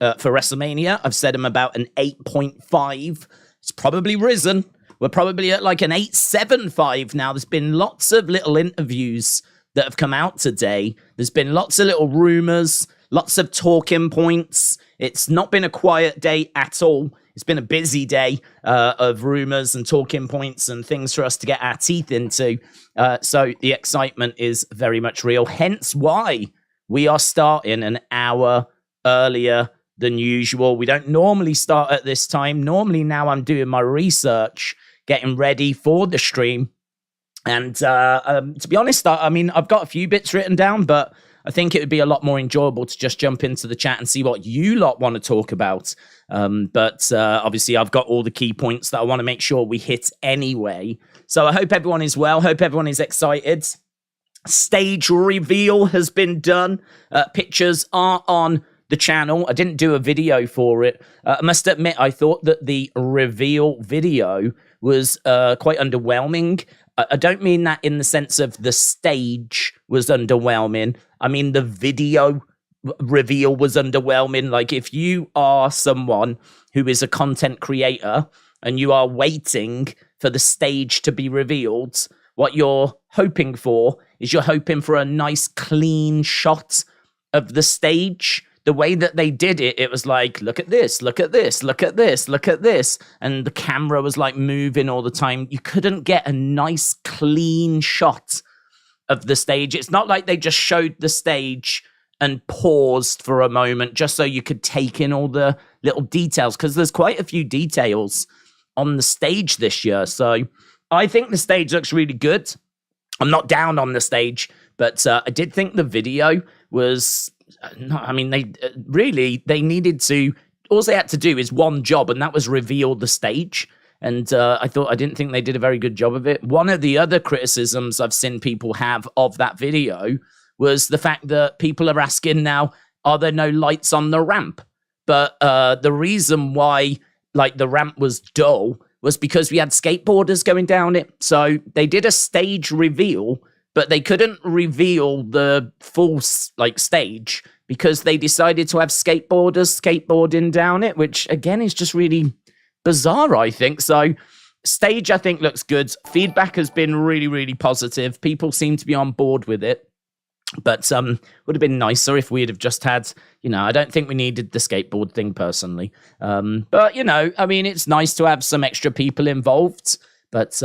for WrestleMania. I've said I'm about an 8.5. It's probably risen. We're probably at like an 8.75 now. There's been lots of little interviews that have come out today. There's been lots of little rumors, lots of talking points. It's not been a quiet day at all. It's been a busy day of rumors and talking points and things for us to get our teeth into. So the excitement is very much real. Hence why we are starting an hour earlier than usual. We don't normally start at this time. Normally now I'm doing my research, getting ready for the stream. And to be honest, I mean, I've got a few bits written down, but I think it would be a lot more enjoyable to just jump into the chat and see what you lot want to talk about. But obviously, I've got all the key points that I want to make sure we hit anyway. So I hope everyone is well. Hope everyone is excited. Stage reveal has been done. Pictures are on the channel. I didn't do a video for it. I must admit, I thought that the reveal video was quite underwhelming. I don't mean that in the sense of the stage was underwhelming. I mean, the video reveal was underwhelming. Like, if you are someone who is a content creator and you are waiting for the stage to be revealed, what you're hoping for is you're hoping for a nice, clean shot of the stage. The way that they did it, it was like, look at this, look at this, look at this, look at this. And the camera was like moving all the time. You couldn't get a nice, clean shot of the stage. It's not like they just showed the stage and paused for a moment just so you could take in all the little details, because there's quite a few details on the stage this year. So I think the stage looks really good. I'm not down on the stage, but I did think the video was... No, I mean, they needed to, all they had to do is one job, and that was reveal the stage. And I didn't think they did a very good job of it. One of the other criticisms I've seen people have of that video was the fact that people are asking now, are there no lights on the ramp? But the reason why, like, the ramp was dull was because we had skateboarders going down it. So they did a stage reveal, but they couldn't reveal the full, like, stage because they decided to have skateboarders skateboarding down it, which, again, is just really bizarre, I think. So stage, I think, looks good. Feedback has been really, really positive. People seem to be on board with it. But would have been nicer if we'd have just had, I don't think we needed the skateboard thing personally. But, I mean, it's nice to have some extra people involved. But,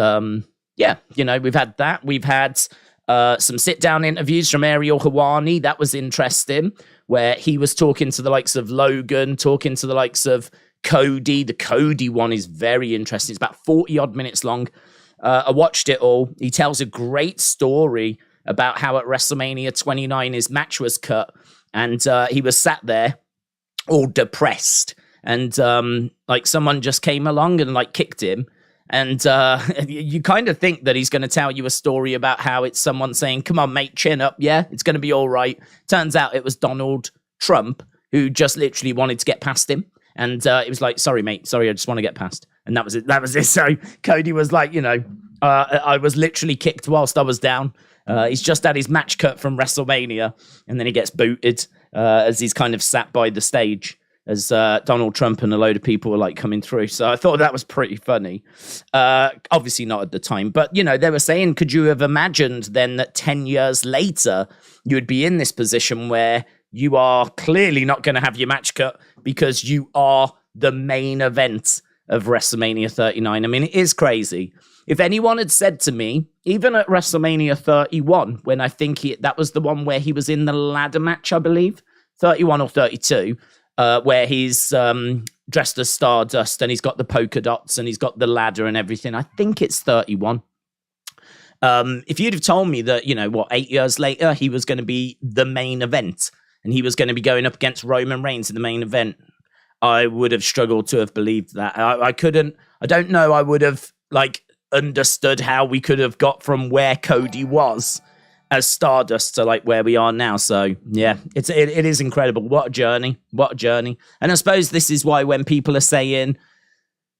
yeah, we've had that. We've had... some sit-down interviews from Ariel Helwani. That was interesting, where he was talking to the likes of Logan, talking to the likes of Cody. The Cody one is very interesting. It's about 40-odd minutes long. I watched it all. He tells a great story about how at WrestleMania 29 his match was cut, and he was sat there all depressed, and like someone just came along and like kicked him. And you kind of think that he's going to tell you a story about how it's someone saying, come on, mate, chin up. Yeah, it's going to be all right. Turns out it was Donald Trump who just literally wanted to get past him. And it was like, sorry, mate. Sorry, I just want to get past. And that was it. That was it. So Cody was like, I was literally kicked whilst I was down. He's just had his match cut from WrestleMania. And then he gets booted as he's kind of sat by the stage, as Donald Trump and a load of people were like coming through. So I thought that was pretty funny. Obviously not at the time, but they were saying, could you have imagined then that 10 years later, you would be in this position where you are clearly not going to have your match cut because you are the main event of WrestleMania 39. I mean, it is crazy. If anyone had said to me, even at WrestleMania 31, when I think that was the one where he was in the ladder match, I believe, 31 or 32, where he's dressed as Stardust and he's got the polka dots and he's got the ladder and everything. I think it's 31. If you'd have told me that, 8 years later, he was going to be the main event and he was going to be going up against Roman Reigns in the main event, I would have struggled to have believed that. I don't know, I would have understood how we could have got from where Cody was as Stardust to where we are now. So yeah, it is incredible. What a journey. And I suppose this is why when people are saying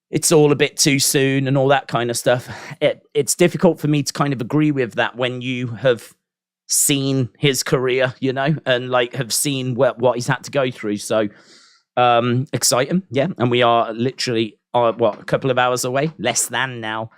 it's all a bit too soon and all that kind of stuff, it's difficult for me to kind of agree with that when you have seen his career, and have seen what he's had to go through. So Exciting, yeah. And we are literally, a couple of hours away, less than now,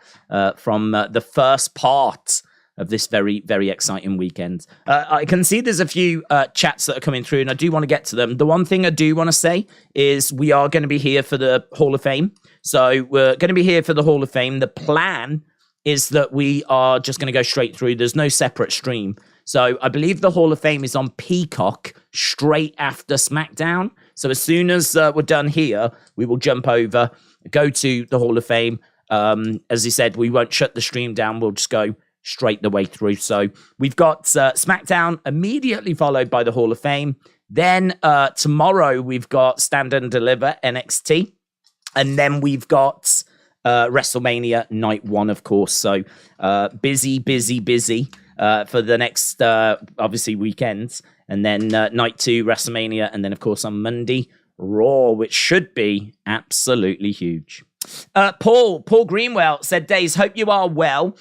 from the first part of this very, very exciting weekend. I can see there's a few chats that are coming through, and I do want to get to them. The one thing I do want to say is we are going to be here for the Hall of Fame. So we're going to be here for the Hall of Fame. The plan is that we are just going to go straight through. There's no separate stream. So I believe the Hall of Fame is on Peacock straight after SmackDown. So as soon as we're done here, we will jump over, go to the Hall of Fame. As he said, we won't shut the stream down. We'll just go straight the way through. So we've got SmackDown immediately followed by the Hall of Fame. Then tomorrow we've got Stand and Deliver NXT. And then we've got WrestleMania Night 1, of course. So busy for the next, obviously, weekends. And then Night 2, WrestleMania. And then, of course, on Monday, Raw, which should be absolutely huge. Paul Greenwell said, Days, hope you are well.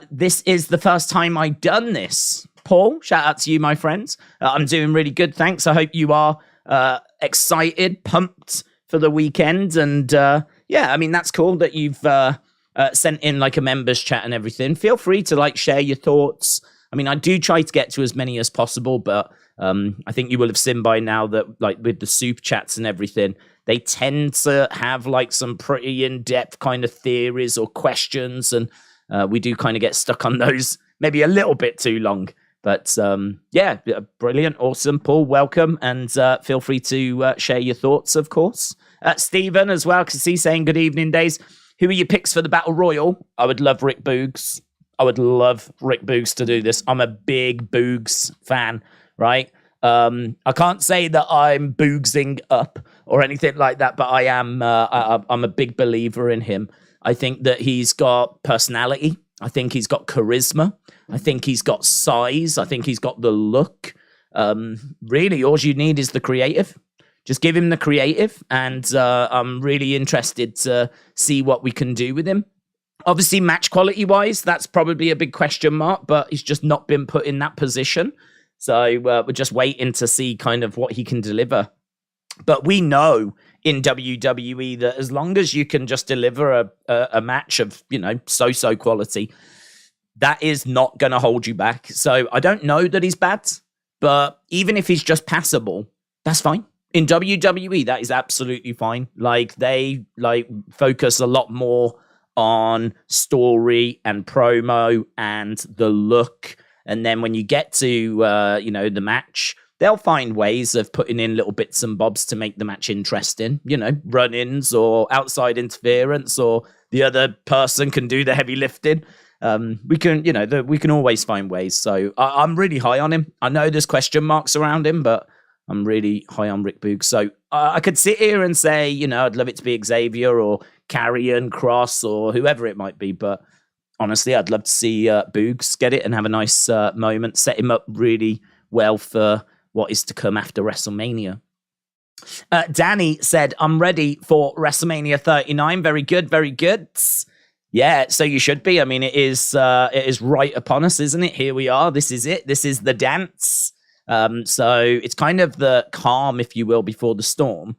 This is the first time I've done this. Paul, shout out to you, my friends. I'm doing really good, thanks. I hope you are excited, pumped for the weekend. And yeah, I mean, that's cool that you've sent in like a members chat and everything. Feel free to like share your thoughts. I mean, I do try to get to as many as possible, but I think you will have seen by now that like with the super chats and everything, they tend to have like some pretty in-depth kind of theories or questions. And we do kind of get stuck on those maybe a little bit too long. But yeah, brilliant. Awesome. Paul, welcome. And feel free to share your thoughts, of course. Stephen as well, because he's saying good evening, Days. Who are your picks for the Battle Royal? I would love Rick Boogs. I would love Rick Boogs to do this. I'm a big Boogs fan, right? I can't say that I'm Boogsing up or anything like that, but I am. I'm a big believer in him. I think that he's got personality. I think he's got charisma. I think he's got size. I think he's got the look. Really, all you need is the creative. Just give him the creative, and I'm really interested to see what we can do with him. Obviously, match quality-wise, that's probably a big question mark, but he's just not been put in that position. So we're just waiting to see kind of what he can deliver. But we know in WWE that as long as you can just deliver a match of, you know, so-so quality, that is not going to hold you back. So I don't know that he's bad, but even if he's just passable, that's fine. In WWE, that is absolutely fine. Like, they like focus a lot more on story and promo and the look. And then when you get to, you know, the match, they'll find ways of putting in little bits and bobs to make the match interesting. You know, run-ins or outside interference, or the other person can do the heavy lifting. We can, you know, we can always find ways. So I'm really high on him. I know there's question marks around him, but I'm really high on Rick Boogs. So I could sit here and say, you know, I'd love it to be Xavier or Karrion Kross or whoever it might be. But honestly, I'd love to see Boogs get it and have a nice moment, set him up really well for what is to come after WrestleMania. Danny said, I'm ready for WrestleMania 39. Very good, very good. Yeah, so you should be. I mean, it is right upon us, isn't it? Here we are. This is it. This is the dance. So it's kind of the calm, if you will, before the storm,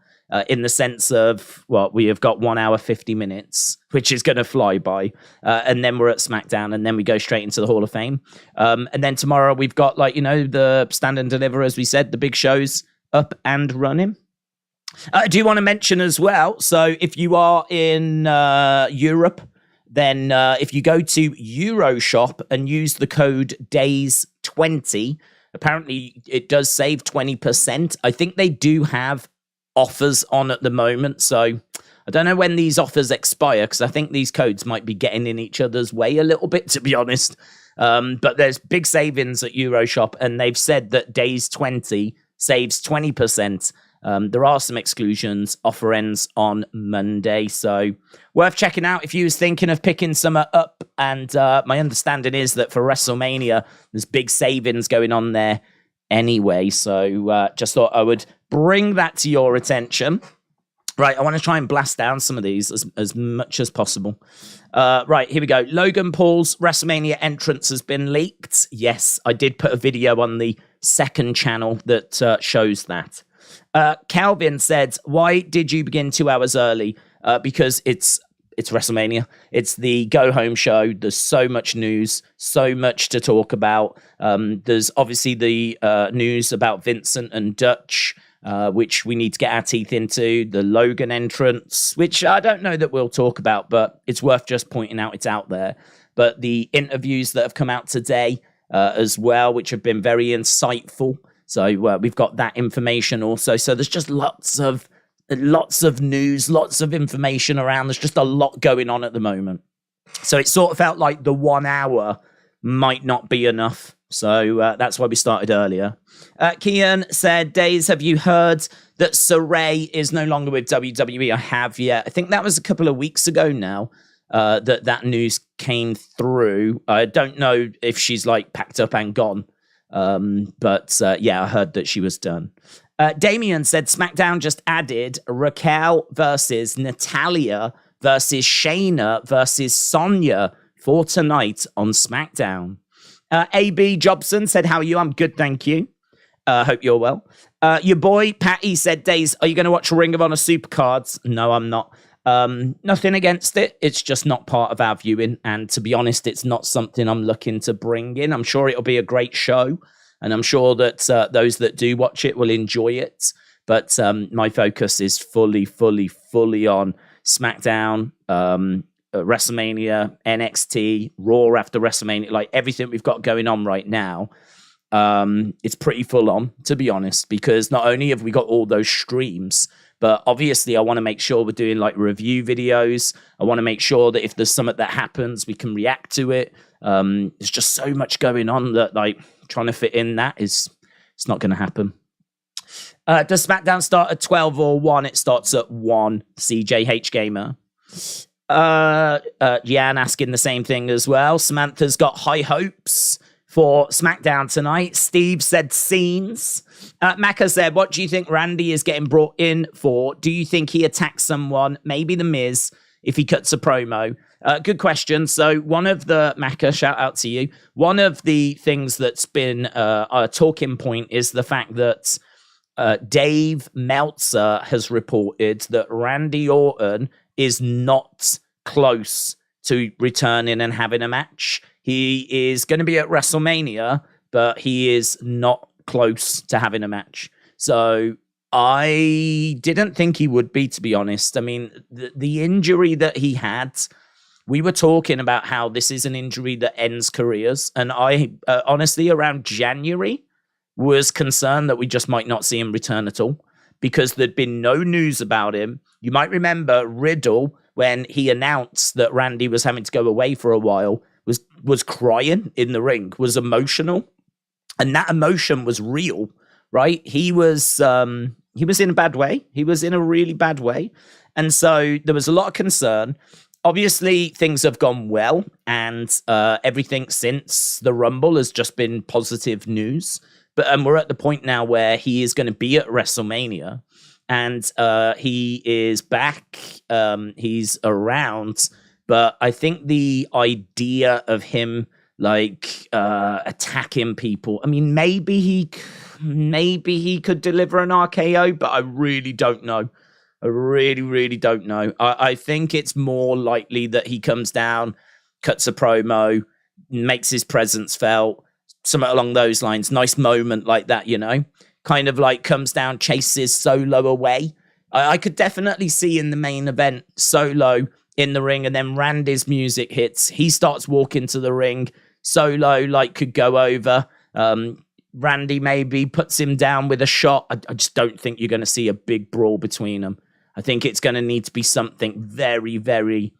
in the sense of, well, we have got 1 hour, 50 minutes, which is going to fly by. And then we're at SmackDown, and then we go straight into the Hall of Fame. And then tomorrow we've got, like, you know, the Stand and Deliver, as we said, the big shows up and running. I do want to mention as well, so if you are in Europe, then if you go to Euroshop and use the code DAYS20, apparently it does save 20%. I think they do have offers on at the moment, so I don't know when these offers expire, because I think these codes might be getting in each other's way a little bit, to be honest. But there's big savings at Euroshop, and they've said that DAYS20 saves 20%. There are some exclusions. Offer ends on Monday, so worth checking out if you was thinking of picking some up. And my understanding is that for WrestleMania, there's big savings going on there anyway. So just thought I would bring that to your attention. Right, I want to try and blast down some of these as much as possible. Right, here we go. Logan Paul's WrestleMania entrance has been leaked. Yes, I did put a video on the second channel that shows that. Calvin said, why did you begin 2 hours early? Because it's WrestleMania. It's the go-home show. There's so much news, so much to talk about. There's obviously the news about Vincent and Dutch, which we need to get our teeth into. The Logan entrance, which I don't know that we'll talk about, but it's worth just pointing out it's out there. But the interviews that have come out today as well, which have been very insightful. So we've got that information also. So there's just lots of news, lots of information around. There's just a lot going on at the moment. So it sort of felt like the 1 hour might not be enough. So that's why we started earlier. Kian said, Days, have you heard that Saray is no longer with WWE? I have, yeah. I think that was a couple of weeks ago now that news came through. I don't know if she's like packed up and gone. But yeah, I heard that she was done. Damien said SmackDown just added Raquel versus Natalia versus Shayna versus Sonya for tonight on SmackDown. AB Jobson said, how are you? I'm good, thank you. Hope you're well. Your boy Patty said, Days, are you going to watch Ring of Honor Supercards? No, I'm not. Nothing against it. It's just not part of our viewing. And to be honest, it's not something I'm looking to bring in. I'm sure it'll be a great show. And I'm sure that those that do watch it will enjoy it. But my focus is fully on SmackDown, WrestleMania, NXT, Raw after WrestleMania, like everything we've got going on right now. It's pretty full on, to be honest, because not only have we got all those streams, but obviously I want to make sure we're doing like review videos. I want to make sure that if there's something that happens, we can react to it. There's just so much going on that like trying to fit in that it's not going to happen. Does SmackDown start at 12 or 1? It starts at 1, CJH Gamer. Jan asking the same thing as well. Samantha's got high hopes for SmackDown tonight. Steve said scenes. Macca said, what do you think Randy is getting brought in for? Do you think he attacks someone, maybe The Miz, if he cuts a promo? Good question. So one of the, Macca, shout out to you. One of the things that's been a talking point is the fact that Dave Meltzer has reported that Randy Orton is not close to returning and having a match. He is going to be at WrestleMania, but he is not close to having a match. So I didn't think he would be, to be honest. I mean, the injury that he had, we were talking about how this is an injury that ends careers. And I honestly, around January, was concerned that we just might not see him return at all because there'd been no news about him. You might remember Riddle, when he announced that Randy was having to go away for a while, was crying in the ring, was emotional. And that emotion was real, right? He was in a bad way. He was in a really bad way. And so there was a lot of concern. Obviously, things have gone well, and everything since the Rumble has just been positive news. But we're at the point now where he is going to be at WrestleMania, and he is back. He's around. But I think the idea of him like attacking people, I mean, maybe he could deliver an RKO, but I really don't know. I really don't know. I think it's more likely that he comes down, cuts a promo, makes his presence felt, something along those lines. Nice moment like that, you know? Kind of like comes down, chases Solo away. I could definitely see in the main event Solo in the ring, and then Randy's music hits. He starts walking to the ring. Solo like could go over. Randy maybe puts him down with a shot. I just don't think you're going to see a big brawl between them. I think it's going to need to be something very, very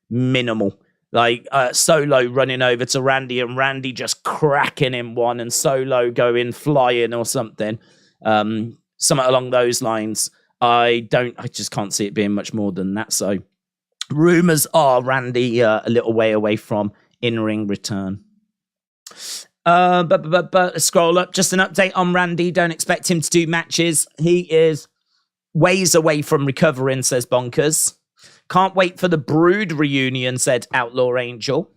minimal. Like Solo running over to Randy and Randy just cracking him one and Solo going flying or something. Something along those lines. I just can't see it being much more than that. So rumors are Randy a little way away from in-ring return. But scroll up. Just an update on Randy. Don't expect him to do matches. He is ways away from recovering, says Bonkers. Can't wait for the Brood reunion, said Outlaw Angel.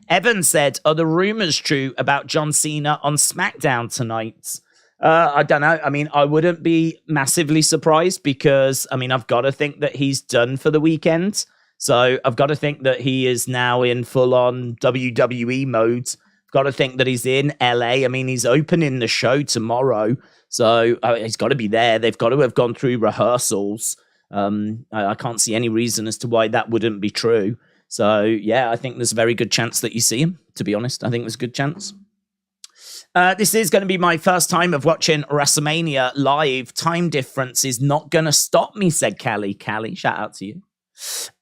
Evan said, are the rumors true about John Cena on SmackDown tonight? I don't know. I mean, I wouldn't be massively surprised because, I mean, I've got to think that he's done for the weekend. So I've got to think that he is now in full-on WWE mode. I've got to think that he's in LA. I mean, he's opening the show tomorrow. So he's got to be there. They've got to have gone through rehearsals. I can't see any reason as to why that wouldn't be true. So, yeah, I think there's a very good chance that you see him, to be honest. I think there's a good chance. This is going to be my first time of watching WrestleMania live. Time difference is not going to stop me, said Callie. Callie, shout out to you.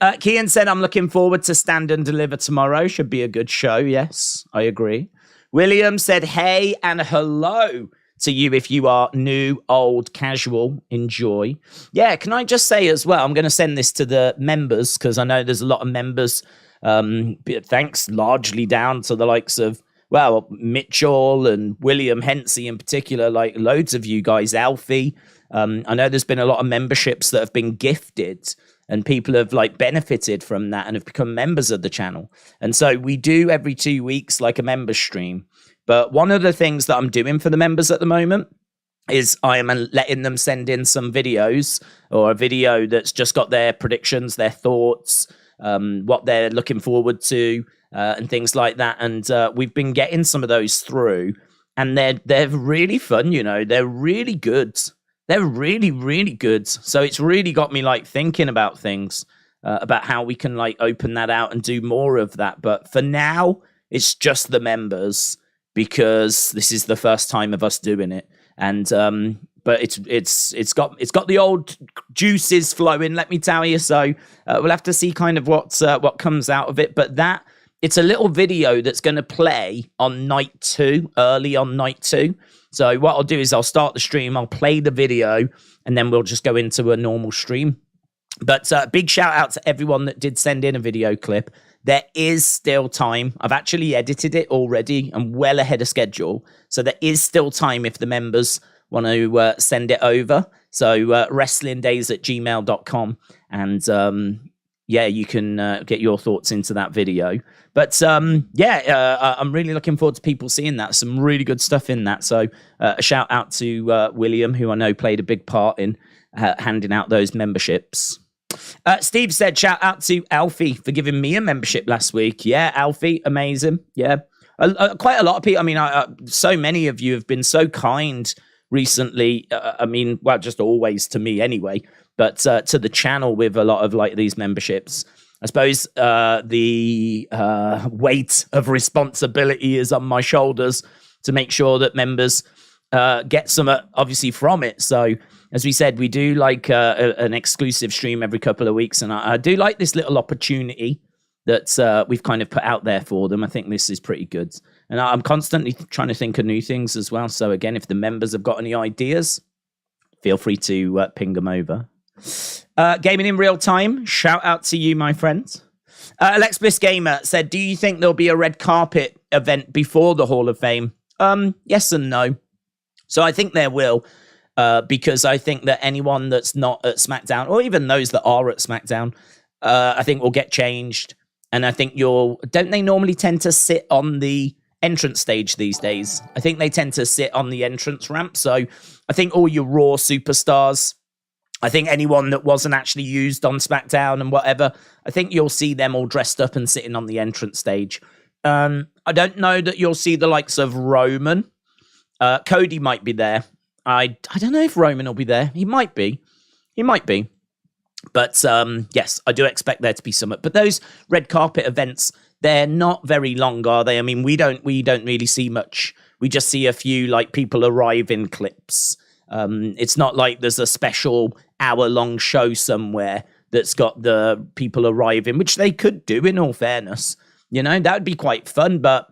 Kian said, I'm looking forward to Stand and Deliver tomorrow. Should be a good show. Yes, I agree. William said, hey and hello to you if you are new, old, casual. Enjoy. Yeah, can I just say as well, I'm going to send this to the members because I know there's a lot of members. Thanks largely down to the likes of, well, Mitchell and William Hensey in particular, like loads of you guys, Alfie. I know there's been a lot of memberships that have been gifted and people have like benefited from that and have become members of the channel. And so we do every 2 weeks like a member stream. But one of the things that I'm doing for the members at the moment is I am letting them send in some videos or a video that's just got their predictions, their thoughts, what they're looking forward to, and things like that. And we've been getting some of those through, and they're really fun, you know. They're really good. They're really, really good. So it's really got me like thinking about things, about how we can like open that out and do more of that. But for now, it's just the members because this is the first time of us doing it. And but it's got the old juices flowing, let me tell you. So we'll have to see kind of what comes out of it. But it's a little video that's going to play on night 2, early on night 2. So what I'll do is I'll start the stream, I'll play the video, and then we'll just go into a normal stream. But big shout out to everyone that did send in a video clip. There is still time. I've actually edited it already. I'm well ahead of schedule. So there is still time if the members want to send it over. So wrestlingdays@gmail.com. And yeah, you can get your thoughts into that video. But I'm really looking forward to people seeing that. Some really good stuff in that. So a shout out to William, who I know played a big part in handing out those memberships. Steve said, shout out to Alfie for giving me a membership last week. Yeah, Alfie, amazing. Yeah, quite a lot of people. I mean, so many of you have been so kind recently. I mean, well, just always to me anyway, but to the channel with a lot of like these memberships. I suppose the weight of responsibility is on my shoulders to make sure that members get some obviously from it. So as we said, we do like an exclusive stream every couple of weeks. And I do like this little opportunity that we've kind of put out there for them. I think this is pretty good. And I'm constantly trying to think of new things as well. So again, if the members have got any ideas, feel free to ping them over. Gaming in real time, shout out to you, my friend. Alex Bliss Gamer said, do you think there'll be a red carpet event before the Hall of Fame? Yes and no. So I think there will. Because I think that anyone that's not at SmackDown, or even those that are at SmackDown, I think will get changed. And I think don't they normally tend to sit on the entrance stage these days? I think they tend to sit on the entrance ramp. So I think all your Raw superstars, I think anyone that wasn't actually used on SmackDown and whatever, I think you'll see them all dressed up and sitting on the entrance stage. I don't know that you'll see the likes of Roman. Cody might be there. I don't know if Roman will be there. He might be. But yes, I do expect there to be some. But those red carpet events, they're not very long, are they? I mean, we don't really see much. We just see a few like people arriving clips. It's not like there's a special hour-long show somewhere that's got the people arriving, which they could do in all fairness. You know, that would be quite fun. But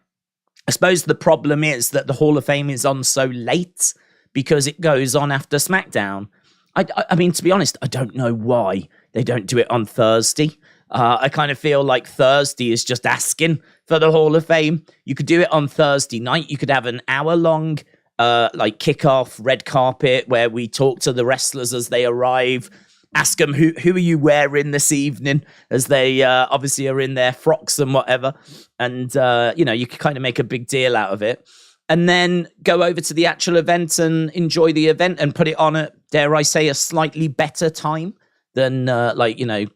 I suppose the problem is that the Hall of Fame is on so late, because it goes on after SmackDown. I mean, to be honest, I don't know why they don't do it on Thursday. I kind of feel like Thursday is just asking for the Hall of Fame. You could do it on Thursday night. You could have an hour-long like kickoff red carpet where we talk to the wrestlers as they arrive, ask them who are you wearing this evening, as they obviously are in their frocks and whatever. And, you know, you could kind of make a big deal out of it. and then go over to the actual event and enjoy the event and put it on at, dare I say, a slightly better time than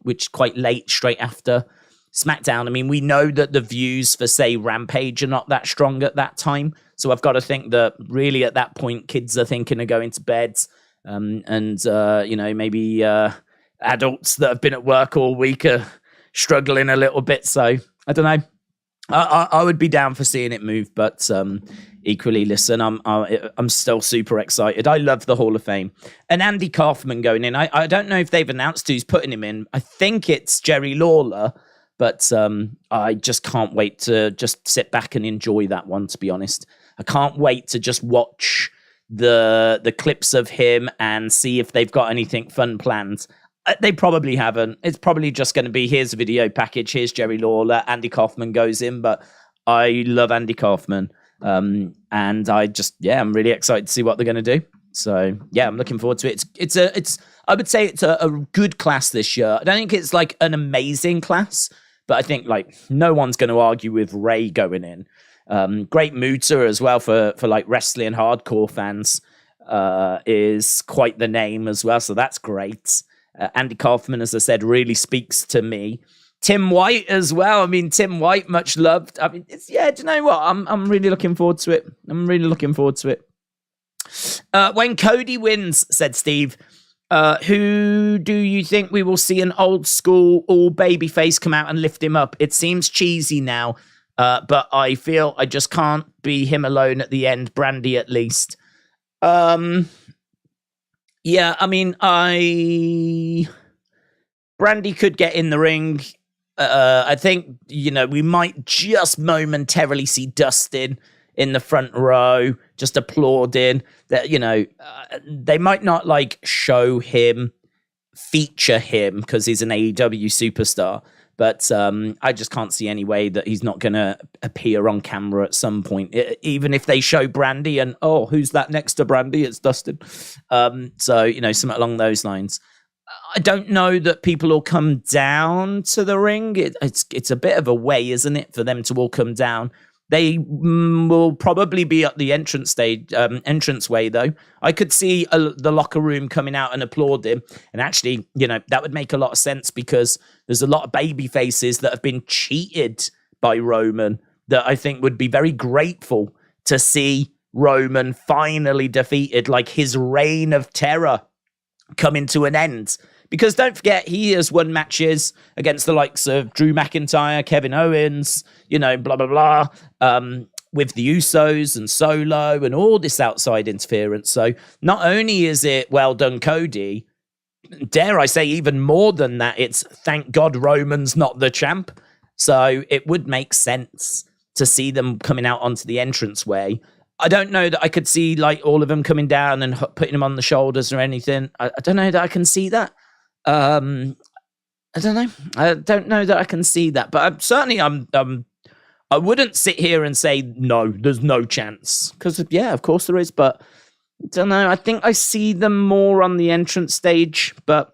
which quite late, straight after SmackDown. I mean, we know that the views for, say, Rampage are not that strong at that time. So I've got to think that really at that point, kids are thinking of going to bed. Maybe adults that have been at work all week are struggling a little bit. So I don't know. I would be down for seeing it move, but equally, listen, I'm still super excited. I love the Hall of Fame. And Andy Kaufman going in. I don't know if they've announced who's putting him in. I think it's Jerry Lawler, but I just can't wait to just sit back and enjoy that one, to be honest. I can't wait to just watch the clips of him and see if they've got anything fun planned. They probably haven't. It's probably just going to be, here's a video package, here's Jerry Lawler, Andy Kaufman goes in, but I love Andy Kaufman. And I'm really excited to see what they're going to do. So yeah, I'm looking forward to it. I would say it's a good class this year. I don't think it's like an amazing class, but I think like no one's going to argue with Rey going in. Great MUTA as well for like wrestling hardcore fans is quite the name as well. So that's great. Andy Kaufman, as I said, really speaks to me. Tim White as well. I mean, Tim White, much loved. I mean, do you know what? I'm really looking forward to it. I'm really looking forward to it. When Cody wins, said Steve, who do you think we will see an old school all babyface come out and lift him up? It seems cheesy now, but I feel I just can't be him alone at the end. Brandy, at least. Yeah, I mean, Brandy could get in the ring. I think, we might just momentarily see Dustin in the front row, just applauding. That, they might not like feature him because he's an AEW superstar. But I just can't see any way that he's not going to appear on camera at some point. Even if they show Brandy and, who's that next to Brandy? It's Dustin. Something along those lines. I don't know that people will come down to the ring. It's a bit of a way, isn't it, for them to all come down? They will probably be at the entranceway, though. I could see the locker room coming out and applauding. And actually, that would make a lot of sense because there's a lot of baby faces that have been cheated by Roman that I think would be very grateful to see Roman finally defeated, like his reign of terror coming to an end. Because don't forget, he has won matches against the likes of Drew McIntyre, Kevin Owens, blah, blah, blah, with the Usos and Solo and all this outside interference. So not only is it well done, Cody, dare I say even more than that, it's thank God Roman's not the champ. So it would make sense to see them coming out onto the entranceway. I don't know that I could see like all of them coming down and putting them on the shoulders or anything. I don't know that I can see that. I don't know. I don't know that I can see that, but I wouldn't sit here and say, no, there's no chance. Because, yeah, of course there is, but I don't know. I think I see them more on the entrance stage, but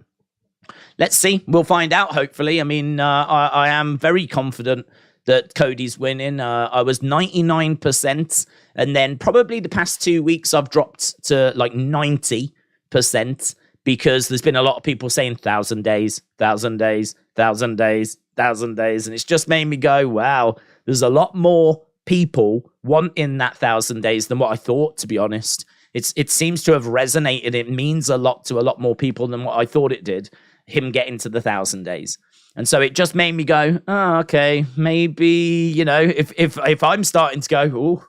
let's see. We'll find out, hopefully. I mean, I am very confident that Cody's winning. I was 99%, and then probably the past 2 weeks I've dropped to like 90%. Because there's been a lot of people saying 1,000 days, 1,000 days, 1,000 days, 1,000 days. And it's just made me go, wow, there's a lot more people wanting that 1,000 days than what I thought, to be honest. It seems to have resonated. It means a lot to a lot more people than what I thought it did, him getting to the 1,000 days. And so it just made me go, okay, maybe, if I'm starting to go, oh,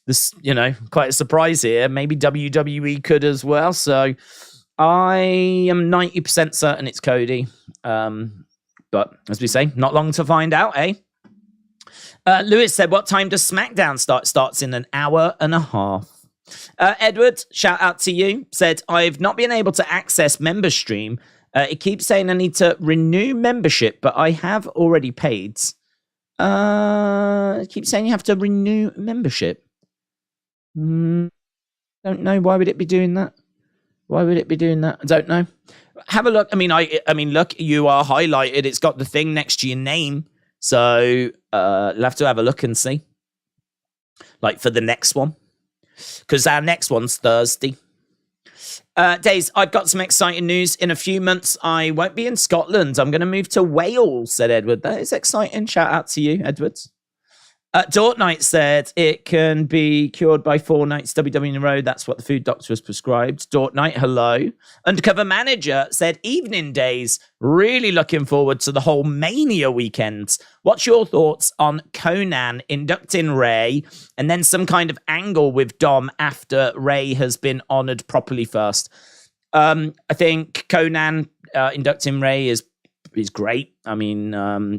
this, quite a surprise here. Maybe WWE could as well. So I am 90% certain it's Cody. But as we say, not long to find out, eh? Lewis said, what time does SmackDown start? Starts in an hour and a half. Edward, shout out to you, said, I've not been able to access MemberStream. It keeps saying I need to renew membership, but I have already paid. It keeps saying you have to renew membership. Don't know. Why would it be doing that? Why would it be doing that? I don't know. Have a look. I mean, look, you are highlighted. It's got the thing next to your name. So you'll have to have a look and see. like for the next one, because our next one's Thursday. Days, I've got some exciting news. In a few months, I won't be in Scotland. I'm going to move to Wales, said Edward. That is exciting. Shout out to you, Edwards. Dort Knight said it can be cured by 4 nights WWE in a row. That's what the food doctor has prescribed. Dort Knight, hello. Undercover Manager said evening days. Really looking forward to the whole Mania weekend. What's your thoughts on Conan inducting Rey and then some kind of angle with Dom after Rey has been honored properly first? I think Conan inducting Rey is great. I mean,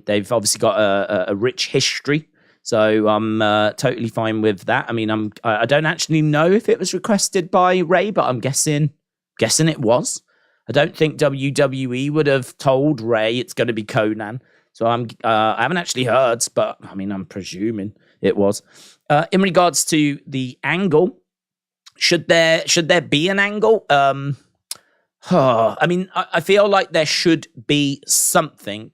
they've obviously got a rich history. So I'm totally fine with that. I mean, I don't actually know if it was requested by Rey, but I'm guessing it was. I don't think WWE would have told Rey it's going to be Conan. So I haven't actually heard, but I mean, I'm presuming it was. In regards to the angle, should there be an angle? I mean, I feel like there should be something,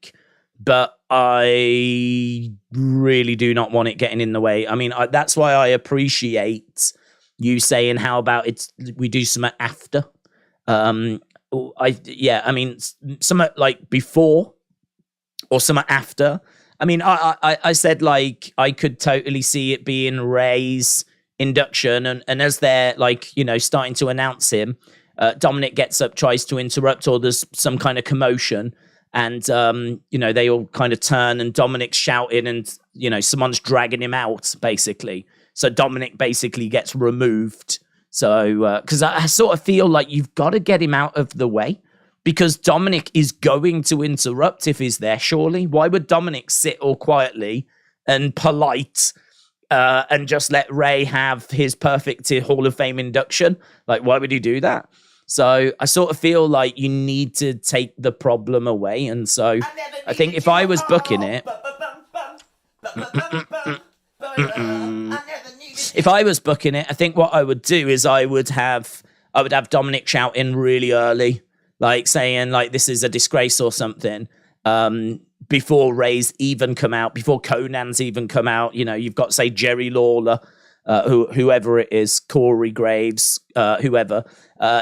but I really do not want it getting in the way. I mean, that's why I appreciate you saying, how about we do something after? I mean, something like before or something after. I mean, I said, like, I could totally see it being Rey's induction, and as they're, like, you know, starting to announce him, Dominik gets up, tries to interrupt, or there's some kind of commotion. And, you know, they all kind of turn and Dominik's shouting and, you know, someone's dragging him out, basically. So Dominik basically gets removed. So, because I sort of feel like you've got to get him out of the way because Dominik is going to interrupt if he's there, surely. Why would Dominik sit all quietly and polite and just let Rey have his perfect Hall of Fame induction? Like, why would he do that? So I sort of feel like you need to take the problem away. And so I think if I was booking it, I think what I would do is I would have Dominik shouting really early, like saying like, this is a disgrace or something. Before Rey's even come out, before Conan's even come out, you know, you've got, say, Jerry Lawler, whoever it is, Corey Graves, whoever,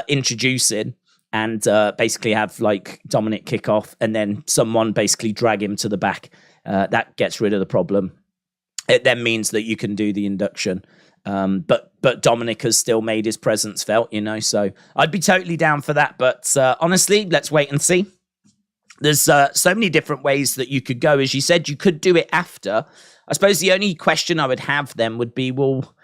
introducing and basically have like Dominik kick off and then someone basically drag him to the back. That gets rid of the problem. It then means that you can do the induction. But Dominik has still made his presence felt, you know, so I'd be totally down for that. But honestly, let's wait and see. There's so many different ways that you could go. As you said, you could do it after. I suppose the only question I would have then would be, well,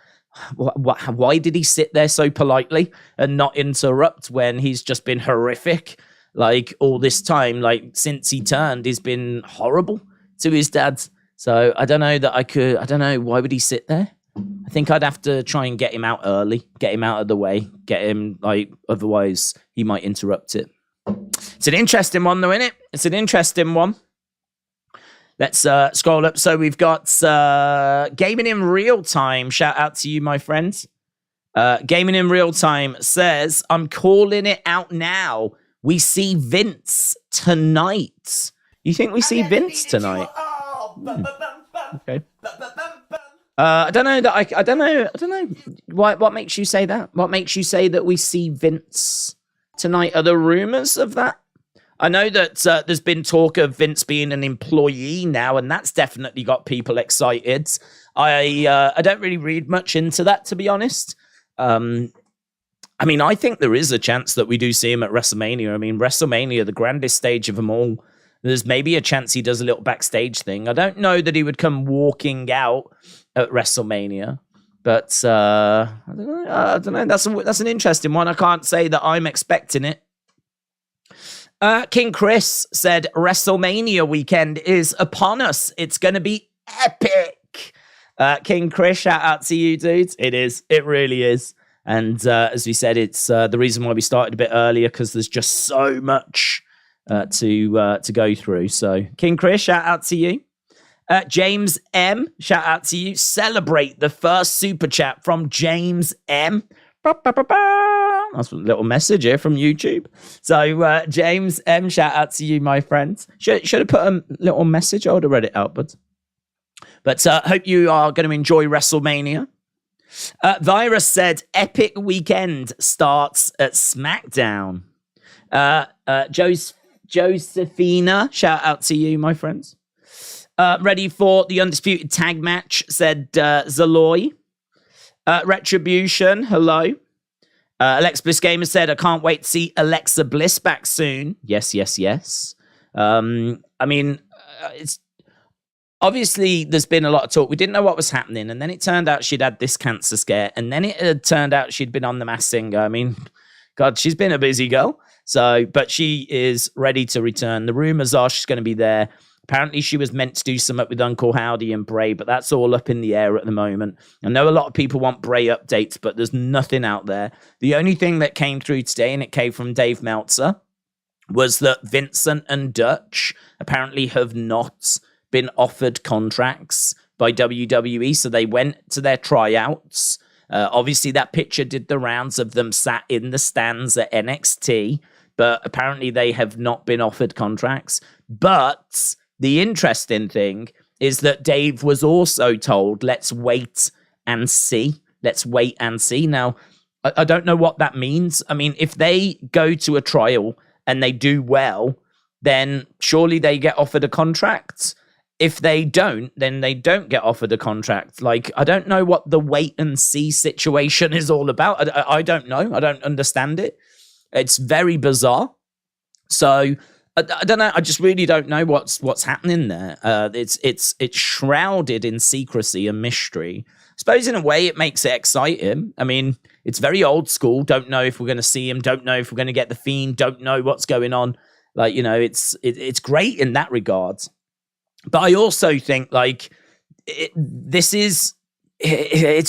why did he sit there so politely and not interrupt when he's just been horrific? Like all this time, like since he turned, he's been horrible to his dad. So I don't know that I don't know, why would he sit there? I think I'd have to try and get him out early, get him out of the way, get him like, otherwise he might interrupt it. It's an interesting one though, isn't it? It's an interesting one. Let's scroll up. So we've got Gaming in Real Time. Shout out to you, my friends. Gaming in Real Time says, I'm calling it out now. We see Vince tonight. You think we see Vince tonight? Okay. I don't know that I don't know. What makes you say that? What makes you say that we see Vince tonight? Are there rumors of that? I know that there's been talk of Vince being an employee now, and that's definitely got people excited. I don't really read much into that, to be honest. I mean, I think there is a chance that we do see him at WrestleMania. I mean, WrestleMania, the grandest stage of them all. There's maybe a chance he does a little backstage thing. I don't know that he would come walking out at WrestleMania, but I don't know. That's an interesting one. I can't say that I'm expecting it. King Chris said, WrestleMania weekend is upon us. It's going to be epic. King Chris, shout out to you, dudes. It is. It really is. And as we said, it's the reason why we started a bit earlier, because there's just so much to go through. So King Chris, shout out to you. James M, shout out to you. Celebrate the first super chat from James M. That's a little message here from YouTube. So James M, shout out to you, my friends. Should have put a little message. I would have read it out, but But hope you are going to enjoy WrestleMania. Virus said, epic weekend starts at SmackDown. Josephina, shout out to you, my friends. Ready for the undisputed tag match, said Zaloy. Retribution, hello. Alexa Bliss Gamer said, I can't wait to see Alexa Bliss back soon. Yes. I mean, it's obviously there's been a lot of talk. We didn't know what was happening, and then it turned out she'd had this cancer scare, and then it turned out she'd been on The Masked Singer. I mean, God, she's been a busy girl. So, but she is ready to return. The rumors are she's going to be there. Apparently, she was meant to do something with Uncle Howdy and Bray, but that's all up in the air at the moment. I know a lot of people want Bray updates, but there's nothing out there. The only thing that came through today, and it came from Dave Meltzer, was that Vincent and Dutch apparently have not been offered contracts by WWE, so they went to their tryouts. Obviously, that picture did the rounds of them sat in the stands at NXT, but apparently they have not been offered contracts. But the interesting thing is that Dave was also told, let's wait and see. Let's wait and see. Now, I don't know what that means. I mean, if they go to a trial and they do well, then surely they get offered a contract. If they don't, then they don't get offered a contract. Like, I don't know what the wait and see situation is all about. I don't know. I don't understand it. It's very bizarre. So I don't know. I just really don't know what's happening there. It's shrouded in secrecy and mystery. I suppose in a way it makes it exciting. I mean, it's very old school. Don't know if we're going to see him. Don't know if we're going to get the Fiend. Don't know what's going on. Like, you know, it's great in that regard. But I also think, like, it's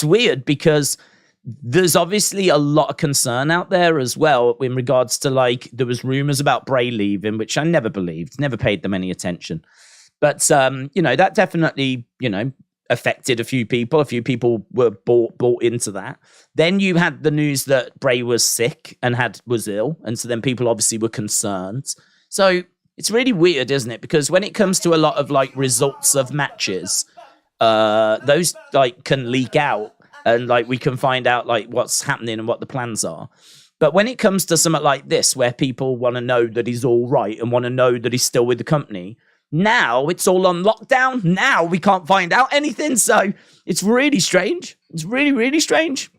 weird because there's obviously a lot of concern out there as well in regards to, like, there was rumors about Bray leaving, which I never believed, never paid them any attention. But, you know, that definitely, you know, affected a few people. A few people were bought into that. Then you had the news that Bray was sick and was ill. And so then people obviously were concerned. So it's really weird, isn't it? Because when it comes to a lot of, like, results of matches, those, like, can leak out and, like, we can find out, like, what's happening and what the plans are. But when it comes to something like this, where people want to know that he's all right and want to know that he's still with the company, now it's all on lockdown. Now we can't find out anything. So it's really strange. It's really, really strange.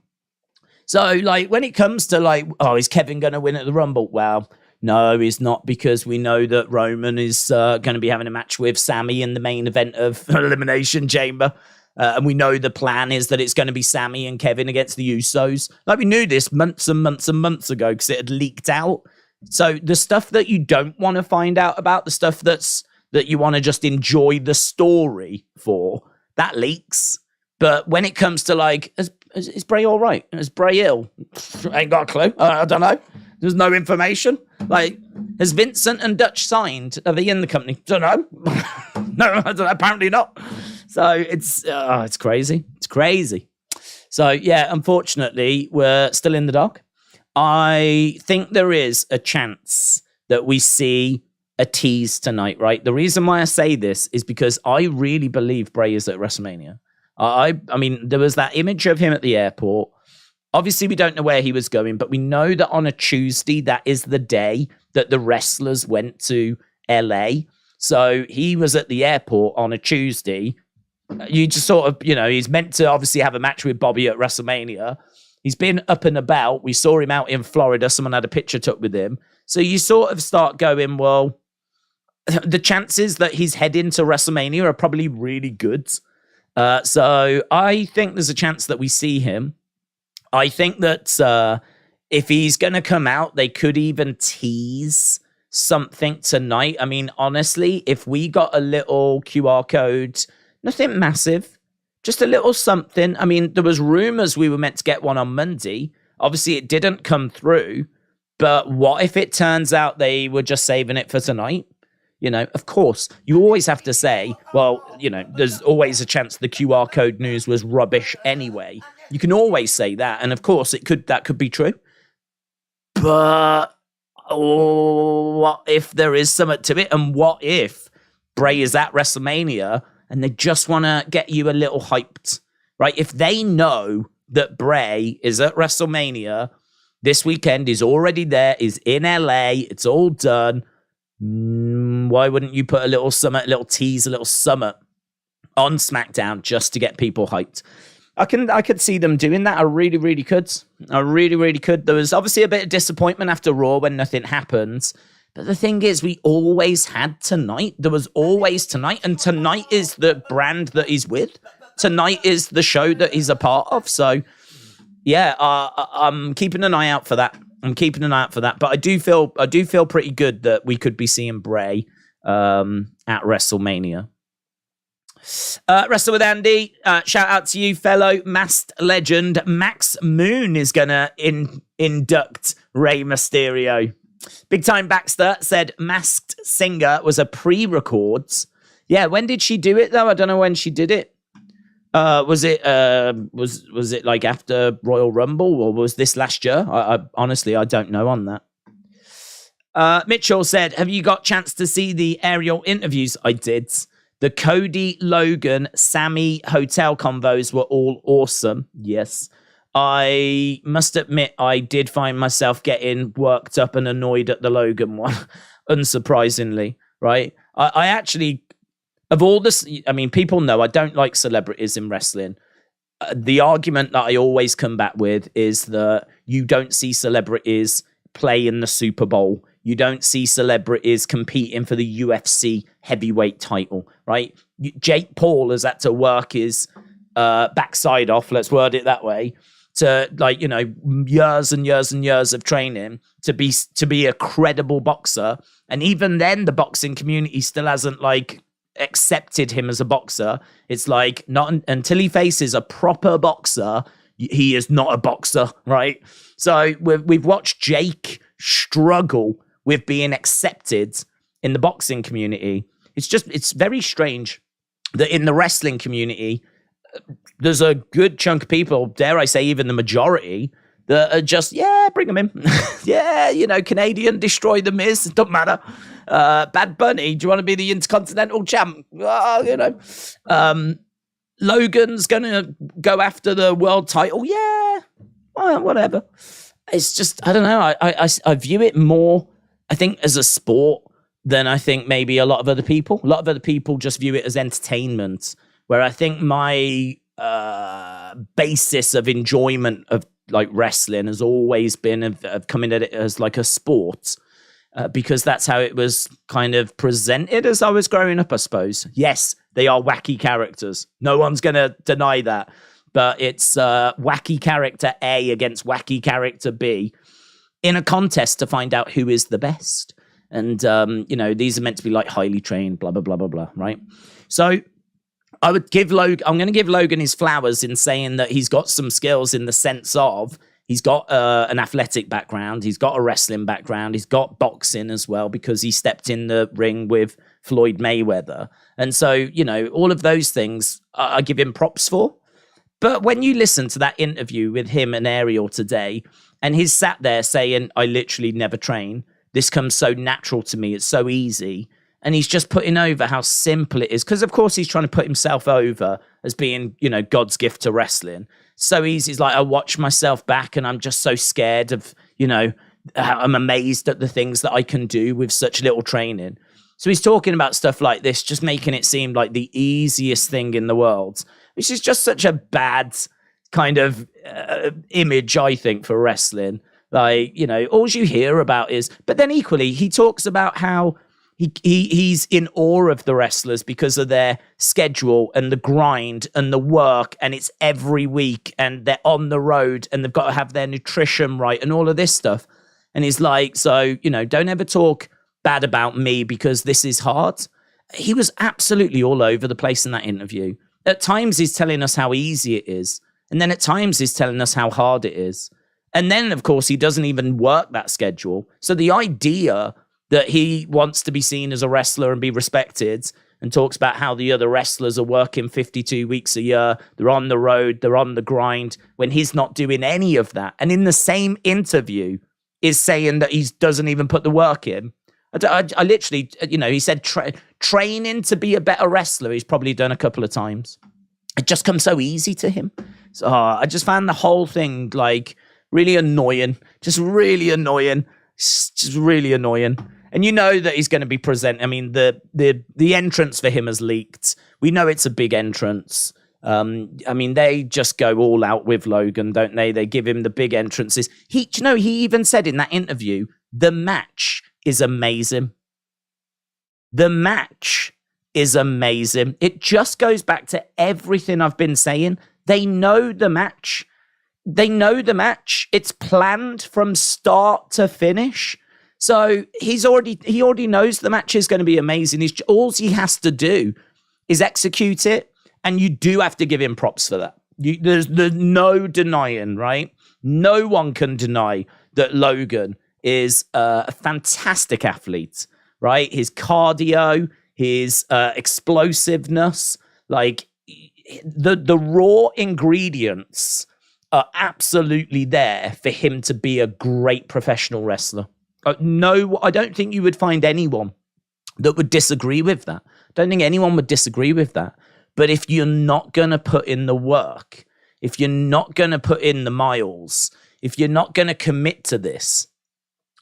So, like, when it comes to, like, oh, is Kevin going to win at the Rumble? Well, no, he's not, because we know that Roman is going to be having a match with Sami in the main event of Elimination Chamber. And we know the plan is that it's going to be Sami and Kevin against the Usos. Like, we knew this months and months and months ago because it had leaked out. So the stuff that you don't want to find out about, the stuff that you want to just enjoy the story for, that leaks. But when it comes to, like, is Bray all right? Is Bray ill? I ain't got a clue. I don't know. There's no information. Like, has Vincent and Dutch signed? Are they in the company? Don't know. No, I don't know. Apparently not. So it's crazy. It's crazy. So yeah, unfortunately, we're still in the dark. I think there is a chance that we see a tease tonight, right? The reason why I say this is because I really believe Bray is at WrestleMania. I mean, there was that image of him at the airport. Obviously, we don't know where he was going, but we know that on a Tuesday, that is the day that the wrestlers went to LA. So he was at the airport on a Tuesday. You just sort of, you know, he's meant to obviously have a match with Bobby at WrestleMania. He's been up and about. We saw him out in Florida. Someone had a picture took with him. So you sort of start going, well, the chances that he's heading to WrestleMania are probably really good. So I think there's a chance that we see him. I think that if he's going to come out, they could even tease something tonight. I mean, honestly, if we got a little QR code, nothing massive, just a little something. I mean, there was rumors we were meant to get one on Monday. Obviously, it didn't come through. But what if it turns out they were just saving it for tonight? You know, of course, you always have to say, well, you know, there's always a chance the QR code news was rubbish anyway. You can always say that. And of course, that could be true. But what if there is something to it? And what if Bray is at WrestleMania and they just want to get you a little hyped, right? If they know that Bray is at WrestleMania this weekend, is already there, is in LA, it's all done, why wouldn't you put a little summit, a little tease, a little summit on SmackDown just to get people hyped? I could see them doing that. I really could. I really could. There was obviously a bit of disappointment after Raw when nothing happened. But the thing is, we always had tonight. There was always tonight. And tonight is the brand that he's with. Tonight is the show that he's a part of. So, yeah, I'm keeping an eye out for that. But I do feel pretty good that we could be seeing Bray at WrestleMania. Wrestle with Andy, shout out to you, fellow masked legend. Max Moon is gonna induct Rey Mysterio. Big Time Baxter said Masked Singer was a pre-records. Yeah, when did she do it though? I don't know when she did it. Was it like after Royal Rumble, or was this last year? I honestly, I don't know on that. Mitchell said, have you got chance to see the aerial interviews? I did. The Cody, Logan, Sammy hotel convos were all awesome. Yes. I must admit, I did find myself getting worked up and annoyed at the Logan one, unsurprisingly, right? I actually, of all this, I mean, people know I don't like celebrities in wrestling. The argument that I always come back with is that you don't see celebrities play in the Super Bowl. You don't see celebrities competing for the UFC heavyweight title, right? Jake Paul has had to work his backside off, let's word it that way, to years and years and years of training to be a credible boxer. And even then, the boxing community still hasn't accepted him as a boxer. It's not until he faces a proper boxer, he is not a boxer, right? So we've watched Jake struggle with being accepted in the boxing community. It's very strange that in the wrestling community, there's a good chunk of people, dare I say even the majority, that are just, bring him in. Canadian, destroy the Miz, it doesn't matter. Bad Bunny, do you want to be the Intercontinental champ? Logan's going to go after the world title. Yeah, well, whatever. It's just, I don't know. I view it more, I think, as a sport than I think maybe a lot of other people. A lot of other people just view it as entertainment, where I think my basis of enjoyment of wrestling has always been of coming at it as a sport, because that's how it was kind of presented as I was growing up, I suppose. Yes, they are wacky characters. No one's going to deny that. But it's wacky character A against wacky character B in a contest to find out who is the best. And, these are meant to be highly trained, blah, blah, blah, blah, blah, right? So I would give Logan, I'm going to give Logan his flowers in saying that he's got some skills in the sense of he's got an athletic background, he's got a wrestling background, he's got boxing as well because he stepped in the ring with Floyd Mayweather. And so, all of those things I give him props for. But when you listen to that interview with him and Ariel today, and he's sat there saying, I literally never train. This comes so natural to me. It's so easy. And he's just putting over how simple it is. Because, of course, he's trying to put himself over as being, God's gift to wrestling. So easy. He's I watch myself back and I'm just so scared of, I'm amazed at the things that I can do with such little training. So he's talking about stuff like this, just making it seem like the easiest thing in the world, which is just such a bad kind of image, I think, for wrestling. All you hear about is, but then equally, he talks about how he's in awe of the wrestlers because of their schedule and the grind and the work, and it's every week and they're on the road and they've got to have their nutrition right and all of this stuff. And he's don't ever talk bad about me because this is hard. He was absolutely all over the place in that interview. At times he's telling us how easy it is. And then at times he's telling us how hard it is. And then, of course, he doesn't even work that schedule. So the idea that he wants to be seen as a wrestler and be respected and talks about how the other wrestlers are working 52 weeks a year, they're on the road, they're on the grind, when he's not doing any of that. And in the same interview is saying that he doesn't even put the work in. I literally, he said training to be a better wrestler, he's probably done a couple of times. It just comes so easy to him. So I just found the whole thing like really annoying, just really annoying. And you know that he's going to be present. I mean, the entrance for him has leaked. We know it's a big entrance. I mean, they just go all out with Logan, don't they? They give him the big entrances. He even said in that interview, the match is amazing. The match is amazing. It just goes back to everything I've been saying. They know the match. It's planned from start to finish. So he already knows the match is going to be amazing. All he has to do is execute it. And you do have to give him props for that. There's no denying, right? No one can deny that Logan is a fantastic athlete, right? His cardio, his explosiveness, like the raw ingredients are absolutely there for him to be a great professional wrestler. No, I don't think you would find anyone that would disagree with that. I don't think anyone would disagree with that. But if you're not going to put in the work, if you're not going to put in the miles, if you're not going to commit to this,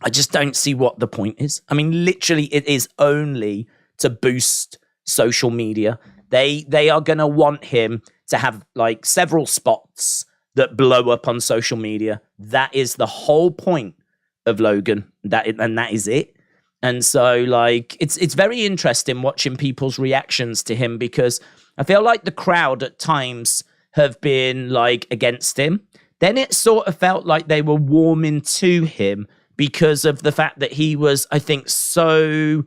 I just don't see what the point is. I mean, literally, it is only to boost social media. They are going to want him to have like several spots that blow up on social media. That is the whole point of Logan. And that is it. And so, like, it's very interesting watching people's reactions to him, because I feel like the crowd at times have been, like, against him. Then it sort of felt like they were warming to him because of the fact that he was, I think, so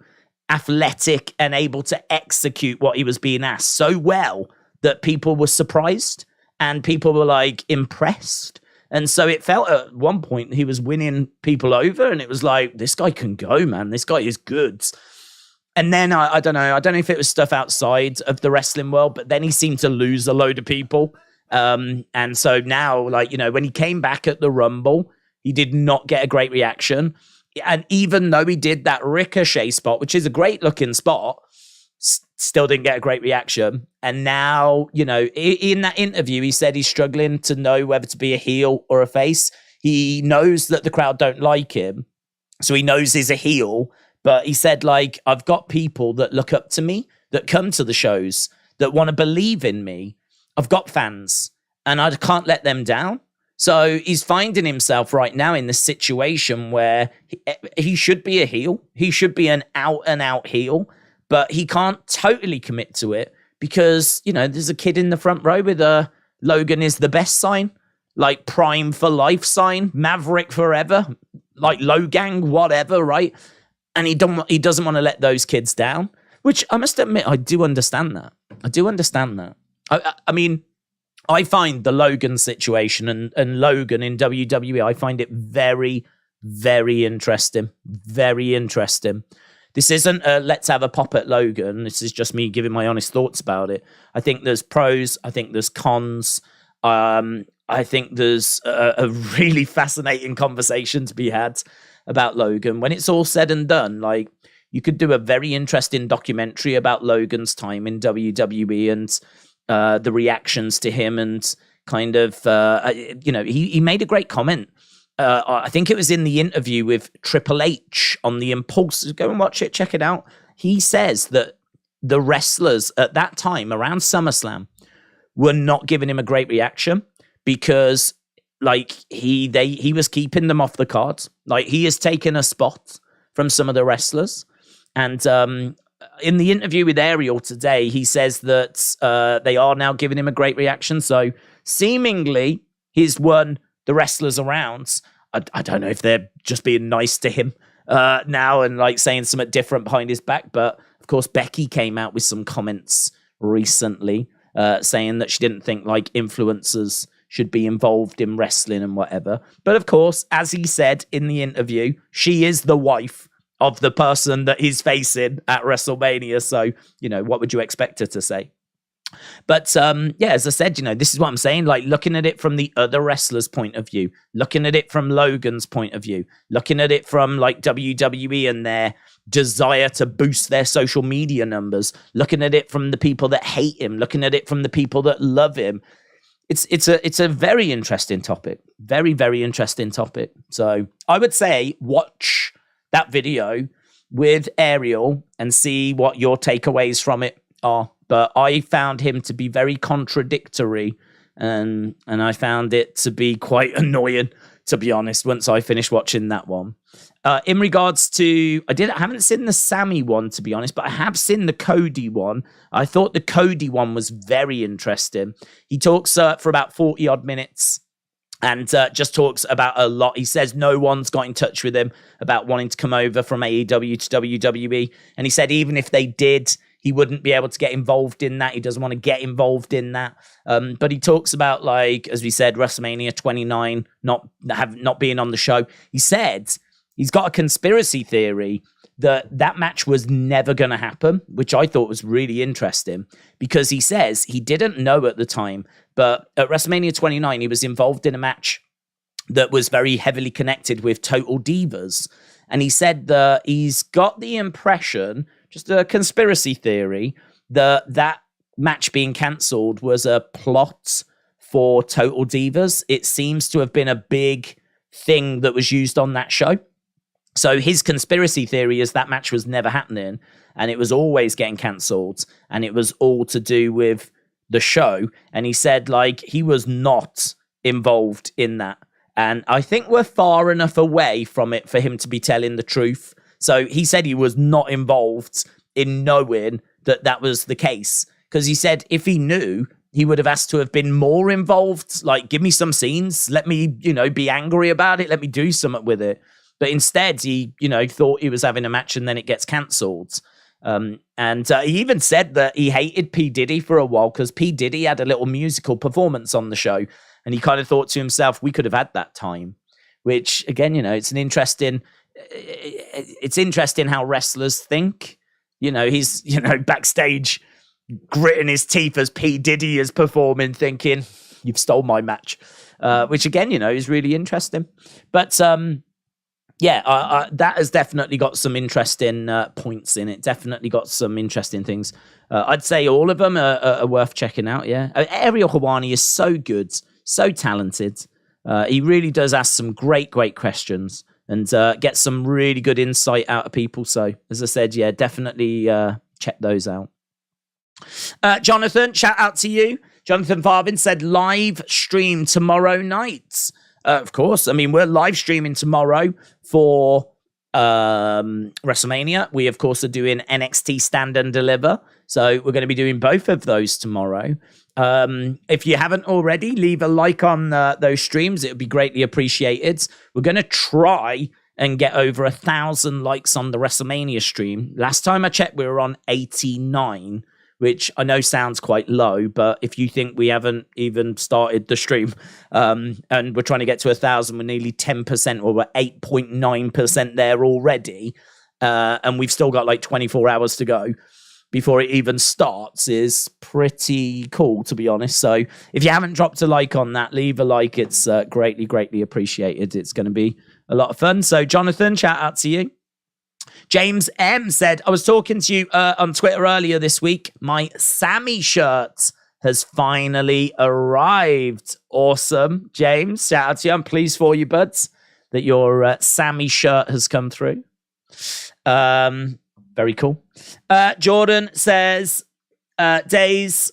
athletic and able to execute what he was being asked so well that people were surprised and people were, like, impressed. And so it felt at one point he was winning people over, and it was like, this guy can go, man. This guy is good. And then I don't know. I don't know if it was stuff outside of the wrestling world, but then he seemed to lose a load of people. And so now, like, when he came back at the Rumble, he did not get a great reaction. And even though he did that Ricochet spot, which is a great looking spot, still didn't get a great reaction. And now, in that interview, he said he's struggling to know whether to be a heel or a face. He knows that the crowd don't like him, so he knows he's a heel. But he said, like, I've got people that look up to me, that come to the shows, that want to believe in me. I've got fans, and I can't let them down. So he's finding himself right now in this situation where he should be a heel. He should be an out-and-out heel. But he can't totally commit to it because, there's a kid in the front row with a Logan is the best sign, like Prime for life sign, Maverick forever, like Logang, whatever, right? And he doesn't want to let those kids down, which I must admit, I do understand that. I mean, I find the Logan situation and Logan in WWE, I find it very, very interesting. Very interesting. This isn't a let's have a pop at Logan. This is just me giving my honest thoughts about it. I think there's pros. I think there's cons. I think there's a really fascinating conversation to be had about Logan. When it's all said and done, like, you could do a very interesting documentary about Logan's time in WWE and the reactions to him and kind of, he made a great comment. I think it was in the interview with Triple H on the Impulse. Go and watch it. Check it out. He says that the wrestlers at that time around SummerSlam were not giving him a great reaction because, like, he was keeping them off the cards. Like, he has taken a spot from some of the wrestlers. And in the interview with Ariel today, he says that they are now giving him a great reaction. So seemingly he's won the wrestlers around. I don't know if they're just being nice to him now and like saying something different behind his back. But of course, Becky came out with some comments recently saying that she didn't think like influencers should be involved in wrestling and whatever. But of course, as he said in the interview, she is the wife of the person that he's facing at WrestleMania. So, what would you expect her to say? But yeah, as I said, this is what I'm saying. Like, looking at it from the other wrestlers' point of view, looking at it from Logan's point of view, looking at it from like WWE and their desire to boost their social media numbers, looking at it from the people that hate him, looking at it from the people that love him. It's a very interesting topic. Very, very interesting topic. So I would say watch that video with Ariel and see what your takeaways from it are. But I found him to be very contradictory, and I found it to be quite annoying, to be honest, once I finished watching that one. In regards to, I haven't seen the Sammy one, to be honest, but I have seen the Cody one. I thought the Cody one was very interesting. He talks for about 40 odd minutes and just talks about a lot. He says no one's got in touch with him about wanting to come over from AEW to WWE. And he said even if they did, he wouldn't be able to get involved in that. He doesn't want to get involved in that. But he talks about, like, as we said, WrestleMania 29 not being on the show. He said he's got a conspiracy theory that match was never going to happen, which I thought was really interesting, because he says he didn't know at the time, but at WrestleMania 29, he was involved in a match that was very heavily connected with Total Divas. And he said that he's got the impression, just a conspiracy theory, that match being cancelled was a plot for Total Divas. It seems to have been a big thing that was used on that show. So his conspiracy theory is that match was never happening and it was always getting cancelled and it was all to do with the show. And he said, like, he was not involved in that. And I think we're far enough away from it for him to be telling the truth. So he said he was not involved in knowing that was the case. Because he said if he knew, he would have asked to have been more involved. Like, give me some scenes. Let me, be angry about it. Let me do something with it. But instead, he, thought he was having a match and then it gets cancelled. And he even said that he hated P. Diddy for a while because P. Diddy had a little musical performance on the show. And he kind of thought to himself, we could have had that time. Which, again, it's interesting how wrestlers think. He's, backstage gritting his teeth as P. Diddy is performing, thinking, you've stole my match. Which, again, is really interesting. But, that has definitely got some interesting points in it. Definitely got some interesting things. I'd say all of them are worth checking out, yeah. Ariel Helwani is so good, so talented. He really does ask some great questions and get some really good insight out of people. So, as I said, yeah, definitely check those out. Jonathan, shout out to you. Jonathan Farvin said live stream tomorrow night. Of course. I mean, we're live streaming tomorrow for WrestleMania. We, of course, are doing NXT Stand and Deliver. So we're going to be doing both of those tomorrow. If you haven't already, leave a like on those streams. It would be greatly appreciated. We're going to try and get over 1,000 likes on the WrestleMania stream. Last time I checked, we were on 89, which I know sounds quite low, but if you think we haven't even started the stream and we're trying to get to 1,000, we're nearly 10%, or we're 8.9% there already, and we've still got like 24 hours to go before it even starts, is pretty cool, to be honest. So if you haven't dropped a like on that, leave a like. It's greatly appreciated. It's going to be a lot of fun. So Jonathan, shout out to you. James M said, I was talking to you on Twitter earlier this week. My Sammy shirt has finally arrived. Awesome. James, shout out to you. I'm pleased for you, buds, that your Sammy shirt has come through. Very cool. Jordan says, Days,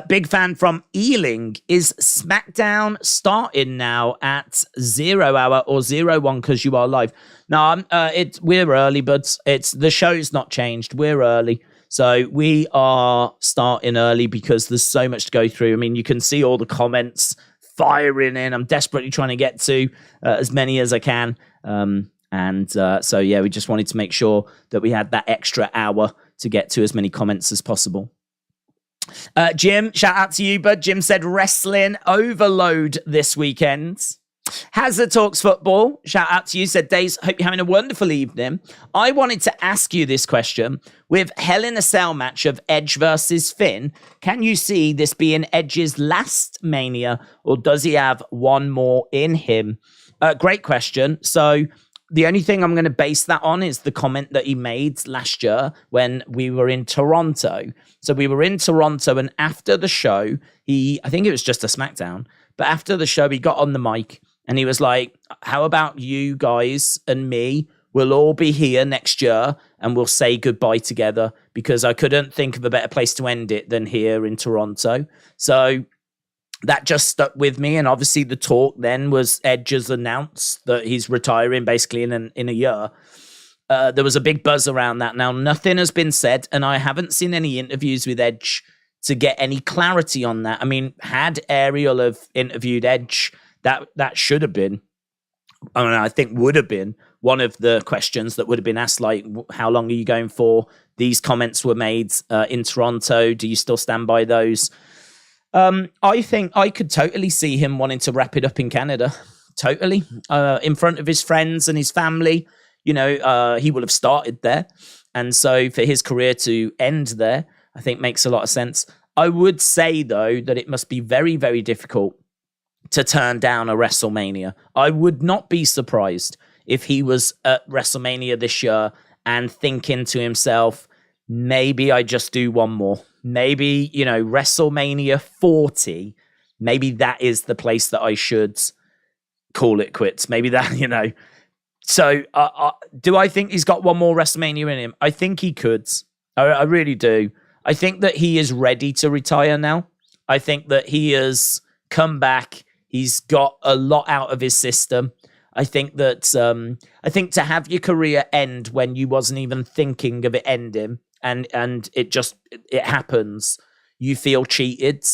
big fan from Ealing. Is SmackDown starting now at 0 hour or 01 because you are live? No, we're early, but the show's not changed. We're early. So we are starting early because there's so much to go through. I mean, you can see all the comments firing in. I'm desperately trying to get to as many as I can. So, yeah, we just wanted to make sure that we had that extra hour to get to as many comments as possible. Jim, shout out to you, bud. Jim said wrestling overload this weekend. Hazard Talks Football, shout out to you, said, Days, hope you're having a wonderful evening. I wanted to ask you this question. With Hell in a Cell match of Edge versus Finn, can you see this being Edge's last Mania, or does he have one more in him? Great question. So the only thing I'm going to base that on is the comment that he made last year when we were in Toronto. So we were in Toronto, and after the show, I think it was just a SmackDown, but after the show, he got on the mic and he was like, how about you guys and me? We'll all be here next year and we'll say goodbye together, because I couldn't think of a better place to end it than here in Toronto. So that just stuck with me. And obviously the talk then was Edge has announced that he's retiring basically in a year. There was a big buzz around that. Now, nothing has been said, and I haven't seen any interviews with Edge to get any clarity on that. I mean, had Ariel have interviewed Edge, that should have been, I think would have been one of the questions that would have been asked, like, how long are you going for? These comments were made in Toronto. Do you still stand by those? I think I could totally see him wanting to wrap it up in Canada. Totally. In front of his friends and his family. You know, he will have started there. And so for his career to end there, I think makes a lot of sense. I would say, though, that it must be very, very difficult to turn down a WrestleMania. I would not be surprised if he was at WrestleMania this year and thinking to himself, maybe I just do one more. Maybe, you know, WrestleMania 40, maybe that is the place that I should call it quits. Maybe that, you know. So do I think he's got one more WrestleMania in him? I think he could. I really do. I think that he is ready to retire now. I think that he has come back. He's got a lot out of his system. I think that to have your career end when you wasn't even thinking of it ending, and it happens, you feel cheated.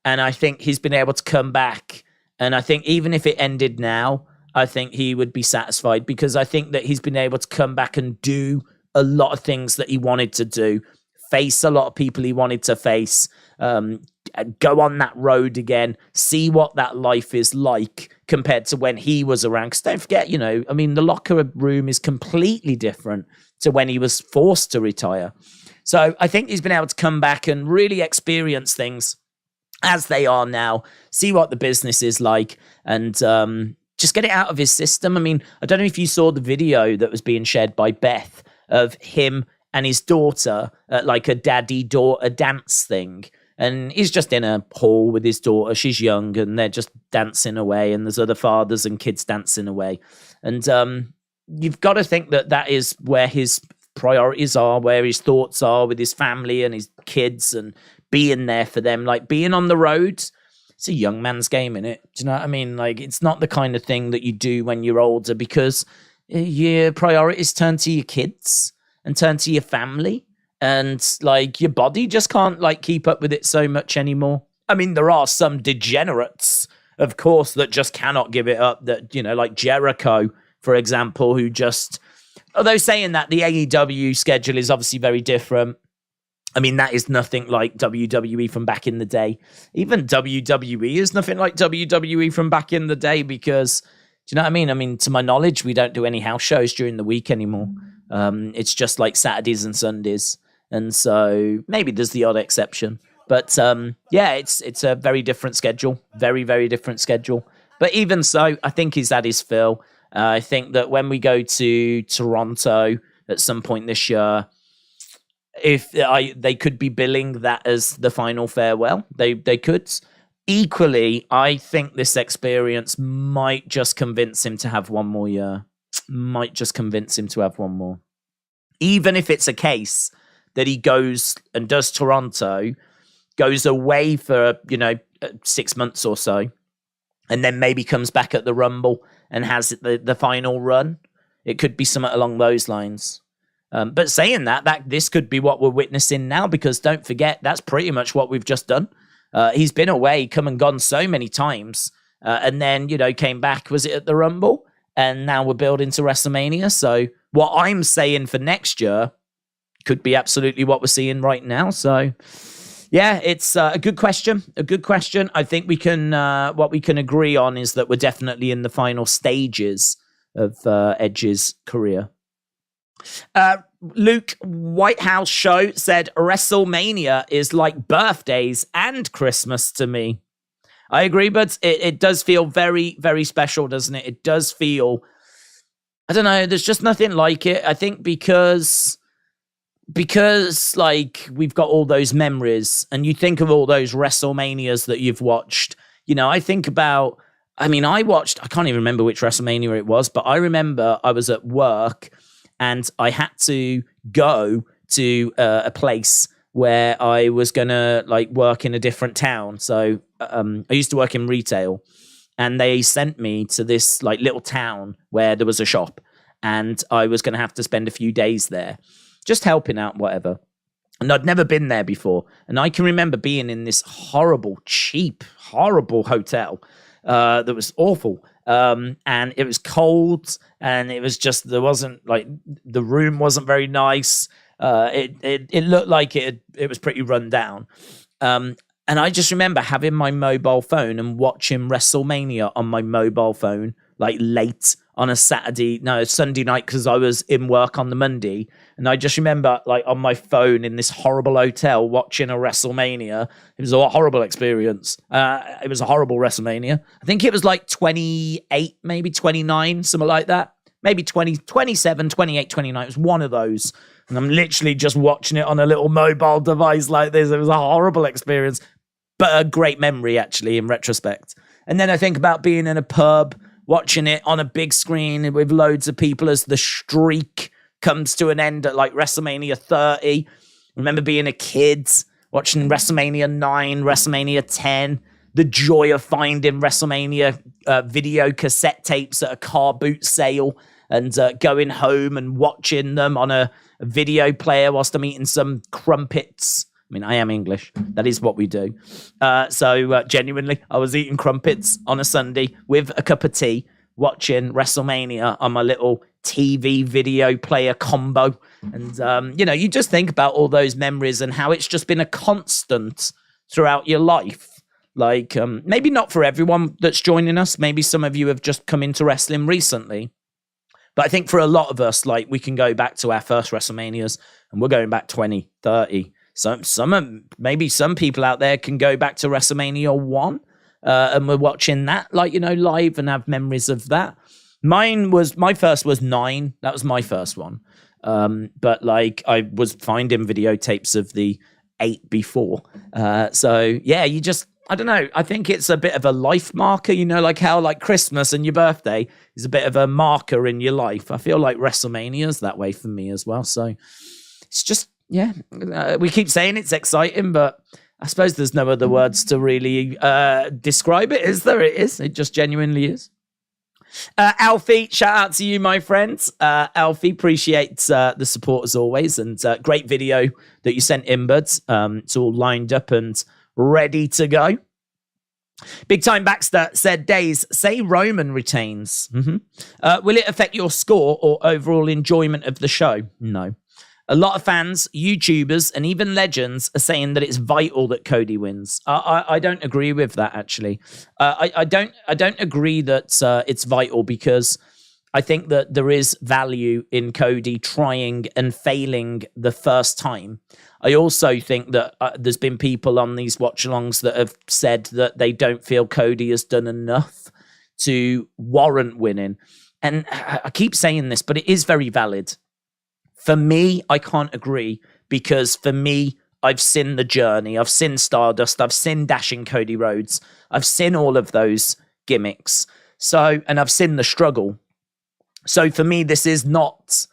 And I think he's been able to come back. And I think even if it ended now, I think he would be satisfied, because I think that he's been able to come back and do a lot of things that he wanted to do, face a lot of people he wanted to face, go on that road again, see what that life is like compared to when he was around. Because don't forget, you know, I mean, the locker room is completely different to when he was forced to retire. So I think he's been able to come back and really experience things as they are now, see what the business is like, and just get it out of his system. I mean, I don't know if you saw the video that was being shared by Beth of him and his daughter at like a daddy-daughter dance thing. And he's just in a hall with his daughter. She's young, and they're just dancing away, and there's other fathers and kids dancing away. And you've got to think that that is where his priorities are, where his thoughts are with his family and his kids, and being there for them. Like, being on the road, it's a young man's game, innit? Do you know what I mean? Like, it's not the kind of thing that you do when you're older, because your priorities turn to your kids and turn to your family. And like, your body just can't like keep up with it so much anymore. I mean, there are some degenerates, of course, that just cannot give it up. That, you know, like Jericho, for example, who just, although saying that, the AEW schedule is obviously very different. I mean, that is nothing like WWE from back in the day. Even WWE is nothing like WWE from back in the day, because, do you know what I mean? I mean, to my knowledge, we don't do any house shows during the week anymore. It's just like Saturdays and Sundays. And so maybe there's the odd exception. But yeah, it's a very different schedule. Very, very different schedule. But even so, I think he's had his fill. I think that when we go to Toronto at some point this year, if they could be billing that as the final farewell, they could. Equally, I think this experience might just convince him to have one more year. Might just convince him to have one more. Even if it's a case that he goes and does Toronto, goes away for, 6 months or so, and then maybe comes back at the Rumble and has the final run. It could be something along those lines. But saying that this could be what we're witnessing now, because don't forget, that's pretty much what we've just done. He's been away, come and gone so many times, and then, came back, was it at the Rumble? And now we're building to WrestleMania. So what I'm saying for next year could be absolutely what we're seeing right now. So Yeah, it's a good question. A good question. I think we can, what we can agree on is that we're definitely in the final stages of Edge's career. Luke Whitehouse Show said WrestleMania is like birthdays and Christmas to me. I agree, but it does feel very, very special, doesn't it? It does feel, I don't know, there's just nothing like it. I think because like we've got all those memories and you think of all those WrestleManias that you've watched, you know, I think about, I can't even remember which WrestleMania it was, but I remember I was at work and I had to go to a place where I was going to like work in a different town. So I used to work in retail and they sent me to this like little town where there was a shop and I was going to have to spend a few days there just helping out, whatever. And I'd never been there before. And I can remember being in this horrible, cheap, horrible hotel that was awful. And it was cold and it was just, there wasn't like, the room wasn't very nice. It looked like it was pretty run down. And I just remember having my mobile phone and watching WrestleMania on my mobile phone, like late on a Sunday night, because I was in work on the Monday. And I just remember like on my phone in this horrible hotel watching a WrestleMania. It was a horrible experience. It was a horrible WrestleMania. I think it was like 28, maybe 29, something like that. Maybe 20, 27, 28, 29. It was one of those. And I'm literally just watching it on a little mobile device like this. It was a horrible experience, but a great memory, actually, in retrospect. And then I think about being in a pub, watching it on a big screen with loads of people as the streak comes to an end at like WrestleMania 30. I remember being a kid, watching WrestleMania 9, WrestleMania 10, the joy of finding WrestleMania video cassette tapes at a car boot sale and going home and watching them on a video player whilst I'm eating some crumpets. I mean, I am English. That is what we do. So genuinely, I was eating crumpets on a Sunday with a cup of tea, watching WrestleMania on my little TV video player combo. And, you just think about all those memories and how it's just been a constant throughout your life. Like, maybe not for everyone that's joining us. Maybe some of you have just come into wrestling recently. But I think for a lot of us, like, we can go back to our first WrestleManias and we're going back 20, 30. Maybe some people out there can go back to WrestleMania 1 and we're watching that, like, live and have memories of that. My first was 9. That was my first one. But like I was finding videotapes of the 8 before. So yeah, I don't know. I think it's a bit of a life marker, like how like Christmas and your birthday is a bit of a marker in your life. I feel like WrestleMania is that way for me as well. So it's just, yeah, we keep saying it's exciting, but I suppose there's no other words to really describe it, is there? It just genuinely is. Alfie, shout out to you, my friends. Alfie, appreciate the support as always, and great video that you sent in, buds. It's all lined up and ready to go. Big Time Baxter said, Days, say Roman retains. Will it affect your score or overall enjoyment of the show? No. A lot of fans, YouTubers, and even legends are saying that it's vital that Cody wins. I don't agree with that, actually. I don't agree that it's vital, because I think that there is value in Cody trying and failing the first time. I also think that there's been people on these watch-alongs that have said that they don't feel Cody has done enough to warrant winning. And I keep saying this, but it is very valid. For me, I can't agree, because for me, I've seen the journey. I've seen Stardust. I've seen Dashing Cody Rhodes. I've seen all of those gimmicks. And I've seen the struggle. So for me, this is not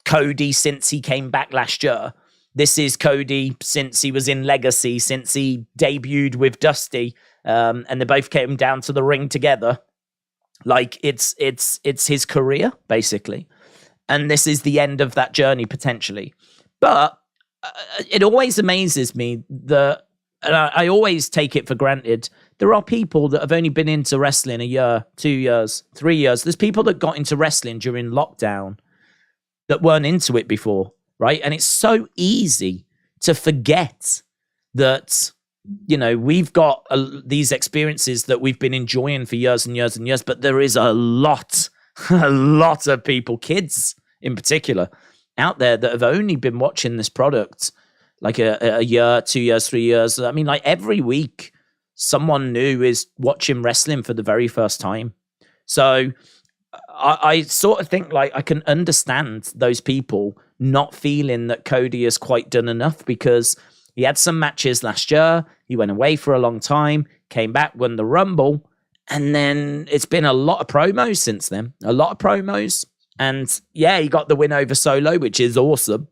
Cody since he came back last year. This is Cody since he was in Legacy, since he debuted with Dusty, and they both came down to the ring together. Like, it's his career, basically. And this is the end of that journey, potentially. But it always amazes me that, and I always take it for granted, there are people that have only been into wrestling a year, 2 years, 3 years. There's people that got into wrestling during lockdown that weren't into it before, right? And it's so easy to forget that, you know, we've got these experiences that we've been enjoying for years and years and years, but there is a lot of people, kids in particular, out there that have only been watching this product like a year, 2 years, 3 years. I mean, like every week, someone new is watching wrestling for the very first time. So I sort of think like I can understand those people not feeling that Cody has quite done enough, because he had some matches last year. He went away for a long time, came back, won the Rumble, and then it's been a lot of promos since then. A lot of promos. And yeah, he got the win over Solo, which is awesome.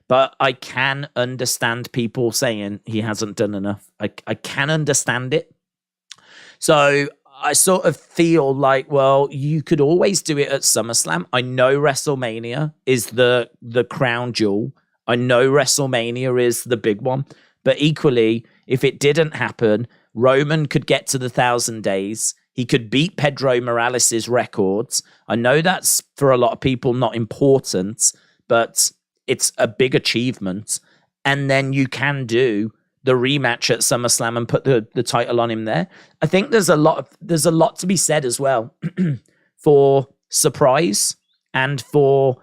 But I can understand people saying he hasn't done enough. I can understand it. So I sort of feel like, well, you could always do it at SummerSlam. I know WrestleMania is the crown jewel. I know WrestleMania is the big one. But equally, if it didn't happen, Roman could get to the 1,000 days. He could beat Pedro Morales' records. I know that's, for a lot of people, not important, but it's a big achievement. And then you can do the rematch at SummerSlam and put the title on him there. I think there's a lot to be said as well for surprise and for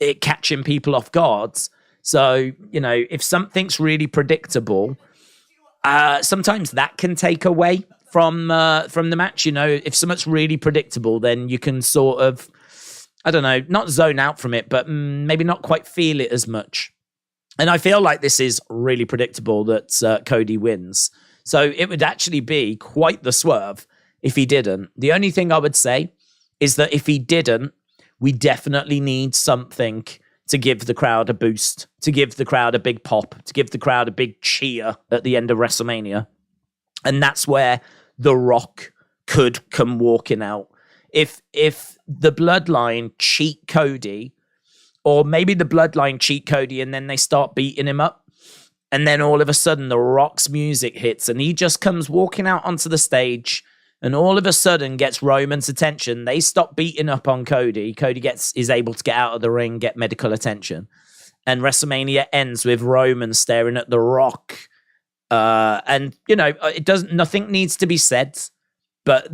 it catching people off guard. So, you know, if something's really predictable, sometimes that can take away from the match. You know, if something's really predictable, then you can sort of, I don't know, not zone out from it, but maybe not quite feel it as much. And I feel like this is really predictable that Cody wins. So it would actually be quite the swerve if he didn't. The only thing I would say is that if he didn't, we definitely need something to give the crowd a boost, to give the crowd a big pop, to give the crowd a big cheer at the end of WrestleMania. And that's where The Rock could come walking out. If the Bloodline cheat Cody, or maybe the Bloodline cheat Cody and then they start beating him up, and then all of a sudden The Rock's music hits and he just comes walking out onto the stage and all of a sudden gets Roman's attention. They stop beating up on Cody. Cody is able to get out of the ring, get medical attention. And WrestleMania ends with Roman staring at The Rock. And, you know, nothing needs to be said, but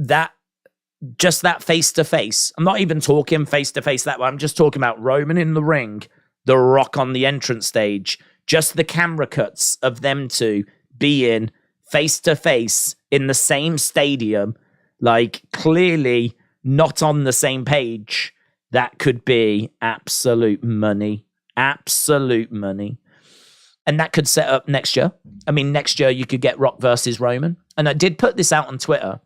just that face-to-face. I'm not even talking face-to-face that way. I'm just talking about Roman in the ring, The Rock on the entrance stage, just the camera cuts of them two being face-to-face in the same stadium, like clearly not on the same page. That could be absolute money. Absolute money. And that could set up next year. I mean, next year you could get Rock versus Roman. And I did put this out on Twitter.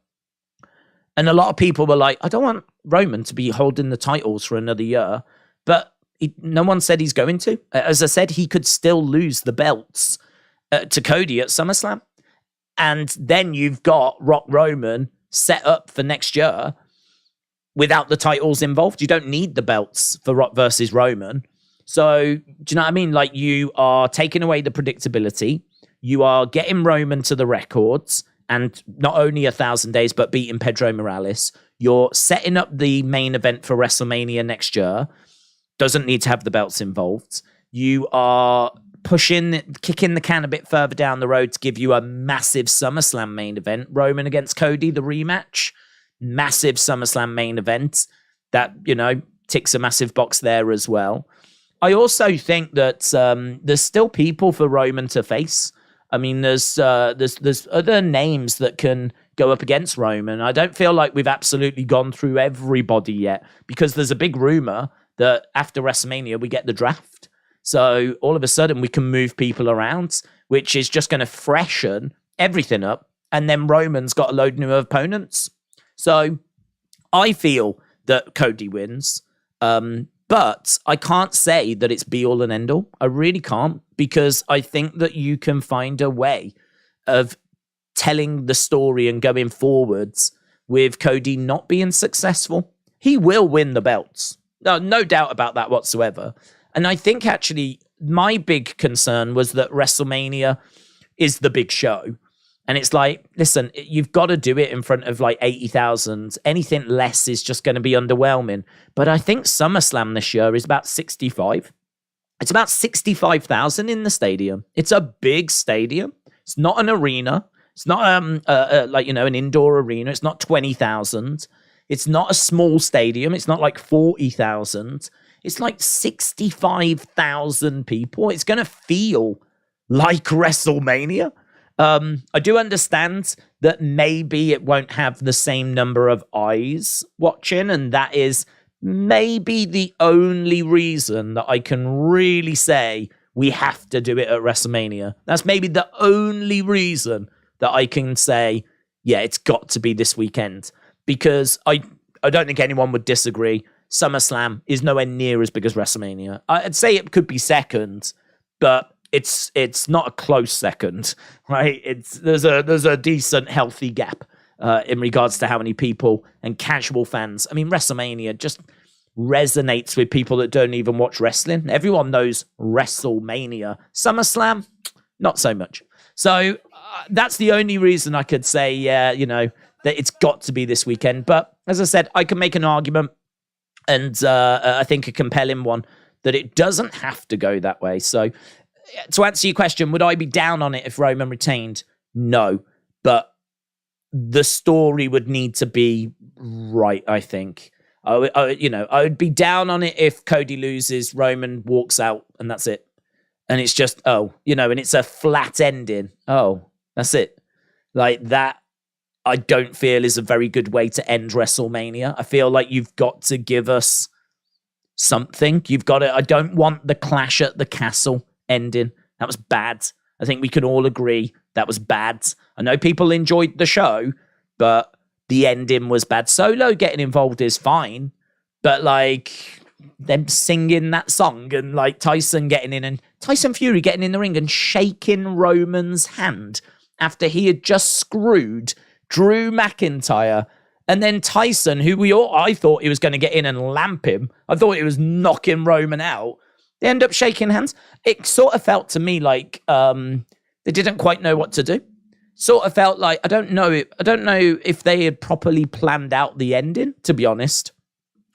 And a lot of people were like, I don't want Roman to be holding the titles for another year. But no one said he's going to. As I said, he could still lose the belts to Cody at SummerSlam. And then you've got Rock Roman set up for next year without the titles involved. You don't need the belts for Rock versus Roman. So, do you know what I mean? Like, you are taking away the predictability. You are getting Roman to the records. And not only 1,000 days, but beating Pedro Morales. You're setting up the main event for WrestleMania next year. Doesn't need to have the belts involved. You are kicking the can a bit further down the road to give you a massive SummerSlam main event. Roman against Cody, the rematch. Massive SummerSlam main event. That, you know, ticks a massive box there as well. I also think that there's still people for Roman to face. I mean, there's other names that can go up against Roman. I don't feel like we've absolutely gone through everybody yet, because there's a big rumor that after WrestleMania we get the draft. So all of a sudden we can move people around, which is just going to freshen everything up. And then Roman's got a load of new opponents. So I feel that Cody wins. But I can't say that it's be all and end all. I really can't, because I think that you can find a way of telling the story and going forwards with Cody not being successful. He will win the belts. No doubt about that whatsoever. And I think actually my big concern was that WrestleMania is the big show. And it's like, listen, you've got to do it in front of like 80,000. Anything less is just going to be underwhelming. But I think SummerSlam this year is about 65. It's about 65,000 in the stadium. It's a big stadium. It's not an arena. It's not like, you know, an indoor arena. It's not 20,000. It's not a small stadium. It's not like 40,000. It's like 65,000 people. It's going to feel like WrestleMania. I do understand that maybe it won't have the same number of eyes watching, and that is maybe the only reason that I can really say we have to do it at WrestleMania. That's maybe the only reason that I can say, yeah, it's got to be this weekend. Because I don't think anyone would disagree. SummerSlam is nowhere near as big as WrestleMania. I'd say it could be second, but it's not a close second, right? There's a decent, healthy gap in regards to how many people and casual fans. I mean, WrestleMania just resonates with people that don't even watch wrestling. Everyone knows WrestleMania. SummerSlam, not so much. So that's the only reason I could say, yeah, you know, that it's got to be this weekend. But as I said, I can make an argument, and I think a compelling one, that it doesn't have to go that way. So to answer your question, would I be down on it if Roman retained? No. But the story would need to be right, I think. I would be down on it if Cody loses, Roman walks out, and that's it. And it's just, and it's a flat ending. Oh, that's it. Like that, I don't feel is a very good way to end WrestleMania. I feel like you've got to give us something. I don't want the Clash at the Castle ending. That was bad. I think we can all agree that was bad. I know people enjoyed the show, but the ending was bad. Solo getting involved is fine, but like them singing that song and like Tyson getting in and Tyson Fury getting in the ring and shaking Roman's hand after he had just screwed Drew McIntyre, and then Tyson, I thought he was going to get in and lamp him. I thought he was knocking Roman out. They end up shaking hands. It sort of felt to me like they didn't quite know what to do. Sort of felt like I don't know if they had properly planned out the ending, to be honest.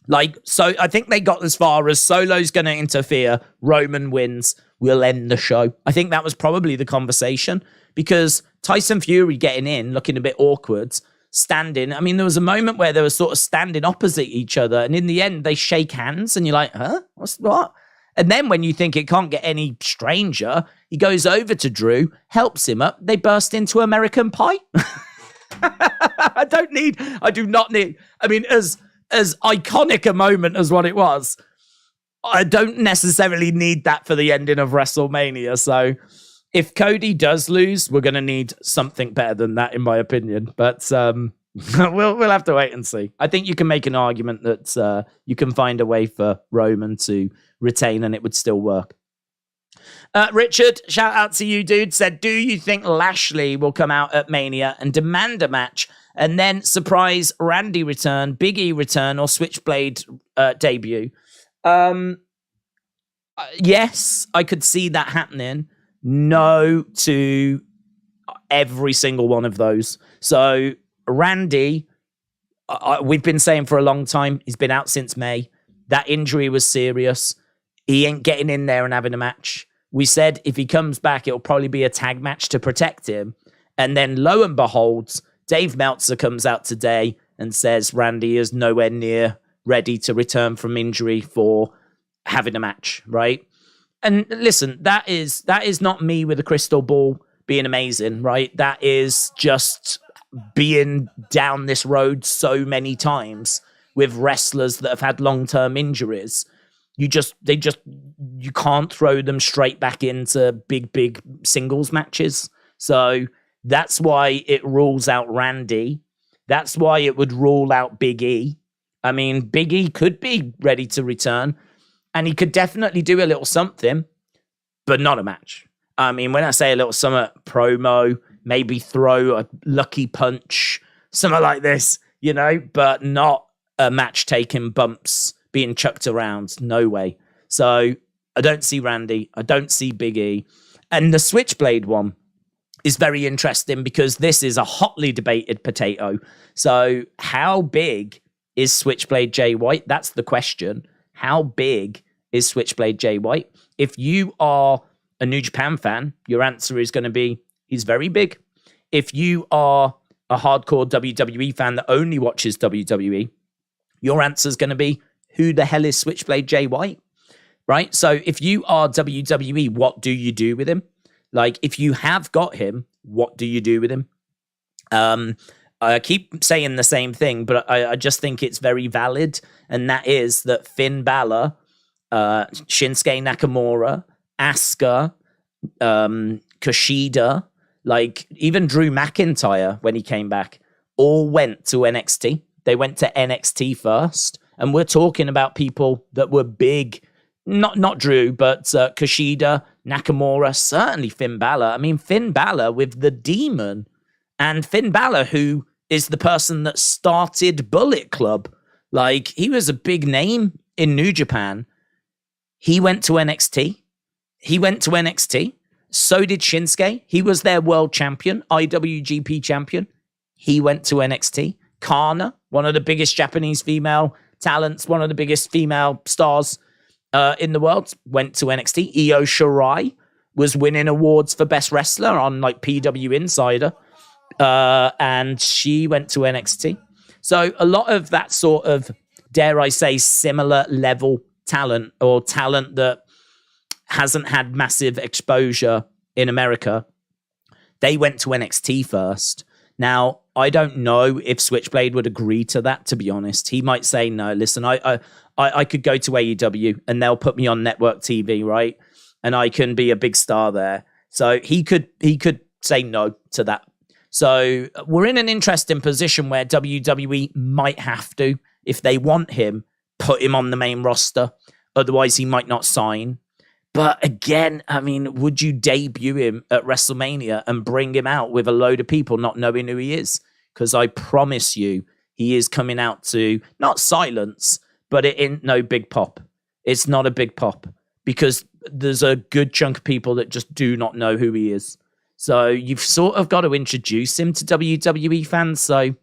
Like, so I think they got as far as Solo's going to interfere, Roman wins, we'll end the show. I think that was probably the conversation, because Tyson Fury getting in, looking a bit awkward, standing. I mean, there was a moment where they were sort of standing opposite each other, and in the end, they shake hands, and you're like, huh? What? And then when you think it can't get any stranger, he goes over to Drew, helps him up, they burst into American Pie. I do not need, I mean, as iconic a moment as what it was, I don't necessarily need that for the ending of WrestleMania. So if Cody does lose, we're going to need something better than that, in my opinion. But we'll have to wait and see. I think you can make an argument that you can find a way for Roman to retain and it would still work. Richard, shout out to you, dude, said, do you think Lashley will come out at Mania and demand a match and then surprise Randy return, Big E return, or Switchblade debut? Yes, I could see that happening. No to every single one of those. So Randy, we've been saying for a long time, he's been out since May. That injury was serious. He ain't getting in there and having a match. We said if he comes back, it'll probably be a tag match to protect him. And then lo and behold, Dave Meltzer comes out today and says Randy is nowhere near ready to return from injury for having a match, right? And listen, that is not me with a crystal ball being amazing, right? That is just being down this road so many times with wrestlers that have had long-term injuries. You can't throw them straight back into big singles matches. So that's why it rules out Randy. That's why it would rule out Big E. I mean, Big E could be ready to return, and he could definitely do a little something, but not a match. I mean, when I say a little something, promo, maybe throw a lucky punch, something like this, but not a match taking bumps, being chucked around. No way. So I don't see Randy. I don't see Big E. And the Switchblade one is very interesting because this is a hotly debated potato. So how big is Switchblade Jay White? That's the question. How big is Switchblade Jay White? If you are a New Japan fan, your answer is going to be He's very big. If you are a hardcore WWE fan that only watches WWE, your answer is going to be, who the hell is Switchblade Jay White? Right? So if you are WWE, what do you do with him? Like, if you have got him, what do you do with him? I keep saying the same thing, but I just think it's very valid. And that is that Finn Balor, Shinsuke Nakamura, Asuka, Kushida, like even Drew McIntyre when he came back, all went to NXT. They went to NXT first. And we're talking about people that were big, not Drew, but Kushida, Nakamura, certainly Finn Balor. I mean, Finn Balor with the Demon, and Finn Balor, who is the person that started Bullet Club. Like, he was a big name in New Japan. He went to NXT. So did Shinsuke. He was their world champion, IWGP champion. He went to NXT. Kana, one of the biggest Japanese female talents, one of the biggest female stars in the world, went to NXT. Io Shirai was winning awards for best wrestler on like PW Insider, and she went to NXT. So a lot of that sort of, dare I say, similar level talent, or talent that hasn't had massive exposure in America, they went to NXT first. Now, I don't know if Switchblade would agree to that, to be honest. He might say, no, listen, I could go to AEW and they'll put me on network TV, right? And I can be a big star there. So he could say no to that. So we're in an interesting position where WWE might have to, if they want him, put him on the main roster. Otherwise, he might not sign. But again, I mean, would you debut him at WrestleMania and bring him out with a load of people not knowing who he is? Because I promise you, he is coming out to, not silence, but it ain't no big pop. It's not a big pop, because there's a good chunk of people that just do not know who he is. So you've sort of got to introduce him to WWE fans. So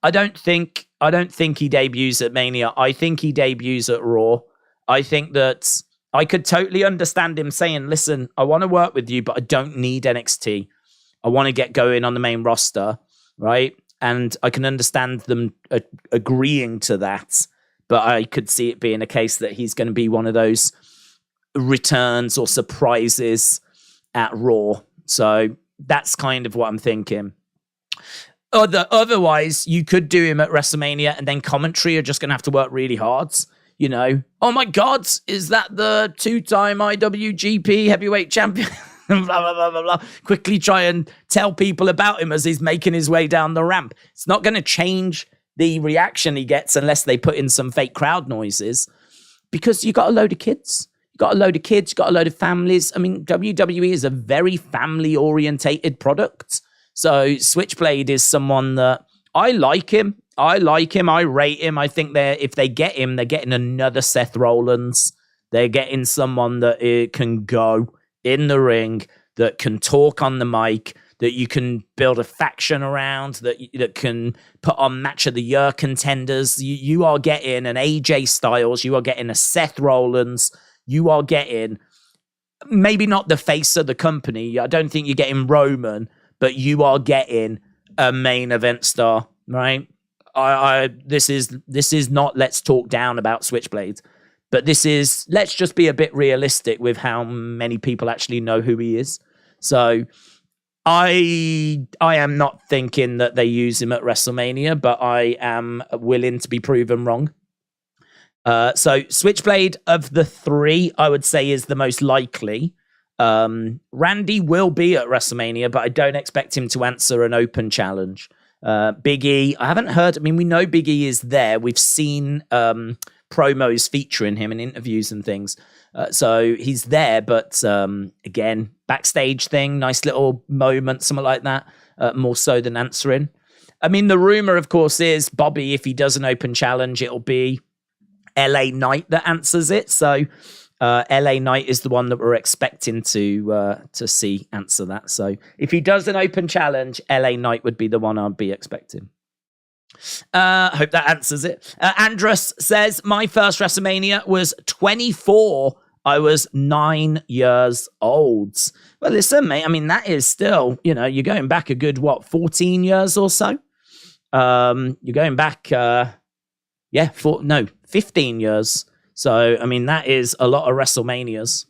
I don't think he debuts at Mania. I think he debuts at Raw. I think that I could totally understand him saying, listen, I want to work with you, but I don't need NXT. I want to get going on the main roster, right? And I can understand them agreeing to that, but I could see it being a case that he's going to be one of those returns or surprises at Raw. So that's kind of what I'm thinking. Otherwise, you could do him at WrestleMania, and then commentary are just going to have to work really hard. You know, oh my God, is that the two-time IWGP heavyweight champion? blah, blah, blah, blah, blah. Quickly try and tell people about him as he's making his way down the ramp. It's not going to change the reaction he gets unless they put in some fake crowd noises, because you got a load of kids. You got a load of families. I mean, WWE is a very family-orientated product. So Switchblade is someone that I like him. I rate him. I think if they get him, they're getting another Seth Rollins. They're getting someone that can go in the ring, that can talk on the mic, that you can build a faction around, that can put on match of the year contenders. You are getting an AJ Styles. You are getting a Seth Rollins. You are getting maybe not the face of the company. I don't think you're getting Roman, but you are getting a main event star, right? This is not let's talk down about Switchblade, but this is let's just be a bit realistic with how many people actually know who he is. So I am not thinking that they use him at WrestleMania, but I am willing to be proven wrong. So Switchblade of the three, I would say, is the most likely. Randy will be at WrestleMania, but I don't expect him to answer an open challenge. Big E, I haven't heard. I mean, we know Big E is there. We've seen promos featuring him and interviews and things. So he's there, but again, backstage thing, nice little moment, something like that, more so than answering. I mean, the rumor, of course, is Bobby, if he does an open challenge, it'll be LA Knight that answers it. So LA Knight is the one that we're expecting to see answer that. So if he does an open challenge, LA Knight would be the one I'd be expecting. Hope that answers it. Andrus says, my first WrestleMania was 24 I was 9 years old. Well, listen, mate, I mean, that is still, you're going back a good, 14 years or so? You're going back, 15 years. So, I mean, that is a lot of WrestleManias.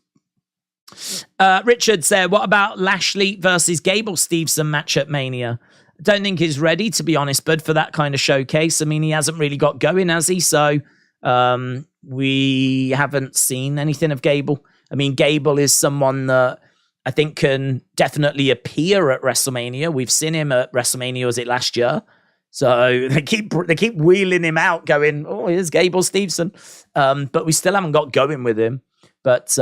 Richard said, what about Lashley versus Gable Steveson match at Mania? I don't think he's ready, to be honest, bud, for that kind of showcase. I mean, he hasn't really got going, has he? So we haven't seen anything of Gable. I mean, Gable is someone that I think can definitely appear at WrestleMania. We've seen him at WrestleMania, was it last year? So they keep wheeling him out, going, oh, here's Gable Steveson. But we still haven't got going with him. But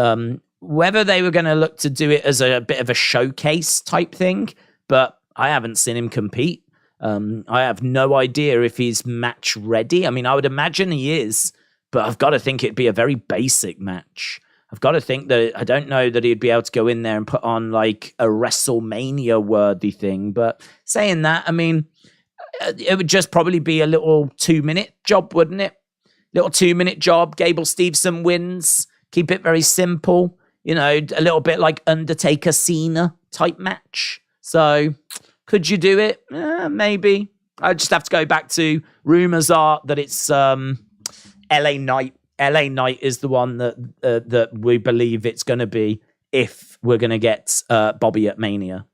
whether they were going to look to do it as a bit of a showcase type thing, but I haven't seen him compete. I have no idea if he's match ready. I mean, I would imagine he is, but I've got to think it'd be a very basic match. I've got to think that I don't know that he'd be able to go in there and put on like a WrestleMania worthy thing. But saying that, I mean, it would just probably be a little 2-minute job, wouldn't it? Little 2-minute job. Gable Steveson wins. Keep it very simple. A little bit like Undertaker Cena type match. So could you do it? Maybe. I just have to go back to rumors are that it's LA Knight. LA Knight is the one that we believe it's going to be if we're going to get Bobby at Mania.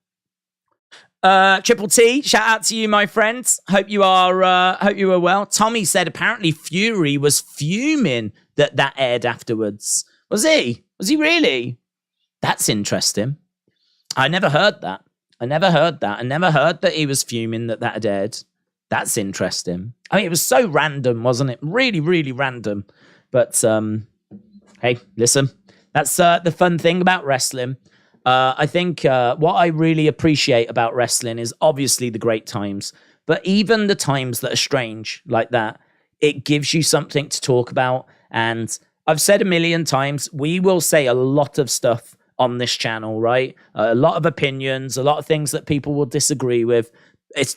Triple T, shout out to you, my friend. Hope you are well. Tommy said apparently Fury was fuming that aired afterwards. Was he? Was he really? That's interesting. I never heard that. I never heard that he was fuming that had aired. That's interesting. I mean, it was so random, wasn't it? Really, really random. But hey, listen, that's the fun thing about wrestling. I think what I really appreciate about wrestling is obviously the great times, but even the times that are strange like that, it gives you something to talk about. And I've said a million times, we will say a lot of stuff on this channel, right? A lot of opinions, a lot of things that people will disagree with.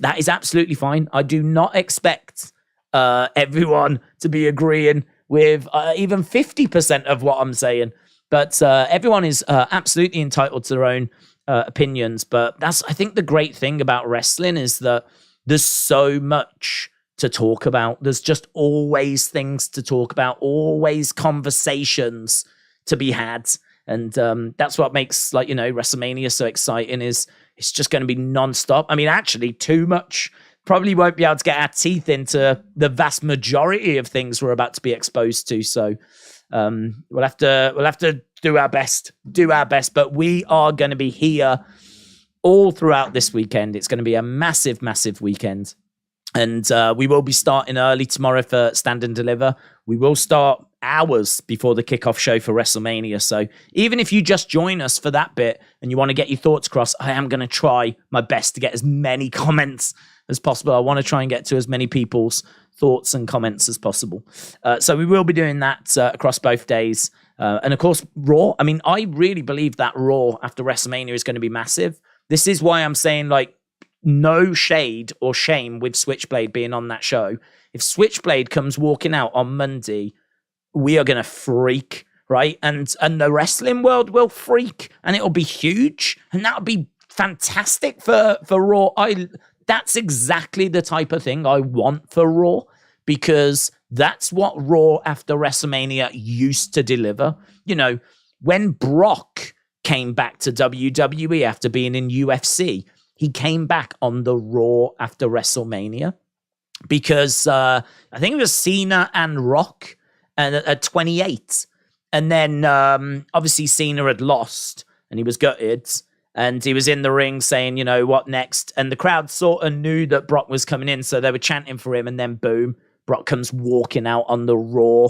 That is absolutely fine. I do not expect everyone to be agreeing with even 50% of what I'm saying. But everyone is absolutely entitled to their own opinions. But I think the great thing about wrestling is that there's so much to talk about. There's just always things to talk about, always conversations to be had. And that's what makes, WrestleMania so exciting is it's just going to be nonstop. I mean, actually, too much. Probably won't be able to get our teeth into the vast majority of things we're about to be exposed to. So we'll have to do our best, but we are going to be here all throughout this weekend. It's going to be a massive, massive weekend. And we will be starting early tomorrow for Stand and Deliver. We will start hours before the kickoff show for WrestleMania. So even if you just join us for that bit and you want to get your thoughts across, I am going to try my best to get as many comments as possible. I want to try and get to as many people's thoughts and comments as possible. So we will be doing that across both days. And of course, Raw. I mean, I really believe that Raw after WrestleMania is going to be massive. This is why I'm saying, no shade or shame with Switchblade being on that show. If Switchblade comes walking out on Monday, we are going to freak, right? And the wrestling world will freak, and it'll be huge, and that'll be fantastic for Raw. That's exactly the type of thing I want for Raw, because that's what Raw after WrestleMania used to deliver. When Brock came back to WWE after being in UFC, he came back on the Raw after WrestleMania because I think it was Cena and Rock at 28. And then obviously Cena had lost and he was gutted. And he was in the ring saying, what next? And the crowd sort of knew that Brock was coming in, so they were chanting for him. And then boom, Brock comes walking out on the Raw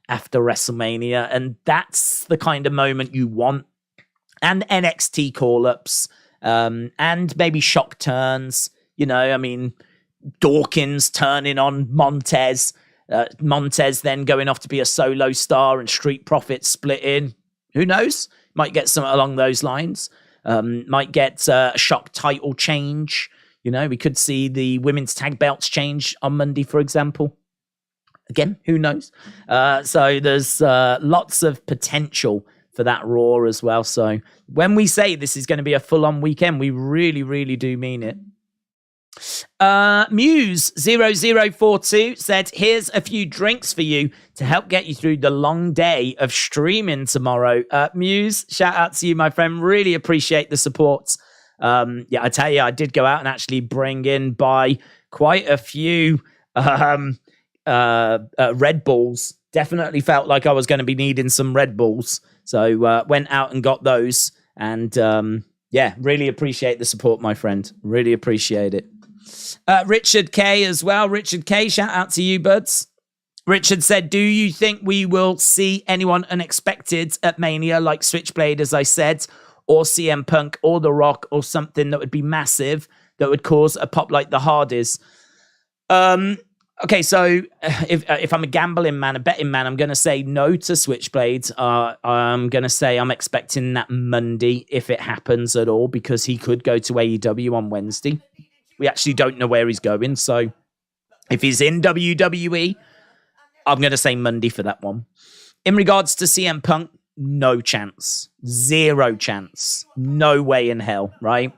after WrestleMania. And that's the kind of moment you want. And NXT call-ups. And maybe shock turns, Dawkins turning on Montez, Montez then going off to be a solo star and Street Profits splitting. Who knows? Might get something along those lines. Might get a shock title change. We could see the women's tag belts change on Monday, for example. Again, who knows? So there's lots of potential for that Raw as well. So when we say this is going to be a full-on weekend, we really, really do mean it. Muse0042 said, here's a few drinks for you to help get you through the long day of streaming tomorrow. Muse, shout out to you, my friend. Really appreciate the support. Yeah, I tell you, I did go out and actually buy quite a few Red Bulls. Definitely felt like I was going to be needing some Red Bulls. So went out and got those. And yeah, really appreciate the support, my friend. Really appreciate it. Richard K as well. Richard K, shout out to you, buds. Richard said, do you think we will see anyone unexpected at Mania like Switchblade, as I said, or CM Punk or The Rock or something that would be massive that would cause a pop like the Hardys? Okay, so if I'm a gambling man, a betting man, I'm going to say no to Switchblade. I'm going to say I'm expecting that Monday if it happens at all, because he could go to AEW on Wednesday. We actually don't know where he's going. So if he's in WWE, I'm going to say Monday for that one. In regards to CM Punk, no chance. Zero chance. No way in hell, right?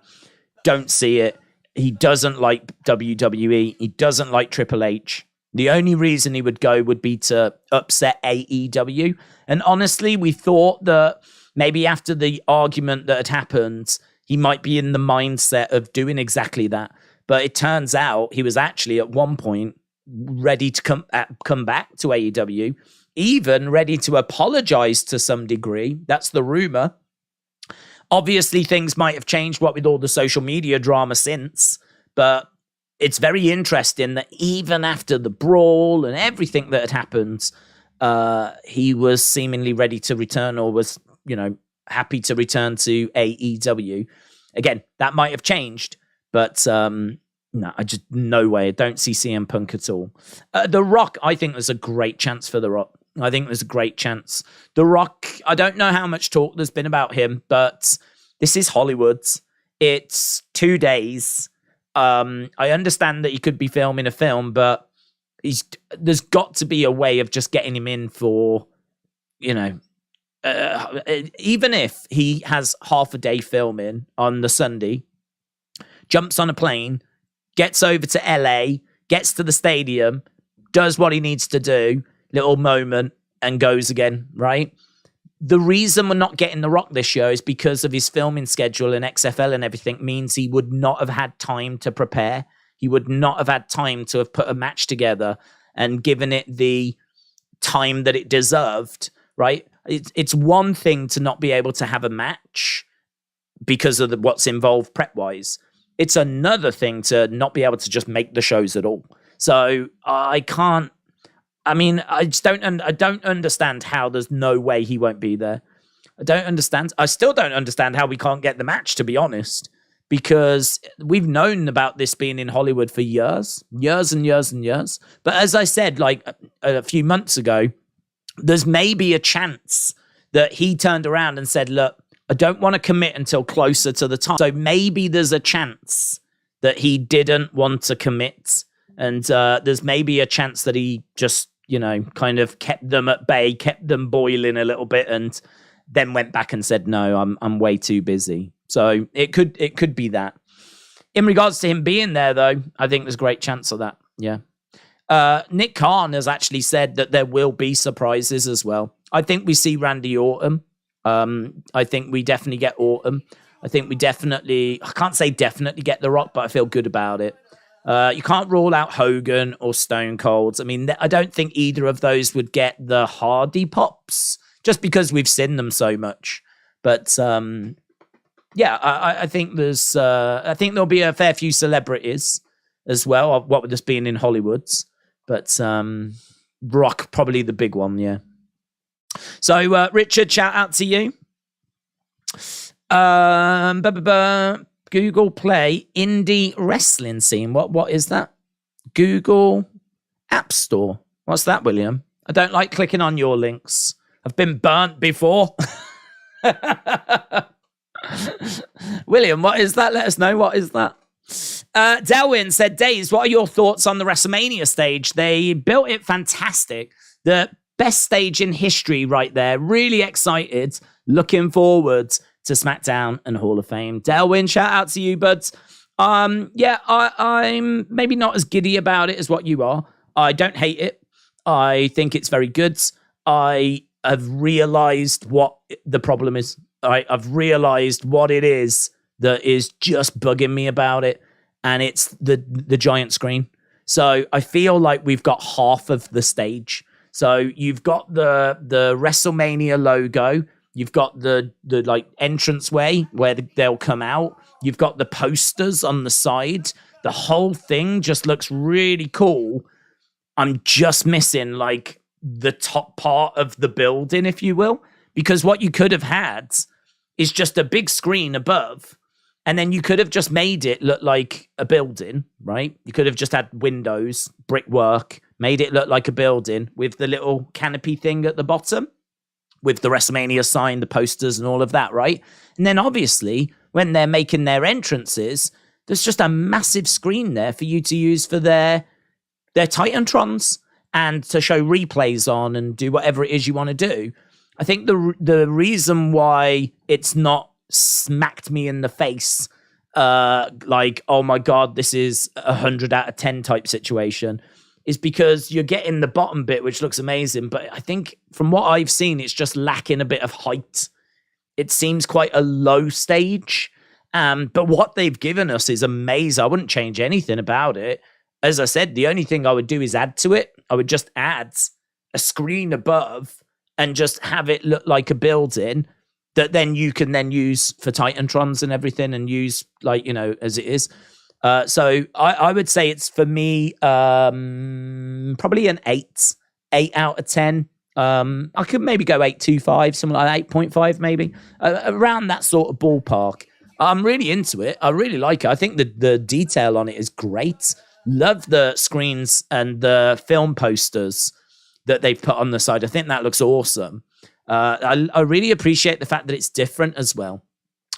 Don't see it. He doesn't like WWE. He doesn't like Triple H. The only reason he would go would be to upset AEW. And honestly, we thought that maybe after the argument that had happened, he might be in the mindset of doing exactly that. But it turns out he was actually at one point ready to come back to AEW, even ready to apologize to some degree. That's the rumor. Obviously, things might have changed, what with all the social media drama since, but it's very interesting that even after the brawl and everything that had happened, he was seemingly ready to return, or was, happy to return to AEW. Again, that might have changed, but no, no way. I don't see CM Punk at all. The Rock, I think there's a great chance for The Rock. I think there's a great chance. The Rock, I don't know how much talk there's been about him, but this is Hollywood. It's 2 days. I understand that he could be filming a film, but there's got to be a way of just getting him in for, even if he has half a day filming on the Sunday, jumps on a plane, gets over to LA, gets to the stadium, does what he needs to do, little moment, and goes again, right? The reason we're not getting The Rock this show is because of his filming schedule and XFL and everything means he would not have had time to prepare. He would not have had time to have put a match together and given it the time that it deserved, right? It's one thing to not be able to have a match because of what's involved prep-wise. It's another thing to not be able to just make the shows at all. So I can't. I mean, I don't understand how there's no way he won't be there. I don't understand. I still don't understand how we can't get the match, to be honest, because we've known about this being in Hollywood for years and years and years. But as I said, like a few months ago, there's maybe a chance that he turned around and said, look, I don't want to commit until closer to the time. So maybe there's a chance that he didn't want to commit. And there's maybe a chance that he just, kind of kept them at bay, kept them boiling a little bit, and then went back and said, no, I'm way too busy. So it could be that. In regards to him being there, though, I think there's a great chance of that. Yeah. Nick Khan has actually said that there will be surprises as well. I think we see Randy Orton. I think we definitely get Orton. I think I can't say definitely get The Rock, but I feel good about it. You can't rule out Hogan or Stone Cold. I mean, I don't think either of those would get the Hardy pops just because we've seen them so much. But yeah, I think I think there'll be a fair few celebrities as well. What with this being in Hollywood, but Rock probably the big one. Yeah. So Richard, shout out to you. Google Play indie wrestling scene. What is that? Google App Store. What's that, William? I don't like clicking on your links. I've been burnt before. William, what is that? Let us know. What is that? Delwyn said, Days, what are your thoughts on the WrestleMania stage? They built it fantastic. The best stage in history right there. Really excited. Looking forward to SmackDown and Hall of Fame. Delwyn, shout out to you, buds. I'm maybe not as giddy about it as what you are. I don't hate it. I think it's very good. I have realized what the problem is. I've realized what it is that is just bugging me about it, and it's the giant screen. So I feel like we've got half of the stage. So you've got the WrestleMania logo. You've got the like entranceway where they'll come out. You've got the posters on the side. The whole thing just looks really cool. I'm just missing like the top part of the building, if you will, because what you could have had is just a big screen above, and then you could have just made it look like a building, right? You could have just had windows, brickwork, made it look like a building with the little canopy thing at the bottom, with the WrestleMania sign, the posters and all of that, right? And then obviously, when they're making their entrances, there's just a massive screen there for you to use for their Titantrons and to show replays on and do whatever it is you want to do. I think the reason why it's not smacked me in the face, like, oh my God, this is 100 out of 10 type situation, is because you're getting the bottom bit, which looks amazing. But I think from what I've seen, it's just lacking a bit of height. It seems quite a low stage. But what they've given us is amazing. I wouldn't change anything about it. As I said, the only thing I would do is add to it. I would just add a screen above and just have it look like a building that then you can then use for Titantrons and everything and use, like, you know, as it is. So I would say it's, for me, probably an 8 out of 10. I could maybe go 8.25, something like 8.5 maybe, around that sort of ballpark. I'm really into it. I really like it. I think the detail on it is great. Love the screens and the film posters that they've put on the side. I think that looks awesome. I really appreciate the fact that it's different as well.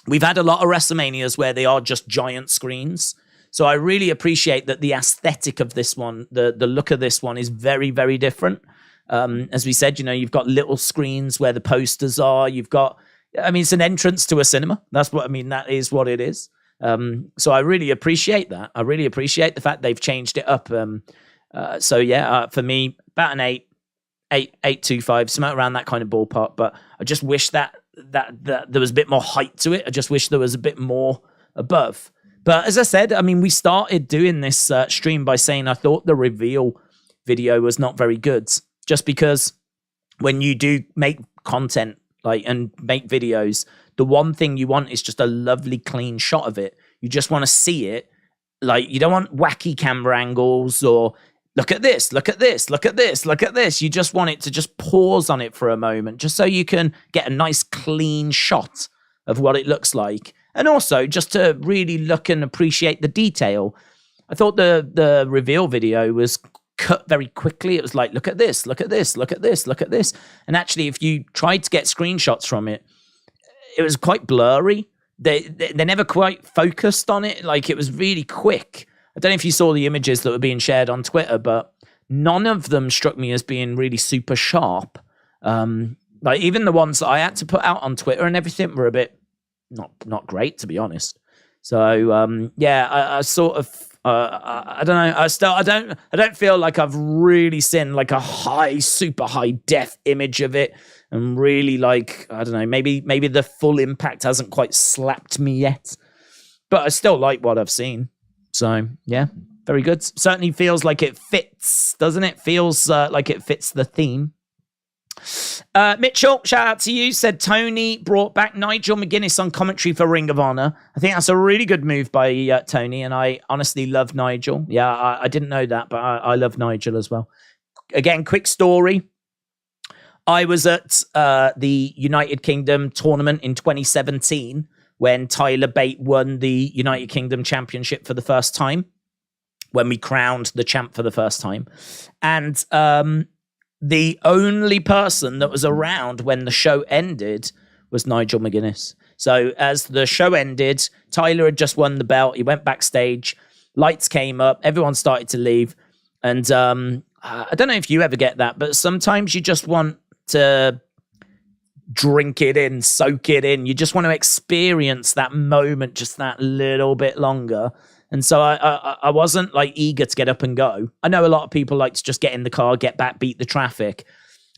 We've had a lot of WrestleManias where they are just giant screens. So I really appreciate that the aesthetic of this one, the look of this one is very, very different. As we said, you know, you've got little screens where the posters are. You've got, I mean, it's an entrance to a cinema. That's what I mean. That is what it is. So I really appreciate that. I really appreciate the fact they've changed it up. So yeah, for me, about an 8.25, something around that kind of ballpark. But I just wish that there was a bit more height to it. I just wish there was a bit more above. But as I said, I mean, we started doing this stream by saying I thought the reveal video was not very good, just because when you do make content like and make videos, the one thing you want is just a lovely clean shot of it. You just want to see it. Like, you don't want wacky camera angles or look at this, look at this, look at this, look at this. You just want it to just pause on it for a moment, just so you can get a nice clean shot of what it looks like. And also just to really look and appreciate the detail. I thought the reveal video was cut very quickly. It was like, look at this, look at this, look at this, look at this. And actually, if you tried to get screenshots from it, it was quite blurry. They never quite focused on it. Like, it was really quick. I don't know if you saw the images that were being shared on Twitter, but none of them struck me as being really super sharp. Like, even the ones that I had to put out on Twitter and everything were a bit not great, to be honest. So yeah, I sort of I don't know. I don't feel like I've really seen like a super high def image of it, and really, like, I don't know, maybe the full impact hasn't quite slapped me yet, but I still like what I've seen. So yeah, very good. Certainly feels like it fits, doesn't it? Feels like it fits the theme. Mitchell, shout out to you, said Tony brought back Nigel McGuinness on commentary for Ring of Honor. I think that's a really good move by Tony, and I honestly love Nigel. Yeah, I didn't know that, but I love Nigel as well. Again, quick story. I was at the United Kingdom tournament in 2017 when Tyler Bate won the United Kingdom Championship for the first time, when we crowned the champ for the first time. And the only person that was around when the show ended was Nigel McGuinness. So as the show ended, Tyler had just won the belt. He went backstage. Lights came up. Everyone started to leave. And I I don't know if you ever get that, but sometimes you just want to drink it in, soak it in. You just want to experience that moment just that little bit longer. And so I wasn't like eager to get up and go. I know a lot of people like to just get in the car, get back, beat the traffic.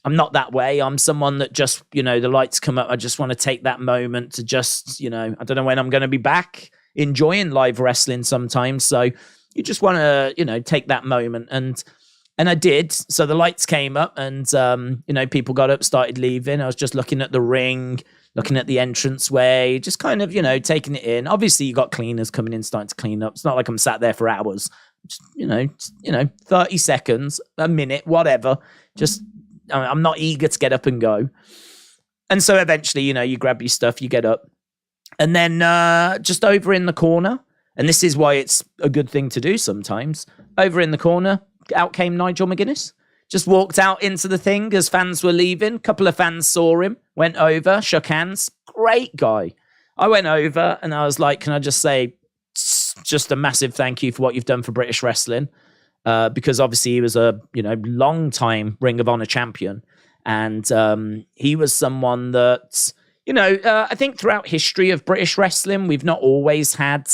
I'm not that way. I'm someone that just, the lights come up. I just want to take that moment to just, I don't know when I'm going to be back enjoying live wrestling sometimes. So you just want to, take that moment. And I did. So the lights came up and, people got up, started leaving. I was just looking at the ring, looking at the entranceway, just kind of, taking it in. Obviously, you got cleaners coming in, starting to clean up. It's not like I'm sat there for hours. Just, 30 seconds, a minute, whatever. Just, I'm not eager to get up and go. And so eventually, you grab your stuff, you get up. And then just over in the corner, and this is why it's a good thing to do sometimes, over in the corner, out came Nigel McGuinness. Just walked out into the thing as fans were leaving. A couple of fans saw him, went over, shook hands. Great guy. I went over and I was like, can I just say just a massive thank you for what you've done for British wrestling? Because obviously he was a, long time Ring of Honor champion. And he was someone that, I think throughout history of British wrestling, we've not always had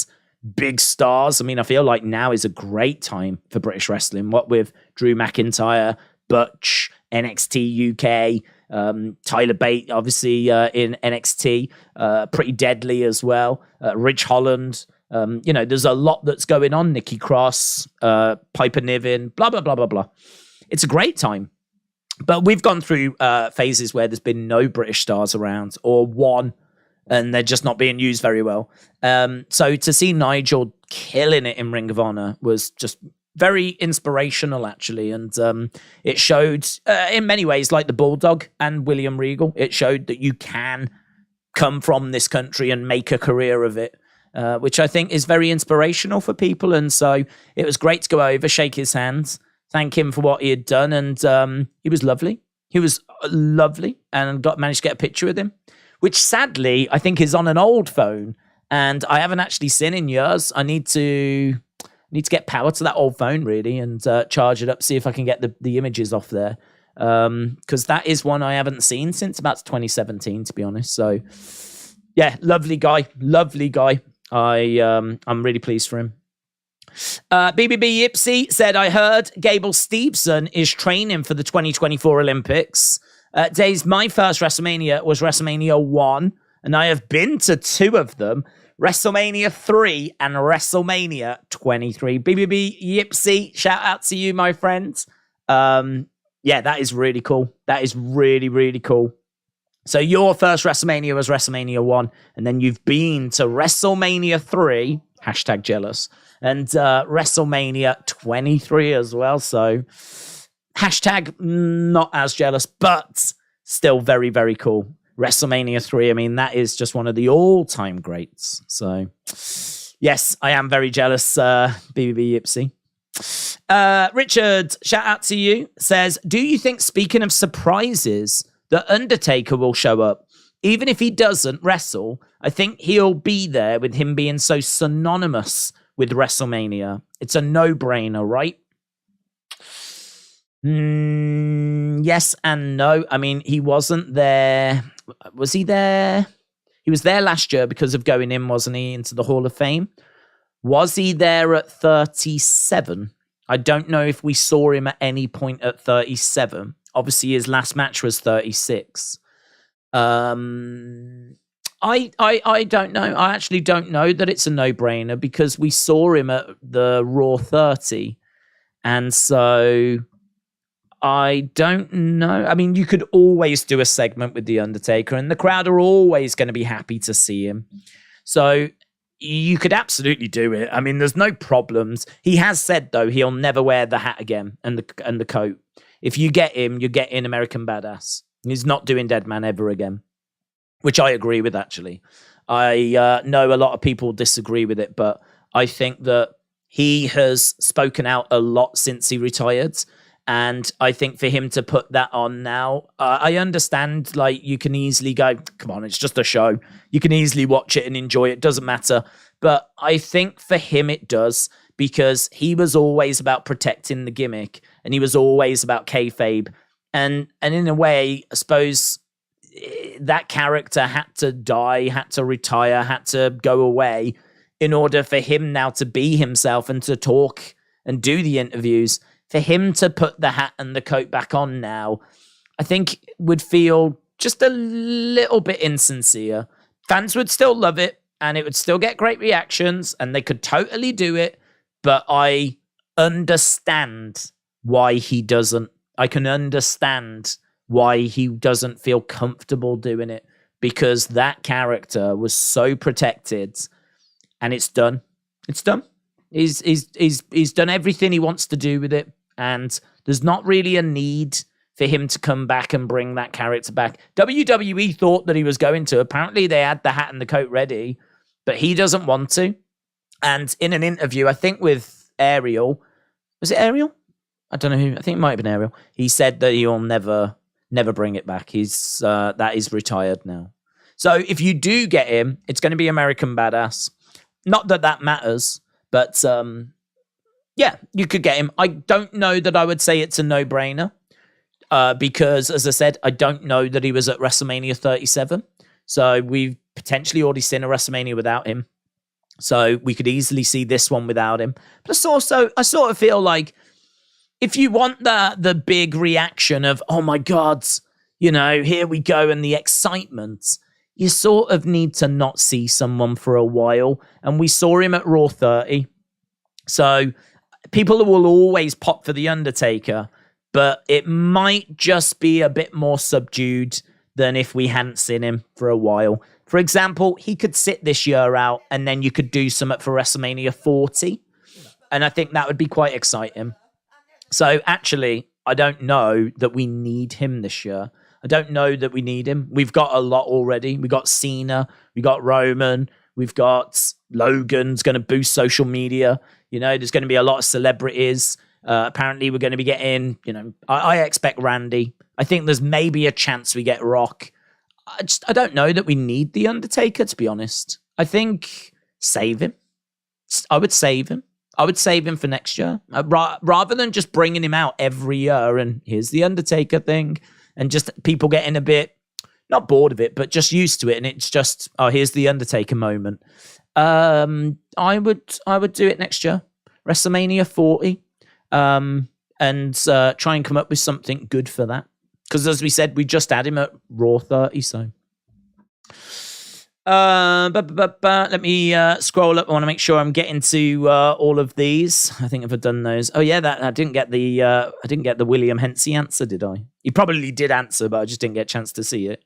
big stars. I mean, I feel like now is a great time for British wrestling. What with Drew McIntyre, Butch, NXT UK, Tyler Bate, obviously in NXT, pretty deadly as well. Rich Holland. There's a lot that's going on. Nikki Cross, Piper Niven, blah, blah, blah, blah, blah. It's a great time. But we've gone through phases where there's been no British stars around or one, and they're just not being used very well. So to see Nigel killing it in Ring of Honor was just very inspirational, actually. And it showed, in many ways, like the Bulldog and William Regal, it showed that you can come from this country and make a career of it, which I think is very inspirational for people. And so it was great to go over, shake his hands, thank him for what he had done. And he was lovely. He was lovely, and managed to get a picture with him, which sadly I think is on an old phone, and I haven't actually seen in years. I need to get power to that old phone really, and charge it up, see if I can get the images off there, because that is one I haven't seen since about 2017, to be honest. So yeah, lovely guy. I'm really pleased for him. BBB Yipsy said, I heard Gable Steveson is training for the 2024 Olympics. Days, my first WrestleMania was WrestleMania 1, and I have been to 2 of them, WrestleMania 3 and WrestleMania 23. BBB Yipsy, shout out to you, my friend. Yeah, that is really cool. That is really, really cool. So your first WrestleMania was WrestleMania 1, and then you've been to WrestleMania 3, hashtag jealous, and WrestleMania 23 as well. So hashtag not as jealous, but still very, very cool. WrestleMania 3, I mean, that is just one of the all-time greats. So yes, I am very jealous, BBB Yipsy. Richard, shout out to you, says, do you think, speaking of surprises, that Undertaker will show up? Even if he doesn't wrestle, I think he'll be there, with him being so synonymous with WrestleMania. It's a no-brainer, right? Yes and no. I mean, he wasn't there. Was he there? He was there last year because of going in, wasn't he, into the Hall of Fame? Was he there at 37? I don't know if we saw him at any point at 37. Obviously, his last match was 36. I don't know. I actually don't know that it's a no-brainer, because we saw him at the Raw 30. And so I don't know. I mean, you could always do a segment with The Undertaker, and the crowd are always going to be happy to see him. So you could absolutely do it. I mean, there's no problems. He has said, though, he'll never wear the hat again and the coat. If you get him, you get in American Badass. He's not doing Dead Man ever again, which I agree with, actually. I know a lot of people disagree with it, but I think that he has spoken out a lot since he retired. And I think for him to put that on now, I understand, like, you can easily go, come on, it's just a show. You can easily watch it and enjoy it. Doesn't matter. But I think for him it does, because he was always about protecting the gimmick. and he was always about kayfabe. And in a way, I suppose that character had to die, had to retire, had to go away in order for him now to be himself and to talk and do the interviews. For him to put the hat and the coat back on now, I think would feel just a little bit insincere. Fans would still love it, and it would still get great reactions, and they could totally do it, but I understand why he doesn't. I can understand why he doesn't feel comfortable doing it, because that character was so protected, and it's done. It's done. He's done everything he wants to do with it, and there's not really a need for him to come back and bring that character back. WWE thought that he was going to. Apparently they had the hat and the coat ready, but he doesn't want to. And in an interview, I think with Ariel, was it Ariel? I don't know who. I think it might have been Ariel. He said that he'll never bring it back. He's that is retired now. So if you do get him, it's going to be American Badass. Not that that matters, but yeah, you could get him. I don't know that I would say it's a no-brainer. Because, as I said, I don't know that he was at WrestleMania 37. So we've potentially already seen a WrestleMania without him. So we could easily see this one without him. But also, I sort of feel like if you want the big reaction of, oh my God, you know, here we go, and the excitement, you sort of need to not see someone for a while. And we saw him at Raw 30. So people will always pop for The Undertaker, but it might just be a bit more subdued than if we hadn't seen him for a while. For example, he could sit this year out, and then you could do something for WrestleMania 40. And I think that would be quite exciting. So actually, I don't know that we need him this year. I don't know that we need him. We've got a lot already. We got Cena, we got Roman, we've got Logan's going to boost social media. You know, there's going to be a lot of celebrities. Apparently, we're going to be getting, you know, I expect Randy. I think there's maybe a chance we get Rock. I don't know that we need The Undertaker, to be honest. I think save him. I would save him. I would save him for next year. Rather than just bringing him out every year and here's The Undertaker thing, and just people getting a bit, not bored of it, but just used to it. And it's just, oh, here's The Undertaker moment. I would do it next year. WrestleMania 40. And try and come up with something good for that. Because as we said, we just had him at Raw 30, so. Let me scroll up. I want to make sure I'm getting to all of these. I think I've done those. Oh yeah, that I didn't get the William Hensey answer, did I? He probably did answer, but I just didn't get a chance to see it.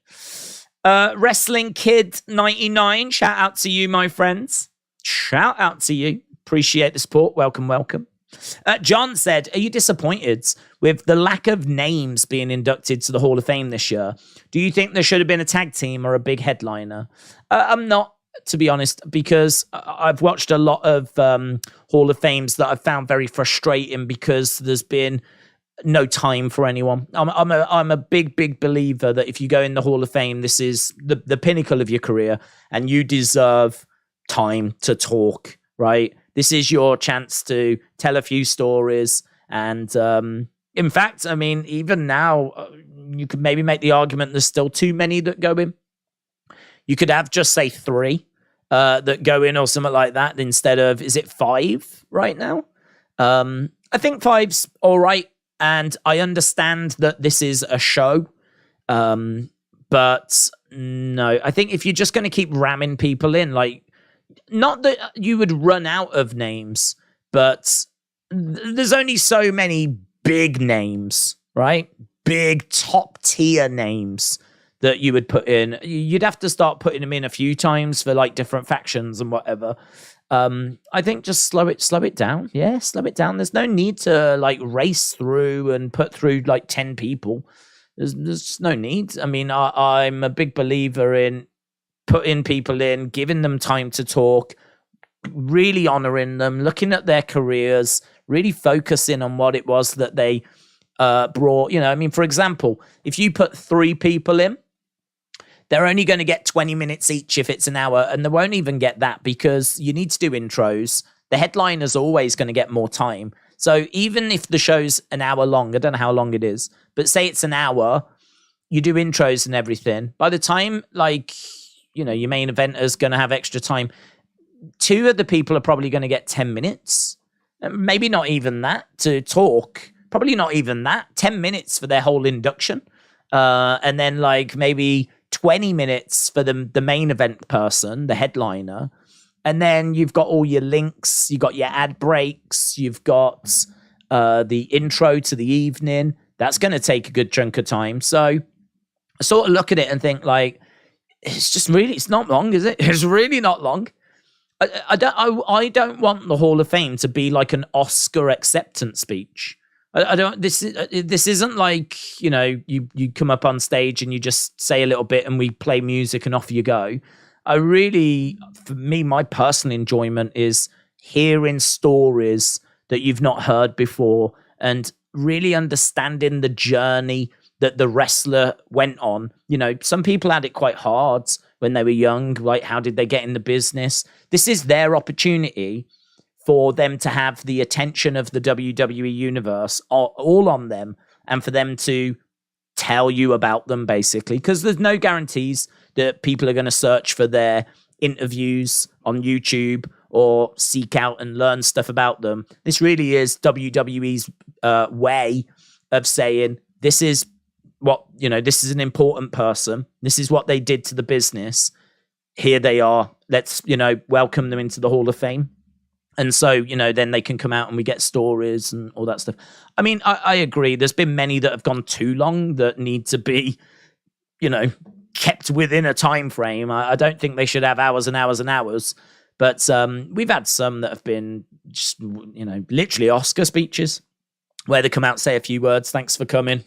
Wrestling Kid 99, shout out to you, my friends. Shout out to you. Appreciate the support. Welcome. John said, are you disappointed with the lack of names being inducted to the Hall of Fame this year? Do you think there should have been a tag team or a big headliner? I'm not, to be honest, because I've watched a lot of Hall of Fames that I've found very frustrating because there's been no time for anyone. I'm a big believer that if you go in the Hall of Fame, this is the pinnacle of your career and you deserve time to talk, right? This is your chance to tell a few stories. And in fact, I mean, even now, you could maybe make the argument there's still too many that go in. You could have just say 3 that go in or something like that instead of, is it 5 right now? I think 5's all right. And I understand that this is a show. But no, I think if you're just going to keep ramming people in, like, not that you would run out of names, but there's only so many big names, right? Big top tier names that you would put in. You'd have to start putting them in a few times for like different factions and whatever. I think just slow it down. Yeah, slow it down. There's no need to like race through and put through like 10 people. There's no need. I mean, I'm a big believer in putting people in, giving them time to talk, really honoring them, looking at their careers, really focusing on what it was that they brought. You know, I mean, for example, if you put 3 people in, they're only going to get 20 minutes each if it's an hour, and they won't even get that because you need to do intros. The headliner's always going to get more time. So even if the show's an hour long, I don't know how long it is, but say it's an hour, you do intros and everything. By the time, like, you know, your main eventer is going to have extra time, 2 of the people are probably going to get 10 minutes. Maybe not even that to talk. Probably not even that. 10 minutes for their whole induction. And then like maybe 20 minutes for the main event person, the headliner. And then you've got all your links, you've got your ad breaks, you've got the intro to the evening. That's going to take a good chunk of time. So I sort of look at it and think like, it's not long, is it? It's really not long. I don't want the Hall of Fame to be like an Oscar acceptance speech. I don't. This isn't like, you know, you come up on stage and you just say a little bit and we play music and off you go. For me, my personal enjoyment is hearing stories that you've not heard before and really understanding the journey that the wrestler went on. You know, some people had it quite hard when they were young. Like, how did they get in the business? This is their opportunity for them to have the attention of the WWE universe all on them and for them to tell you about them, basically, because there's no guarantees that people are going to search for their interviews on YouTube or seek out and learn stuff about them. This really is WWE's way of saying, this is what, you know, this is an important person. This is what they did to the business. Here they are. Let's, you know, welcome them into the Hall of Fame. And so, you know, then they can come out and we get stories and all that stuff. I mean, I agree. There's been many that have gone too long that need to be, you know, kept within a time frame. I don't think they should have hours and hours and hours. But we've had some that have been just, you know, literally Oscar speeches where they come out, say a few words. Thanks for coming.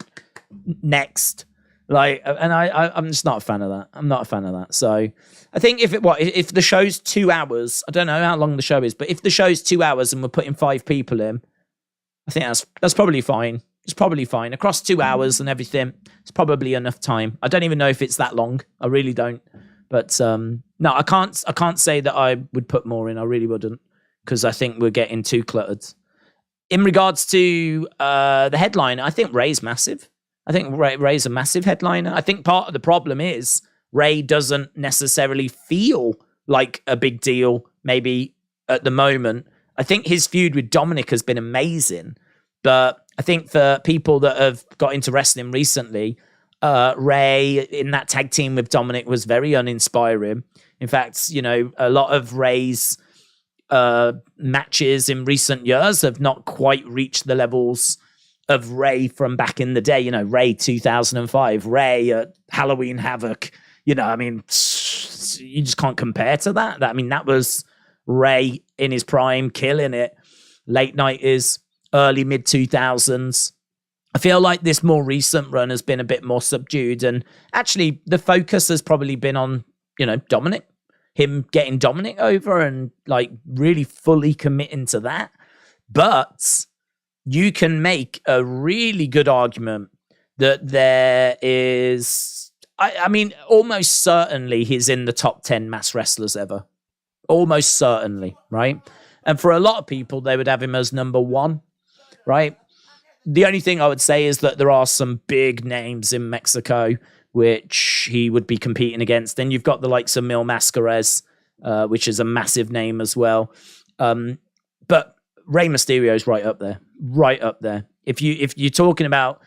Next. Like, and I'm just not a fan of that. I'm not a fan of that. So I think if the show's 2 hours, I don't know how long the show is, but if the show's 2 hours and we're putting 5 people in, I think that's probably fine. It's probably fine. Across 2 hours and everything, it's probably enough time. I don't even know if it's that long. I really don't. But no, I can't say that I would put more in. I really wouldn't, because I think we're getting too cluttered. In regards to the headline, I think Rey's massive. I think Rey's a massive headliner. I think part of the problem is Rey doesn't necessarily feel like a big deal, maybe at the moment. I think his feud with Dominik has been amazing. But I think for people that have got into wrestling recently, Rey in that tag team with Dominik was very uninspiring. In fact, you know, a lot of Rey's matches in recent years have not quite reached the levels of Rey from back in the day. You know, Rey 2005, Rey at Halloween Havoc. You know, I mean, you just can't compare to that. I mean, that was Rey in his prime, killing it. Late 90s, early mid 2000s. I feel like this more recent run has been a bit more subdued, and actually the focus has probably been on, you know, Dominik, him getting Dominik over and like really fully committing to that. But you can make a really good argument that there is, I mean, almost certainly he's in the top 10 mass wrestlers ever. Almost certainly, right? And for a lot of people, they would have him as number 1, right? The only thing I would say is that there are some big names in Mexico which he would be competing against. Then you've got the likes of Mil Mascares, which is a massive name as well. But Rey Mysterio is right up there. Right up there. If you're talking about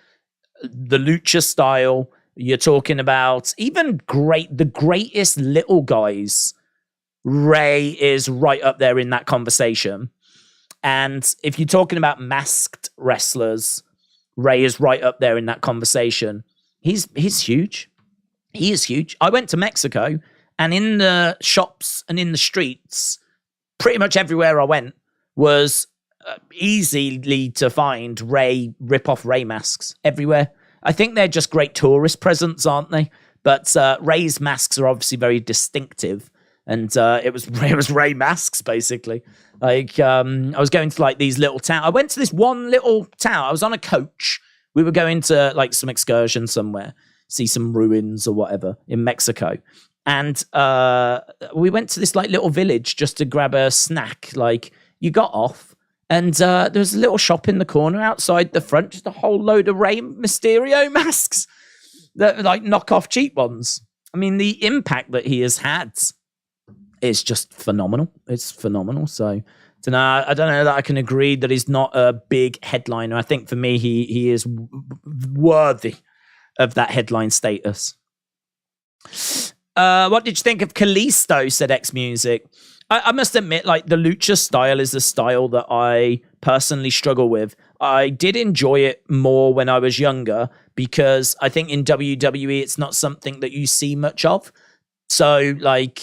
the lucha style, you're talking about even the greatest little guys, Rey is right up there in that conversation. And if you're talking about masked wrestlers, Rey is right up there in that conversation. He's huge. He is huge. I went to Mexico, and in the shops and in the streets, pretty much everywhere I went was easily to find rip-off Rey masks everywhere. I think they're just great tourist presents, aren't they? But Rey's masks are obviously very distinctive. And it was Rey masks, basically. Like, I was going to like these little towns. I went to this one little town. I was on a coach. We were going to like some excursion somewhere, see some ruins or whatever in Mexico. And we went to this like little village just to grab a snack. Like, you got off And there's a little shop in the corner outside the front, just a whole load of Rey Mysterio masks that are like knockoff cheap ones. I mean, the impact that he has had is just phenomenal. It's phenomenal. So I don't know that I can agree that he's not a big headliner. I think for me, he is worthy of that headline status. What did you think of Kalisto, said X Music? I must admit, like, the lucha style is a style that I personally struggle with. I did enjoy it more when I was younger because I think in WWE, it's not something that you see much of. So, like,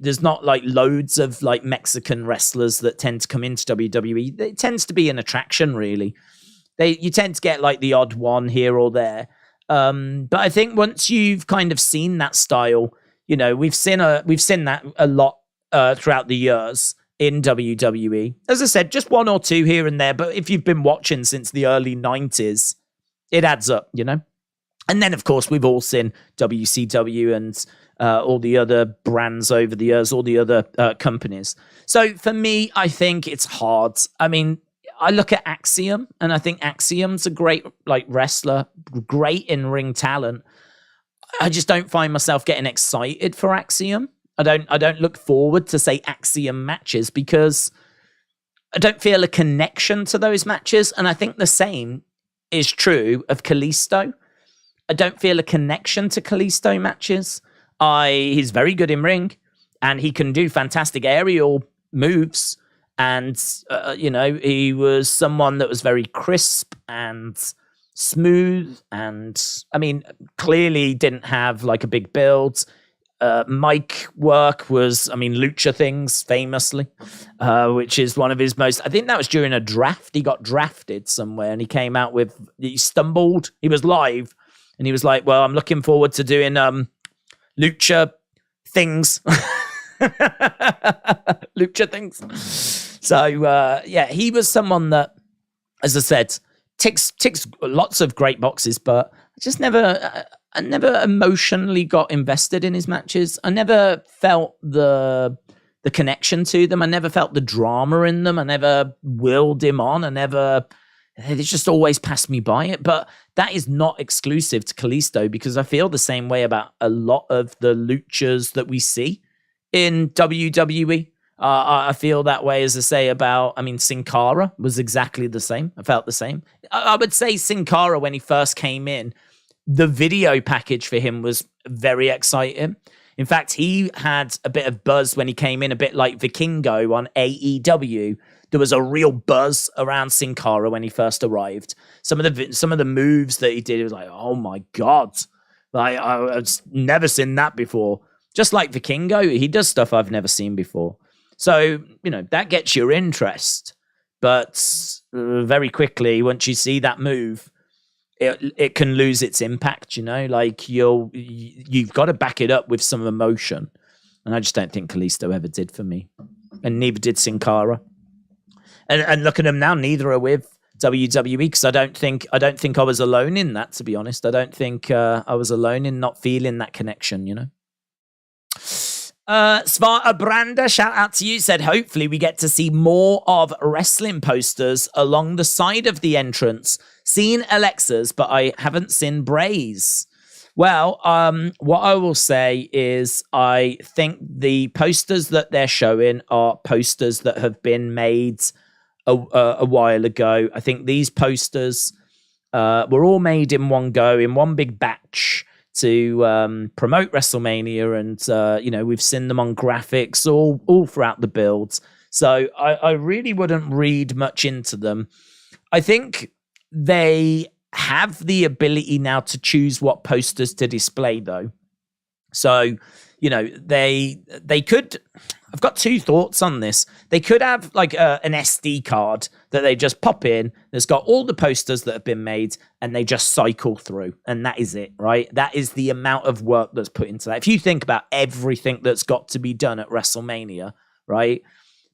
there's not, like, loads of, like, Mexican wrestlers that tend to come into WWE. It tends to be an attraction, really. You tend to get, like, the odd one here or there. But I think once you've kind of seen that style, you know, we've seen that a lot throughout the years in WWE. As I said, just one or two here and there, but if you've been watching since the early 90s, it adds up, you know? And then, of course, we've all seen WCW and all the other brands over the years, all the other companies. So for me, I think it's hard. I mean, I look at Axiom, and I think Axiom's a great, like, wrestler, great in-ring talent. I just don't find myself getting excited for Axiom. I don't look forward to, say, Axiom matches because I don't feel a connection to those matches. And I think the same is true of Kalisto. I don't feel a connection to Kalisto matches. He's very good in ring and he can do fantastic aerial moves. And, you know, he was someone that was very crisp and smooth. And, I mean, clearly didn't have, like, a big build. Mic work was, I mean, Lucha Things, famously, which is one of his most, I think that was during a draft. He got drafted somewhere and he came out with, he stumbled. He was live and he was like, well, I'm looking forward to doing Lucha Things. Lucha Things. So, yeah, he was someone that, as I said, ticks lots of great boxes, but I just never emotionally got invested in his matches. I never felt the connection to them. I never felt the drama in them. I never willed him on. It just always passed me by it. But that is not exclusive to Kalisto because I feel the same way about a lot of the luchas that we see in WWE. I feel that way, as I say, about, I mean, Sin Cara was exactly the same. I felt the same. I would say Sin Cara, when he first came in, the video package for him was very exciting. In fact, he had a bit of buzz when he came in, a bit like Vikingo on AEW. There was a real buzz around Sin Cara when he first arrived. Some of the moves that he did, it was like, oh my God. Like, I've never seen that before. Just like Vikingo, he does stuff I've never seen before. So, you know, that gets your interest. But very quickly, once you see that move, it can lose its impact, you know? Like, you've got to back it up with some emotion. And I just don't think Kalisto ever did for me. And neither did Sin Cara. And look at them now, neither are with WWE, because I don't think I was alone in that, to be honest. I don't think I was alone in not feeling that connection, you know? Svarta Branda, shout out to you, said hopefully we get to see more of wrestling posters along the side of the entrance. Seen Alexa's, but I haven't seen Bray's. Well, what I will say is I think the posters that they're showing are posters that have been made a while ago. I think these posters were all made in one go, in one big batch, to promote WrestleMania, and you know, we've seen them on graphics all throughout the builds. So I really wouldn't read much into them. I think they have the ability now to choose what posters to display, though. So, you know, they could. I've got two thoughts on this. They could have like an SD card that they just pop in. That's got all the posters that have been made, and they just cycle through, and that is it, right? That is the amount of work that's put into that. If you think about everything that's got to be done at WrestleMania, right?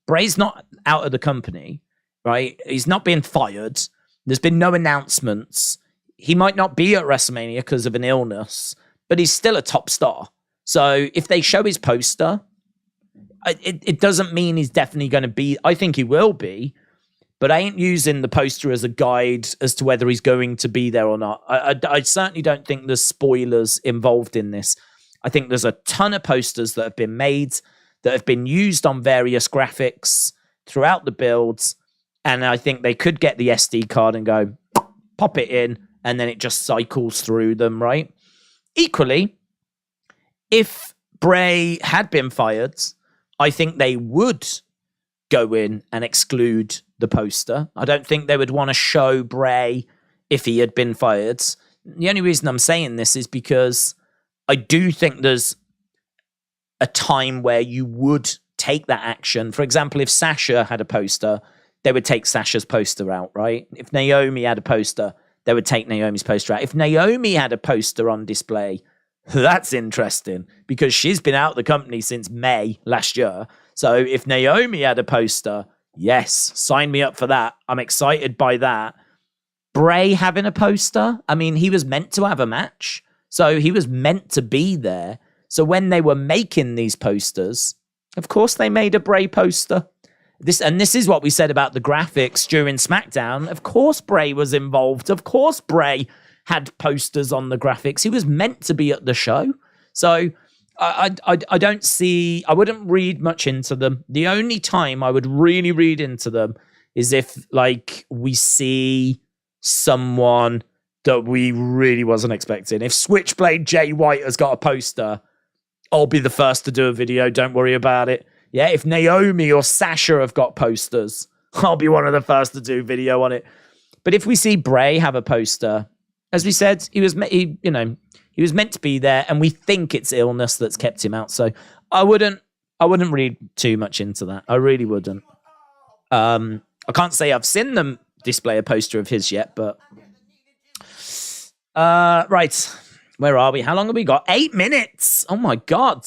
Bray's not out of the company, right? He's not being fired. There's been no announcements. He might not be at WrestleMania because of an illness, but he's still a top star. So if they show his poster, it doesn't mean he's definitely going to be. I think he will be, but I ain't using the poster as a guide as to whether he's going to be there or not. I certainly don't think there's spoilers involved in this. I think there's a ton of posters that have been made, that have been used on various graphics throughout the builds, and I think they could get the SD card and go, pop it in, and then it just cycles through them, right? Equally, if Bray had been fired, I think they would go in and exclude the poster. I don't think they would want to show Bray if he had been fired. The only reason I'm saying this is because I do think there's a time where you would take that action. For example, if Sasha had a poster, they would take Sasha's poster out, right? If Naomi had a poster, they would take Naomi's poster out. If Naomi had a poster on display, that's interesting because she's been out of the company since May last year. So if Naomi had a poster, yes, sign me up for that. I'm excited by that. Bray having a poster, I mean, he was meant to have a match. So he was meant to be there. So when they were making these posters, of course they made a Bray poster. This is what we said about the graphics during SmackDown. Of course Bray was involved. Of course Bray had posters on the graphics. He was meant to be at the show. So I don't see, I wouldn't read much into them. The only time I would really read into them is if, like, we see someone that we really wasn't expecting. If Switchblade Jay White has got a poster, I'll be the first to do a video. Don't worry about it. Yeah, if Naomi or Sasha have got posters, I'll be one of the first to do video on it. But if we see Bray have a poster, as we said, he was meant to be there, and we think it's illness that's kept him out. So I wouldn't read too much into that. I really wouldn't. I can't say I've seen them display a poster of his yet, but right. Where are we? How long have we got? 8 minutes. Oh my God.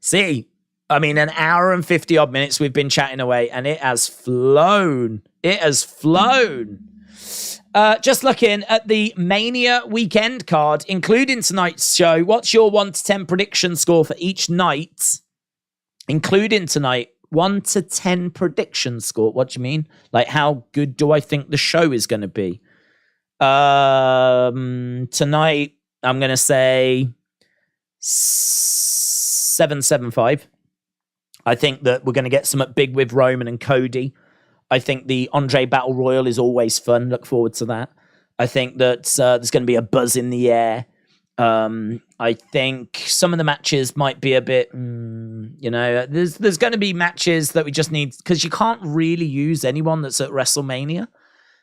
See, I mean, an hour and 50 odd minutes we've been chatting away, and it has flown. It has flown. Just looking at the Mania weekend card, including tonight's show, what's your 1 to 10 prediction score for each night, including tonight? 1 to 10 prediction score. What do you mean? Like, how good do I think the show is going to be? Tonight, I'm going to say 775. I think that we're going to get some big with Roman and Cody. I think the Andre Battle Royal is always fun. Look forward to that. I think that there's going to be a buzz in the air. I think some of the matches might be a bit, there's going to be matches that we just need, because you can't really use anyone that's at WrestleMania.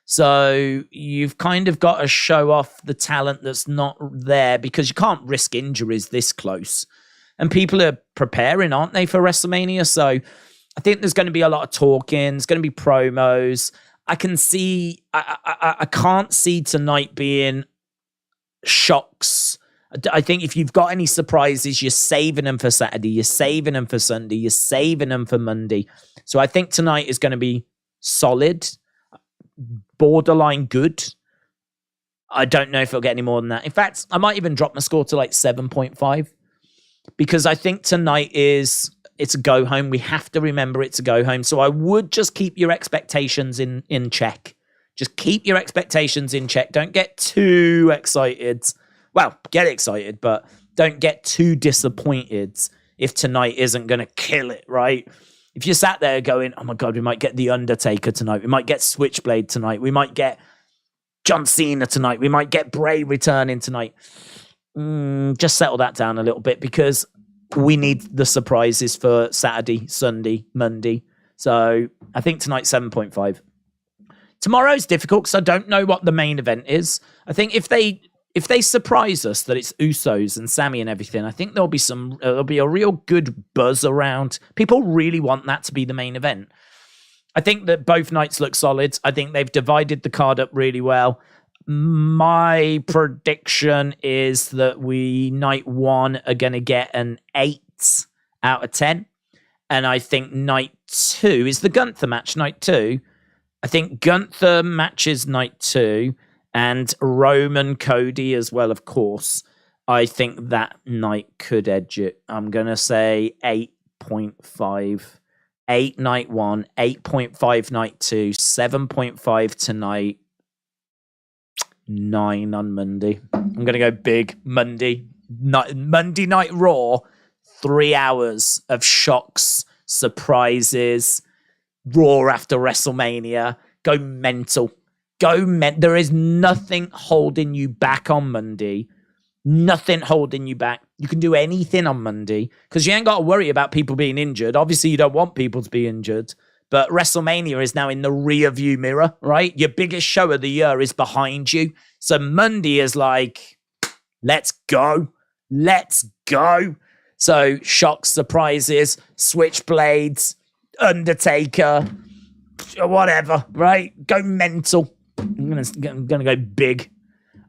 So you've kind of got to show off the talent that's not there, because you can't risk injuries this close. And people are preparing, aren't they, for WrestleMania? So I think there's going to be a lot of talking. There's going to be promos. I can't see tonight being shocks. I think if you've got any surprises, you're saving them for Saturday, you're saving them for Sunday, you're saving them for Monday. So I think tonight is going to be solid, borderline good. I don't know if it'll get any more than that. In fact, I might even drop my score to like 7.5, because I think tonight it's a go home. We have to remember it's a go home. So I would just keep your expectations in check. Just keep your expectations in check. Don't get too excited. Well, get excited, but don't get too disappointed if tonight isn't going to kill it, right? If you sat there going, oh my God, we might get The Undertaker tonight. We might get Switchblade tonight. We might get John Cena tonight. We might get Bray returning tonight. Just settle that down a little bit, because we need the surprises for Saturday, Sunday, Monday. So I think tonight 7.5. Tomorrow's difficult because I don't know what the main event is. I think if they surprise us that it's Usos and Sammy and everything, I think there'll be a real good buzz around. People really want that to be the main event. I think that both nights look solid. I think they've divided the card up really well. My prediction is that night 1 are going to get an 8 out of 10. And I think night 2 is the Gunther match, night 2. I think Gunther matches night 2, and Roman Cody as well, of course. I think that night could edge it. I'm going to say 8.5. 8 night 1, 8.5 night 2, 7.5 tonight, 9 on Monday. I'm going to go big Monday. Monday Night Raw, 3 hours of shocks, surprises, Raw after WrestleMania. Go mental. There is nothing holding you back on Monday. Nothing holding you back. You can do anything on Monday because you ain't got to worry about people being injured. Obviously, you don't want people to be injured, but WrestleMania is now in the rear view mirror, right? Your biggest show of the year is behind you. So Monday is like, let's go. Let's go. So shocks, surprises, switchblades, Undertaker, whatever, right? Go mental. I'm gonna go big.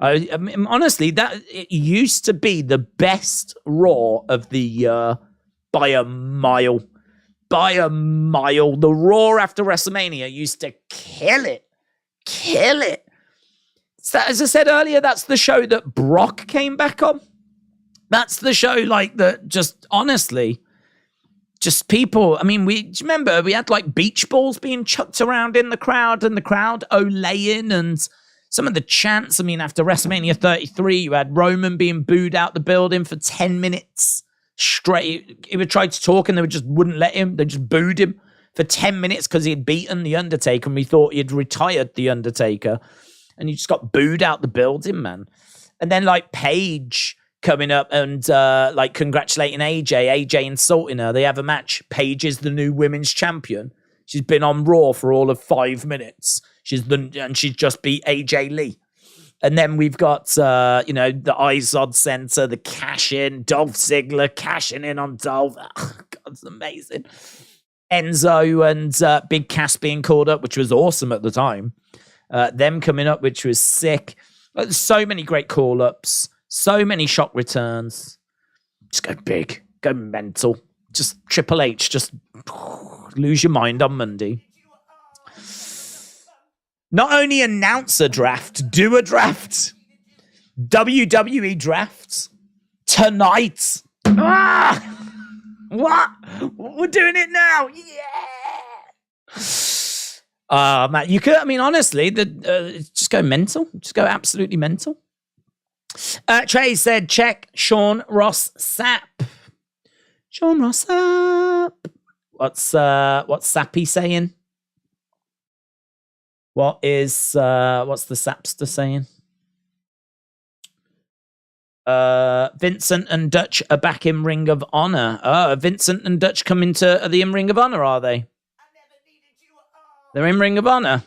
I mean, honestly, that it used to be the best Raw of the year by a mile. By a mile. The Raw after WrestleMania used to kill it. Kill it. So, as I said earlier, that's the show that Brock came back on. That's the show, like, that just, honestly, just people, I mean, do you remember we had, like, beach balls being chucked around in the crowd and the crowd olaying and some of the chants. I mean, after WrestleMania 33, you had Roman being booed out the building for 10 minutes straight. He would try to talk and they just wouldn't let him. They just booed him for 10 minutes because he had beaten The Undertaker and we thought he had retired The Undertaker. And he just got booed out the building, man. And then, like, Paige coming up and, like, congratulating AJ insulting her. They have a match. Paige is the new women's champion. She's been on Raw for all of 5 minutes. She's just beat AJ Lee. And then we've got, the Izod Center, the cash-in, Dolph Ziggler cashing in on Dolph. Oh, God, it's amazing. Enzo and Big Cass being called up, which was awesome at the time. Them coming up, which was sick. So many great call-ups. So many shock returns. Just go big. Go mental. Just Triple H. Just lose your mind on Monday. Not only announce a draft, do a draft. WWE draft tonight. What? We're doing it now. Yeah. Man, you could, I mean, honestly, just go mental. Just go absolutely mental. Trey said, check Sean Ross Sapp. Sean Ross Sapp. What's Sappy saying? What's the Sapster saying? Vincent and Dutch are back in Ring of Honor. Vincent and Dutch come into the in Ring of Honor, are they? They're in Ring of Honor.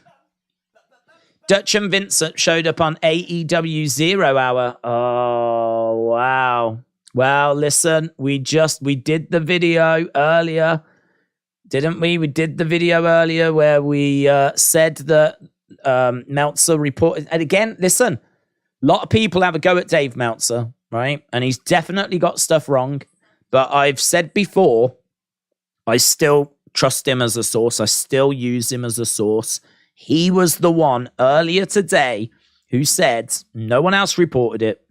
Dutch and Vincent showed up on AEW 0 Hour. Oh, wow. Well, listen, we did the video earlier, didn't we? We did the video earlier where we said that Meltzer reported. And again, listen, a lot of people have a go at Dave Meltzer, right? And he's definitely got stuff wrong. But I've said before, I still trust him as a source. I still use him as a source. He was the one earlier today who said, no one else reported it,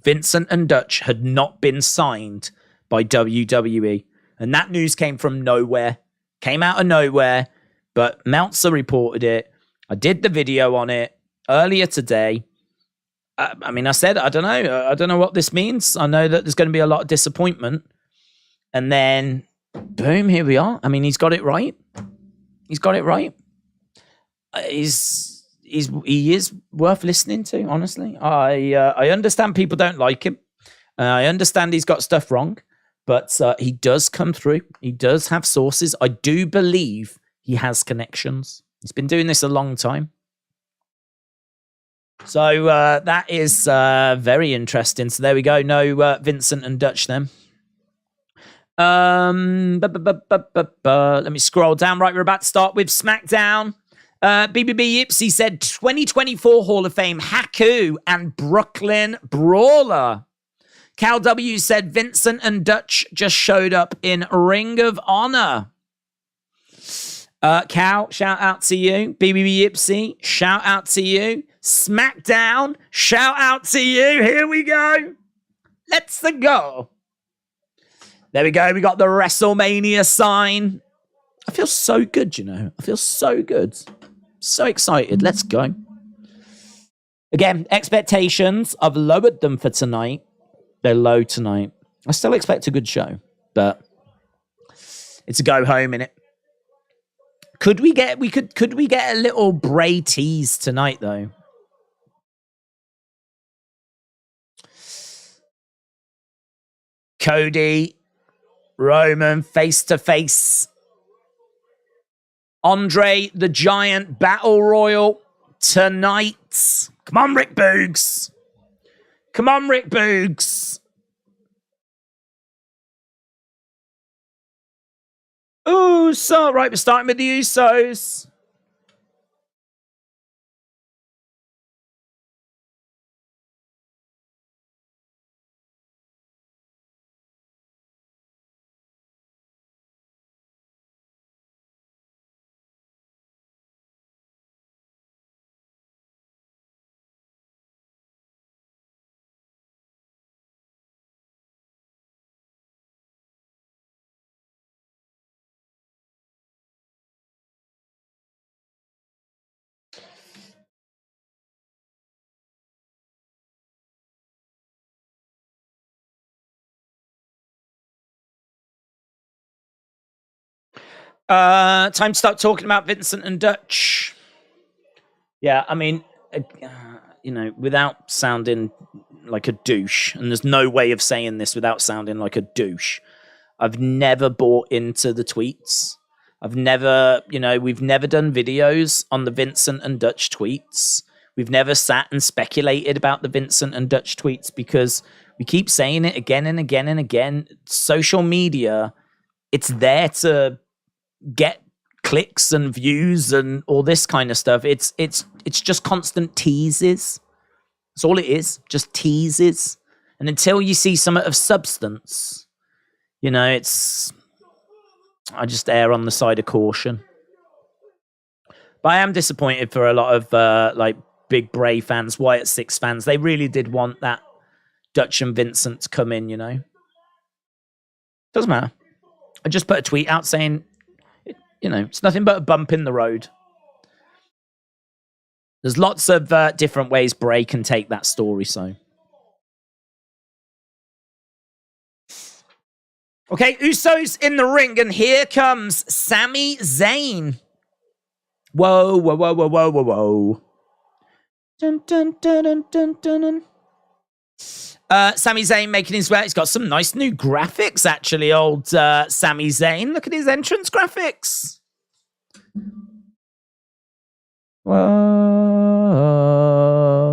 Vincent and Dutch had not been signed by WWE. And that news came from nowhere. Came out of nowhere. But Meltzer reported it. I did the video on it earlier today. I mean, I said, I don't know. I don't know what this means. I know that there's going to be a lot of disappointment. And then, boom, here we are. I mean, he's got it right. He's got it right. He is worth listening to, honestly. I understand people don't like him. I understand he's got stuff wrong. But he does come through. He does have sources. I do believe he has connections. He's been doing this a long time. So that is very interesting. So there we go. No Vincent and Dutch then. Let me scroll down. Right, we're about to start with SmackDown. BBB Yipsy said 2024 Hall of Fame Haku and Brooklyn Brawler. Cal W said Vincent and Dutch just showed up in Ring of Honor. Cal, shout out to you. BBB Yipsy, shout out to you. SmackDown, shout out to you. Here we go. Let's go. There we go. We got the WrestleMania sign I feel so good, you know. I feel so good. So excited. Let's go. Again, expectations, I've lowered them for tonight. They're low tonight. I still expect a good show, but it's a go home, innit? Could we get a little Bray tease tonight though? Cody, Roman face to face. Andre the Giant Battle Royal tonight. Come on, Rick Boogs. Come on, Rick Boogs. Ooh, so right, we're starting with the Usos. Time to start talking about Vincent and Dutch. Yeah, I mean, you know, without sounding like a douche, and there's no way of saying this without sounding like a douche, I've never bought into the tweets. I've never, you know, we've never done videos on the Vincent and Dutch tweets. We've never sat and speculated about the Vincent and Dutch tweets because we keep saying it again and again and again. Social media, it's there to get clicks and views and all this kind of stuff. It's just constant teases. That's all it is, just teases. And until you see some of substance, you know, I just err on the side of caution. But I am disappointed for a lot of like big Bray fans, Wyatt 6 fans. They really did want that Dutch and Vincent to come in, you know. Doesn't matter. I just put a tweet out saying, you know, it's nothing but a bump in the road. There's lots of different ways Bray can take that story, so. Okay, Usos in the ring, and here comes Sami Zayn. Whoa, whoa, whoa, whoa, whoa, whoa, whoa. Dun, dun, dun, dun, dun, dun, dun. Sami Zayn making his way. He's got some nice new graphics, actually, old Sami Zayn. Look at his entrance graphics. Whoa,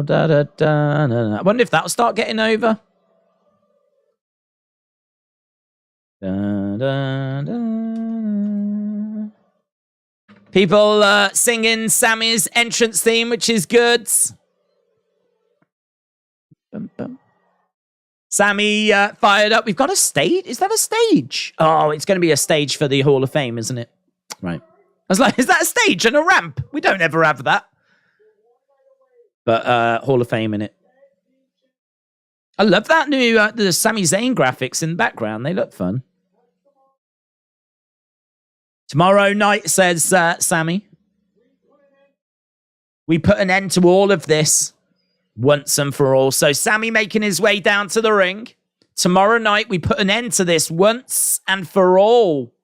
da, da, da, da, da. I wonder if that'll start getting over. Da, da, da. People singing Sami's entrance theme, which is good. Bum, bum. Sami fired up. We've got a stage. Is that a stage? Oh, it's going to be a stage for the Hall of Fame, isn't it? Right. I was like, is that a stage and a ramp? We don't ever have that. But Hall of Fame in it. I love that new the Sami Zayn graphics in the background. They look fun. Tomorrow night, says Sami. We put an end to all of this once and for all. So Sami making his way down to the ring. Tomorrow night, we put an end to this once and for all.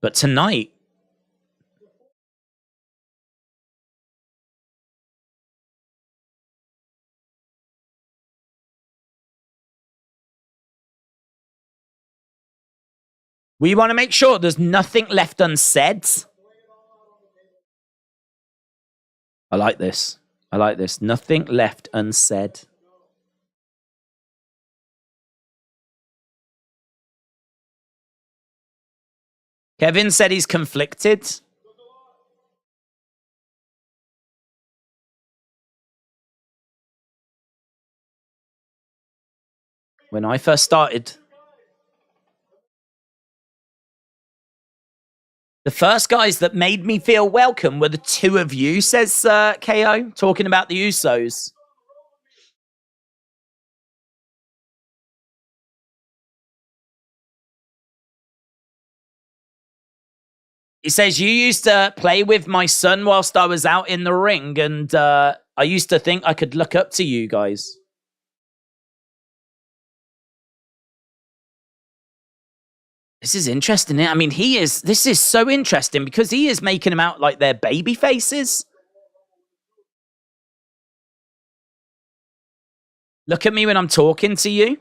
But tonight, we want to make sure there's nothing left unsaid. I like this. I like this. Nothing left unsaid. Kevin said he's conflicted. When I first started, the first guys that made me feel welcome were the two of you, says KO, talking about the Usos. He says, you used to play with my son whilst I was out in the ring, and I used to think I could look up to you guys. This is interesting. I mean, this is so interesting because he is making them out like they're baby faces. Look at me when I'm talking to you.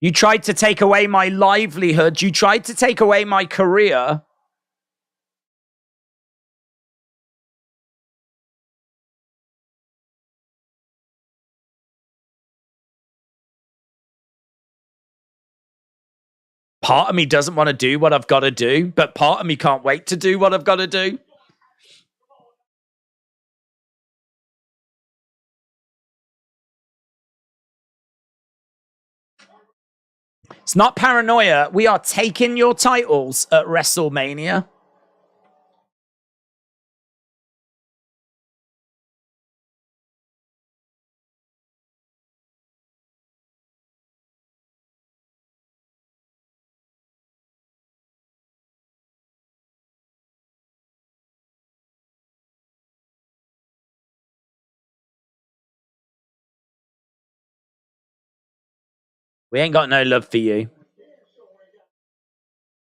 You tried to take away my livelihood. You tried to take away my career. Part of me doesn't want to do what I've got to do, but part of me can't wait to do what I've got to do. It's not paranoia. We are taking your titles at WrestleMania. We ain't got no love for you.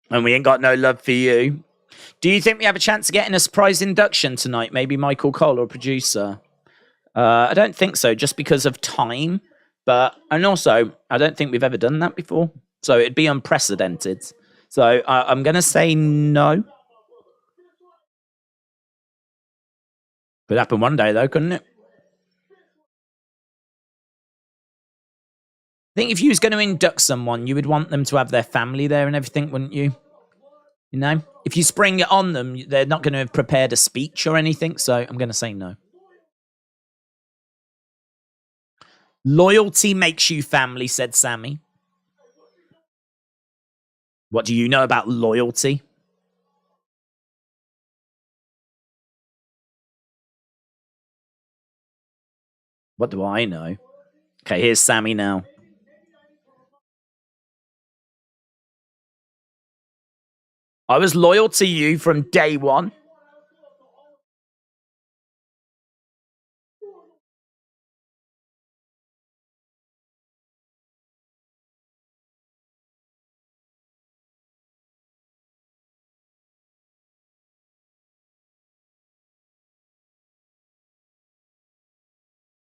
And we ain't got no love for you. Do you think we have a chance of getting a surprise induction tonight? Maybe Michael Cole or producer? I don't think so, just because of time. And also, I don't think we've ever done that before. So it'd be unprecedented. So I'm going to say no. Could happen one day, though, couldn't it? I think if you was going to induct someone, you would want them to have their family there and everything, wouldn't you? You know? If you spring it on them, they're not going to have prepared a speech or anything. So I'm going to say no. Loyalty makes you family, said Sammy. What do you know about loyalty? What do I know? Okay, here's Sammy now. I was loyal to you from day one.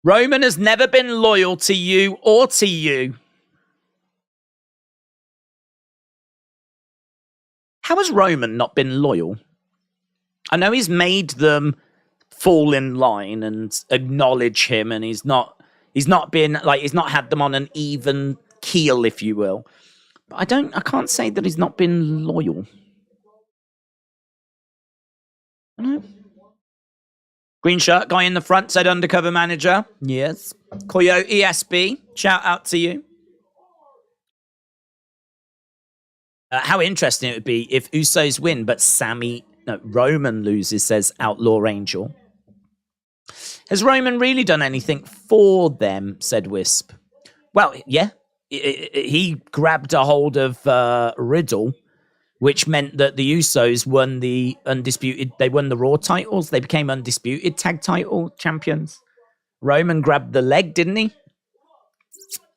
Roman has never been loyal to you or to you. How has Roman not been loyal? I know he's made them fall in line and acknowledge him, and he's not had them on an even keel, if you will. But I can't say that he's not been loyal. Green shirt guy in the front said undercover manager. Yes. Coyote SB, shout out to you. How interesting it would be if Usos win, but Roman loses, says Outlaw Angel. Has Roman really done anything for them, said Wisp? Well, yeah. He grabbed a hold of Riddle, which meant that the Usos won the Raw titles. They became undisputed tag title champions. Roman grabbed the leg, didn't he?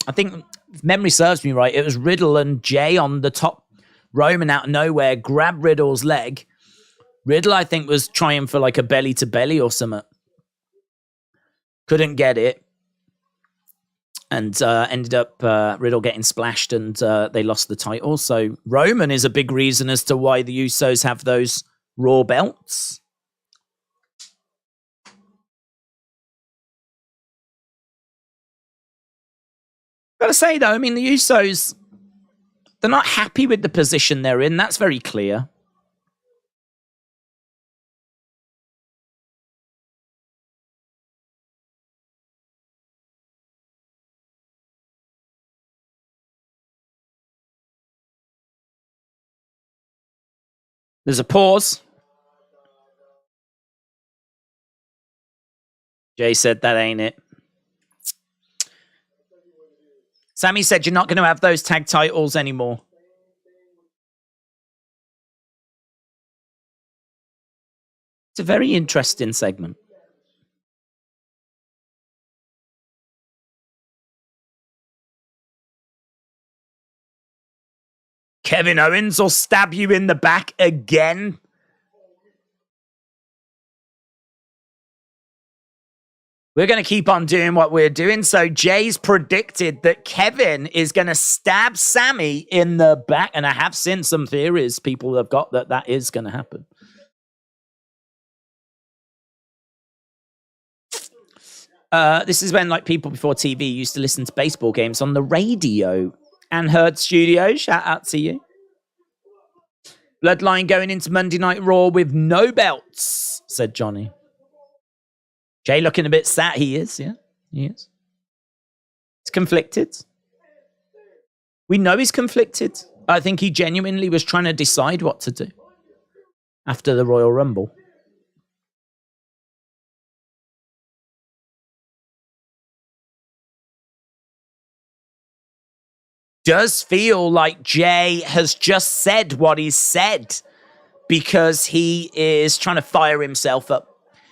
I think, if memory serves me right, it was Riddle and Jay on the top. Roman out of nowhere grabbed Riddle's leg. Riddle, I think, was trying for like a belly to belly or something. Couldn't get it. And ended up Riddle getting splashed, and they lost the title. So Roman is a big reason as to why the Usos have those Raw belts. Gotta say, though, I mean, the Usos, they're not happy with the position they're in. That's very clear. There's a pause. Jay said that ain't it. Sammy said you're not going to have those tag titles anymore. It's a very interesting segment. Kevin Owens will stab you in the back again. We're going to keep on doing what we're doing. So Jay's predicted that Kevin is going to stab Sammy in the back. And I have seen some theories people have got that is going to happen. This is when like people before TV used to listen to baseball games on the radio. And Herd Studio, shout out to you. Bloodline going into Monday Night Raw with no belts, said Johnny. Jay looking a bit sad. He is, yeah. He is. He's conflicted. We know he's conflicted. I think he genuinely was trying to decide what to do after the Royal Rumble. Does feel like Jay has just said what he's said because he is trying to fire himself up.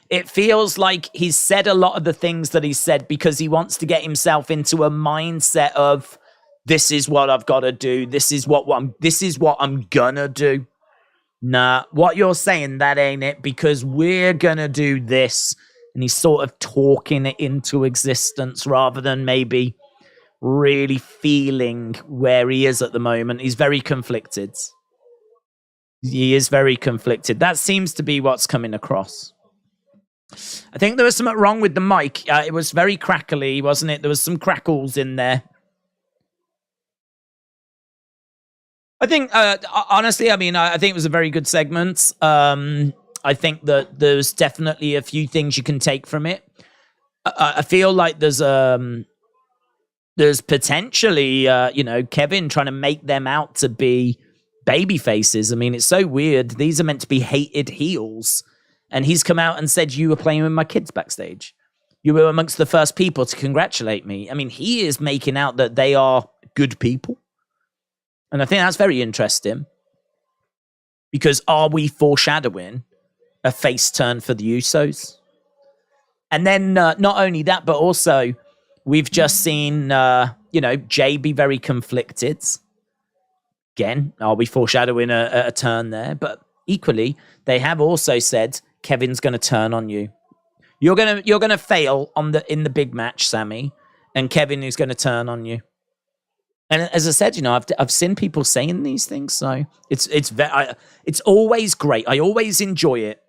It feels like he's said a lot of the things that he said because he wants to get himself into a mindset of this is what I've got to do. This is what I'm gonna do. Nah, what you're saying, that ain't it, because we're gonna do this. And he's sort of talking it into existence rather than maybe really feeling where he is at the moment. He's very conflicted. He is very conflicted. That seems to be what's coming across. I think there was something wrong with the mic. It was very crackly, wasn't it? There was some crackles in there. I think, honestly, I mean, I think it was a very good segment. I think that there's definitely a few things you can take from it. I feel like there's potentially, Kevin trying to make them out to be baby faces. I mean, it's so weird. These are meant to be hated heels. And he's come out and said, you were playing with my kids backstage. You were amongst the first people to congratulate me. I mean, he is making out that they are good people. And I think that's very interesting. Because are we foreshadowing a face turn for the Usos? And then not only that, but also we've just seen, Jay be very conflicted. Again, are we foreshadowing a turn there? But equally, they have also said Kevin's going to turn on you. You're gonna fail in the big match, Sammy, and Kevin is going to turn on you. And as I said, I've seen people saying these things, so it's always great. I always enjoy it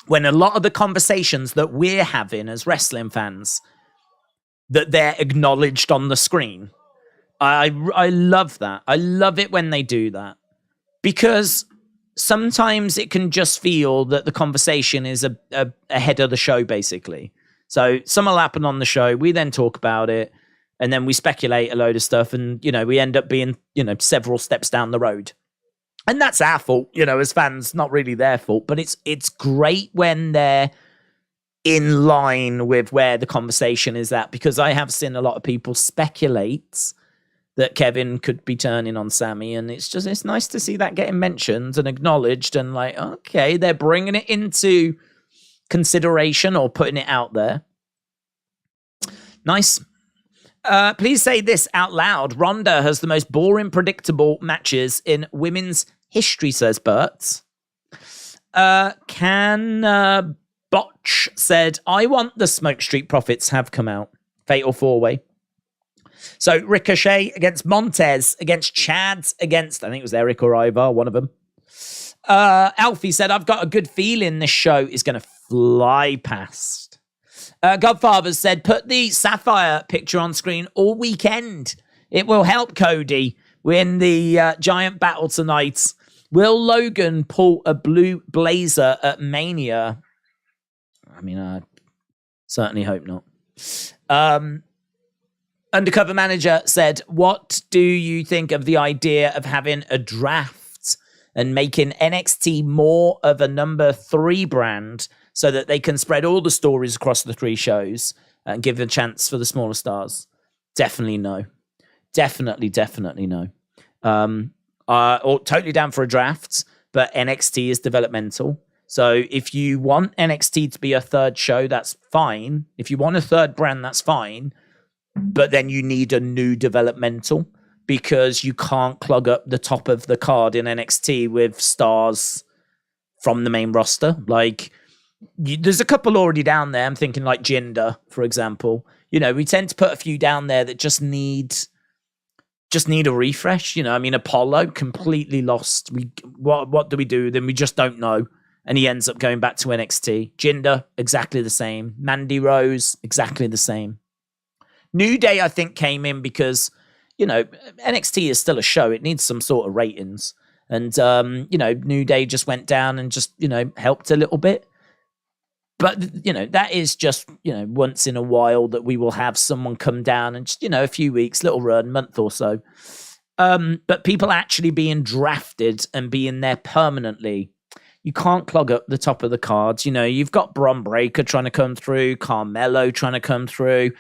when a lot of the conversations that we're having as wrestling fans, that they're acknowledged on the screen. I love that. I love it when they do that, because sometimes it can just feel that the conversation is ahead of the show, basically. So something will happen on the show. We then talk about it, and then we speculate a load of stuff, and, we end up being, several steps down the road. And that's our fault, as fans, not really their fault. But it's great when they're in line with where the conversation is at, because I have seen a lot of people speculate that Kevin could be turning on Sammy, and it's nice to see that getting mentioned and acknowledged, and like, okay, they're bringing it into consideration or putting it out there. Nice. Please say this out loud. Ronda has the most boring, predictable matches in women's history, says Bert. Botch said, I want the Smoke Street Profits have come out. Fatal 4-way. So Ricochet against Montez, against Chad, against, I think it was Eric or Ivar, one of them. Alfie said, I've got a good feeling this show is going to fly past. Godfather said, put the Sapphire picture on screen all weekend. It will help Cody win the giant battle tonight. Will Logan pull a blue blazer at Mania? I mean, I certainly hope not. Undercover Manager said, what do you think of the idea of having a draft and making NXT more of a number 3 brand so that they can spread all the stories across the 3 shows and give a chance for the smaller stars? Definitely no. Definitely no. Or totally down for a draft, but NXT is developmental. So if you want NXT to be a 3rd show, that's fine. If you want a 3rd brand, that's fine. But then you need a new developmental, because you can't clog up the top of the card in NXT with stars from the main roster. Like, there's a couple already down there. I'm thinking like Jinder, for example. You know, we tend to put a few down there that just need a refresh. You know, I mean, Apollo completely lost. What do we do? Then we just don't know. And he ends up going back to NXT. Jinder, exactly the same. Mandy Rose, exactly the same. New Day, I think, came in because, you know, NXT is still a show. It needs some sort of ratings. And, you know, New Day just went down and just, you know, helped a little bit. But, you know, that is just, you know, once in a while that we will have someone come down and just, you know, a few weeks, little run, month or so. But people actually being drafted and being there permanently, you can't clog up the top of the cards. You know, you've got Bron Breakker trying to come through, Carmelo trying to come through.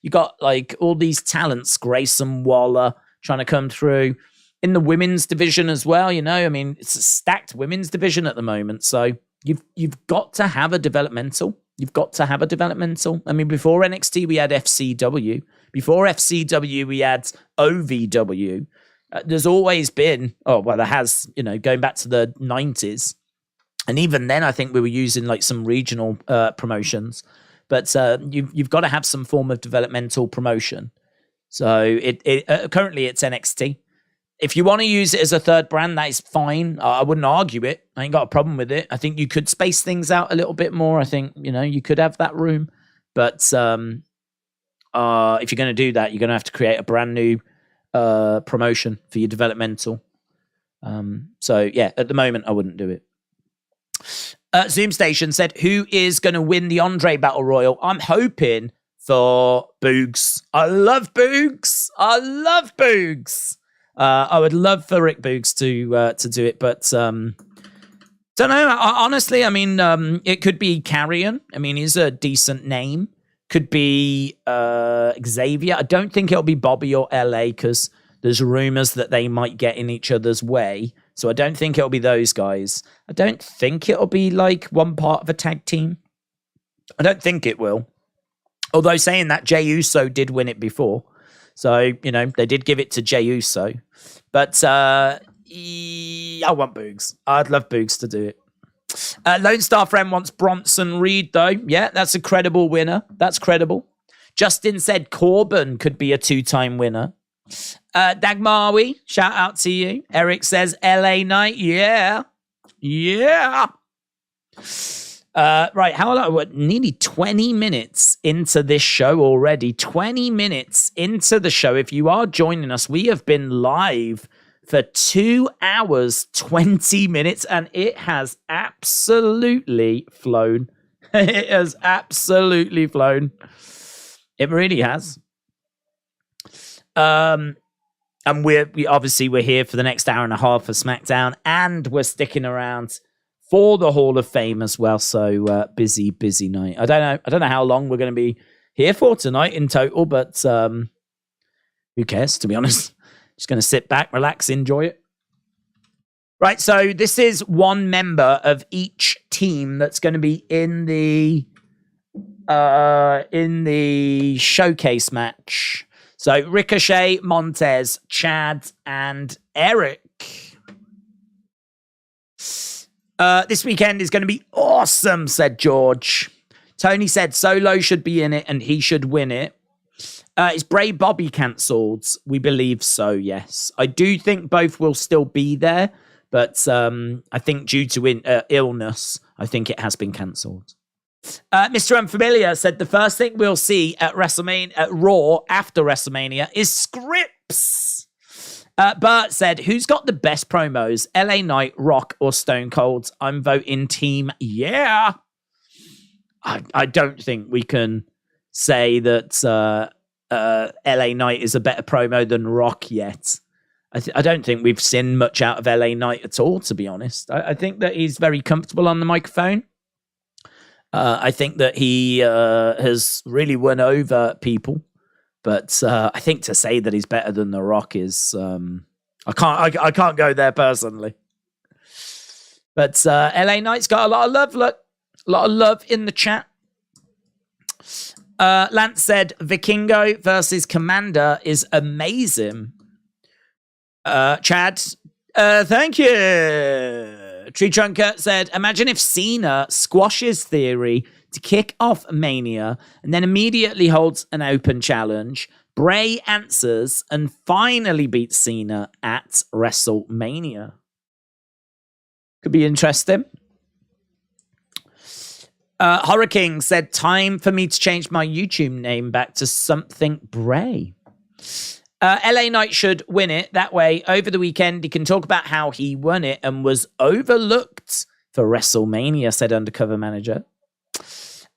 You got like all these talents, Grayson Waller trying to come through in the women's division as well. You know, I mean, it's a stacked women's division at the moment. So you've got to have a developmental. You've got to have a developmental. I mean, before NXT, we had FCW. Before FCW, we had OVW. There's always been, there has, you know, going back to the 90s. And even then, I think we were using like some regional promotions. But you've got to have some form of developmental promotion. So currently it's NXT. If you want to use it as a 3rd brand, that is fine. I wouldn't argue it. I ain't got a problem with it. I think you could space things out a little bit more. I think, you know, you could have that room. But if you're going to do that, you're going to have to create a brand new promotion for your developmental. So, yeah, at the moment, I wouldn't do it. Zoom Station said, who is going to win the Andre Battle Royal? I'm hoping for Boogs. I love Boogs. I would love for Rick Boogs to do it, but don't know. Honestly, I mean, it could be Carrion. I mean, he's a decent name. Could be Xavier. I don't think it'll be Bobby or LA because there's rumors that they might get in each other's way. So I don't think it'll be those guys. I don't think it'll be like one part of a tag team. I don't think it will. Although saying that, Jey Uso did win it before. So, you know, they did give it to Jey Uso. But I want Boogs. I'd love Boogs to do it. Lone Star Friend wants Bronson Reed, though. Yeah, that's a credible winner. That's credible. Justin said Corbin could be a 2-time winner. Dagmawi, shout out to you. Eric says LA Knight. Yeah. Right, how long? We're nearly 20 minutes into this show already. 20 minutes into the show. If you are joining us, we have been live for 2 hours, 20 minutes, and it has absolutely flown. It has absolutely flown. It really has. And we obviously we're here for the next hour and a half for SmackDown, and we're sticking around for the Hall of Fame as well. So busy night. I don't know how long we're going to be here for tonight in total, but who cares, to be honest? Just going to sit back, relax, enjoy it. Right, so this is one member of each team that's going to be in the showcase match. So Ricochet, Montez, Chad, and Eric. This weekend is going to be awesome, said George. Tony said Solo should be in it and he should win it. Is Bray Bobby cancelled? We believe so, yes. I do think both will still be there, but I think due to illness, I think it has been cancelled. Mr. Unfamiliar said the first thing we'll see at WrestleMania, at Raw after WrestleMania, is scripts. Bert said, who's got the best promos? LA Knight, Rock, or Stone Cold? I'm voting Team Yeah. I don't think we can say that LA Knight is a better promo than Rock yet. I don't think we've seen much out of LA Knight at all, to be honest. I think that he's very comfortable on the microphone. I think that he has really won over people. But I think to say that he's better than The Rock is... I can't go there personally. But LA Knight's got a lot of love. Look, a lot of love in the chat. Lance said Vikingo versus Commander is amazing. Chad, thank you. Tree Trunker said, imagine if Cena squashes Theory to kick off Mania and then immediately holds an open challenge. Bray answers and finally beats Cena at WrestleMania. Could be interesting. Horror King said, time for me to change my YouTube name back to something Bray. LA Knight should win it. That way, over the weekend, he can talk about how he won it and was overlooked for WrestleMania, said Undercover Manager.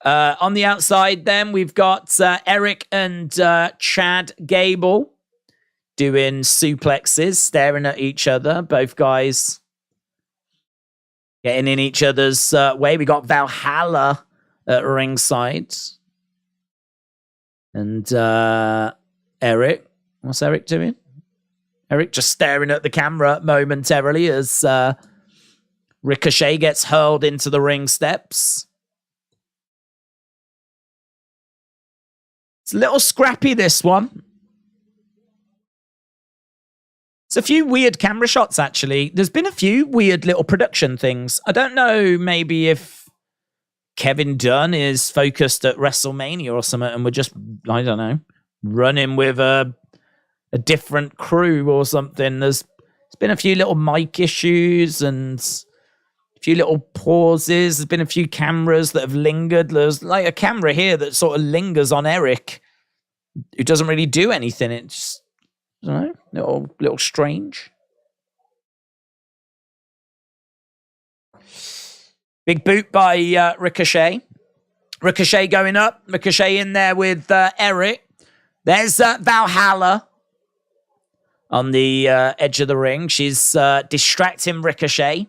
On the outside, then, we've got Eric and Chad Gable doing suplexes, staring at each other. Both guys getting in each other's way. We got Valhalla at ringside. And Eric. What's Eric doing? Eric just staring at the camera momentarily as Ricochet gets hurled into the ring steps. It's a little scrappy, this one. It's a few weird camera shots, actually. There's been a few weird little production things. I don't know, maybe if Kevin Dunn is focused at WrestleMania or something and we're just, I don't know, running with a different crew or something. There's been a few little mic issues and a few little pauses. There's been a few cameras that have lingered. There's like a camera here that sort of lingers on Eric, who doesn't really do anything. It's, I don't know, little strange. Big boot by Ricochet. Ricochet going up. Ricochet in there with Eric. There's Valhalla on the edge of the ring. She's distracting Ricochet.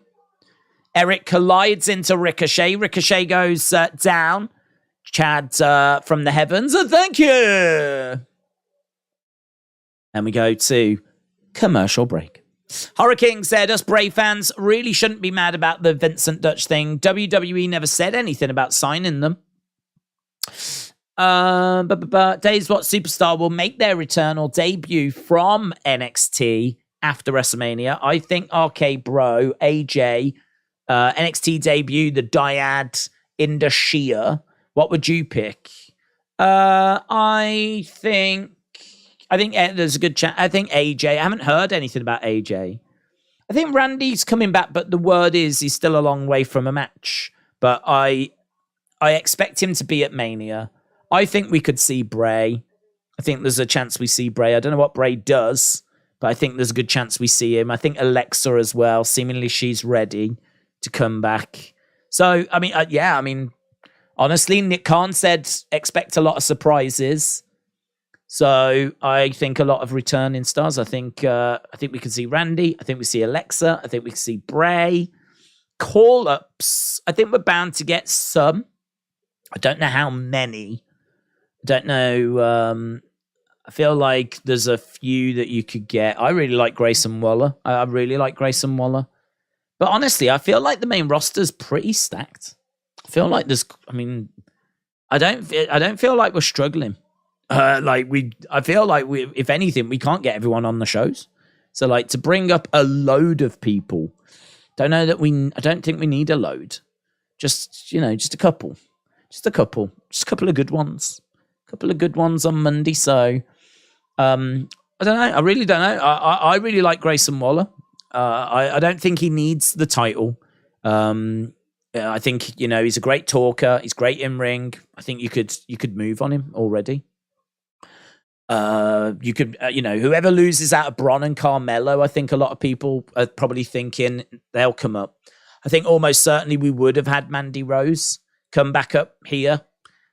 Eric collides into Ricochet. Ricochet goes down. Chad from the heavens. Thank you. And we go to commercial break. Horror King said, us Bray fans really shouldn't be mad about the Vincent Dutch thing. WWE never said anything about signing them. Days What Superstar will make their return or debut from NXT after WrestleMania. I think RK Bro, AJ, NXT debut, the Dyad, Indashia. What would you pick? I think there's a good chance. I think AJ. I haven't heard anything about AJ. I think Randy's coming back, but the word is he's still a long way from a match. But I expect him to be at Mania. I think we could see Bray. I think there's a chance we see Bray. I don't know what Bray does, but I think there's a good chance we see him. I think Alexa as well. Seemingly she's ready to come back. So, I mean, honestly, Nick Khan said expect a lot of surprises. So I think a lot of returning stars. I think we can see Randy. I think we see Alexa. I think we can see Bray. Call-ups. I think we're bound to get some. I don't know how many. I don't know. I feel like there's a few that you could get. I really like Grayson Waller. I really like Grayson Waller. But honestly, I feel like the main roster's pretty stacked. I feel like I don't feel like we're struggling. I feel like if anything, we can't get everyone on the shows. So like to bring up a load of people, I don't think we need a load. Just a couple of good ones. A couple of good ones on Monday. So, I don't know. I really don't know. I really like Grayson Waller. I don't think he needs the title. I think, he's a great talker. He's great in ring. I think you could move on him already. You could, whoever loses out of Bron and Carmelo, I think a lot of people are probably thinking they'll come up. I think almost certainly we would have had Mandy Rose come back up here.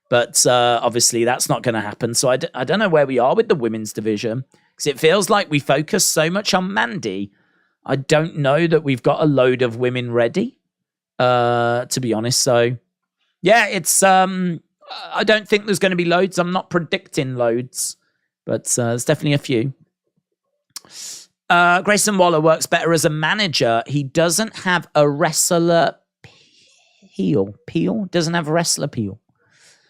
But obviously that's not going to happen. So I don't know where we are with the women's division. Because it feels like we focus so much on Mandy. I don't know that we've got a load of women ready, to be honest. So Yeah, it's I don't think there's going to be loads. I'm not predicting loads, but there's definitely a few. Grayson Waller works better as a manager. He doesn't have a wrestler peel. Doesn't have a wrestler peel.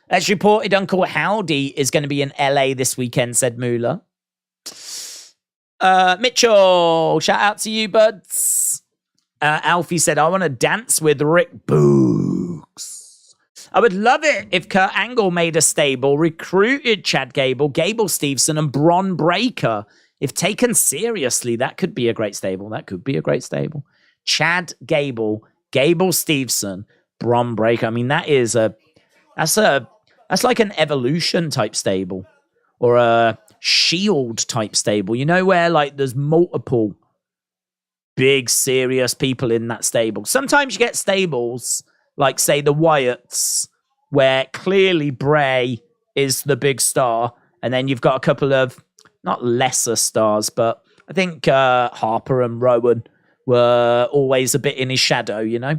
As reported, Uncle Howdy is going to be in LA this weekend, said Moolah. Mitchell, shout out to you, buds. Alfie said, I want to dance with Rick Boogs. I would love it if Kurt Angle made a stable, recruited Chad Gable, Gable Stevenson, and Bron Breakker. If taken seriously, that could be a great stable. Chad Gable, Gable Stevenson, Bron Breakker. I mean, that's like an Evolution type stable or a Shield type stable. You know, where like there's multiple big serious people in that stable. Sometimes you get stables like, say, the Wyatts, where clearly Bray is the big star, and then you've got a couple of not lesser stars, but I think Harper and Rowan were always a bit in his shadow, you know?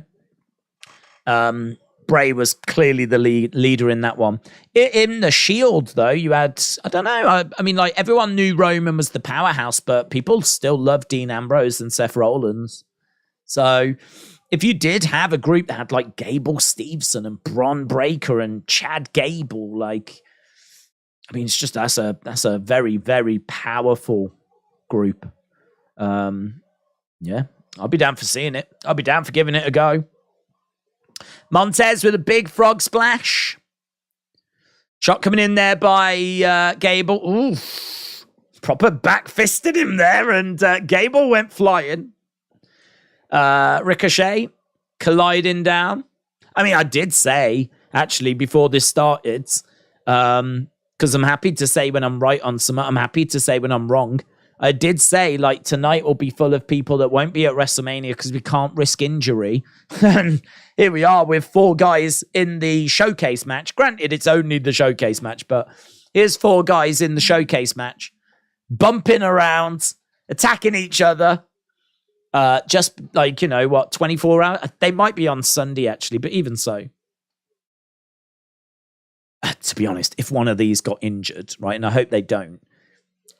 Bray was clearly the leader in that one. In the Shield, though, you had, I don't know, I mean, like, everyone knew Roman was the powerhouse, but people still loved Dean Ambrose and Seth Rollins. So if you did have a group that had, like, Gable Stevenson and Bron Breakker and Chad Gable, like, I mean, it's just, that's a very, very powerful group. Yeah, I'll be down for seeing it. I'll be down for giving it a go. Montez with a big frog splash. Shot coming in there by Gable. Ooh, proper back-fisted him there, and Gable went flying. Ricochet colliding down. I mean, I did say, actually, before this started, because I'm happy to say when I'm right on something, I'm happy to say when I'm wrong. I did say, like, tonight will be full of people that won't be at WrestleMania because we can't risk injury. And here we are with 4 guys in the showcase match. Granted, it's only the showcase match, but here's 4 guys in the showcase match, bumping around, attacking each other. Just like, you know, what, 24 hours? They might be on Sunday, actually, but even so. To be honest, if one of these got injured, right, and I hope they don't,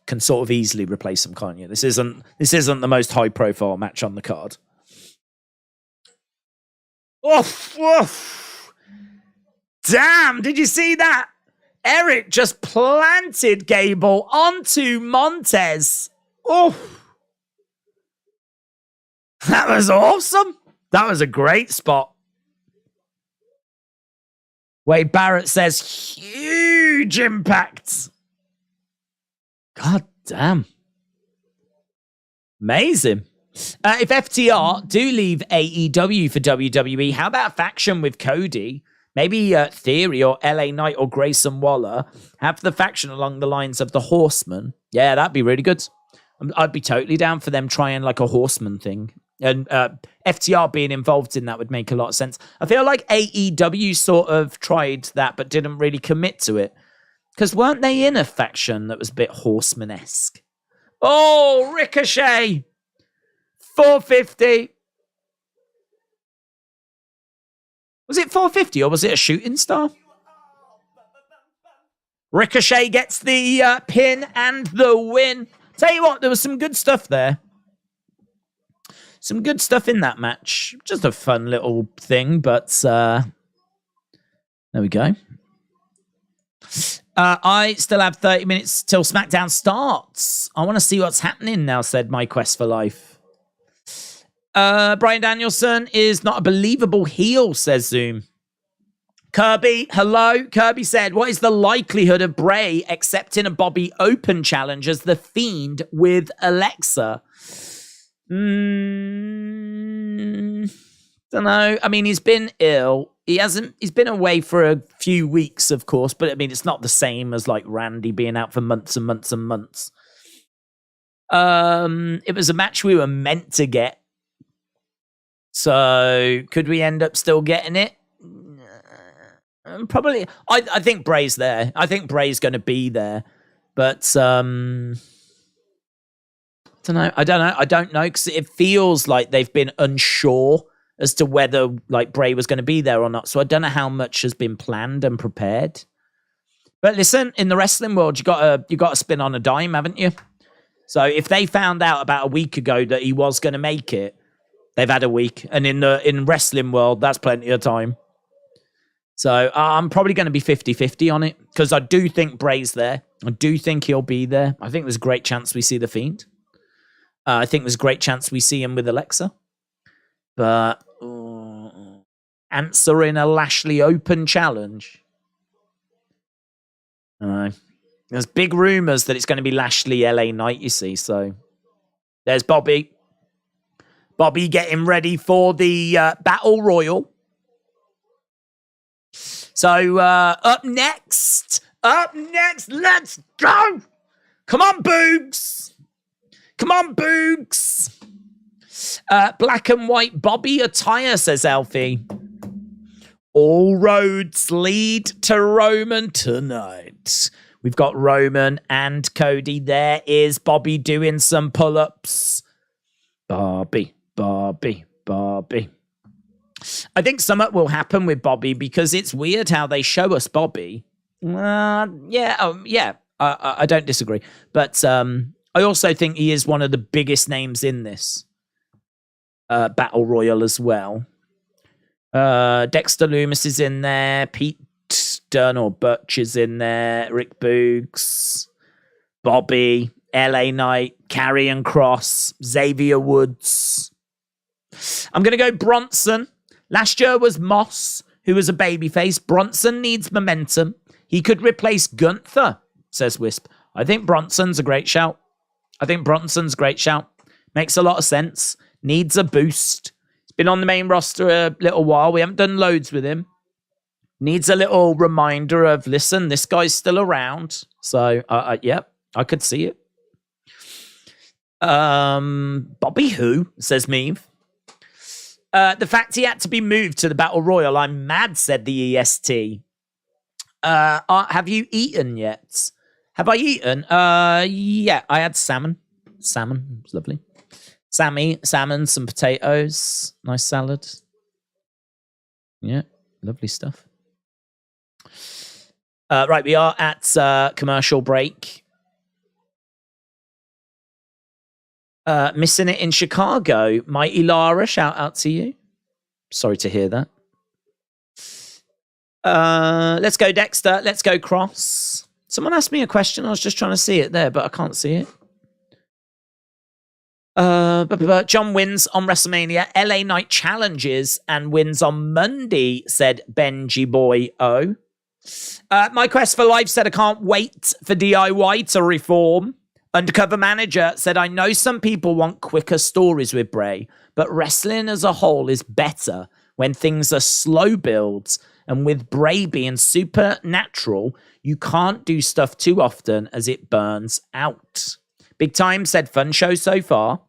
can sort of easily replace them, can't you? This isn't the most high-profile match on the card. Oof, oof. Damn, did you see that? Eric just planted Gable onto Montez. Oof. That was awesome. That was a great spot. Wade Barrett says, huge impact. God damn. Amazing. If FTR do leave AEW for WWE, how about a faction with Cody? Maybe Theory or LA Knight or Grayson Waller have the faction along the lines of the Horsemen. Yeah, that'd be really good. I'd be totally down for them trying like a Horseman thing. And FTR being involved in that would make a lot of sense. I feel like AEW sort of tried that but didn't really commit to it. Because weren't they in a faction that was a bit Horseman-esque? Oh, Ricochet! 450. Was it 450 or was it a shooting star? Ricochet gets the pin and the win. Tell you what, there was some good stuff there. Some good stuff in that match. Just a fun little thing, but there we go. I still have 30 minutes till SmackDown starts. I want to see what's happening now, said My Quest for Life. Bryan Danielson is not a believable heel, says Zoom. Kirby, hello. Kirby said, what is the likelihood of Bray accepting a Bobby Open challenge as The Fiend with Alexa? Don't know. I mean, he's been ill. He's been away for a few weeks, of course, but I mean, it's not the same as like Randy being out for months and months and months. It was a match we were meant to get. So could we end up still getting it? Probably. I think Bray's there. I think Bray's going to be there, but I don't know. I don't know because it feels like they've been unsure as to whether like Bray was going to be there or not. So I don't know how much has been planned and prepared. But listen, in the wrestling world, you got to spin on a dime, haven't you? So if they found out about a week ago that he was going to make it, they've had a week. And in wrestling world, that's plenty of time. So I'm probably going to be 50-50 on it because I do think Bray's there. I do think he'll be there. I think there's a great chance we see The Fiend. I think there's a great chance we see him with Alexa. But answering a Lashley Open challenge. There's big rumors that it's going to be Lashley LA Knight, you see. So there's Bobby. Bobby getting ready for the Battle Royal. So up next, let's go. Come on, Boogs. Black and white Bobby attire, says Alfie. All roads lead to Roman tonight. We've got Roman and Cody. There is Bobby doing some pull-ups. Bobby. I think something will happen with Bobby because it's weird how they show us Bobby. I don't disagree. But I also think he is one of the biggest names in this Battle Royal as well. Dexter Loomis is in there. Pete Dunne or Butch is in there. Rick Boogs. Bobby. LA Knight. Karrion Kross. Xavier Woods. I'm going to go Bronson. Last year was Moss, who was a babyface. Bronson needs momentum. He could replace Gunther, says Wisp. I think Bronson's a great shout. Makes a lot of sense. Needs a boost. He's been on the main roster a little while. We haven't done loads with him. Needs a little reminder of, listen, this guy's still around. So, yep, I could see it. Bobby who, says Meave. The fact he had to be moved to the Battle Royal, I'm mad, said the EST. Have you eaten yet? Have I eaten? Yeah, I had salmon. Salmon, it was lovely. Salmon, some potatoes, nice salad. Yeah, lovely stuff. Right, we are at commercial break. Missing it in Chicago. Mighty Lara, shout out to you. Sorry to hear that. Let's go Dexter. Let's go Cross. Someone asked me a question. I was just trying to see it there, but I can't see it. John wins on WrestleMania. LA Knight challenges and wins on Monday, said Benji Boy O. My Quest for Life said, I can't wait for DIY to reform. Undercover Manager said, I know some people want quicker stories with Bray, but wrestling as a whole is better when things are slow builds. And with Bray being supernatural, you can't do stuff too often as it burns out. Big Time said, fun show so far.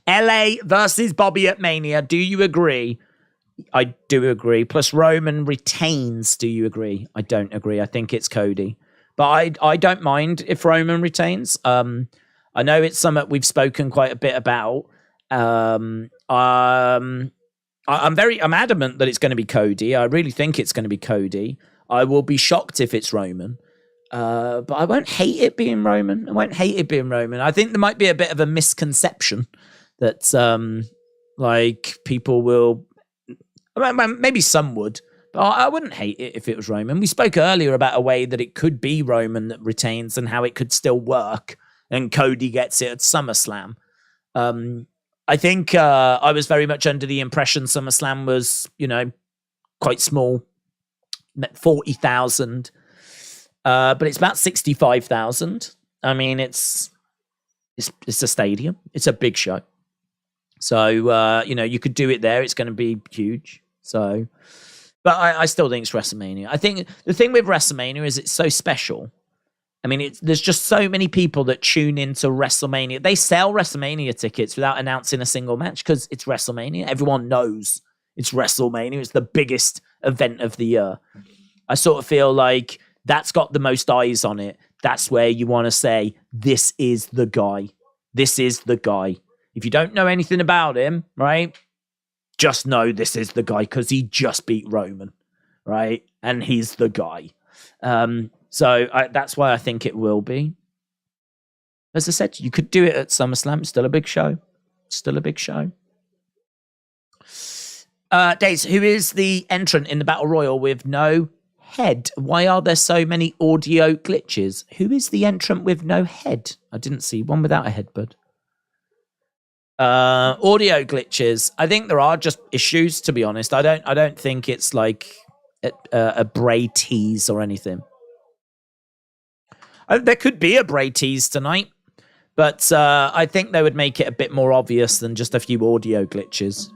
LA versus Bobby at Mania. Do you agree? I do agree. Plus Roman retains. Do you agree? I don't agree. I think it's Cody. But I don't mind if Roman retains. I know it's something we've spoken quite a bit about. I'm adamant that it's going to be Cody. I really think it's going to be Cody. I will be shocked if it's Roman. But I won't hate it being Roman. I think there might be a bit of a misconception that people will, maybe some would, but I wouldn't hate it if it was Roman. We spoke earlier about a way that it could be Roman that retains and how it could still work, and Cody gets it at SummerSlam. I think I was very much under the impression SummerSlam was, quite small, 40,000, but it's about 65,000. I mean, it's a stadium. It's a big show. So, you could do it there. It's going to be huge. So, but I still think it's WrestleMania. I think the thing with WrestleMania is it's so special. I mean, there's just so many people that tune into WrestleMania. They sell WrestleMania tickets without announcing a single match because it's WrestleMania. Everyone knows it's WrestleMania. It's the biggest event of the year. I sort of feel like that's got the most eyes on it. That's where you want to say, this is the guy. This is the guy. If you don't know anything about him, right, just know this is the guy because he just beat Roman, right? And he's the guy. That's why I think it will be. As I said, you could do it at SummerSlam. Still a big show. Still a big show. Days, who is the entrant in the Battle Royal with no head? Why are there so many audio glitches? Who is the entrant with no head? I didn't see one without a head, bud. Audio glitches. I think there are just issues, to be honest. I don't think it's like a Bray tease or anything. There could be a Bray tease tonight, but I think they would make it a bit more obvious than just a few audio glitches.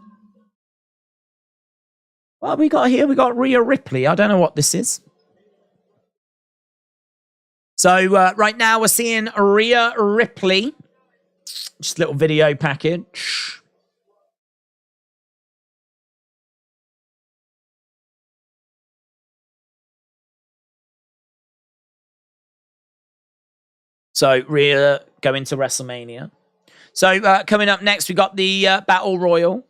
What we got here? We got Rhea Ripley. I don't know what this is. So right now we're seeing Rhea Ripley. Just a little video package. So Rhea going to WrestleMania. So coming up next, we got the Battle Royal.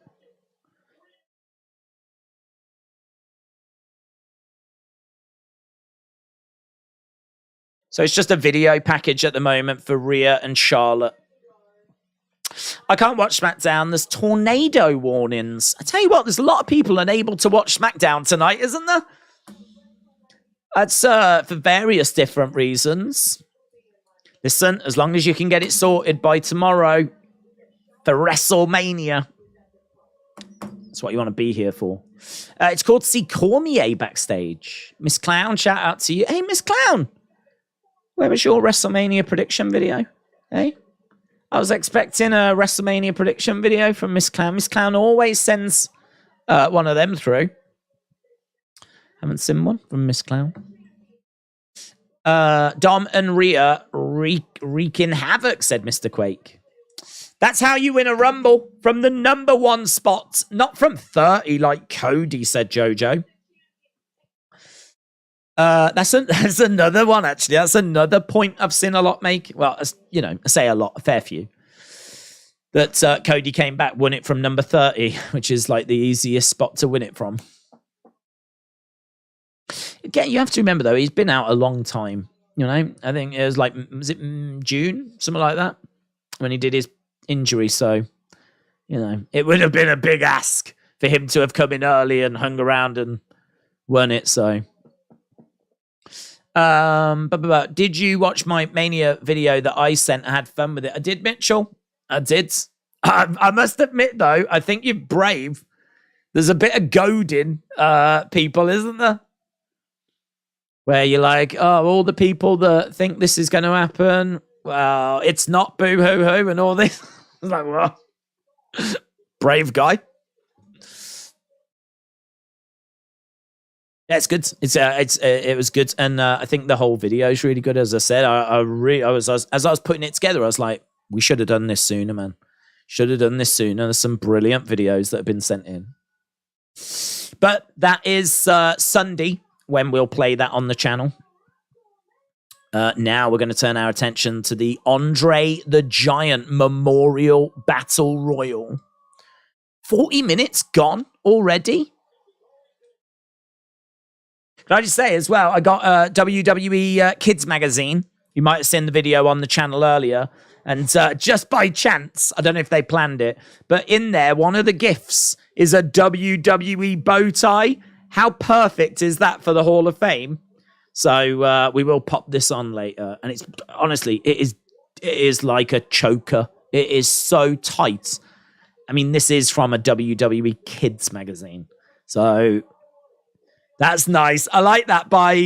So it's just a video package at the moment for Rhea and Charlotte. I can't watch SmackDown. There's tornado warnings. I tell you what, there's a lot of people unable to watch SmackDown tonight, isn't there? That's for various different reasons. Listen, as long as you can get it sorted by tomorrow for WrestleMania. That's what you want to be here for. It's called to see Cormier backstage. Miss Clown, shout out to you. Hey, Miss Clown. Where was your WrestleMania prediction video? Hey? I was expecting a WrestleMania prediction video from Miss Clown. Miss Clown always sends one of them through. Haven't seen one from Miss Clown. Dom and Rhea wreaking havoc, said Mr. Quake. That's how you win a Rumble. From the number 1 spot. Not from 30 like Cody, said JoJo. That's another one, actually. That's another point I've seen a lot make. Well, you know, I say a lot, a fair few. That Cody came back, won it from number 30, which is like the easiest spot to win it from. Again, you have to remember, though, he's been out a long time. You know, I think it was like, was it June? Something like that? When he did his injury. So, you know, it would have been a big ask for him to have come in early and hung around and won it. So, did you watch my Mania video that I sent? I had fun with it. I did, Mitchell. I did. I must admit, though, I think you're brave. There's a bit of goading people, isn't there? Where you're like, oh, all the people that think this is going to happen, well, it's not boo-hoo-hoo and all this. I was like, well, brave guy. Yeah, it's good. It was good, and I think the whole video is really good. As I said, as I was putting it together, I was like, we should have done this sooner, man. Should have done this sooner. There's some brilliant videos that have been sent in, but that is Sunday when we'll play that on the channel. Now we're going to turn our attention to the Andre the Giant Memorial Battle Royal. 40 minutes gone already. Can I just say as well, I got WWE Kids Magazine. You might have seen the video on the channel earlier. And just by chance, I don't know if they planned it, but in there, one of the gifts is a WWE bow tie. How perfect is that for the Hall of Fame? So we will pop this on later. And it's honestly, it is like a choker. It is so tight. I mean, this is from a WWE Kids magazine. So that's nice. I like that by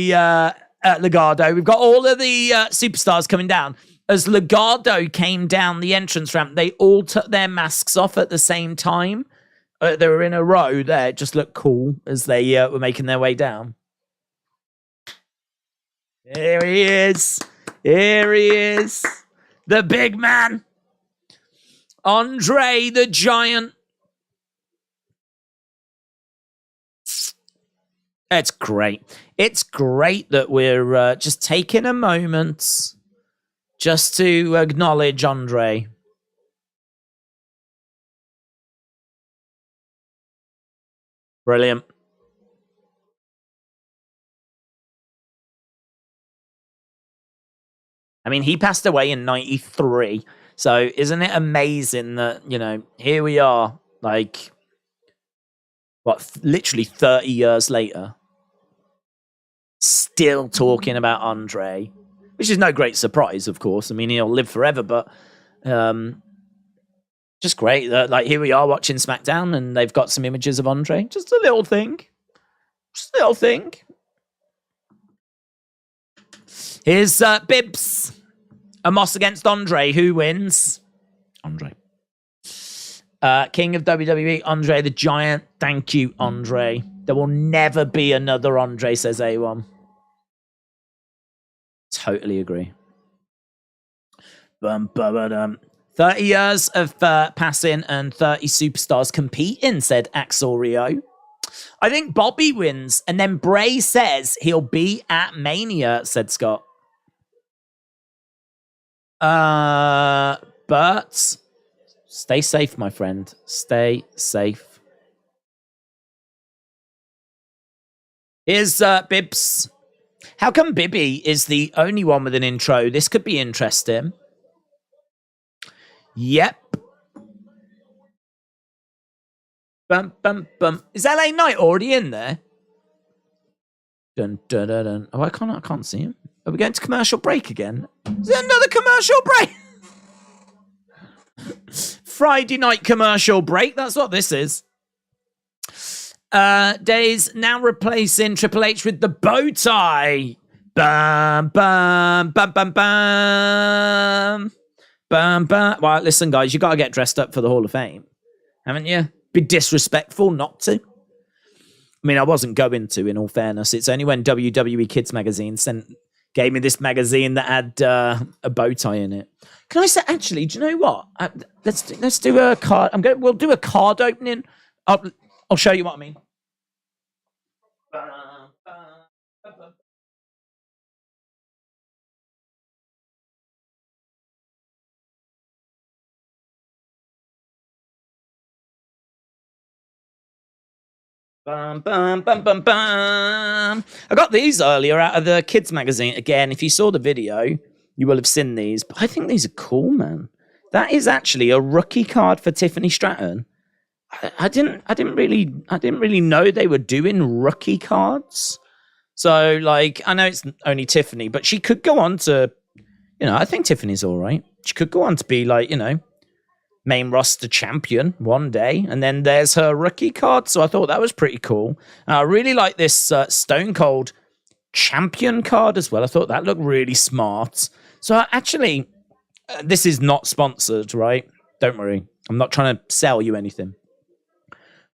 Legado. We've got all of the superstars coming down. As Legado came down the entrance ramp, they all took their masks off at the same time. They were in a row there. It just looked cool as they were making their way down. Here he is. Here he is. The big man. Andre the Giant. It's great. It's great that we're just taking a moment just to acknowledge Andre. Brilliant. I mean, he passed away in 93. So isn't it amazing that, you know, here we are, like, what, literally 30 years later, still talking about Andre, which is no great surprise, of course. I mean, he'll live forever, but just great that, like, here we are watching SmackDown and they've got some images of Andre. Just a little thing. Just a little thing. Here's Bibbs. Amos against Andre. Who wins? Andre. King of WWE, Andre the Giant. Thank you, Andre. There will never be another Andre, says A1. Totally agree. 30 years of passing and 30 superstars competing, said Axel Rio. I think Bobby wins, and then Bray says he'll be at Mania, said Scott. But stay safe, my friend. Stay safe. Here's Bibbs. How come Bibby is the only one with an intro? This could be interesting. Yep. Bum, bum, bum. Is LA Knight already in there? Dun, dun, dun, dun. Oh, I can't see him. Are we going to commercial break again? Is there another commercial break? Friday night commercial break. That's what this is. Days now replacing Triple H with the bow tie. Bam, bam, bam, bam, bam. Bam, bam. Well, listen, guys, you got to get dressed up for the Hall of Fame, haven't you? Be disrespectful not to. I mean, I wasn't going to, in all fairness. It's only when WWE Kids Magazine gave me this magazine that had a bow tie in it. Can I say, actually, do you know what? Let's do a card. We'll do a card opening. I'll show you what I mean. Bum, bum, bum, bum, bum. I got these earlier out of the kids magazine. Again, if you saw the video, you will have seen these. But I think these are cool, man. That is actually a rookie card for Tiffany Stratton. I didn't really know they were doing rookie cards. So, like, I know it's only Tiffany, but she could go on to, you know, I think Tiffany's all right. She could go on to be, like, you know, main roster champion one day, and then there's her rookie card. So I thought that was pretty cool. I really like this Stone Cold champion card as well. I thought that looked really smart. So actually, this is not sponsored, right? Don't worry. I'm not trying to sell you anything.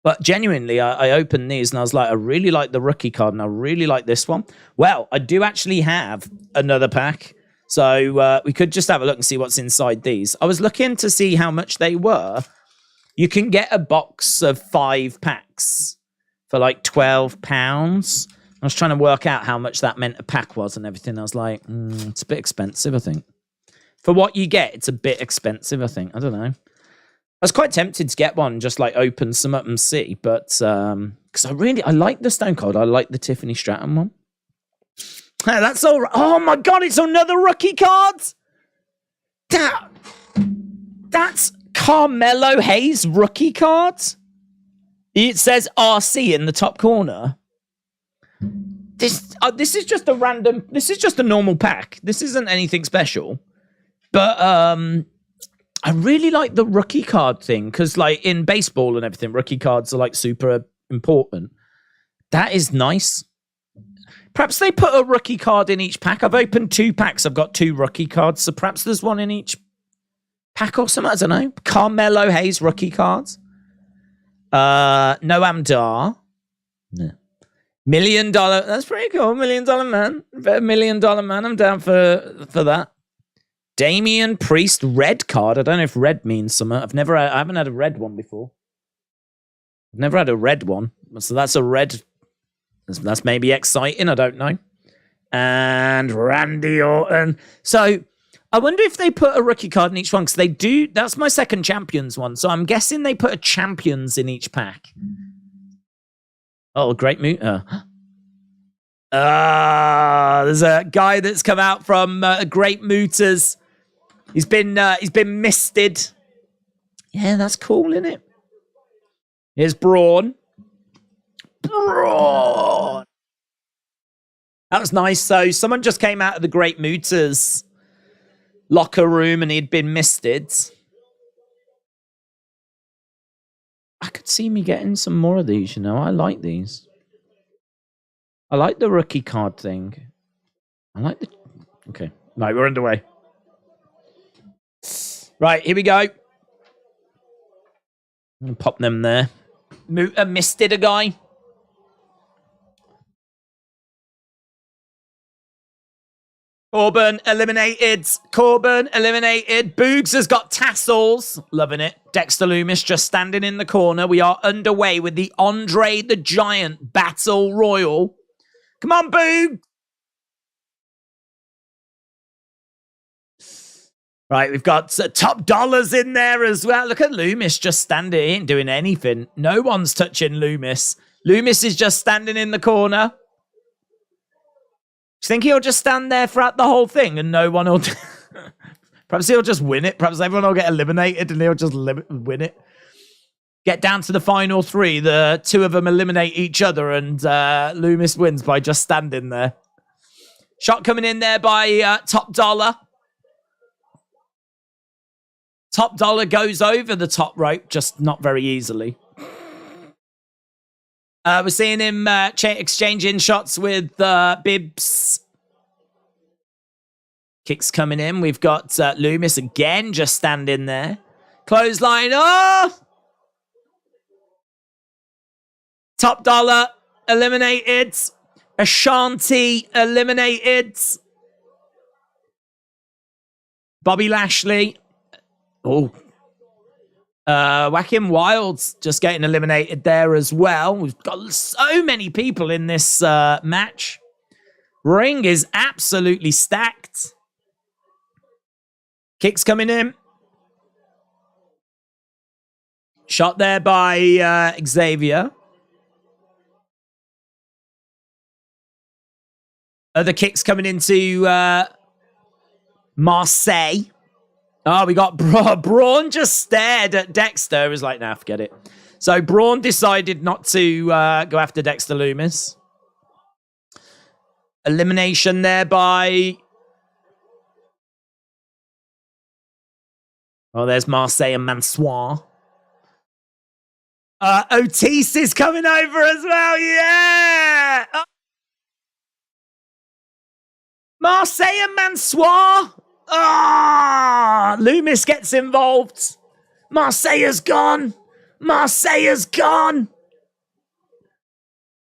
But genuinely, I opened these and I was like, I really like the rookie card and I really like this one. Well, I do actually have another pack. So we could just have a look and see what's inside these. I was looking to see how much they were. You can get a box of 5 packs for like £12. I was trying to work out how much that meant a pack was and everything. I was like, it's a bit expensive, I think. For what you get, it's a bit expensive, I think. I don't know. I was quite tempted to get one, just like open some up and see. But because I like the Stone Cold. I like the Tiffany Stratton one. That's all right. Oh my God, it's another rookie card. That's Carmelo Hayes rookie card. It says RC in the top corner. This is just a random. This is just a normal pack. This isn't anything special. But I really like the rookie card thing because, like, in baseball and everything, rookie cards are like super important. That is nice. Perhaps they put a rookie card in each pack. I've opened 2 packs. I've got 2 rookie cards. So perhaps there's one in each pack or something. I don't know. Carmelo Hayes rookie cards. Noam Dar. No. $1 million. That's pretty cool. $1 million man. $1 million man. I'm down for that. Damian Priest red card. I don't know if red means something. I haven't had a red one before. I've never had a red one. So that's a red. That's maybe exciting. I don't know. And Randy Orton. So I wonder if they put a rookie card in each one because they do. That's my second champions one. So I'm guessing they put a champions in each pack. Oh, great MUTA. There's a guy that's come out from Great MUTAs. He's been misted. Yeah, that's cool, isn't it? Here's Braun. Braun. That was nice. So someone just came out of the Great MUTAs locker room and he'd been misted. I could see me getting some more of these, you know. I like these. I like the rookie card thing. I like the... Okay. Right, we're underway. Right, here we go. Pop them there. MUTA misted a guy. Corbin eliminated. Corbin eliminated. Boogs has got tassels. Loving it. Dexter Lumis just standing in the corner. We are underway with the Andre the Giant Battle Royal. Come on, Boog. Right, we've got top dollars in there as well. Look at Lumis just standing. He ain't doing anything. No one's touching Lumis. Lumis is just standing in the corner. Do you think he'll just stand there throughout the whole thing and no one will... Perhaps he'll just win it. Perhaps everyone will get eliminated and he'll just win it. Get down to the final three. The two of them eliminate each other and Lumis wins by just standing there. Shot coming in there by Top Dollar. Top Dollar goes over the top rope, just not very easily. We're seeing him exchanging shots with Bibbs. Kicks coming in. We've got Lumis again, just standing there. Clothesline. Oh! Top Dollar eliminated. Ashanti eliminated. Bobby Lashley. Oh. Whacking Wilds just getting eliminated there as well. We've got so many people in this match. Ring is absolutely stacked. Kicks coming in. Shot there by Xavier. Other kicks coming into Marseille. Oh, we got Braun just stared at Dexter. He was like, nah, forget it. So Braun decided not to go after Dexter Lumis. Elimination there by... Oh, there's Marseille and Mansoir. Otis is coming over as well. Yeah! Marseille and Mansoir. Ah! Lumis gets involved. Marseille's gone. Marseille's gone.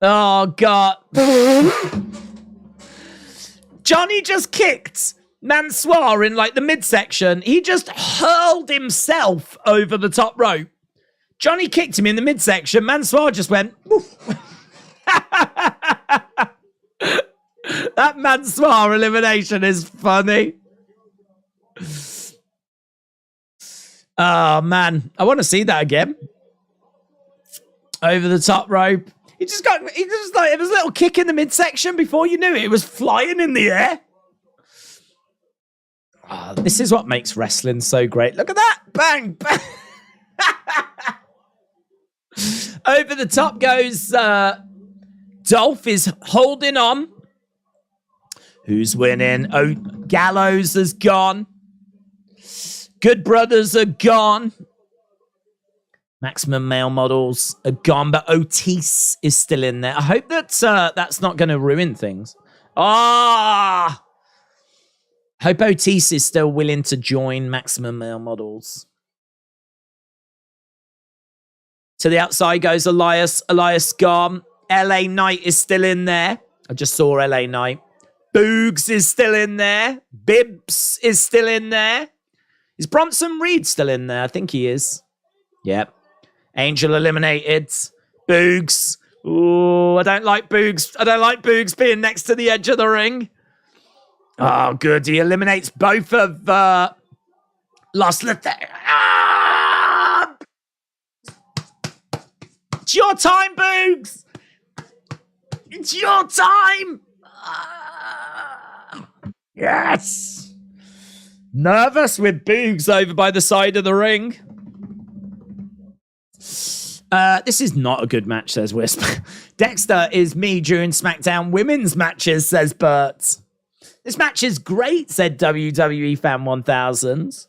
Oh, God. Johnny just kicked Mansoir in, like, the midsection. He just hurled himself over the top rope. Johnny kicked him in the midsection. Mansoir just went... That Mansoir elimination is funny. Oh, man. I want to see that again. Over the top rope. He just like, it was a little kick in the midsection. Before you knew it, it was flying in the air. Oh, this is what makes wrestling so great. Look at that. Bang, bang. Over the top goes Dolph is holding on. Who's winning? Oh, Gallows has gone. Good Brothers are gone. Maximum Male Models are gone, but Otis is still in there. I hope that that's not going to ruin things. Ah! Hope Otis is still willing to join Maximum Male Models. To the outside goes Elias. Elias gone. LA Knight is still in there. I just saw LA Knight. Boogs is still in there. Bibbs is still in there. Is Bronson Reed still in there? I think he is. Yep. Angel eliminated. Boogs. Ooh, I don't like Boogs. I don't like Boogs being next to the edge of the ring. Oh, good. He eliminates both of Los Luther. Ah! It's your time, Boogs. It's your time! Yes! Nervous with Boogs over by the side of the ring. This is not a good match, says Wisp. Dexter is me during SmackDown women's matches, says Bert. This match is great, said WWE Fan 1000.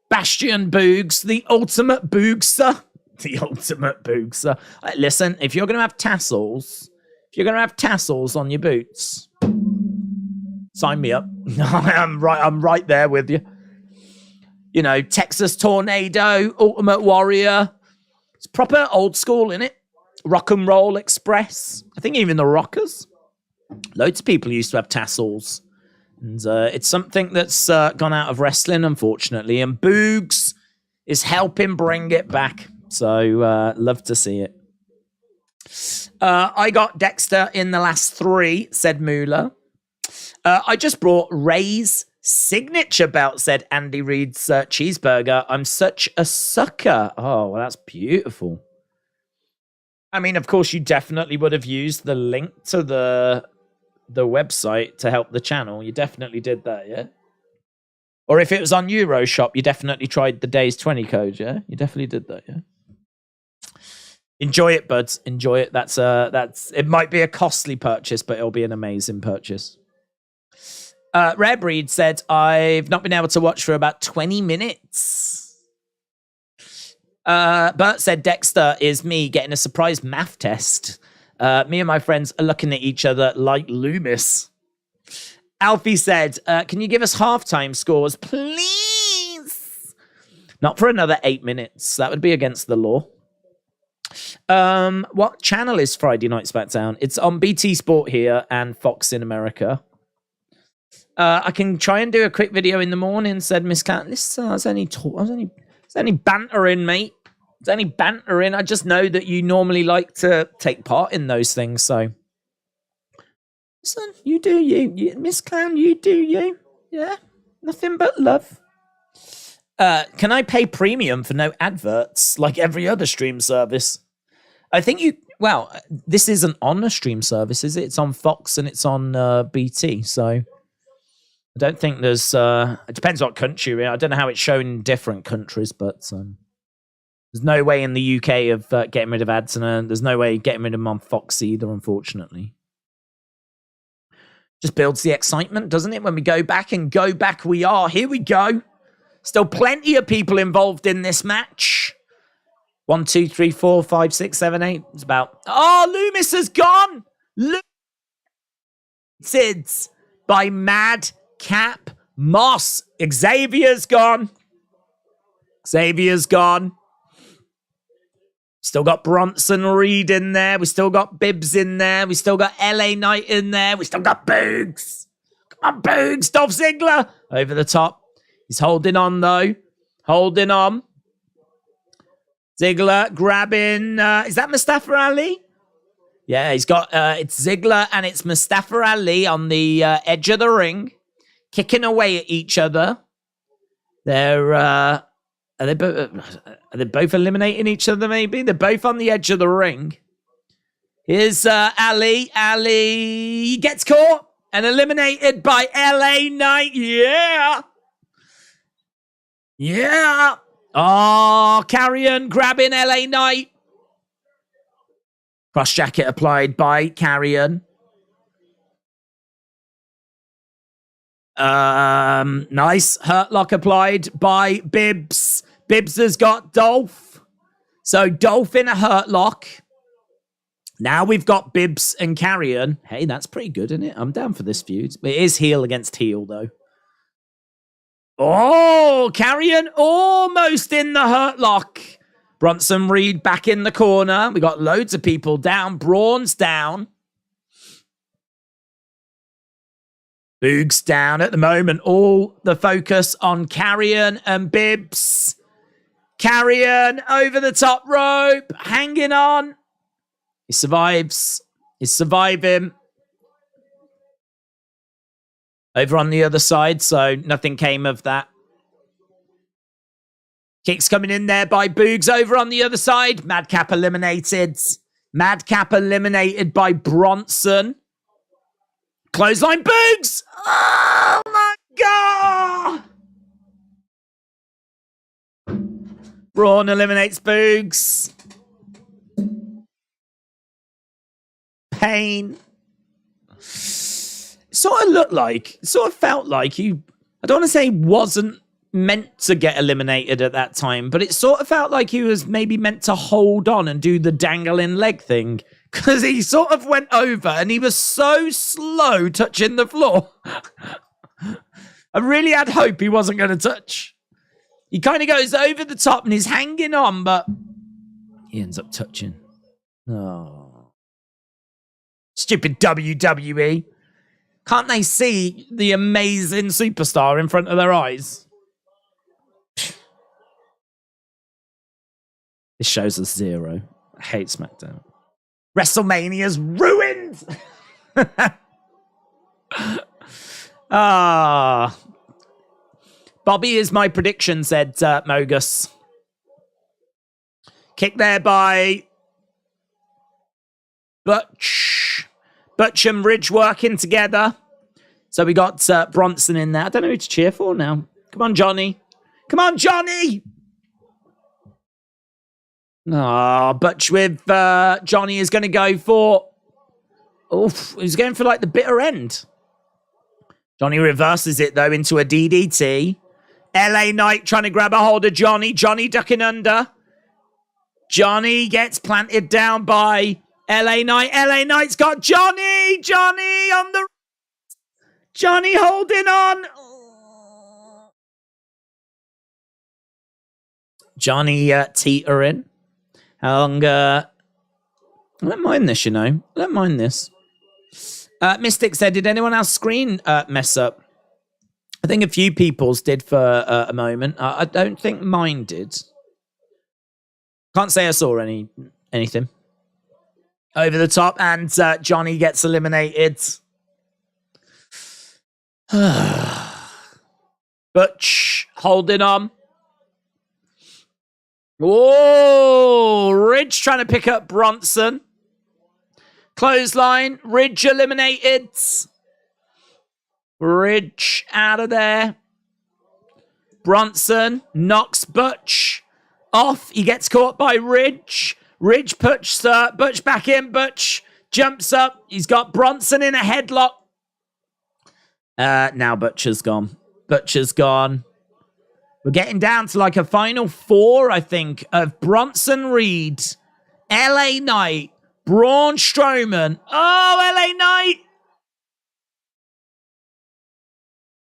Bastion Boogs, the ultimate Boogster. The ultimate Boogster. Listen, if you're going to have tassels, on your boots, sign me up. I'm right there with you. You know, Texas Tornado, Ultimate Warrior. It's proper old school, innit? Rock and Roll Express. I think even the Rockers. Loads of people used to have tassels. And it's something that's gone out of wrestling, unfortunately. And Boogs is helping bring it back. So, love to see it. I got Dexter in the last 3, said Moolah. I just brought Rey's signature belt, said Andy Reid's cheeseburger. I'm such a sucker. Oh, well, that's beautiful. I mean, of course, you definitely would have used the link to the website to help the channel. You definitely did that, yeah? Or if it was on Euroshop, you definitely tried the Days 20 code, yeah? You definitely did that, yeah? Enjoy it, buds. Enjoy it. That's it might be a costly purchase, but it'll be an amazing purchase. Rare Breed said, I've not been able to watch for about 20 minutes. Bert said, Dexter is me getting a surprise math test. Me and my friends are looking at each other like Loomis. Alfie said, can you give us halftime scores, please? Not for another 8 minutes. That would be against the law. What channel is Friday Night SmackDown? It's on BT Sport here and Fox in America. I can try and do a quick video in the morning, said Miss Cat. There's only bantering, mate. There's any bantering. I just know that you normally like to take part in those things, so. Listen, you do you. Miss Clown, you do you. Yeah, nothing but love. Can I pay premium for no adverts like every other stream service? I think you... Well, this isn't on a stream service, is it? It's on Fox and it's on BT, so... I don't think there's... it depends what country you're in. I don't know how it's shown in different countries, but... there's no way in the UK of getting rid of ads, and there's no way getting rid of them on Fox either, unfortunately. Just builds the excitement, doesn't it? When we go back, and go back we are. Here we go. Still plenty of people involved in this match. 1, 2, 3, 4, 5, 6, 7, 8. It's about... Oh, Loomis has gone! Sids by Madcap Moss. Xavier's gone. Still got Bronson Reed in there. We still got Bibbs in there. We still got LA Knight in there. We still got Boogs. Come on, Boogs. Dolph Ziggler over the top. He's holding on, though. Holding on. Ziggler grabbing... is that Mustafa Ali? Yeah, he's got... it's Ziggler and it's Mustafa Ali on the edge of the ring. Kicking away at each other. They're... Are they both eliminating each other, maybe? They're both on the edge of the ring. Here's Ali. Ali gets caught and eliminated by LA Knight. Yeah. Yeah. Oh, Carrion grabbing LA Knight. Cross jacket applied by Carrion. Nice. Hurt lock applied by Bibbs. Bibbs has got Dolph. So Dolph in a hurt lock. Now we've got Bibbs and Carrion. Hey, that's pretty good, isn't it? I'm down for this feud. It is heel against heel, though. Oh, Carrion almost in the hurt lock. Bronson Reed back in the corner. We got loads of people down. Braun's down. Boog's down at the moment. All the focus on Carrion and Bibbs. Carrion over the top rope. Hanging on. He survives. He's surviving. Over on the other side, so nothing came of that. Kicks coming in there by Boogs over on the other side. Madcap eliminated. Madcap eliminated by Bronson. Clothesline Boogs! Oh my god! Braun eliminates Boogs. Pain. Sort of felt like he, I don't want to say wasn't meant to get eliminated at that time, but it sort of felt like he was maybe meant to hold on and do the dangling leg thing, because he sort of went over and he was so slow touching the floor. I really had hope he wasn't going to touch. He kind of goes over the top and he's hanging on, but he ends up touching. Oh. Stupid WWE. Can't they see the amazing superstar in front of their eyes? This shows us zero. I hate SmackDown. WrestleMania's ruined! Bobby is my prediction, said Mogus. Kick there by Butch and Ridge working together. So we got Bronson in there. I don't know who to cheer for now. Come on, Johnny. Come on, Johnny! Oh, Butch with Johnny is going to go for... Oof, he's going for like the bitter end. Johnny reverses it, though, into a DDT. LA Knight trying to grab a hold of Johnny. Johnny ducking under. Johnny gets planted down by LA Knight. LA Knight's got Johnny! Johnny on the... Johnny holding on! Johnny teetering. How long... I don't mind this, you know. I don't mind this. Mystic said, did anyone else screen mess up? I think a few people's did for a moment. I don't think mine did. Can't say I saw anything. Over the top, and Johnny gets eliminated. Butch holding on. Whoa! Ridge trying to pick up Bronson. Clothesline. Ridge eliminated. Ridge out of there. Bronson knocks Butch off. He gets caught by Ridge. Ridge puts Butch back in. Butch jumps up. He's got Bronson in a headlock. Now Butch is gone. Butch is gone. We're getting down to like a final four, I think, of Bronson Reed, LA Knight, Braun Strowman. Oh, LA Knight!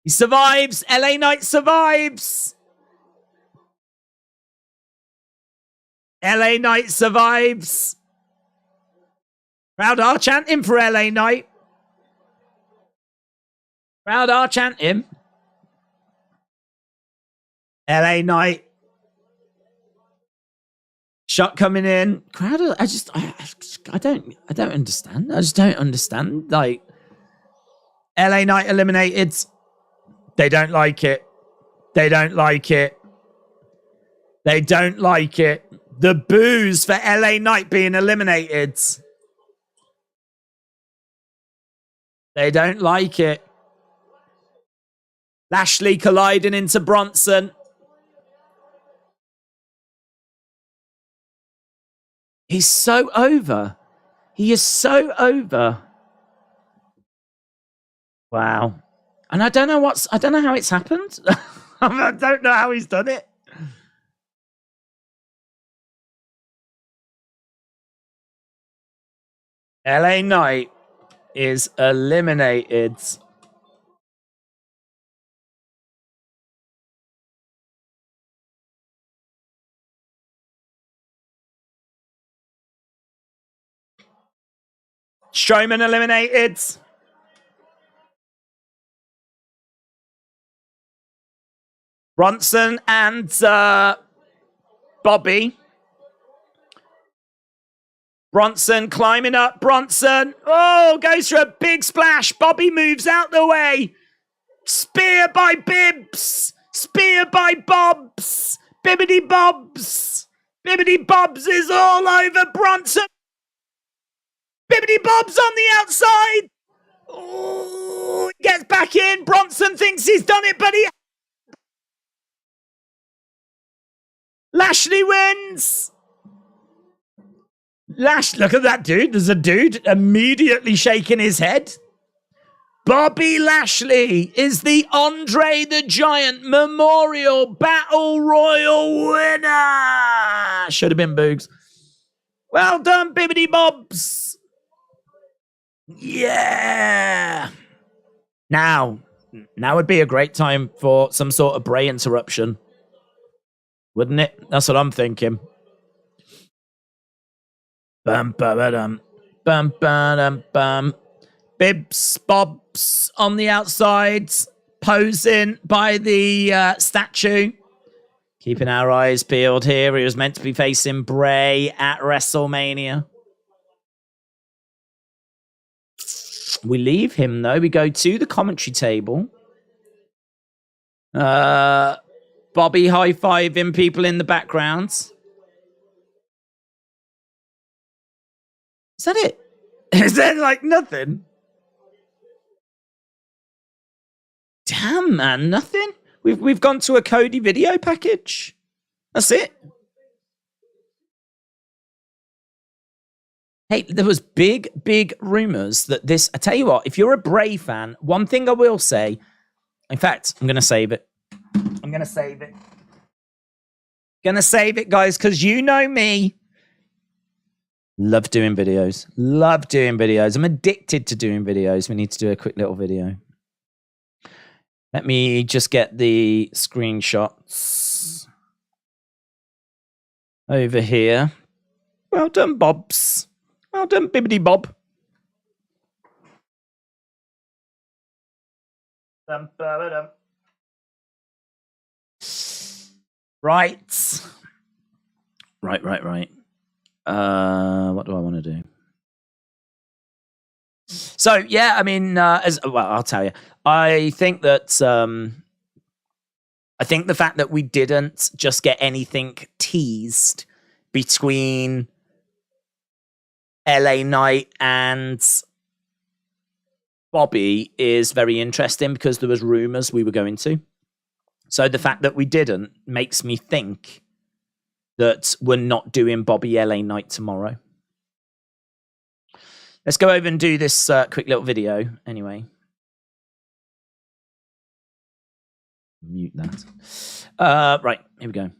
He survives. LA Knight survives. LA Knight survives. Crowd are chanting for LA Knight. Crowd are chanting. LA Knight. Shot coming in. Crowd, I don't understand. I just don't understand. Like, LA Knight eliminated. They don't like it. They don't like it. They don't like it. The boos for LA Knight being eliminated. They don't like it. Lashley colliding into Bronson. He's so over. He is so over. Wow. And I don't know how it's happened. I don't know how he's done it. LA Knight is eliminated. Strowman eliminated. Bronson and Bobby. Bronson climbing up. Bronson. Oh, goes for a big splash. Bobby moves out the way. Spear by Bibbs. Spear by Bobs. Bibbidi Bobs. Bibbidi Bobs is all over Bronson. Bibbidi Bob's on the outside. Oh, he gets back in. Bronson thinks he's done it, but Lashley wins. Look at that dude. There's a dude immediately shaking his head. Bobby Lashley is the Andre the Giant Memorial Battle Royal winner. Should have been Boogs. Well done, Bibbidi Bobs. Yeah. Now would be a great time for some sort of Bray interruption. Wouldn't it? That's what I'm thinking. Bum, ba-ba-dum. Bum, ba-dum, bum. Bibs, Bobs on the outside, posing by the statue. Keeping our eyes peeled here. He was meant to be facing Bray at WrestleMania. We leave him, though. We go to the commentary table. Bobby high-fiving people in the background. Is that it? Is that like nothing? Damn, man, nothing? We've gone to a Cody video package. That's it. Hey, there was big rumors that this... I tell you what, if you're a Bray fan, one thing I will say... In fact, I'm going to save it. I'm going to save it. Going to save it, guys, because you know me. Love doing videos. Love doing videos. I'm addicted to doing videos. We need to do a quick little video. Let me just get the screenshots over here. Well done, Bobs. Well done, Bibbidi Bob. Right. Right. What do I want to do? So, yeah, I mean, I'll tell you. I think that the fact that we didn't just get anything teased between LA Knight and Bobby is very interesting because there was rumors we were going to. So the fact that we didn't makes me think that we're not doing Bobby LA Knight tomorrow. Let's go over and do this quick little video anyway. Mute that. Right, here we go.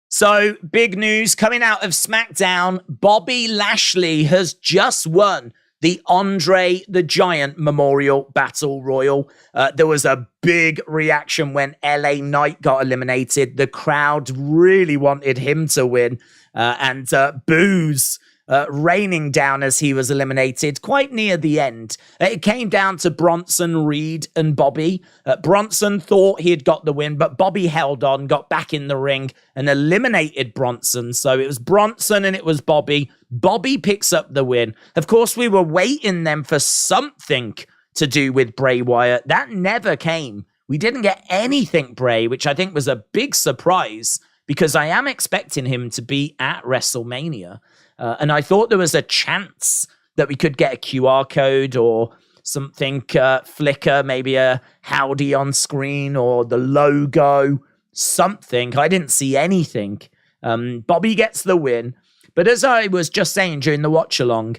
So, big news coming out of SmackDown. Bobby Lashley has just won the Andre the Giant Memorial Battle Royal. There was a big reaction when LA Knight got eliminated. The crowd really wanted him to win. And boos raining down as he was eliminated quite near the end. It came down to Bronson, Reed, and Bobby. Bronson thought he had got the win, but Bobby held on, got back in the ring, and eliminated Bronson. So it was Bronson and it was Bobby. Bobby picks up the win. Of course, we were waiting then for something to do with Bray Wyatt. That never came. We didn't get anything Bray, which I think was a big surprise because I am expecting him to be at WrestleMania. And I thought there was a chance that we could get a QR code or something flicker, maybe a howdy on screen or the logo, something. I didn't see anything. Bobby gets the win. But as I was just saying during the watch along,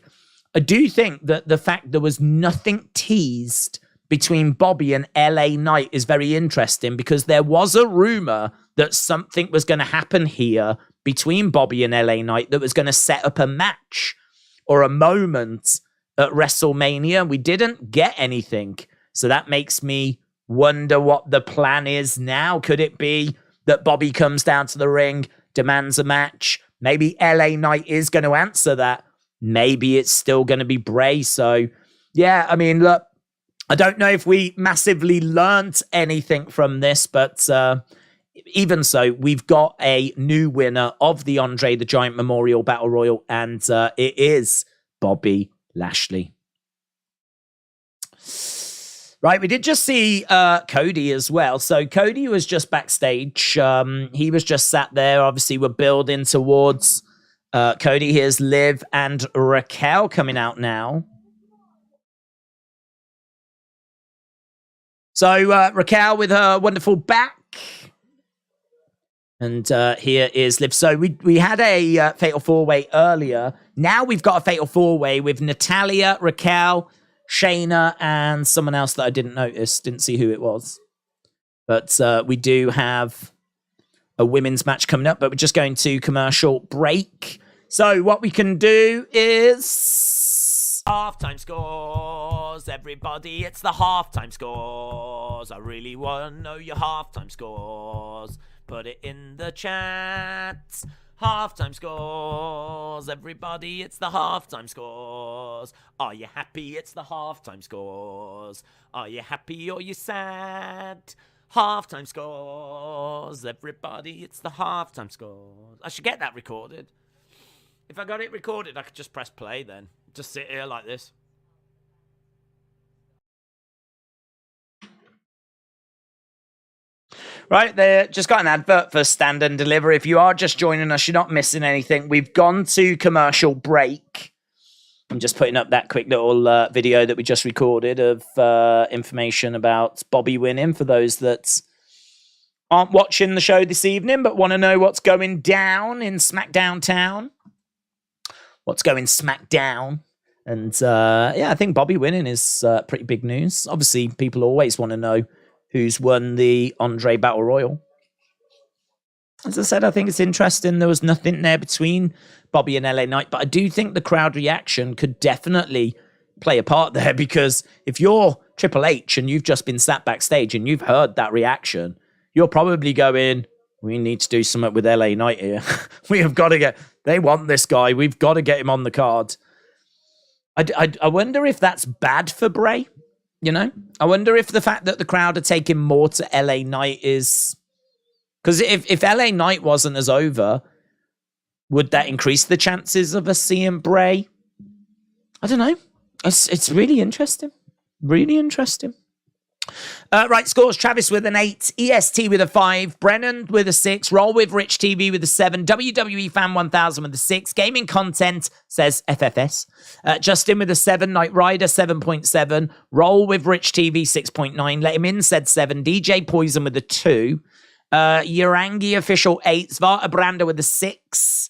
I do think that the fact there was nothing teased between Bobby and LA Knight is very interesting because there was a rumor that something was going to happen here between Bobby and LA Knight that was going to set up a match or a moment at WrestleMania. We didn't get anything. So that makes me wonder what the plan is now. Could it be that Bobby comes down to the ring, demands a match? Maybe LA Knight is going to answer that. Maybe it's still going to be Bray. So, yeah, I mean, look, I don't know if we massively learnt anything from this, but even so, we've got a new winner of the Andre the Giant Memorial Battle Royal, and it is Bobby Lashley. Right, we did just see Cody as well. So Cody was just backstage. He was just sat there. Obviously, we're building towards Cody, here's Liv and Raquel coming out now. So Raquel with her wonderful back. And here is Liv. So we had a Fatal 4-Way earlier. Now we've got a Fatal 4-Way with Natalya, Raquel, Shayna, and someone else that I didn't notice. Didn't see who it was. But we do have a women's match coming up. But we're just going to commercial break. So what we can do is... halftime scores, everybody. It's the halftime scores. I really want to know your halftime scores. Put it in the chat. Halftime scores, everybody. It's the halftime scores. Are you happy? It's the halftime scores. Are you happy or you sad? Halftime scores, everybody. It's the halftime scores. I should get that recorded. If I got it recorded, I could just press play then. Just sit here like this. Right, they just got an advert for Stand and Deliver. If you are just joining us, you're not missing anything. We've gone to commercial break. I'm just putting up that quick little video that we just recorded of information about Bobby winning for those that aren't watching the show this evening but want to know what's going down in SmackDown Town. What's going SmackDown. And yeah, I think Bobby winning is pretty big news. Obviously, people always want to know who's won the Andre Battle Royal. As I said, I think it's interesting. There was nothing there between Bobby and LA Knight, but I do think the crowd reaction could definitely play a part there, because if you're Triple H and you've just been sat backstage and you've heard that reaction, you're probably going, we need to do something with LA Knight here. We have got to get... they want this guy. We've got to get him on the card. I wonder if that's bad for Bray. You know, I wonder if the fact that the crowd are taking more to LA Knight is... because if LA Knight wasn't as over, would that increase the chances of us seeing Bray? I don't know. It's really interesting. Really interesting. Right, scores. Travis with an 8, EST with a 5, Brennan with a 6, Roll with Rich TV with a 7, WWE Fan 1000 with a 6, Gaming Content says FFS, Justin with a 7, Knight Rider 7.7, Roll with Rich TV 6.9, Let Him In said 7, DJ Poison with a 2, Urangi Official 8, Svarta Branda with a 6,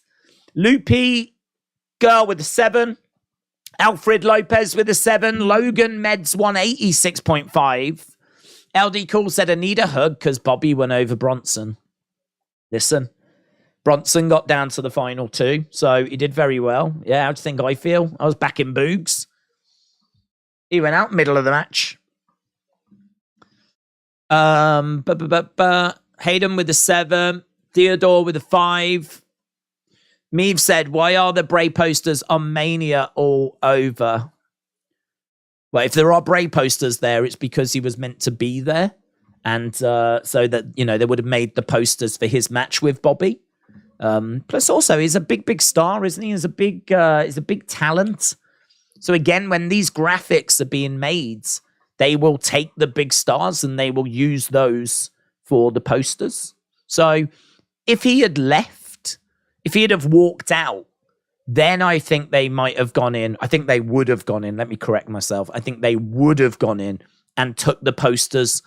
Loopy Girl with a 7, Alfred Lopez with a 7, Logan Meds 180 6.5, LD Cool said I need a hug because Bobby went over Bronson. Listen, Bronson got down to the final 2, so he did very well. Yeah, how do you think I feel? I was back in Boogs. He went out middle of the match. Hayden with a 7, Theodore with a 5. Meave said, why are the Bray posters on Mania all over? Well, if there are Bray posters there, it's because he was meant to be there. And so that, you know, they would have made the posters for his match with Bobby. Plus also, he's a big star, isn't he? He's a big talent. So again, when these graphics are being made, they will take the big stars and they will use those for the posters. So if he had left, if he'd have walked out, then I think they might have gone in. I think they would have gone in. Let me correct myself. I think they would have gone in and took the posters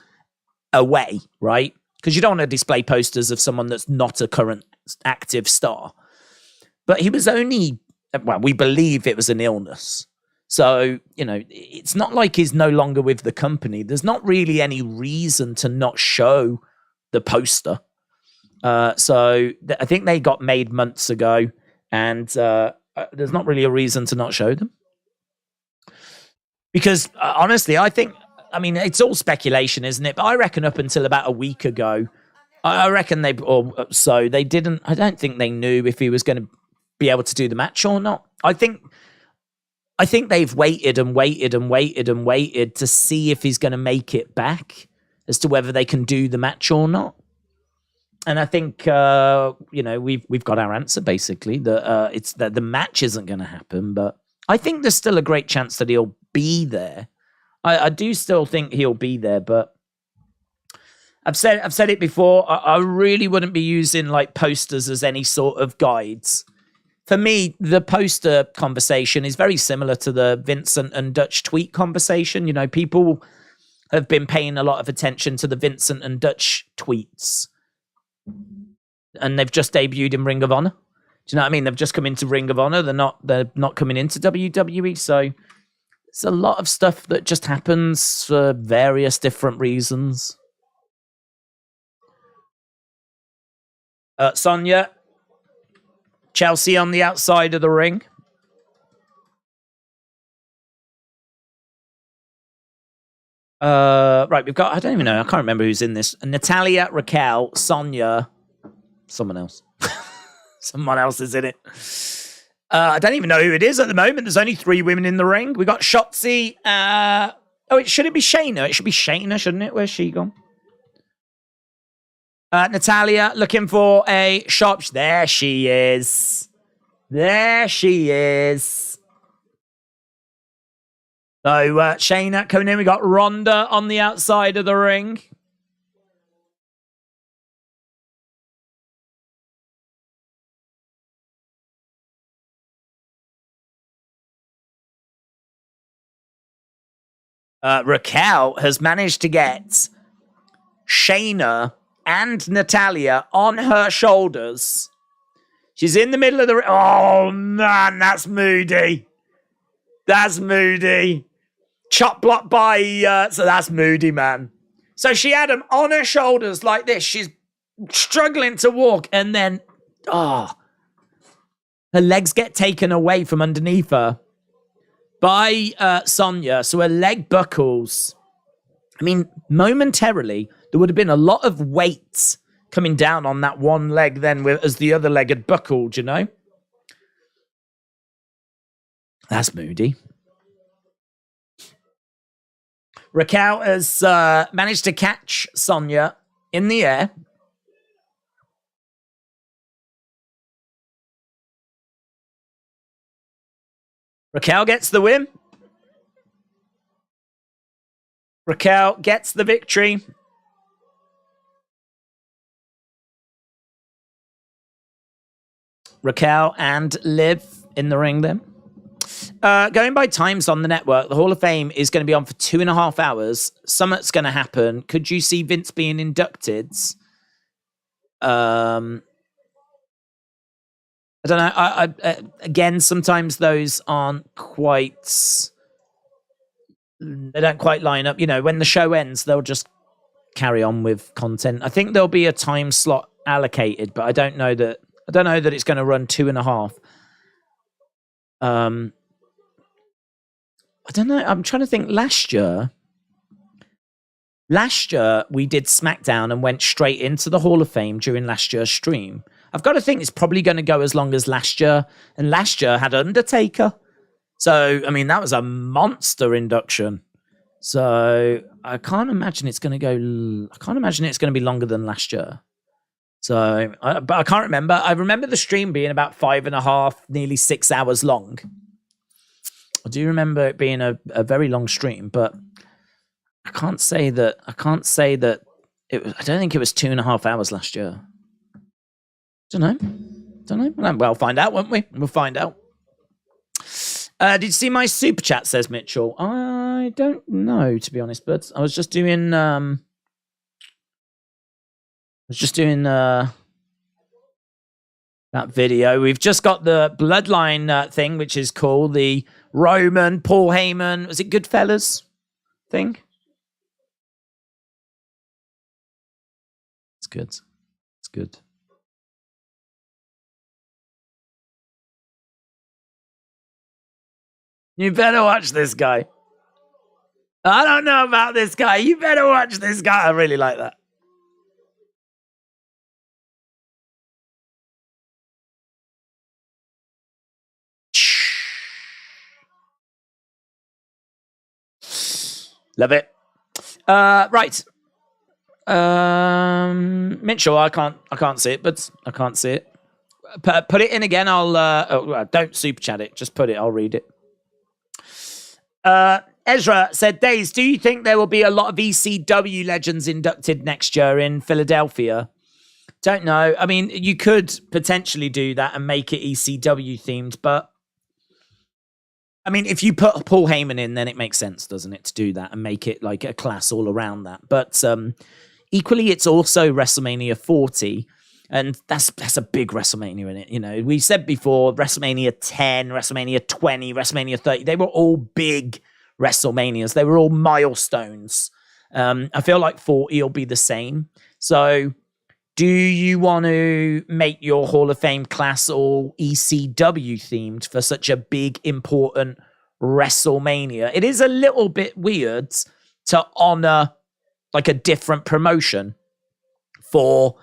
away, right? Because you don't want to display posters of someone that's not a current active star. But he was only, well, we believe it was an illness. So, you know, it's not like he's no longer with the company. There's not really any reason to not show the poster. So I think they got made months ago, and there's not really a reason to not show them. Because honestly, I mean, it's all speculation, isn't it? But I reckon up until about a week ago, I reckon they didn't, I don't think they knew if he was going to be able to do the match or not. I think they've waited and waited and waited and waited to see if he's going to make it back as to whether they can do the match or not. And I think, you know, we've got our answer, basically, that it's that the match isn't going to happen. But I think there's still a great chance that he'll be there. I do still think he'll be there, but I've said it before. I really wouldn't be using like posters as any sort of guides. for me, the poster conversation is very similar to the Vincent and Dutch tweet conversation. You know, people have been paying a lot of attention to the Vincent and Dutch tweets. And they've just debuted in Ring of Honor. Do you know what I mean? They've just come into Ring of Honor. They're not coming into WWE. So it's a lot of stuff that just happens for various different reasons. Sonya, Chelsea on the outside of the ring. Right, we've got, I don't even know, I can't remember who's in this. Natalya, Raquel, Sonya, someone else. Someone else is in it. I don't even know who it is at the moment. There's only 3 women in the ring. We got Shotzi. Should it be Shayna? It should be Shayna, shouldn't it? Where's she gone? Natalya looking for a sharp. There she is. There she is. So Shayna coming in. We got Ronda on the outside of the ring. Raquel has managed to get Shayna and Natalya on her shoulders. She's in the middle of the ring. Oh, man, that's moody. That's moody. Chop block by... so that's moody, man. So she had them on her shoulders like this. She's struggling to walk. And then, her legs get taken away from underneath her by Sonya. So her leg buckles. I mean, momentarily, there would have been a lot of weight coming down on that one leg then as the other leg had buckled, you know? That's moody. Raquel has managed to catch Sonya in the air. Raquel gets the win. Raquel gets the victory. Raquel and Liv in the ring then. Going by times on the network, the Hall of Fame is going to be on for 2.5 hours. Summit's going to happen. Could you see Vince being inducted? I don't know. I again, sometimes those aren't quite... They don't quite line up. You know, when the show ends, they'll just carry on with content. I think there'll be a time slot allocated, but I don't know that it's going to run 2.5. I don't know. I'm trying to think. Last year we did SmackDown and went straight into the Hall of Fame during last year's stream. I've got to think it's probably going to go as long as last year. And last year had Undertaker. So, I mean, that was a monster induction. So, I can't imagine it's going to be longer than last year. So, but I can't remember. I remember the stream being about 5.5, nearly 6 hours long. I do remember it being a very long stream, but I can't say that it was, I don't think it was 2.5 hours last year. Don't know. Well, we'll find out, won't we? We'll find out. Did you see my super chat, says Mitchell? I don't know, to be honest, but I was just doing that video. We've just got the Bloodline thing, which is cool. The Roman, Paul Heyman, was it Goodfellas thing? It's good. It's good. You better watch this guy. I don't know about this guy. You better watch this guy. I really like that. Love it. Right. Mitchell, I can't see it, but I can't see it. Put it in again. I'll don't super chat it. Just put it. I'll read it. Ezra said, Days, do you think there will be a lot of ECW legends inducted next year in Philadelphia? Don't know. I mean, you could potentially do that and make it ECW themed, but I mean, if you put Paul Heyman in, then it makes sense, doesn't it, to do that and make it like a class all around that. But equally, it's also WrestleMania 40, and that's a big WrestleMania in it. You know, we said before, WrestleMania 10, WrestleMania 20, WrestleMania 30, they were all big WrestleManias. They were all milestones. I feel like 40 will be the same. So do you want to make your Hall of Fame class all ECW themed for such a big, important WrestleMania? It is a little bit weird to honor like a different promotion for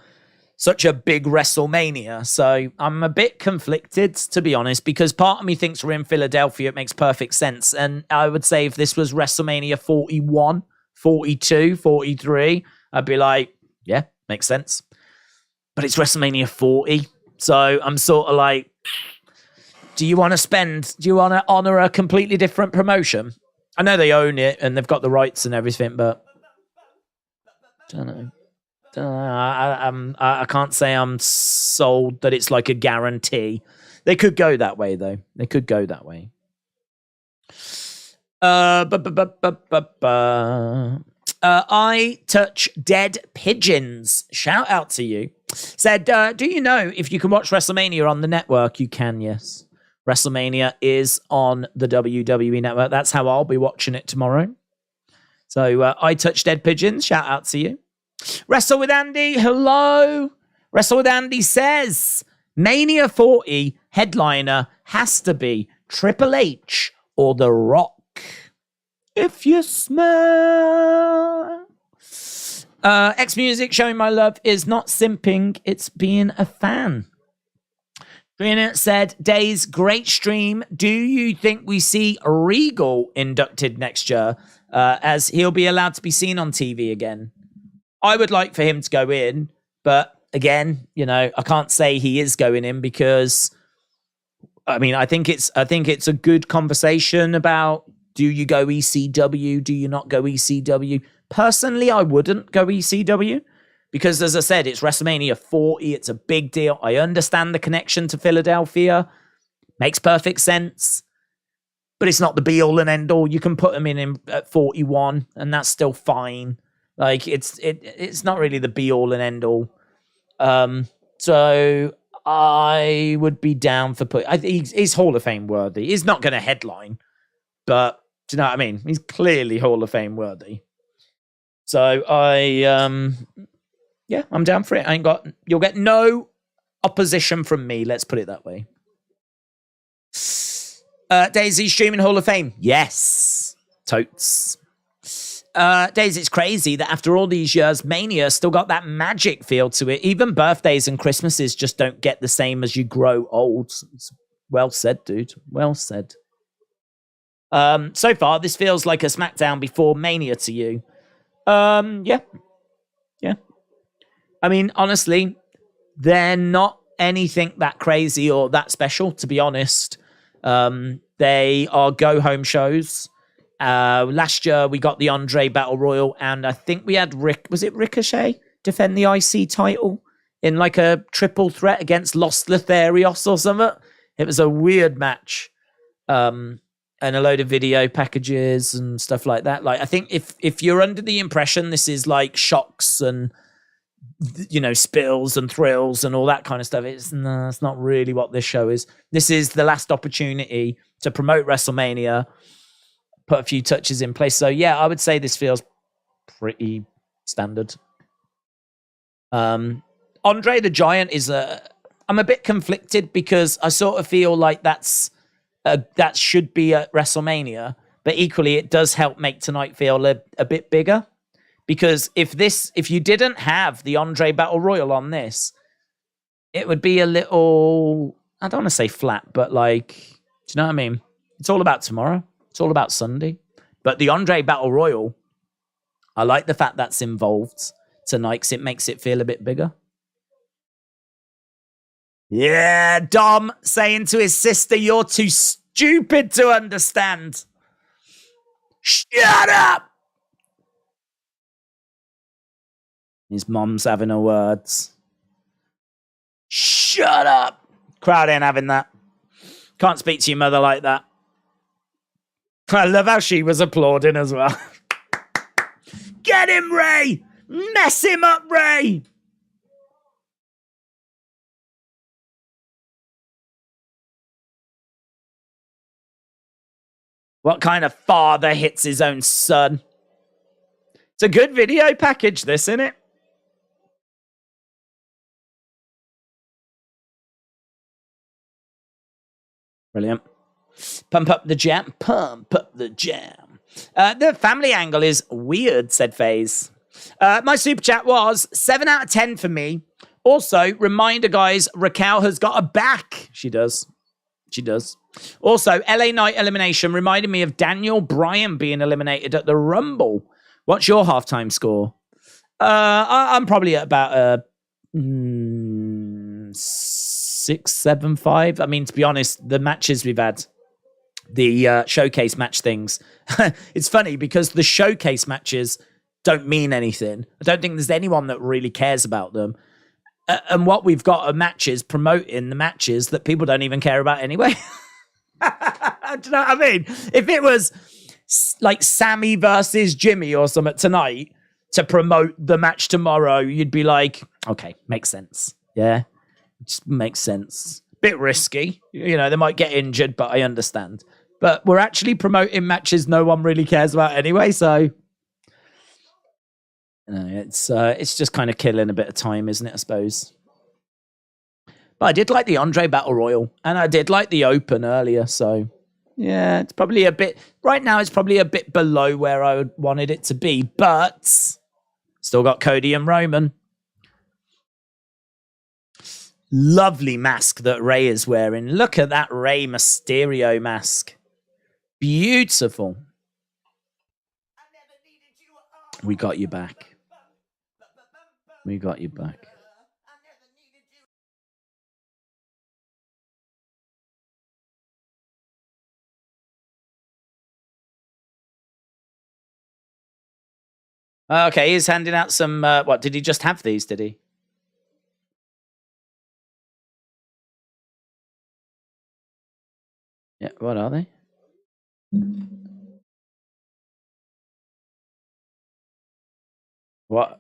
such a big WrestleMania. So I'm a bit conflicted, to be honest, because part of me thinks we're in Philadelphia. It makes perfect sense. And I would say if this was WrestleMania 41, 42, 43, I'd be like, yeah, makes sense. But it's WrestleMania 40. So I'm sort of like, do you want to honor a completely different promotion? I know they own it and they've got the rights and everything, but don't know. I can't say I'm sold that it's like a guarantee. They could go that way, though. They could go that way. I touch dead pigeons. Shout out to you. Said, do you know if you can watch WrestleMania on the network? You can, yes. WrestleMania is on the WWE network. That's how I'll be watching it tomorrow. So I touch dead pigeons. Shout out to you. Wrestle with Andy. Hello. Wrestle with Andy says, Mania 40 headliner has to be Triple H or The Rock. If you smell. X Music showing my love is not simping, it's being a fan. Trina said, Days, great stream. Do you think we see Regal inducted next year as he'll be allowed to be seen on TV again? I would like for him to go in, but again, you know, I can't say he is going in because, I mean, I think it's a good conversation about, do you go ECW? Do you not go ECW? Personally, I wouldn't go ECW because, as I said, it's WrestleMania 40. It's a big deal. I understand the connection to Philadelphia. Makes perfect sense. But it's not the be-all and end-all. You can put them in at 41, and that's still fine. Like, it's not really the be-all and end-all. So I would be down for I think he's Hall of Fame worthy. He's not going to headline, but do you know what I mean? He's clearly Hall of Fame worthy. So I'm down for it. You'll get no opposition from me. Let's put it that way. Daisy streaming Hall of Fame. Yes. Totes. Daisy, it's crazy that after all these years, Mania still got that magic feel to it. Even birthdays and Christmases just don't get the same as you grow old. It's well said, dude. Well said. So far, this feels like a SmackDown before Mania to you. Yeah. I mean, honestly, they're not anything that crazy or that special, to be honest. They are go-home shows. Last year, we got the Andre Battle Royal, and I think we had Ricochet defend the IC title in like a triple threat against Los Lotharios or something. It was a weird match. And a load of video packages and stuff like that. Like, I think if you're under the impression this is like shocks and, you know, spills and thrills and all that kind of stuff, it's not really what this show is. This is the last opportunity to promote WrestleMania, put a few touches in place. So yeah, I would say this feels pretty standard. Andre the Giant I'm a bit conflicted because I sort of feel like that should be at WrestleMania, but equally it does help make tonight feel a bit bigger. Because if you didn't have the Andre Battle Royal on this, it would be a little, I don't want to say flat, but like, do you know what I mean? It's all about tomorrow. It's all about Sunday. But the Andre Battle Royal, I like the fact that's involved tonight because it makes it feel a bit bigger. Yeah, Dom saying to his sister, you're too stupid to understand. Shut up! His mom's having her words. Shut up. Crowd ain't having that. Can't speak to your mother like that. I love how she was applauding as well. Get him, Rey! Mess him up, Rey! What kind of father hits his own son? It's a good video package, this, isn't it? Brilliant. Pump up the jam. Pump up the jam. The family angle is weird, said FaZe. My super chat was 7 out of 10 for me. Also, reminder, guys, Raquel has got a back. She does. She does. Also, LA Knight elimination reminded me of Daniel Bryan being eliminated at the Rumble. What's your halftime score? I'm probably at about 6, 7, 5. I mean, to be honest, the matches we've had, the showcase match things, it's funny because the showcase matches don't mean anything. I don't think there's anyone that really cares about them. And what we've got are matches promoting the matches that people don't even care about anyway. Do you know what I mean? If it was like Sammy versus Jimmy or something tonight to promote the match tomorrow, you'd be like, okay, makes sense. Yeah, it just makes sense. Bit risky. You know, they might get injured, but I understand. But we're actually promoting matches no one really cares about anyway, so... it's just kind of killing a bit of time, isn't it, I suppose? But I did like the Andre Battle Royal, and I did like the Open earlier, so yeah, it's probably a bit... Right now, it's probably a bit below where I wanted it to be, but still got Cody and Roman. Lovely mask that Rey is wearing. Look at that Rey Mysterio mask. Beautiful. We got you back. We got you back. Okay, he's handing out some... what, did he just have these, did he? Yeah, what are they? What?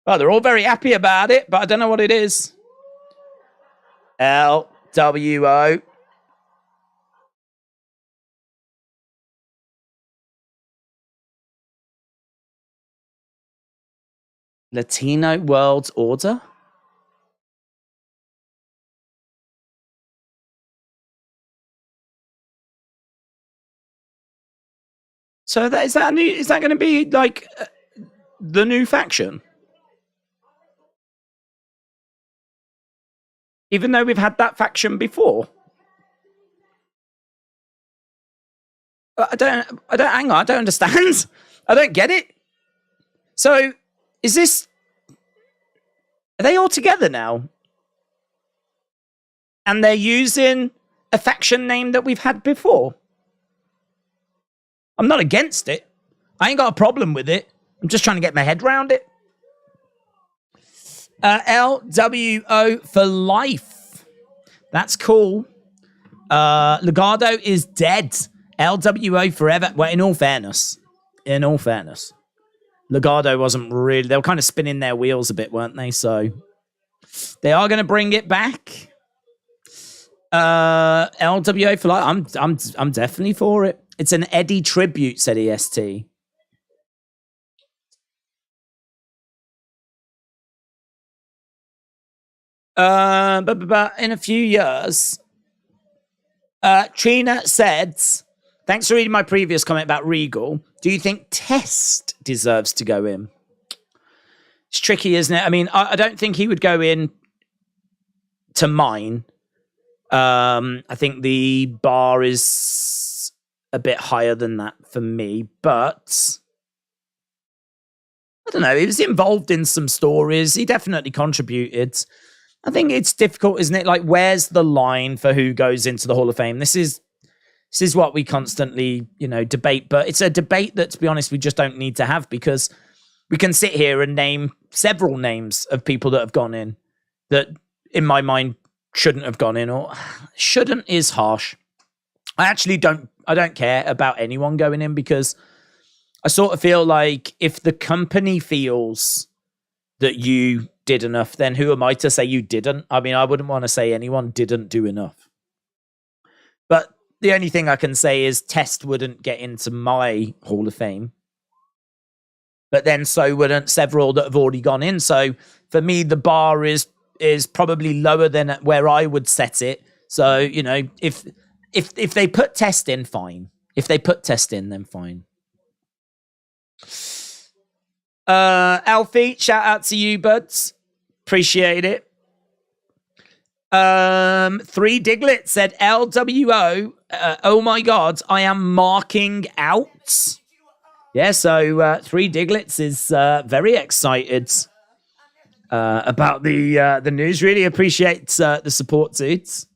Oh, they're all very happy about it, but I don't know what it is. LWO. Latino World Order? So is that going to be like the new faction? Even though we've had that faction before. I don't hang on, I don't understand. I don't get it. So is this... Are they all together now? And they're using a faction name that we've had before? I'm not against it. I ain't got a problem with it. I'm just trying to get my head around it. LWO for life. That's cool. Legado is dead. LWO forever. Well, in all fairness, Legado wasn't really... They were kind of spinning their wheels a bit, weren't they? So they are going to bring it back. LWO for life. I'm definitely for it. It's an Eddie tribute, said EST. But in a few years, Trina said, thanks for reading my previous comment about Regal. Do you think Test deserves to go in? It's tricky, isn't it? I mean, I don't think he would go in to mine. I think the bar is a bit higher than that for me, but I don't know. He was involved in some stories. He definitely contributed. I think it's difficult, isn't it? Like, where's the line for who goes into the Hall of Fame? This is what we constantly, debate, but it's a debate that, to be honest, we just don't need to have, because we can sit here and name several names of people that have gone in. that, in my mind, shouldn't have gone in, or shouldn't is harsh. I don't care about anyone going in, because I sort of feel like if the company feels that you did enough, then who am I to say you didn't? I mean, I wouldn't want to say anyone didn't do enough. But the only thing I can say is Test wouldn't get into my Hall of Fame. But then so wouldn't several that have already gone in. So for me, the bar is probably lower than where I would set it. So, you know, if they put Test in, fine. If they put Test in, then fine. Alfie, shout out to you, buds. Appreciate it. 3 Diglett said LWO. Oh my God, I am marking out. Yeah, so 3 Diglets is very excited about the news. Really appreciate the support, dudes.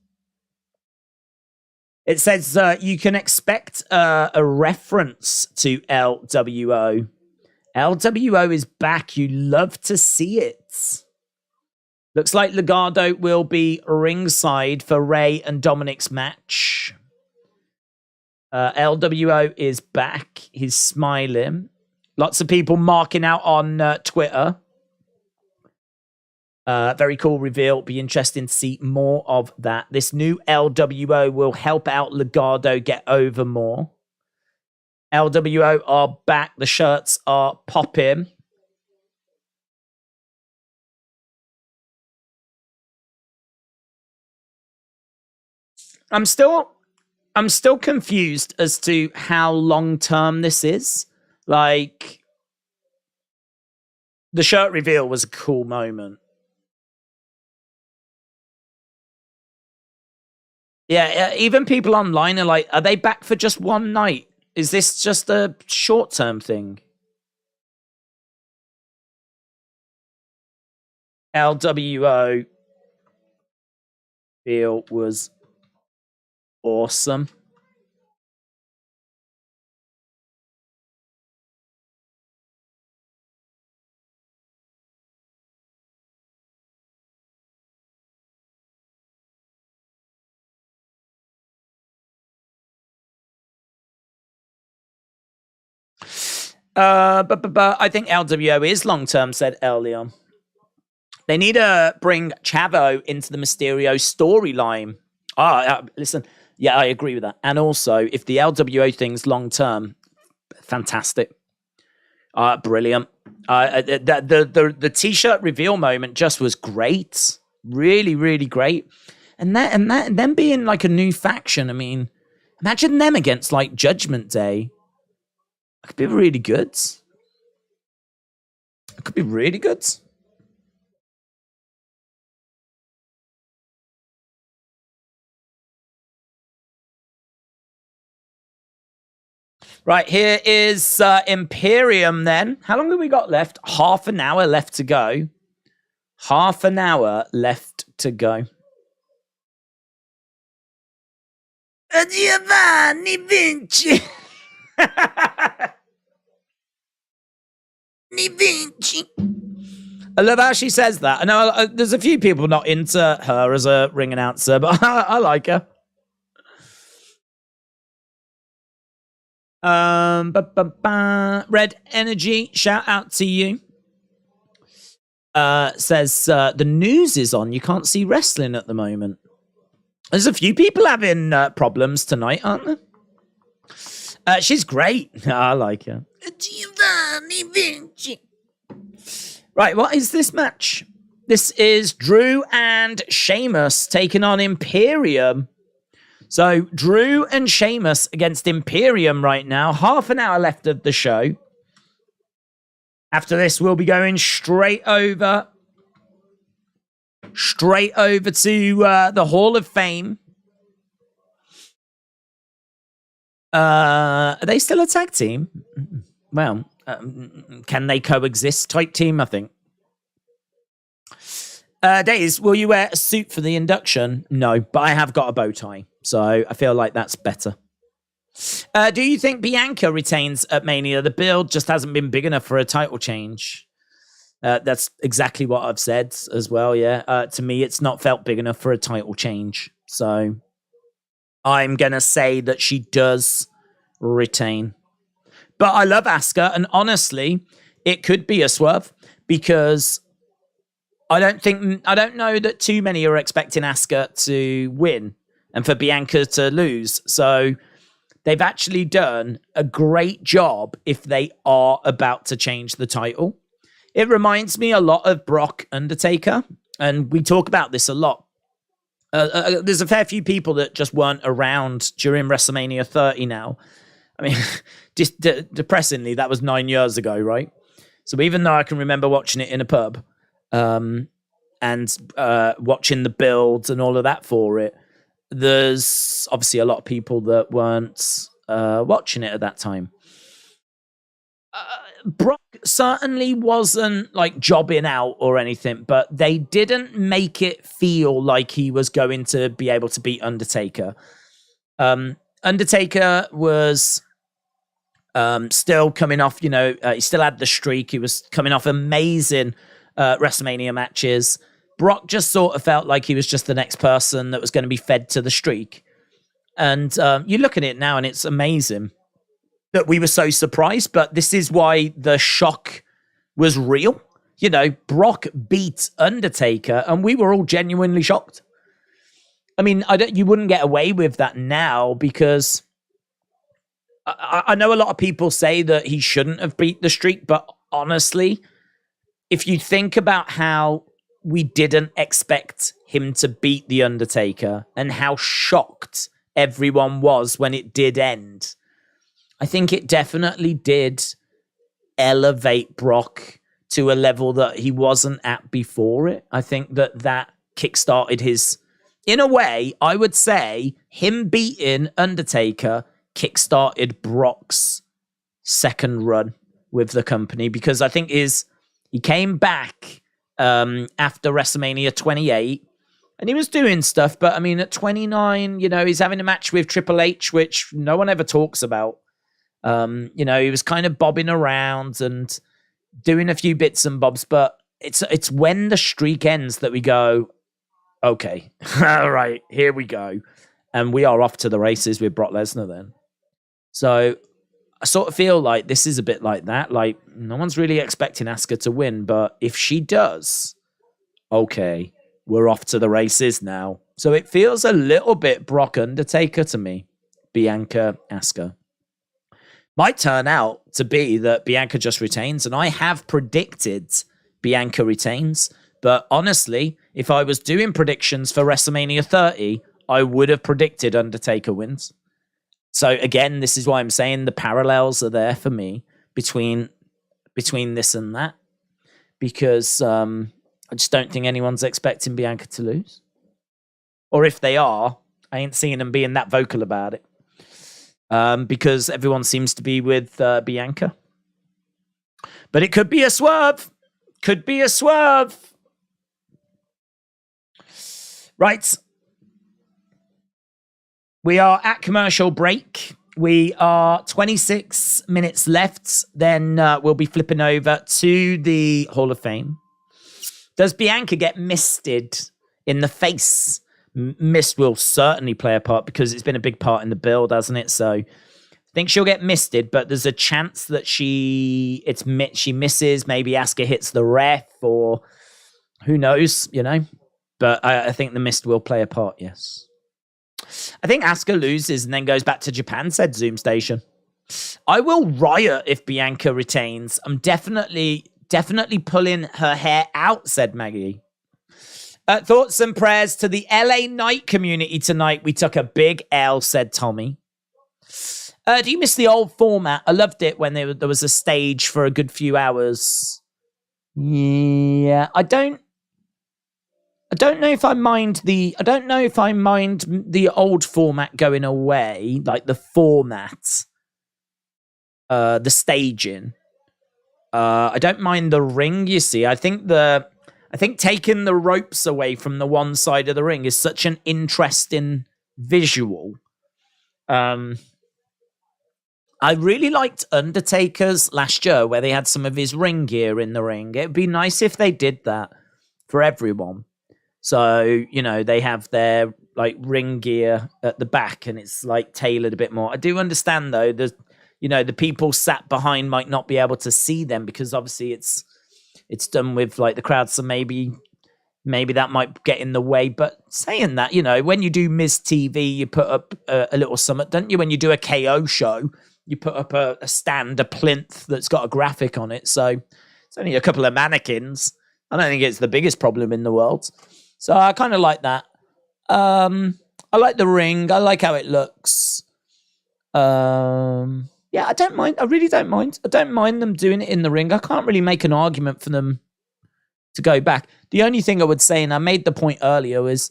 It says you can expect a reference to LWO. LWO is back. You love to see it. Looks like Legado will be ringside for Rey and Dominik's match. LWO is back. He's smiling. Lots of people marking out on Twitter. Very cool reveal. Be interesting to see more of that. This new LWO will help out Legado get over more. LWO are back. The shirts are popping. I'm still confused as to how long-term this is. Like, the shirt reveal was a cool moment. Yeah, even people online are like, are they back for just one night? Is this just a short-term thing? LWO feel was awesome. But I think LWO is long-term, said El Leon. They need to bring Chavo into the Mysterio storyline. Listen, yeah, I agree with that. And also, if the LWO thing's long-term, fantastic. Brilliant. The T-shirt reveal moment just was great. Really, really great. And them being like a new faction, I mean, imagine them against like Judgment Day. It could be really good. It could be really good. Right, here is Imperium then. How long have we got left? Half an hour left to go. Half an hour left to go. Giovanni Vinci. Vinci. I love how she says that. I know there's a few people not into her as a ring announcer, but I like her. Red Energy, shout out to you. Says the news is on. You can't see wrestling at the moment. There's a few people having problems tonight, aren't there? She's great. I like her. Giovanni Vinci. Right, what is this match? This is Drew and Sheamus taking on Imperium. So, Drew and Sheamus against Imperium right now. Half an hour left of the show. After this, we'll be going straight over to the Hall of Fame. Are they still a tag team? Well, can they coexist type team, I think. Days, will you wear a suit for the induction? No, but I have got a bow tie, so I feel like that's better. Do you think Bianca retains at Mania? The build just hasn't been big enough for a title change. That's exactly what I've said as well, yeah. To me, it's not felt big enough for a title change. So I'm going to say that she does retain. But I love Asuka, and honestly, it could be a swerve because I don't know that too many are expecting Asuka to win and for Bianca to lose. So they've actually done a great job if they are about to change the title. It reminds me a lot of Brock Undertaker, and we talk about this a lot. There's a fair few people that just weren't around during WrestleMania 30 now. I mean, just depressingly, that was 9 years ago, right? So even though I can remember watching it in a pub and watching the builds and all of that for it, there's obviously a lot of people that weren't watching it at that time. Brock certainly wasn't like jobbing out or anything, but they didn't make it feel like he was going to be able to beat Undertaker. Undertaker was still coming off, he still had the streak. He was coming off amazing WrestleMania matches. Brock just sort of felt like he was just the next person that was going to be fed to the streak. And you look at it now and it's amazing that we were so surprised, but this is why the shock was real. Brock beat Undertaker and we were all genuinely shocked. I mean, you wouldn't get away with that now because I know a lot of people say that he shouldn't have beat the streak, but honestly, if you think about how we didn't expect him to beat The Undertaker and how shocked everyone was when it did end, I think it definitely did elevate Brock to a level that he wasn't at before it. I think that kickstarted his, in a way, I would say him beating Undertaker kickstarted Brock's second run with the company, because I think he came back after WrestleMania 28 and he was doing stuff, but I mean at 29, he's having a match with Triple H, which no one ever talks about. He was kind of bobbing around and doing a few bits and bobs, but it's when the streak ends that we go, okay, all right, here we go. And we are off to the races with Brock Lesnar then. So I sort of feel like this is a bit like that. Like, no one's really expecting Asuka to win, but if she does, okay, we're off to the races now. So it feels a little bit Brock Undertaker to me. Bianca, Asuka. Might turn out to be that Bianca just retains, and I have predicted Bianca retains. But honestly, if I was doing predictions for WrestleMania 30, I would have predicted Undertaker wins. So again, this is why I'm saying the parallels are there for me between this and that, because I just don't think anyone's expecting Bianca to lose. Or if they are, I ain't seeing them being that vocal about it, because everyone seems to be with Bianca. But it could be a swerve. Could be a swerve. Right. We are at commercial break. We are 26 minutes left. Then we'll be flipping over to the Hall of Fame. Does Bianca get misted in the face? Mist will certainly play a part because it's been a big part in the build, hasn't it? So I think she'll get misted, but there's a chance that she misses. Maybe Asuka hits the ref, or who knows, But I think the mist will play a part, yes. I think Asuka loses and then goes back to Japan, said Zoom Station. I will riot if Bianca retains. I'm definitely pulling her hair out, said Maggie. Thoughts and prayers to the LA Knight community tonight. We took a big L, said Tommy. Do you miss the old format? I loved it when there was a stage for a good few hours. Yeah, I don't know if I mind the old format going away, like the format, the staging. I don't mind the ring, you see. I think taking the ropes away from the one side of the ring is such an interesting visual. I really liked Undertaker's last year where they had some of his ring gear in the ring. It'd be nice if they did that for everyone. So, you know, they have their like ring gear at the back and it's like tailored a bit more. I do understand though, the people sat behind might not be able to see them because obviously it's done with like the crowd. So maybe that might get in the way. But saying that, you know, when you do Miz TV, you put up a little summit, don't you? When you do a KO show, you put up a stand, a plinth that's got a graphic on it. So it's only a couple of mannequins. I don't think it's the biggest problem in the world. So I kind of like that. I like the ring. I like how it looks. Yeah, I don't mind. I really don't mind. I don't mind them doing it in the ring. I can't really make an argument for them to go back. The only thing I would say, and I made the point earlier, is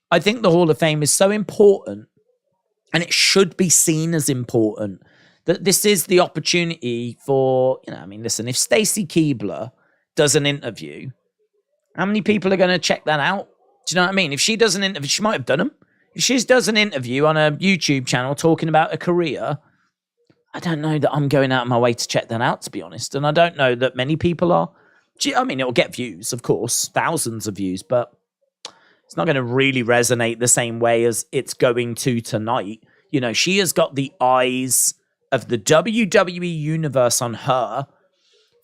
I think the Hall of Fame is so important and it should be seen as important that this is the opportunity for, you know, I mean, listen, if STACEY KEIBLER does an interview, how many people are going to check that out? Do you know what I mean? If she does an interview, she might have done them. If she does an interview on a YouTube channel talking about a career, I don't know that I'm going out of my way to check that out, to be honest. And I don't know that many people are. I mean, it'll get views, of course, thousands of views, but it's not going to really resonate the same way as it's going to tonight. You know, she has got the eyes of the WWE universe on her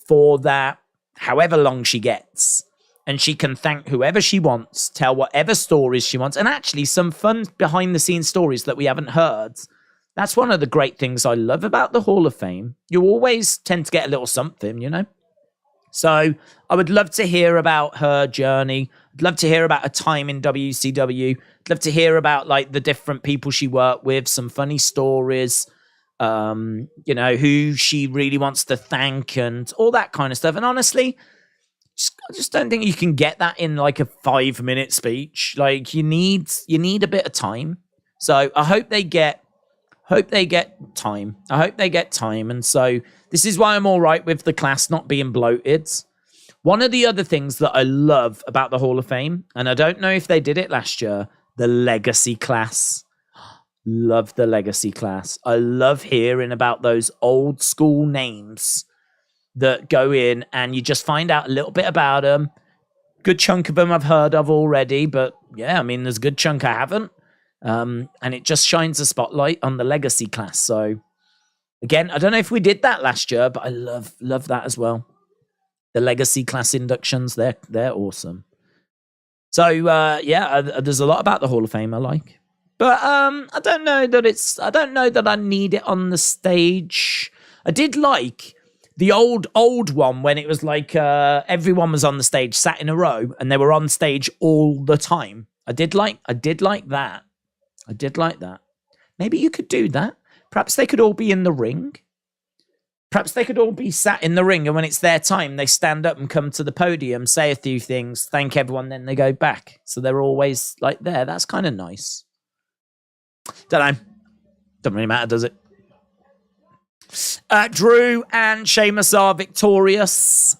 for that, however long she gets. And she can thank whoever she wants, tell whatever stories she wants, and actually some fun behind-the-scenes stories that we haven't heard. That's one of the great things I love about the Hall of Fame. You always tend to get a little something, you know? So I would love to hear about her journey. I'd love to hear about a time in WCW. I'd love to hear about like the different people she worked with, some funny stories, you know, who she really wants to thank and all that kind of stuff. And honestly, I just don't think you can get that in like a 5-minute speech. Like you need a bit of time. So I hope they get time. I hope they get time. And so this is why I'm all right with the class not being bloated. One of the other things that I love about the Hall of Fame, and I don't know if they did it last year, the legacy class. Love the legacy class. I love hearing about those old school names that go in and you just find out a little bit about them. Good chunk of them I've heard of already, but yeah, I mean, there's a good chunk I haven't. And it just shines a spotlight on the legacy class. So again, I don't know if we did that last year, but I love that as well. The legacy class inductions, they're awesome. So yeah, there's a lot about the Hall of Fame I like. But I don't know that I need it on the stage. I did like the old one when it was like everyone was on the stage, sat in a row, and they were on stage all the time. I did like that. I did like that. Maybe you could do that. Perhaps they could all be in the ring. Perhaps they could all be sat in the ring, and when it's their time, they stand up and come to the podium, say a few things, thank everyone, then they go back. So they're always like there. That's kind of nice. Don't know. Doesn't really matter, does it? Drew and Sheamus are victorious.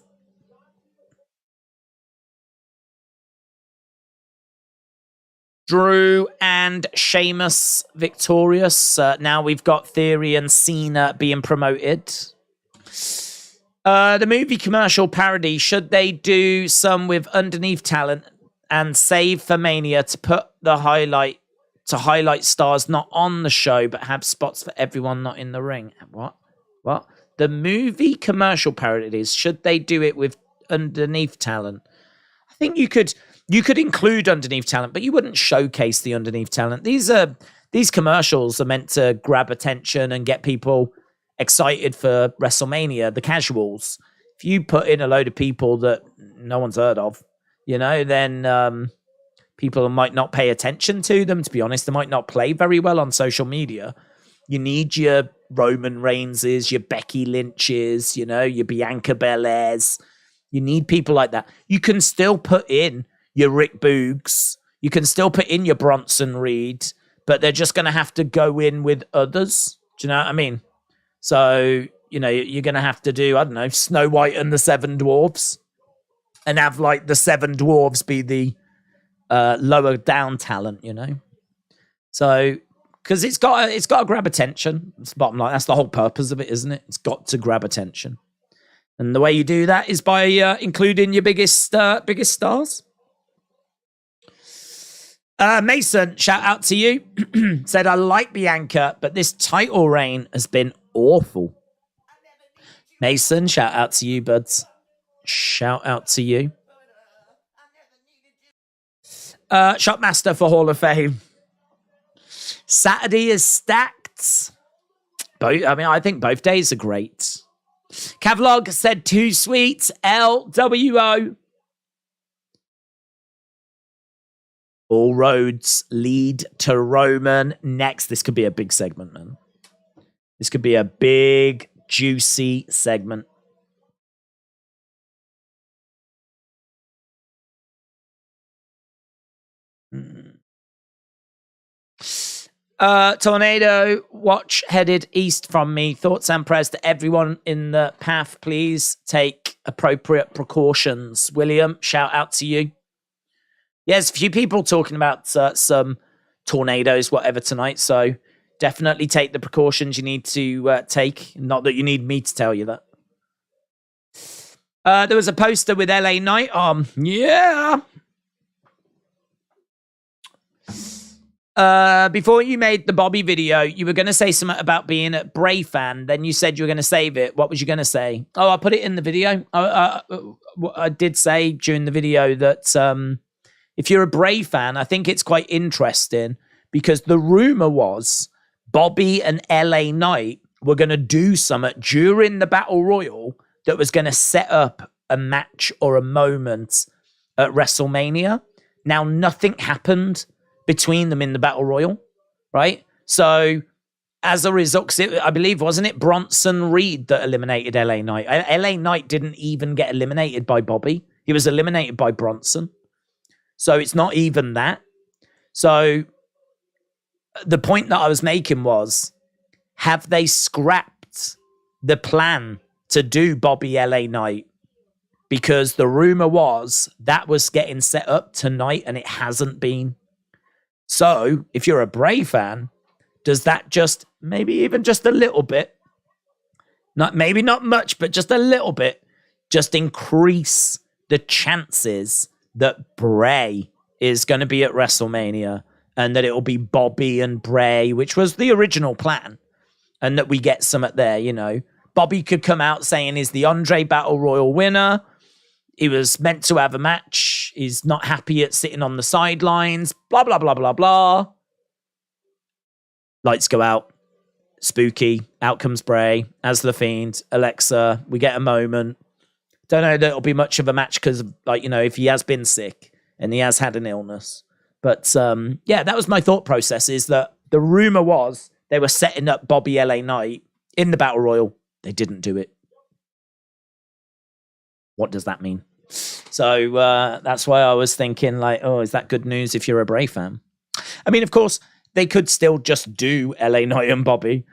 Drew and Sheamus victorious. Now we've got Theory and Cena being promoted. The movie commercial parody, should they do some with underneath talent and save for Mania to put the highlight stars not on the show but have spots for everyone not in the ring? What? The movie commercial parodies, should they do it with underneath talent? I think you could include underneath talent, but you wouldn't showcase the underneath talent. These commercials are meant to grab attention and get people excited for WrestleMania, the casuals. If you put in a load of people that no one's heard of, you know, then people might not pay attention to them, to be honest. They might not play very well on social media. You need your Roman Reigns', your Becky Lynch's, you know, your Bianca Belair's. You need people like that. You can still put in your Rick Boogs. You can still put in your Bronson Reed, but they're just going to have to go in with others. Do you know what I mean? So, you know, you're going to have to do, I don't know, Snow White and the Seven Dwarfs and have like the Seven Dwarfs be the lower down talent, you know? So Because it's got to grab attention. It's the bottom line. That's the whole purpose of it, isn't it? It's got to grab attention. And the way you do that is by including your biggest stars. Mason, shout out to you. Said, I like Bianca, but this title reign has been awful. Mason, shout out to you, buds. Shout out to you. Shopmaster for Hall of Fame. Saturday is stacked. I think both days are great. Cavlog said, too sweet. LWO. All roads lead to Roman. Next, this could be a big segment, man. This could be a big, juicy segment. Tornado watch headed east from me. Thoughts and prayers to everyone in the path. Please take appropriate precautions. William, shout out to you. Yes, a few people talking about some tornadoes, whatever, tonight. So definitely take the precautions you need to take. Not that you need me to tell you that. There was a poster with LA Knight on. Yeah. Before you made the Bobby video, you were going to say something about being a Bray fan. Then you said you were going to save it. What was you going to say? Oh, I put it in the video. I did say during the video that if you're a Bray fan, I think it's quite interesting because the rumor was Bobby and LA Knight were going to do something during the Battle Royal that was going to set up a match or a moment at WrestleMania. Now, nothing happened between them in the Battle Royal, right? So, as a result, I believe, wasn't it Bronson Reed that eliminated LA Knight? LA Knight didn't even get eliminated by Bobby. He was eliminated by Bronson. So, it's not even that. So, the point that I was making was, have they scrapped the plan to do Bobby LA Knight? Because the rumor was that was getting set up tonight and it hasn't been. So, if you're a Bray fan, does that just, maybe even just a little bit, maybe not much, but just a little bit, just increase the chances that Bray is going to be at WrestleMania and that it will be Bobby and Bray, which was the original plan, and that we get some at there, you know. Bobby could come out saying he's the Andre Battle Royal winner. He was meant to have a match. He's not happy at sitting on the sidelines. Blah, blah, blah, blah, blah. Lights go out. Spooky. Out comes Bray as the Fiend. Alexa. We get a moment. Don't know that it'll be much of a match because, like, you know, if he has been sick and he has had an illness. But, yeah, that was my thought process, is that the rumor was they were setting up Bobby LA Knight in the Battle Royal. They didn't do it. What does that mean? So that's why I was thinking, like, oh, is that good news if you're a Bray fan? I mean, of course, they could still just do LA Knight and Bobby.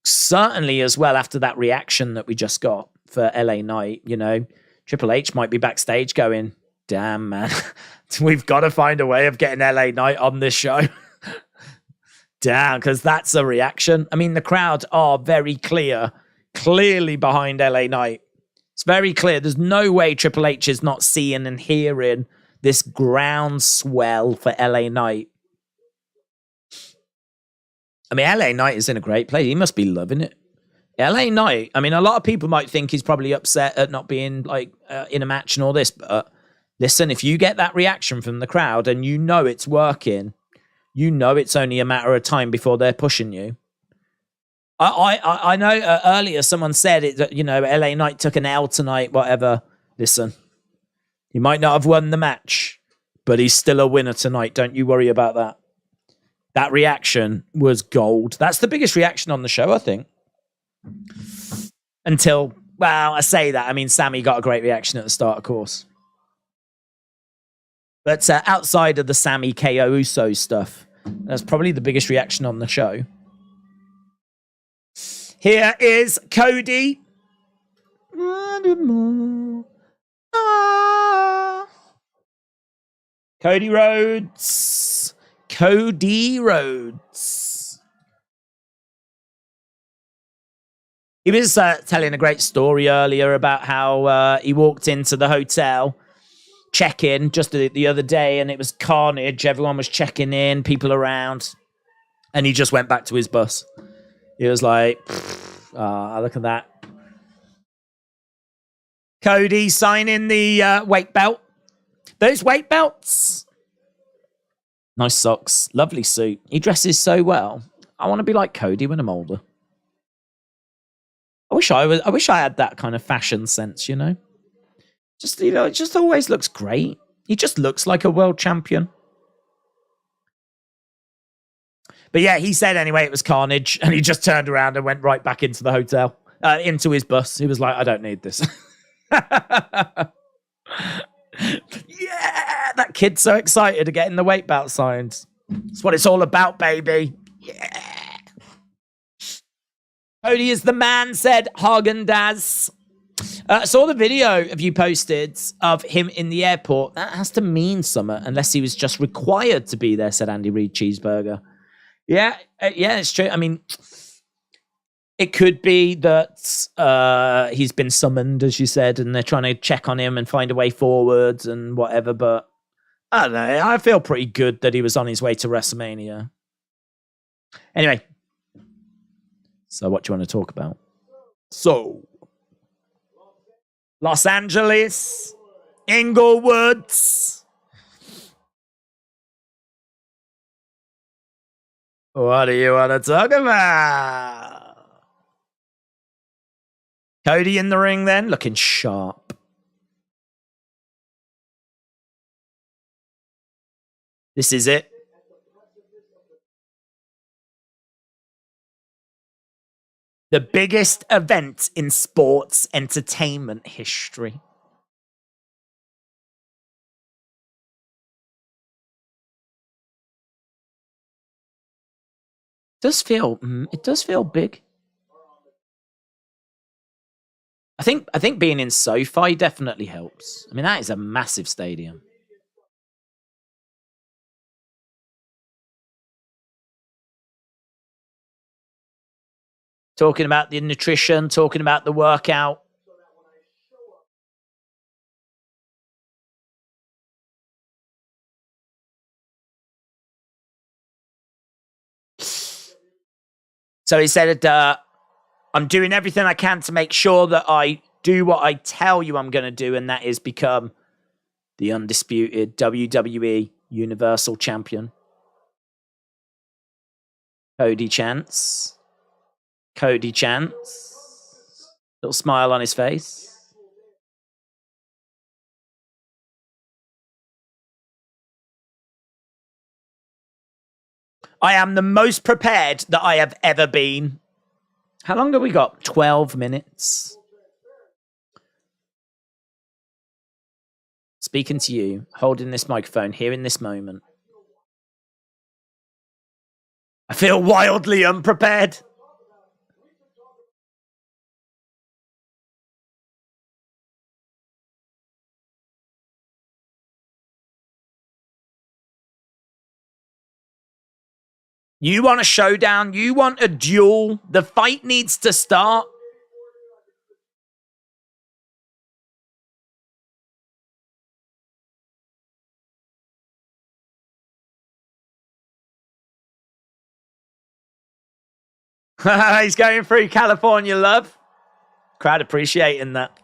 Certainly as well after that reaction that we just got for LA Knight, you know, Triple H might be backstage going, damn, man, we've got to find a way of getting LA Knight on this show. Damn, because that's a reaction. I mean, the crowd are very clearly behind LA Knight. It's very clear. There's no way Triple H is not seeing and hearing this groundswell for LA Knight. I mean, LA Knight is in a great place. He must be loving it. LA Knight, I mean, a lot of people might think he's probably upset at not being like in a match and all this. But listen, if you get that reaction from the crowd and you know it's working, you know it's only a matter of time before they're pushing you. I know earlier someone said it that, you know, LA Knight took an L tonight, whatever. Listen, he might not have won the match, but he's still a winner tonight. Don't you worry about that. That reaction was gold. That's the biggest reaction on the show, I think. Until, well, I say that. I mean, Sammy got a great reaction at the start, of course. But outside of the Sammy KO Uso stuff, that's probably the biggest reaction on the show. Here is Cody. Cody Rhodes. Cody Rhodes. He was telling a great story earlier about how he walked into the hotel check-in just the other day, and it was carnage. Everyone was checking in, people around, and he just went back to his bus. He was like, look at that. Cody signing the weight belt. Those weight belts. Nice socks. Lovely suit. He dresses so well. I want to be like Cody when I'm older. I wish I had that kind of fashion sense, you know? Just, you know, it just always looks great. He just looks like a world champion. But yeah, he said anyway it was carnage, and he just turned around and went right back into the hotel, into his bus. He was like, I don't need this. Yeah, that kid's so excited to getting the weight belt signed. That's what it's all about, baby. Yeah. Cody is the man, said Hagen-Dazs. Saw the video of you posted of him in the airport. That has to mean something, unless he was just required to be there, said Andy Reid Cheeseburger. Yeah, it's true. I mean, it could be that he's been summoned, as you said, and they're trying to check on him and find a way forwards and whatever, but I don't know. I feel pretty good that he was on his way to WrestleMania. Anyway, so what do you want to talk about? So, Los Angeles, Inglewood. What do you want to talk about? Cody in the ring then, looking sharp. This is it. The biggest event in sports entertainment history. It does feel big. I think being in SoFi definitely helps. I mean, that is a massive stadium. Talking about the nutrition, talking about the workout. So he said, I'm doing everything I can to make sure that I do what I tell you I'm going to do, and that is become the undisputed WWE Universal Champion. Cody Chance. Cody Chance. Little smile on his face. I am the most prepared that I have ever been. How long have we got? 12 minutes. Speaking to you, holding this microphone here in this moment. I feel wildly unprepared. You want a showdown? You want a duel? The fight needs to start. He's going through California, love. Crowd appreciating that.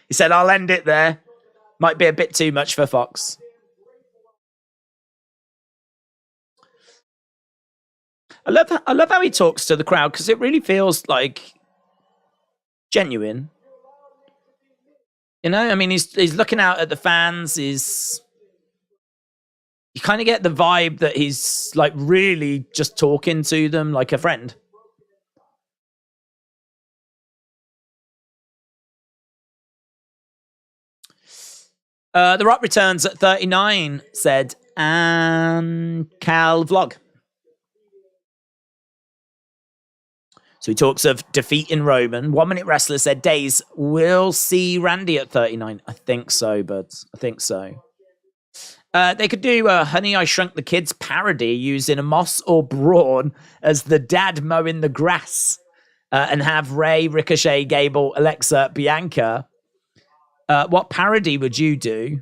He said, I'll end it there. Might be a bit too much for Fox. I love how he talks to the crowd, because it really feels like genuine. You know, I mean, he's looking out at the fans. You kind of get the vibe that he's like really just talking to them like a friend. The Rock returns at 39, said and Cal Vlog. So he talks of defeating Roman. 1 Minute Wrestler said, Days, we'll see Randy at 39. I think so, buds. I think so. They could do a Honey, I Shrunk the Kids parody using Moss or Braun as the dad mowing the grass and have Ray, Ricochet, Gable, Alexa, Bianca. What parody would you do?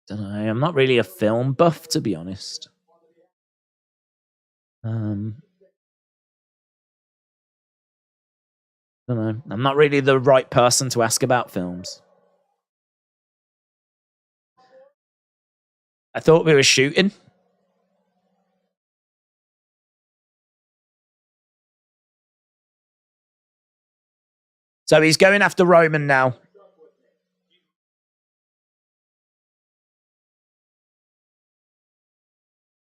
Don't know. I'm not really a film buff, to be honest. Don't know. I'm not really the right person to ask about films. I thought we were shooting. So he's going after Roman now.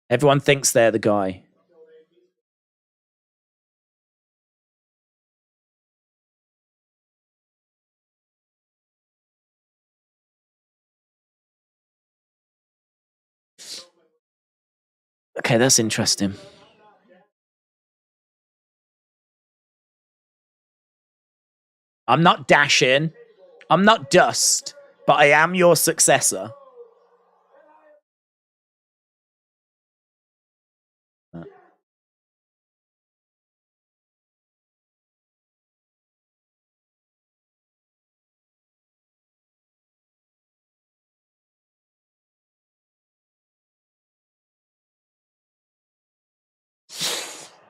Everyone thinks they're the guy. Okay, that's interesting. I'm not dashing. I'm not dust, but I am your successor.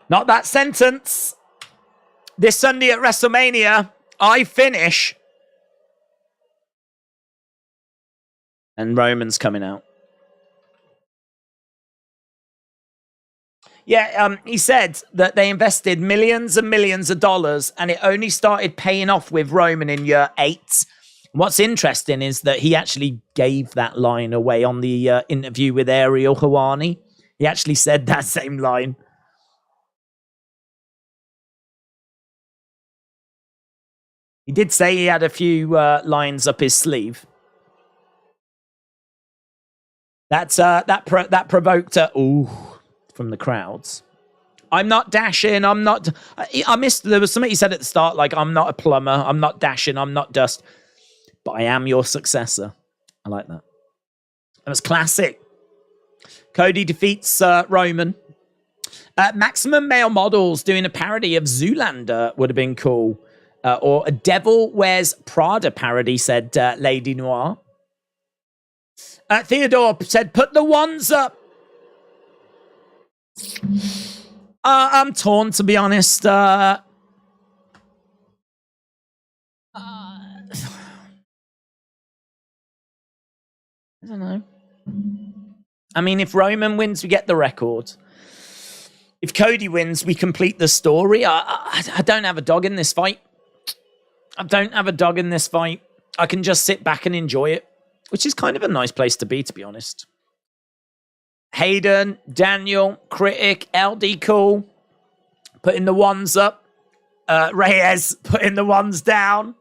Not that sentence. This Sunday at WrestleMania, I finish. And Roman's coming out. Yeah, he said that they invested millions and millions of dollars and it only started paying off with Roman in year 8. What's interesting is that he actually gave that line away on the interview with Ariel Helwani. He actually said that same line. He did say he had a few lines up his sleeve. That provoked a ooh from the crowds. I'm not dashing. I'm not. I missed. There was something he said at the start, like I'm not a plumber. I'm not dashing. I'm not dust. But I am your successor. I like that. That was classic. Cody defeats Roman. Maximum Male Models doing a parody of Zoolander would have been cool. Or a Devil Wears Prada parody, said Lady Noir. Theodore said, put the ones up. I'm torn, to be honest. I don't know. I mean, if Roman wins, we get the record. If Cody wins, we complete the story. I don't have a dog in this fight. I don't have a dog in this fight. I can just sit back and enjoy it, which is kind of a nice place to be honest. Hayden, Daniel, Critic, LD Cool, putting the ones up. Reyes putting the ones down.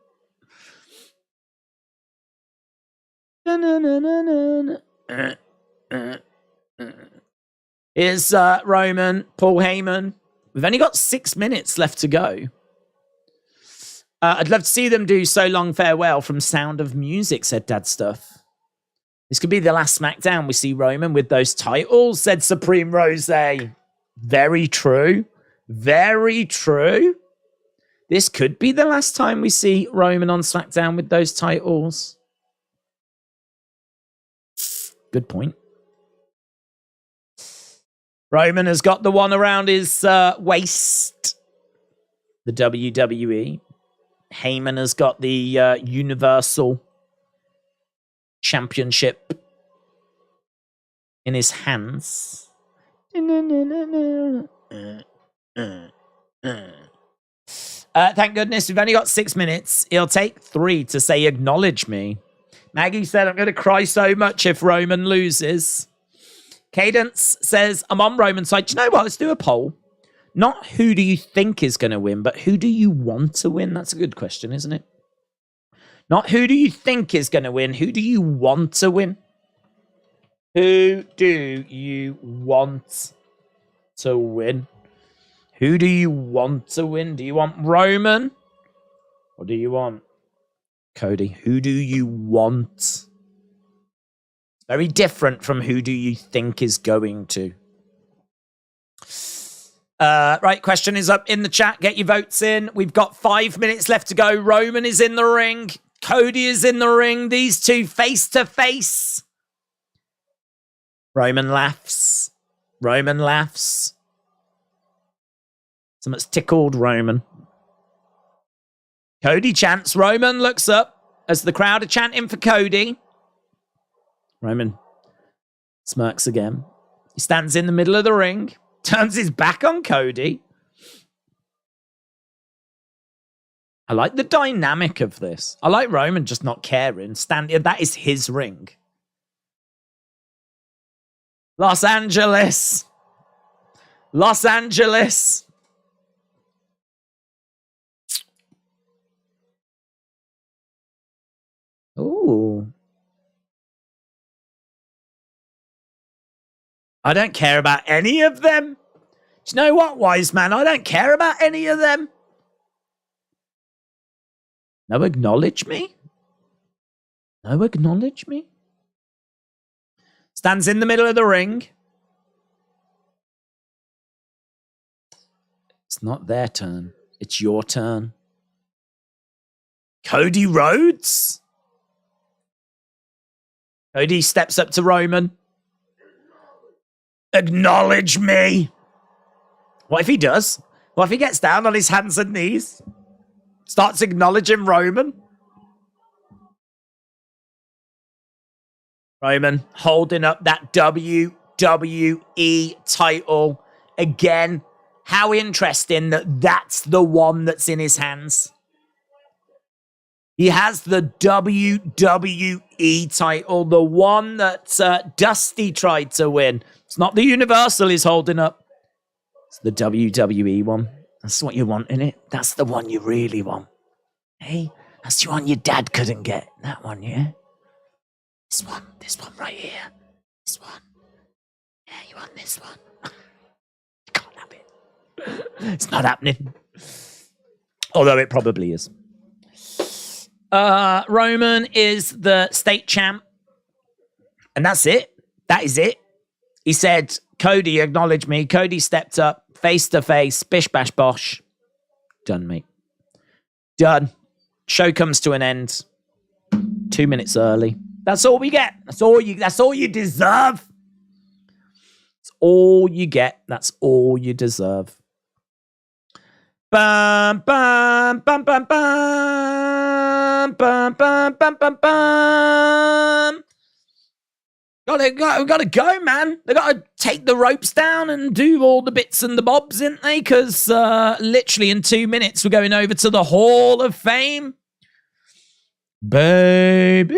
Here's Roman, Paul Heyman. We've only got 6 minutes left to go. I'd love to see them do So Long Farewell from Sound of Music, said Dad Stuff. This could be the last SmackDown we see Roman with those titles, said Supreme Rose. Very true. Very true. This could be the last time we see Roman on SmackDown with those titles. Good point. Roman has got the one around his waist. The WWE. Heyman has got the Universal Championship in his hands. Thank goodness we've only got 6 minutes. It'll take 3 to say acknowledge me. Maggie said I'm going to cry so much if Roman loses. Cadence says I'm on Roman's side. Do you know what? Let's do a poll. Not who do you think is going to win, but who do you want to win? That's a good question, isn't it? Not who do you think is going to win. Who do you want to win? Who do you want to win? Who do you want to win? Do you want Roman? Or do you want Cody? Who do you want? Very different from who do you think is going to. Right, question is up in the chat. Get your votes in. We've got 5 minutes left to go. Roman is in the ring. Cody is in the ring. These two face to face. Roman laughs. Roman laughs. Someone's tickled Roman. Cody chants. Roman looks up as the crowd are chanting for Cody. Roman smirks again. He stands in the middle of the ring. Turns his back on Cody. I like the dynamic of this. I like Roman just not caring. Standing, that is his ring. Los Angeles. Los Angeles. Ooh. I don't care about any of them. Do you know what, wise man? I don't care about any of them. No acknowledge me? No acknowledge me? Stands in the middle of the ring. It's not their turn. It's your turn. Cody Rhodes? Cody steps up to Roman. Acknowledge me. What if he does? What if he gets down on his hands and knees? Starts acknowledging Roman? Roman holding up that WWE title. Again, how interesting that that's the one that's in his hands. He has the WWE title, the one that Dusty tried to win. It's not the Universal he's holding up. It's the WWE one. That's what you want, innit? That's the one you really want. Hey, that's the one your dad couldn't get. That one, yeah? This one right here. This one. Yeah, you want this one? You can't have it. It's not happening. Although it probably is. Roman is the state champ. And that's it. That is it. He said, Cody, acknowledge me. Cody stepped up, face to face, bish, bash, bosh. Done, mate. Done. Show comes to an end 2 minutes early. That's all we get. That's all you deserve. That's all you get. That's all you deserve. Bum, bum, bum, bum, bum. Bum, bum, bum, bum, bum. Gotta go, man. They gotta take the ropes down and do all the bits and the bobs, ain't they? Because literally in 2 minutes, we're going over to the Hall of Fame. Baby.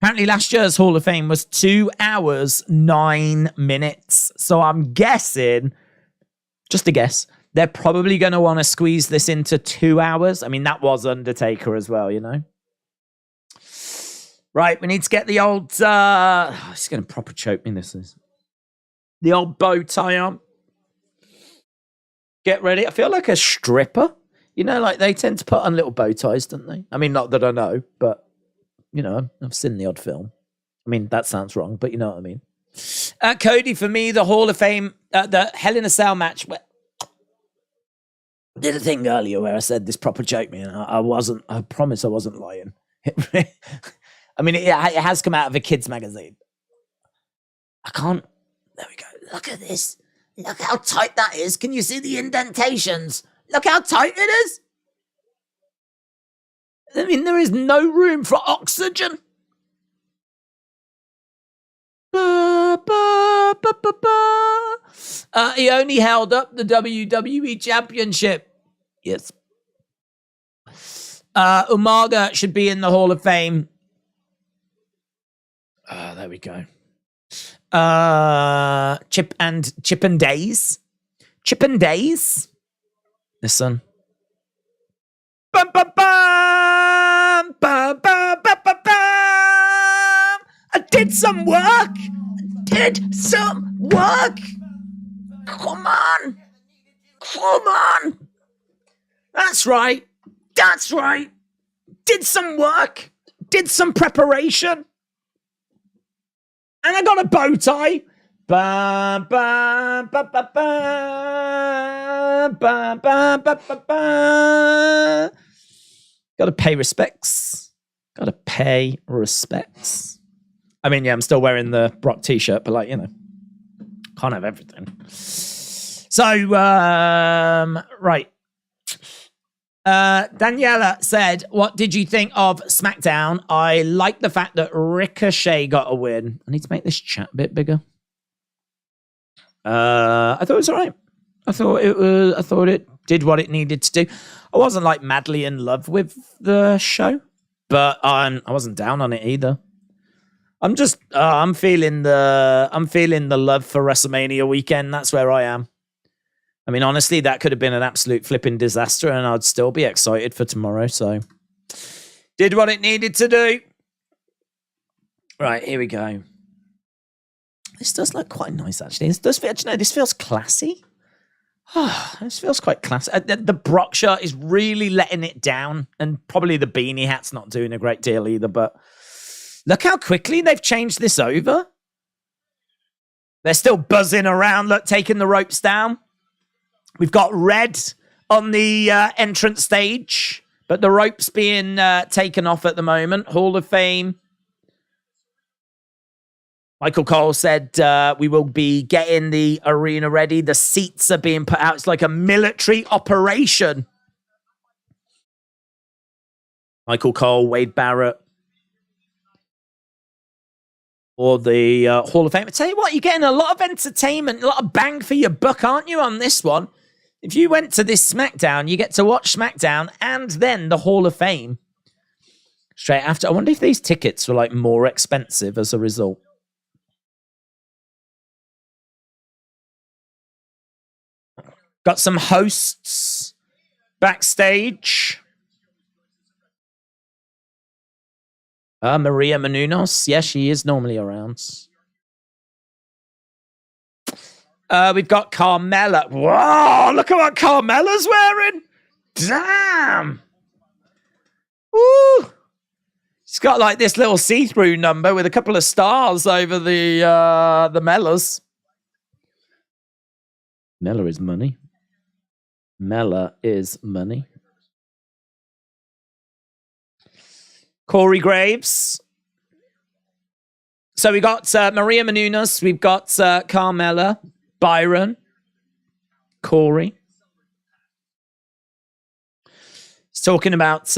Apparently last year's Hall of Fame was 2 hours, 9 minutes. So I'm guessing, just a guess, they're probably going to want to squeeze this into 2 hours. I mean, that was Undertaker as well, you know? Right, we need to get the old... it's going to proper choke me, this is. The old bow tie on. Get ready. I feel like a stripper. You know, like they tend to put on little bow ties, don't they? I mean, not that I know, but, you know, I've seen the odd film. I mean, that sounds wrong, but you know what I mean. Cody, for me, the Hall of Fame, the Hell in a Cell match... did a thing earlier where I said this proper joke me, and I promise I wasn't lying. I mean, it has come out of a kid's magazine. I can't, there we go. Look at this. Look how tight that is. Can you see the indentations? Look how tight it is. I mean, there is no room for oxygen. He only held up the WWE Championship. Yes. Umaga should be in the Hall of Fame. There we go. Chip and Days. Chip and Days. Listen. Bum, bum, bum, bum, bum, bum, bum, bum. I did some work. Come on. Come on. That's right. That's right. Did some work. Did some preparation. And I got a bow tie. Ba, ba, ba, ba, ba, ba, ba, ba, ba, ba. Gotta pay respects. Gotta pay respects. I mean, yeah, I'm still wearing the Brock t-shirt, but like, you know, can't have everything. So, right. Daniela said, what did you think of SmackDown? I like the fact that Ricochet got a win. I need to make this chat a bit bigger. I thought it was all right. I thought it did what it needed to do. I wasn't like madly in love with the show, but I wasn't down on it either. I'm just I'm feeling the love for WrestleMania weekend. That's where I am. I mean, honestly, that could have been an absolute flipping disaster, and I'd still be excited for tomorrow. So, did what it needed to do. Right, here we go. This does look quite nice, actually. This feels classy. This feels quite classy. The Brock shirt is really letting it down, and probably the beanie hat's not doing a great deal either. But look how quickly they've changed this over. They're still buzzing around, look, taking the ropes down. We've got red on the entrance stage, but the ropes being taken off at the moment. Hall of Fame. Michael Cole said we will be getting the arena ready. The seats are being put out. It's like a military operation. Michael Cole, Wade Barrett. Or the Hall of Fame. I tell you what, you're getting a lot of entertainment, a lot of bang for your buck, aren't you, on this one? If you went to this SmackDown, you get to watch SmackDown and then the Hall of Fame straight after. I wonder if these tickets were like more expensive as a result. Got some hosts backstage. Maria Menounos. Yeah, she is normally around. We've got Carmella. Whoa, look at what Carmella's wearing. Damn. Woo. She's got like this little see-through number with a couple of stars over the Mellas. Mella is money. Mella is money. Corey Graves. So we got Maria Menounos. We've got Carmella, Byron, Corey. He's talking about...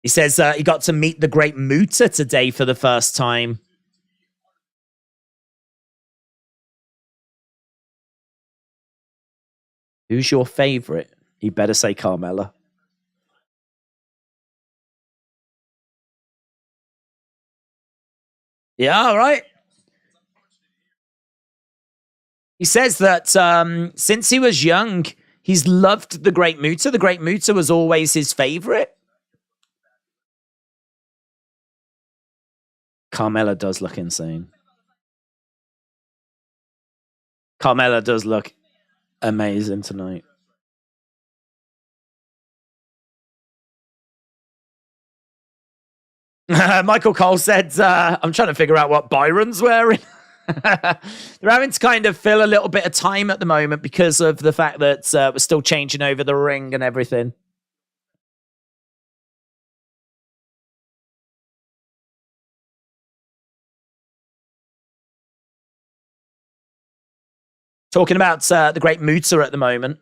he says he got to meet the great MUTA today for the first time. Who's your favorite? You better say Carmella. Yeah, all right. He says that since he was young, he's loved the Great Muta. The Great Muta was always his favorite. Carmella does look insane. Carmella does look amazing tonight. Michael Cole said, I'm trying to figure out what Byron's wearing. They're having to kind of fill a little bit of time at the moment because of the fact that we're still changing over the ring and everything. Talking about the great Muta at the moment.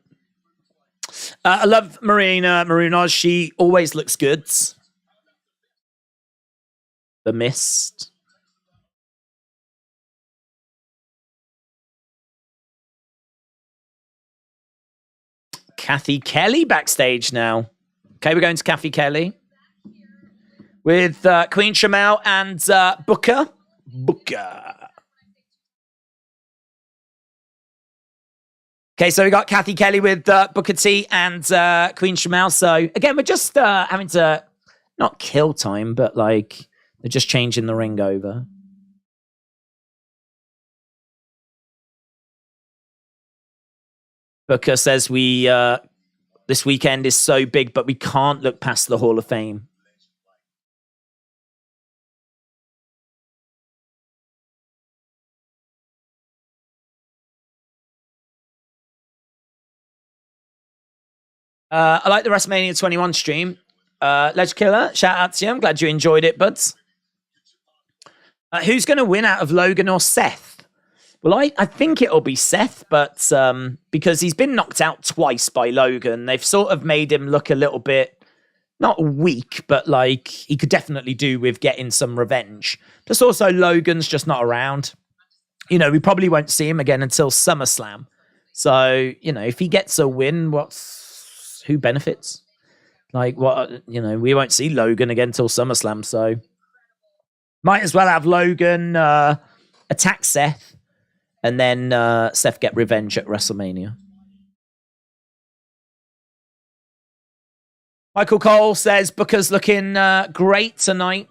I love Marina Menounos. She always looks good. The Mist. Kathy Kelly backstage now. Okay, we're going to Kathy Kelly with Queen Shamel and Booker. Okay, so we got Kathy Kelly with Booker T and Queen Shamel. So again, we're just having to not kill time, but like they're just changing the ring over. Booker says this weekend is so big, but we can't look past the Hall of Fame. I like the WrestleMania 21 stream. Ledge Killer, shout out to you. I'm glad you enjoyed it, buds. Who's going to win out of Logan or Seth? Well, I think it'll be Seth, but because he's been knocked out twice by Logan, they've sort of made him look a little bit, not weak, but like he could definitely do with getting some revenge. Plus also Logan's just not around. You know, we probably won't see him again until SummerSlam. So, you know, if he gets a win, who benefits? Like, what, you know, we won't see Logan again till SummerSlam, so might as well have Logan attack Seth and then Seth get revenge at WrestleMania. Michael Cole says Booker's looking great tonight.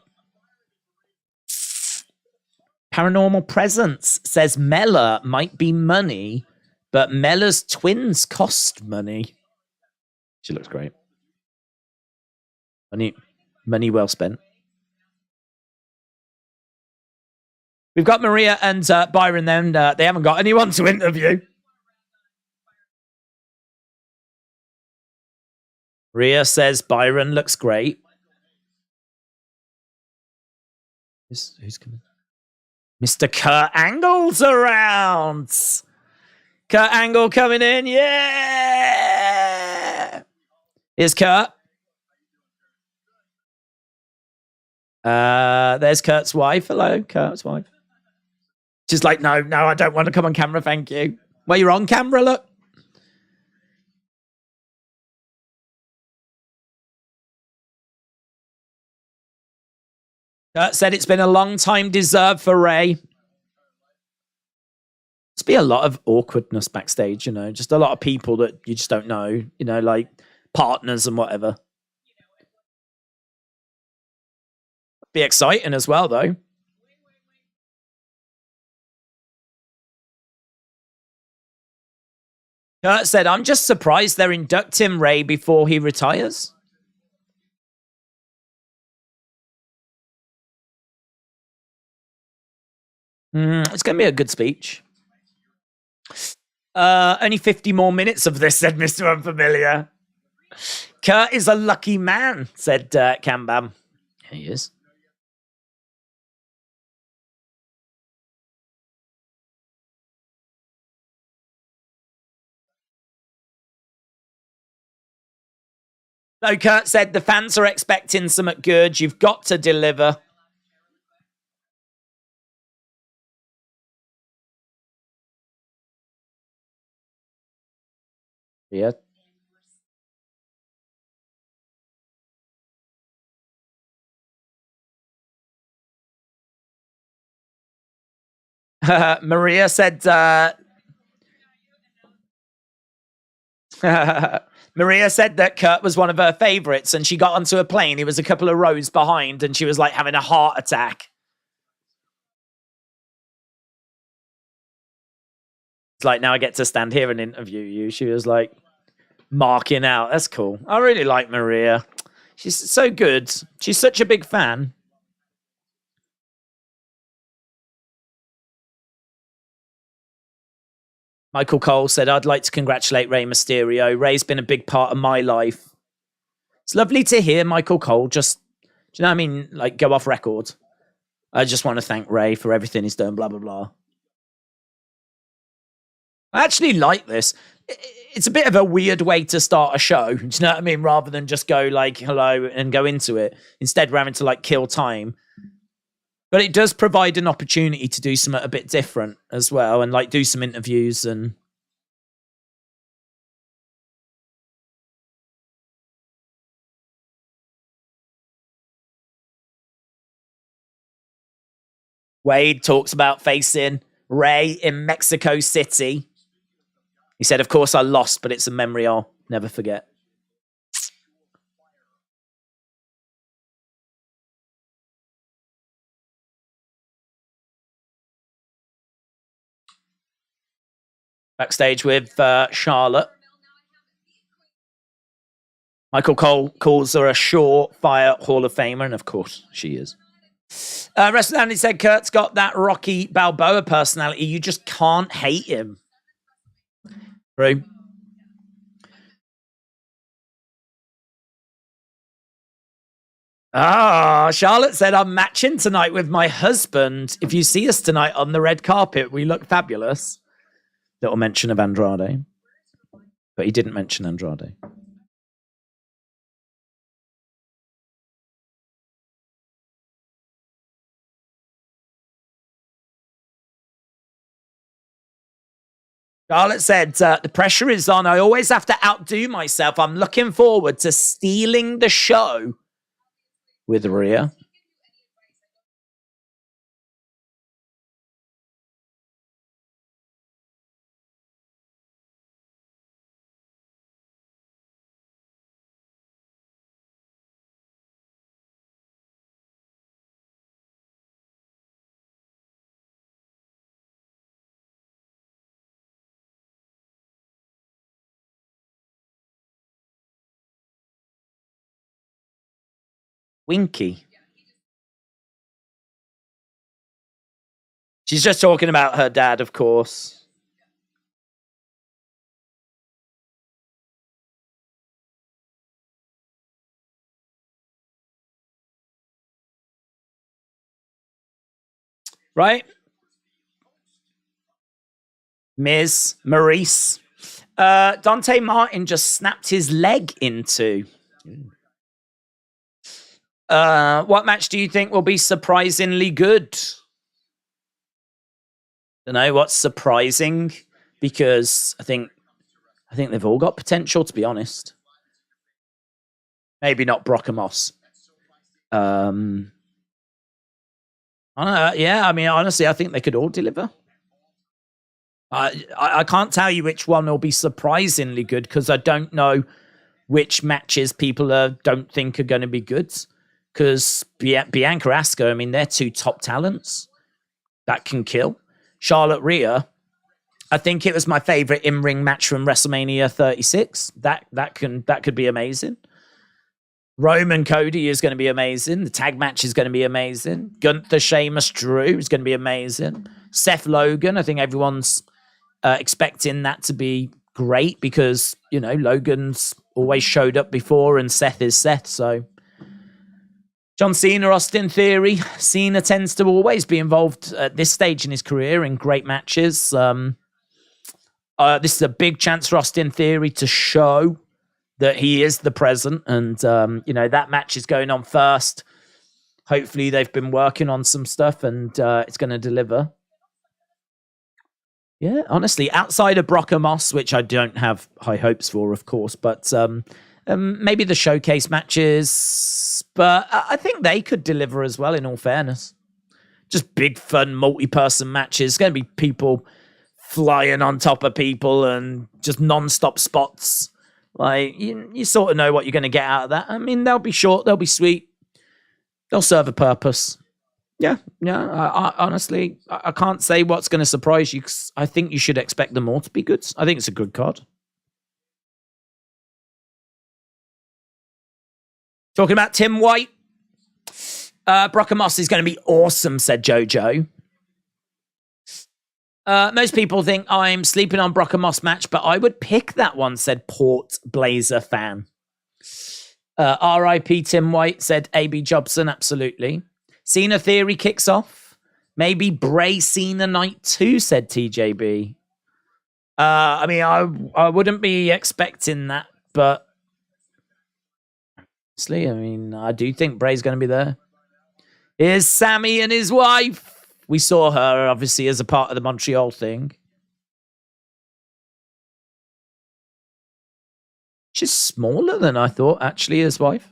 Paranormal Presence says Mella might be money, but Mella's twins cost money. She looks great. Money well spent. We've got Maria and Byron then. They haven't got anyone to interview. Maria says Byron looks great. Who's coming? Mr. Kurt Angle's around. Kurt Angle coming in. Yeah. Here's Kurt. There's Kurt's wife. Hello, Kurt's wife. She's like, no, I don't want to come on camera, thank you. Well, you're on camera, look. Kurt said it's been a long time deserved for Rey. Must be a lot of awkwardness backstage, you know, just a lot of people that you just don't know, you know, like partners and whatever. Be exciting as well, though. Kurt said, I'm just surprised they're inducting Rey before he retires. It's going to be a good speech. Only 50 more minutes of this, said Mr. Unfamiliar. Kurt is a lucky man, said Kambam. Yeah, he is. So Kurt said the fans are expecting something good. You've got to deliver. Yeah. Maria said Maria said that Kurt was one of her favorites and she got onto a plane. He was a couple of rows behind and she was like having a heart attack. It's like, now I get to stand here and interview you. She was like marking out. That's cool. I really like Maria. She's so good. She's such a big fan. Michael Cole said, I'd like to congratulate Rey Mysterio. Rey's been a big part of my life. It's lovely to hear Michael Cole just, do you know what I mean? Like, go off record. I just want to thank Rey for everything he's done, blah, blah, blah. I actually like this. It's a bit of a weird way to start a show. Do you know what I mean? Rather than just go like, hello, and go into it. Instead, we're having to like kill time. But it does provide an opportunity to do something a bit different as well and like do some interviews and... Wade talks about facing Rey in Mexico City. He said, of course I lost, but it's a memory I'll never forget. Backstage with Charlotte. Michael Cole calls her a surefire Hall of Famer, and of course she is. Wrestling Andy said Kurt's got that Rocky Balboa personality. You just can't hate him. True. Charlotte said, I'm matching tonight with my husband. If you see us tonight on the red carpet, we look fabulous. Little mention of Andrade. But he didn't mention Andrade. Charlotte said, the pressure is on. I always have to outdo myself. I'm looking forward to stealing the show with Rhea. Winky. She's just talking about her dad, of course. Right? Miz, Maurice. Dante Martin just snapped his leg into. What match do you think will be surprisingly good? Don't know what's surprising, because I think they've all got potential, to be honest. Maybe not Brock and Moss. I don't know. Yeah, I mean, honestly, I think they could all deliver. I can't tell you which one will be surprisingly good, because I don't know which matches people don't think are going to be good. Because Bianca Asuka, I mean, they're two top talents that can kill. Charlotte Rhea, I think it was my favorite in-ring match from WrestleMania 36. That could be amazing. Roman Cody is going to be amazing. The tag match is going to be amazing. Gunther, Sheamus, Drew is going to be amazing. Seth Logan, I think everyone's expecting that to be great, because, you know, Logan's always showed up before and Seth is Seth. So John Cena, Austin Theory. Cena tends to always be involved at this stage in his career in great matches. This is a big chance for Austin Theory to show that he is the present. And, you know, that match is going on first. Hopefully they've been working on some stuff and it's going to deliver. Yeah, honestly, outside of Brock and Moss, which I don't have high hopes for, of course, but maybe the showcase matches. But I think they could deliver as well, in all fairness. Just big, fun, multi-person matches. It's going to be people flying on top of people and just non-stop spots. Like, you sort of know what you're going to get out of that. I mean, they'll be short, they'll be sweet. They'll serve a purpose. Yeah. I honestly, I can't say what's going to surprise you, because I think you should expect them all to be good. I think it's a good card. Talking about Tim White. Brock and Moss is going to be awesome, said JoJo. Most people think I'm sleeping on Brock and Moss match, but I would pick that one, said Port Blazer fan. R.I.P. Tim White, said A.B. Jobson, absolutely. Cena Theory kicks off. Maybe Bray Cena Night 2, said TJB. I mean, I wouldn't be expecting that, but honestly, I mean, I do think Bray's going to be there. Here's Sammy and his wife. We saw her, obviously, as a part of the Montreal thing. She's smaller than I thought, actually, his wife.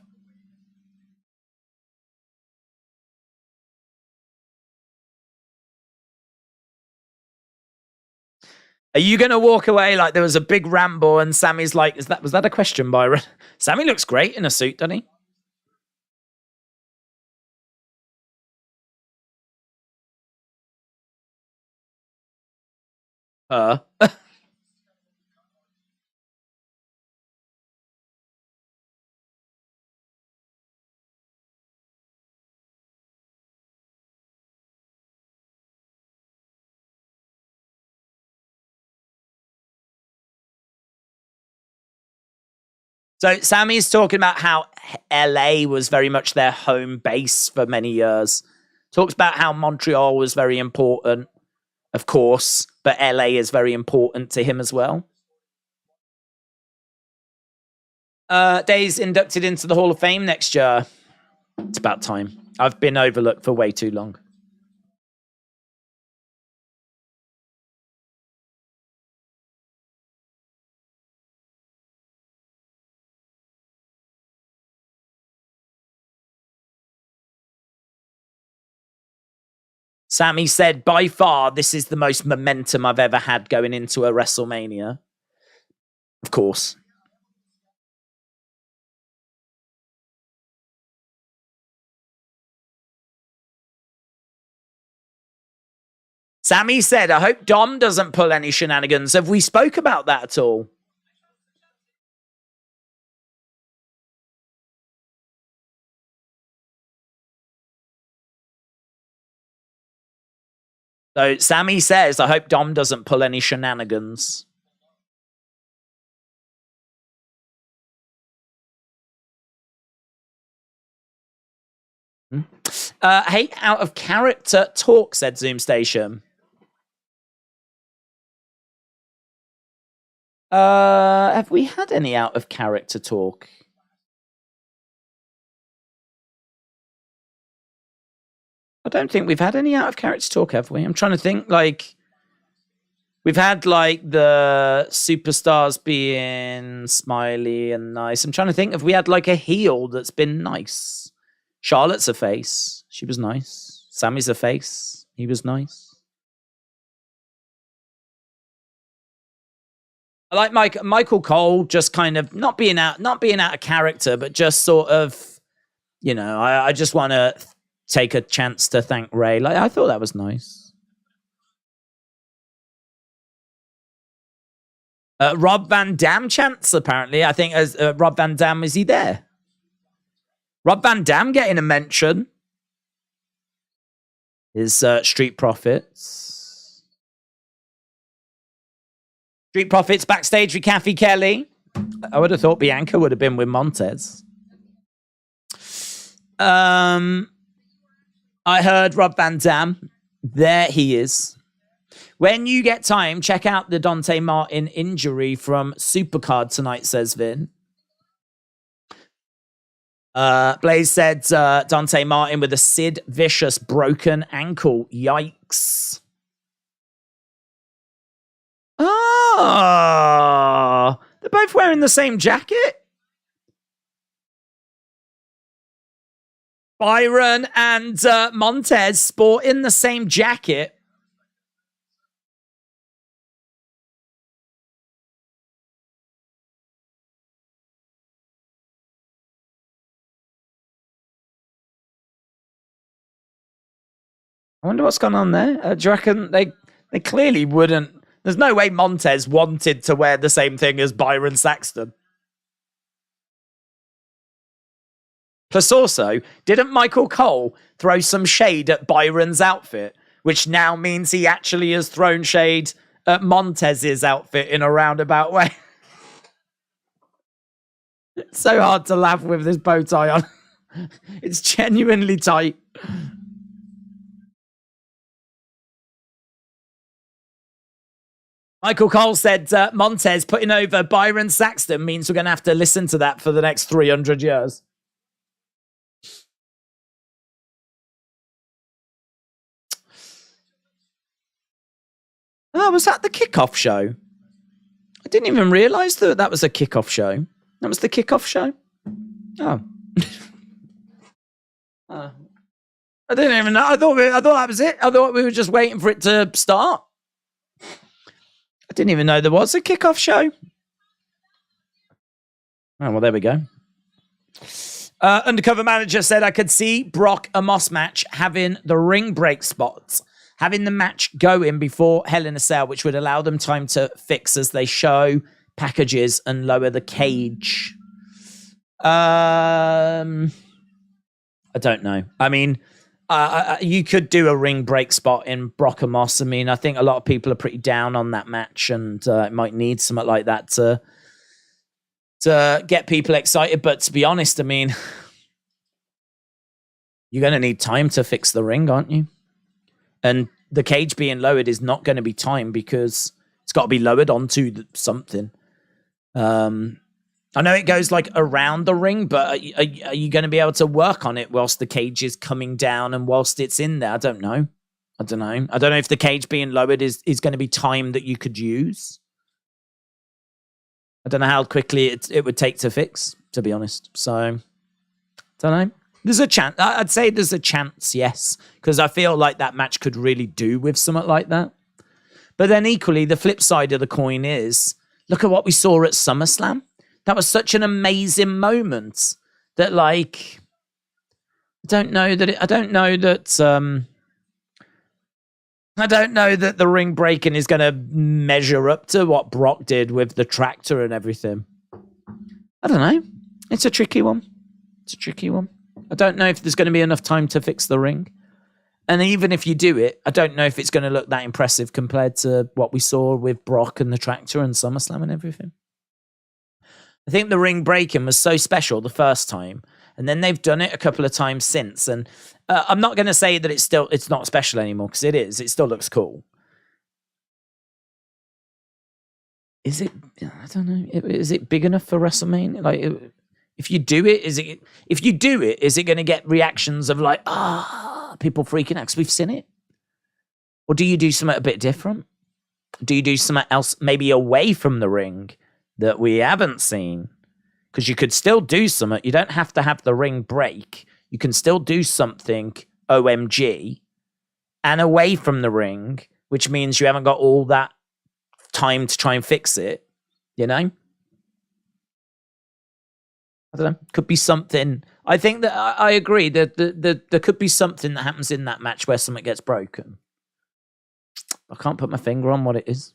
Are you going to walk away like there was a big ramble and Sammy's like, was that a question, Byron? Sammy looks great in a suit, doesn't he? So Sammy's talking about how LA was very much their home base for many years. Talks about how Montreal was very important, of course, but LA is very important to him as well. Day's inducted into the Hall of Fame next year. It's about time. I've been overlooked for way too long. Sammy said, by far, this is the most momentum I've ever had going into a WrestleMania. Of course. Sammy said, I hope Dom doesn't pull any shenanigans. Have we spoke about that at all? So Sammy says, I hope Dom doesn't pull any shenanigans. Hate out of character talk, said Zoom Station. Have we had any out of character talk? I don't think we've had any out of character talk, have we? I'm trying to think, like, we've had, like, the superstars being smiley and nice. I'm trying to think if we had, like, a heel that's been nice. Charlotte's a face. She was nice. Sammy's a face. He was nice. I like Michael Cole just kind of not being out of character, but just sort of, you know, I just want to take a chance to thank Ray. Like, I thought that was nice. Rob Van Dam chants, apparently. I think as Rob Van Dam, is he there? Rob Van Dam getting a mention. Is Street Profits. Street Profits backstage with Kathy Kelly. I would have thought Bianca would have been with Montez. I heard Rob Van Dam. There he is. When you get time, check out the Dante Martin injury from Supercard tonight, says Vin. Blaze said Dante Martin with a Sid Vicious broken ankle. Yikes. Oh, they're both wearing the same jacket. Byron and Montez sporting the same jacket. I wonder what's going on there. Do you reckon they clearly wouldn't? There's no way Montez wanted to wear the same thing as Byron Saxton. Plus also, didn't Michael Cole throw some shade at Byron's outfit, which now means he actually has thrown shade at Montez's outfit in a roundabout way? It's so hard to laugh with this bow tie on. It's genuinely tight. Michael Cole said Montez putting over Byron Saxton means we're going to have to listen to that for the next 300 years. Oh, was that the kickoff show? I didn't even realise that was a kickoff show. That was the kickoff show? Oh. I didn't even know. I thought that was it. I thought we were just waiting for it to start. I didn't even know there was a kickoff show. Oh, well, there we go. Undercover Manager said, I could see Brock Amos match having the ring break spots, having the match go in before Hell in a Cell, which would allow them time to fix as they show packages and lower the cage. I don't know. I mean, you could do a ring break spot in Brock Amos. I mean, I think a lot of people are pretty down on that match, and it might need something like that to to get people excited. But to be honest, I mean, you're going to need time to fix the ring, aren't you? And the cage being lowered is not going to be time because it's got to be lowered onto something. I know it goes like around the ring, but are you going to be able to work on it whilst the cage is coming down and whilst it's in there? I don't know. I don't know if the cage being lowered is going to be time that you could use. I don't know how quickly it would take to fix, to be honest. So, don't know. There's a chance. I'd say there's a chance, yes, because I feel like that match could really do with something like that. But then equally, the flip side of the coin is, look at what we saw at SummerSlam. That was such an amazing moment that, like, I don't know that the ring breaking is going to measure up to what Brock did with the tractor and everything. I don't know. It's a tricky one. I don't know if there's going to be enough time to fix the ring. And even if you do it, I don't know if it's going to look that impressive compared to what we saw with Brock and the tractor and SummerSlam and everything. I think the ring breaking was so special the first time, and then they've done it a couple of times since. And I'm not going to say that it's not special anymore, because it is. It still looks cool. Is it? I don't know. Is it big enough for WrestleMania? Like, if you do it, is it going to get reactions of like, people freaking out because we've seen it? Or do you do something a bit different? Do you do something else, maybe away from the ring, that we haven't seen? Because you could still do something. You don't have to have the ring break. You can still do something OMG and away from the ring, which means you haven't got all that time to try and fix it, you know? I don't know. Could be something. I think that I agree that there could be something that happens in that match where something gets broken. I can't put my finger on what it is.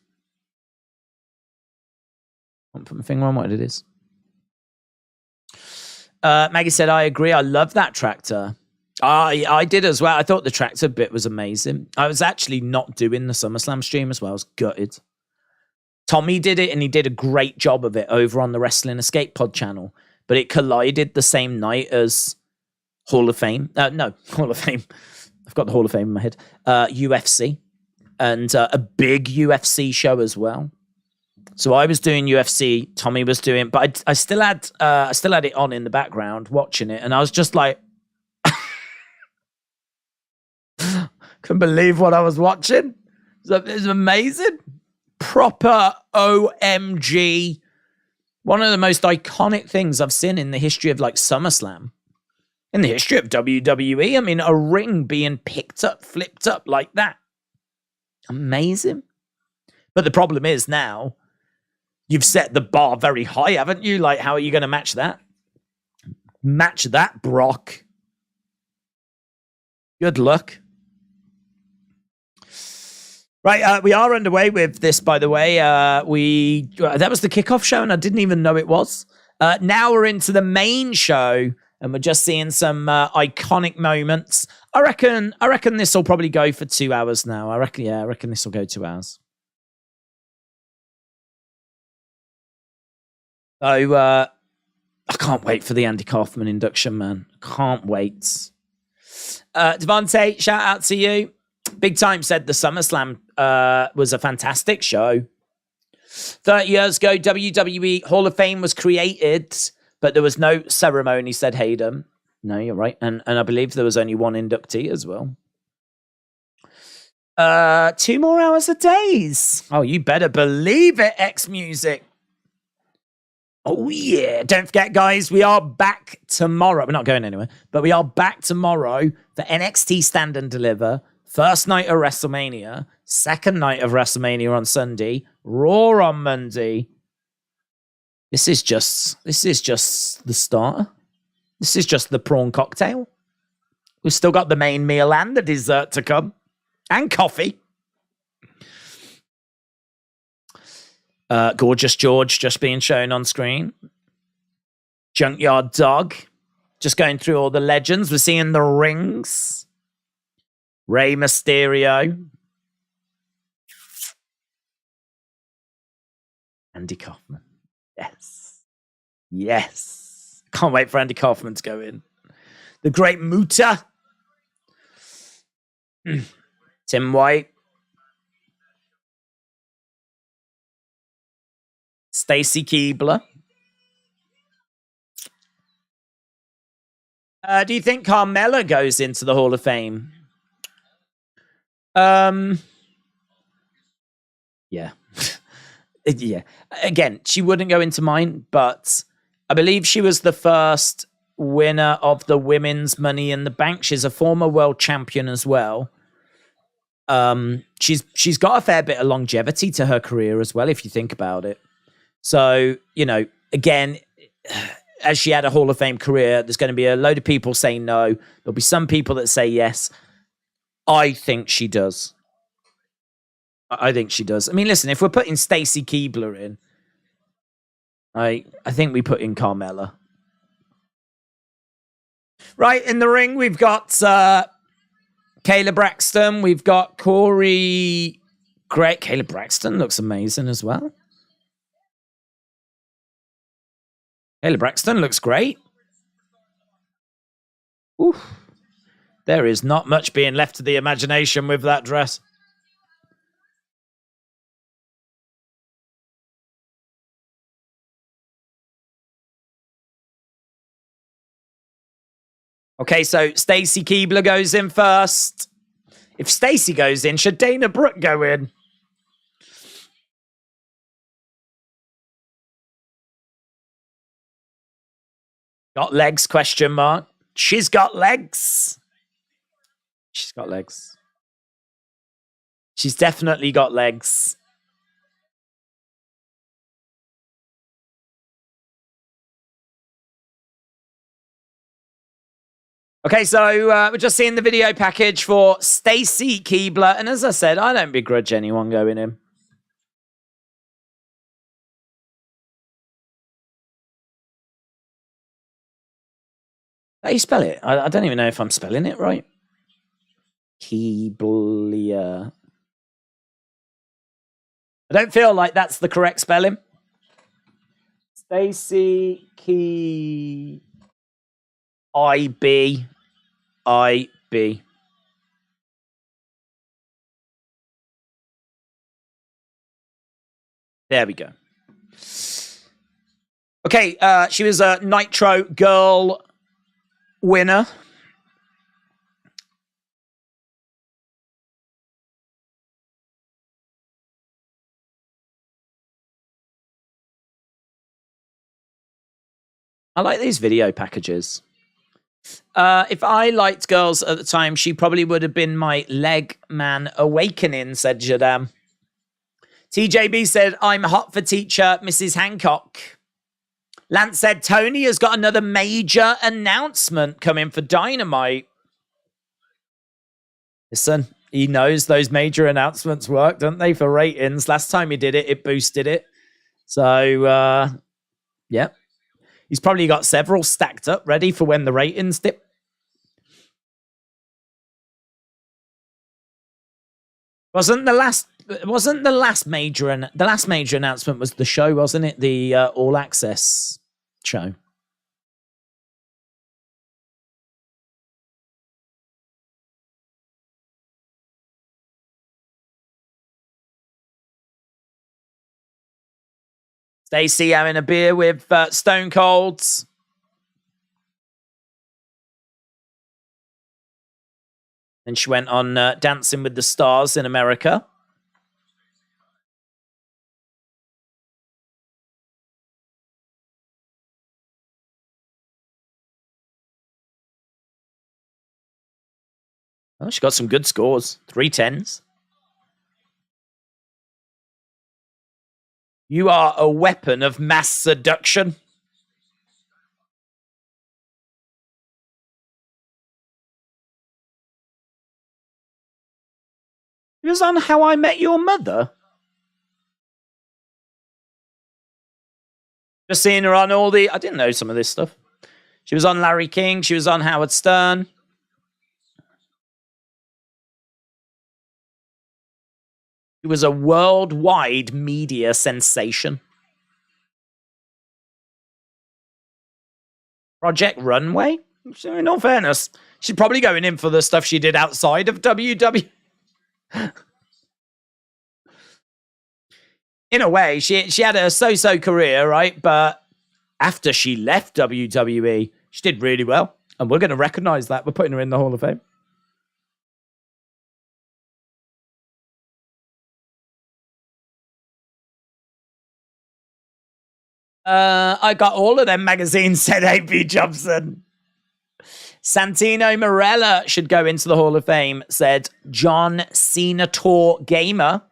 Maggie said, I agree. I love that tractor. I did as well. I thought the tractor bit was amazing. I was actually not doing the SummerSlam stream as well. I was gutted. Tommy did it, and he did a great job of it over on the Wrestling Escape Pod channel. But it collided the same night as Hall of Fame. No, Hall of Fame. I've got the Hall of Fame in my head. UFC. And a big UFC show as well. So I was doing UFC, Tommy was doing, but I still had it on in the background watching it, and I was just like, couldn't believe what I was watching. It was amazing, proper OMG. One of the most iconic things I've seen in the history of like SummerSlam, in the history of WWE. I mean, a ring being picked up, flipped up like that, amazing. But the problem is now, you've set the bar very high, haven't you? Like, how are you going to match that? Match that, Brock. Good luck. Right, we are underway with this, by the way. That was the kickoff show, and I didn't even know it was. Now we're into the main show, and we're just seeing some iconic moments. I reckon this will probably go for 2 hours now. I reckon this will go 2 hours. So, I can't wait for the Andy Kaufman induction, man. Can't wait. Devontae, shout out to you. Big Time said the SummerSlam was a fantastic show. 30 years ago, WWE Hall of Fame was created, but there was no ceremony, said Hayden. No, you're right. And I believe there was only one inductee as well. 2 more hours of days. Oh, you better believe it, X Music. Oh, yeah. Don't forget, guys, we are back tomorrow. We're not going anywhere, but we are back tomorrow for NXT Stand and Deliver. First night of WrestleMania. Second night of WrestleMania on Sunday. Raw on Monday. This is just the starter. This is just the prawn cocktail. We've still got the main meal and the dessert to come. And coffee. Gorgeous George just being shown on screen. Junkyard Dog. Just going through all the legends. We're seeing the rings. Rey Mysterio. Andy Kaufman. Yes. Yes. Can't wait for Andy Kaufman to go in. The great MUTA. Tim White. STACEY KEIBLER. Do you think Carmella goes into the Hall of Fame? Yeah. Yeah. Again, she wouldn't go into mine, but I believe she was the first winner of the women's Money in the Bank. She's a former world champion as well. She's got a fair bit of longevity to her career as well, if you think about it. So, you know, again, as she had a Hall of Fame career, there's going to be a load of people saying no. There'll be some people that say yes. I think she does. I think she does. I mean, listen, if we're putting STACEY KEIBLER in, I think we put in Carmella. Right, in the ring, we've got Kayla Braxton. We've got Corey. Great. Kayla Braxton looks amazing as well. Kayla Braxton looks great. Ooh. There is not much being left to the imagination with that dress. Okay, so STACEY KEIBLER goes in first. If STACEY goes in, should Dana Brooke go in? Got legs, question mark. She's got legs. She's got legs. She's definitely got legs. Okay, so we're just seeing the video package for STACEY KEIBLER. And as I said, I don't begrudge anyone going in. How do you spell it? I don't even know if I'm spelling it right. KEIBLER. I don't feel like that's the correct spelling. STACEY KEIBLER. I-B. There we go. Okay, she was a Nitro Girl winner. I like these video packages. If I liked girls at the time, she probably would have been my leg man awakening, said Jadam. TJB said, I'm hot for teacher Mrs. Hancock. Lance said, Tony has got another major announcement coming for Dynamite. Listen, he knows those major announcements work, don't they, for ratings? Last time he did it, it boosted it. So, yeah. He's probably got several stacked up, ready for when the ratings dip. Wasn't the last major announcement was the show, wasn't it? The All Access show. STACEY having a beer with Stone Colds. And she went on Dancing with the Stars in America. Oh, she got some good scores. 3 10s. You are a weapon of mass seduction. It was on How I Met Your Mother. Just seeing her on all the... I didn't know some of this stuff. She was on Larry King. She was on Howard Stern. She was a worldwide media sensation. Project Runway? In all fairness, she's probably going in for the stuff she did outside of WWE. In a way, she had a so-so career, right? But after she left WWE, she did really well. And we're going to recognize that. We're putting her in the Hall of Fame. I got all of them magazines, said A.P. Jobson. Santino Marella should go into the Hall of Fame, said John Senator Gamer.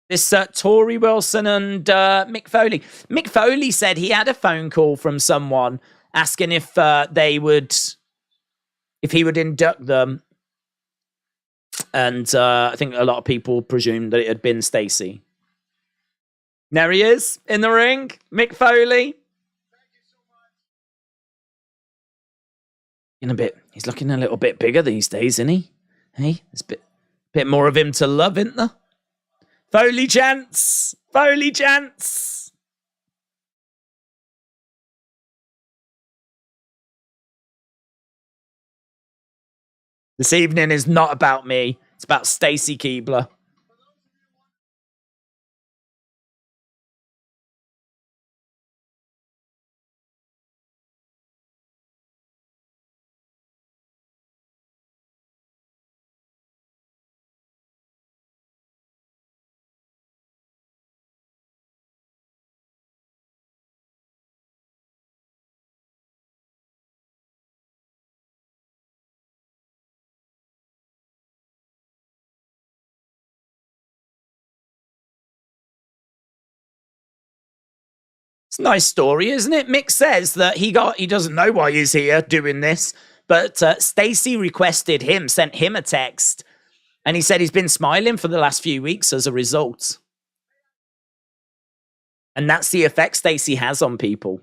This Tori Wilson and Mick Foley. Mick Foley said he had a phone call from someone asking if he would induct them. And I think a lot of people presumed that it had been STACEY. There he is in the ring, Mick Foley. He's looking a little bit bigger these days, isn't he? Hey, there's a bit more of him to love, isn't there? Foley chants! Foley chants! This evening is not about me. It's about STACEY KEIBLER. It's a nice story, isn't it? Mick says that he doesn't know why he's here doing this, but STACEY requested him, sent him a text, and he said he's been smiling for the last few weeks as a result. And that's the effect STACEY has on people.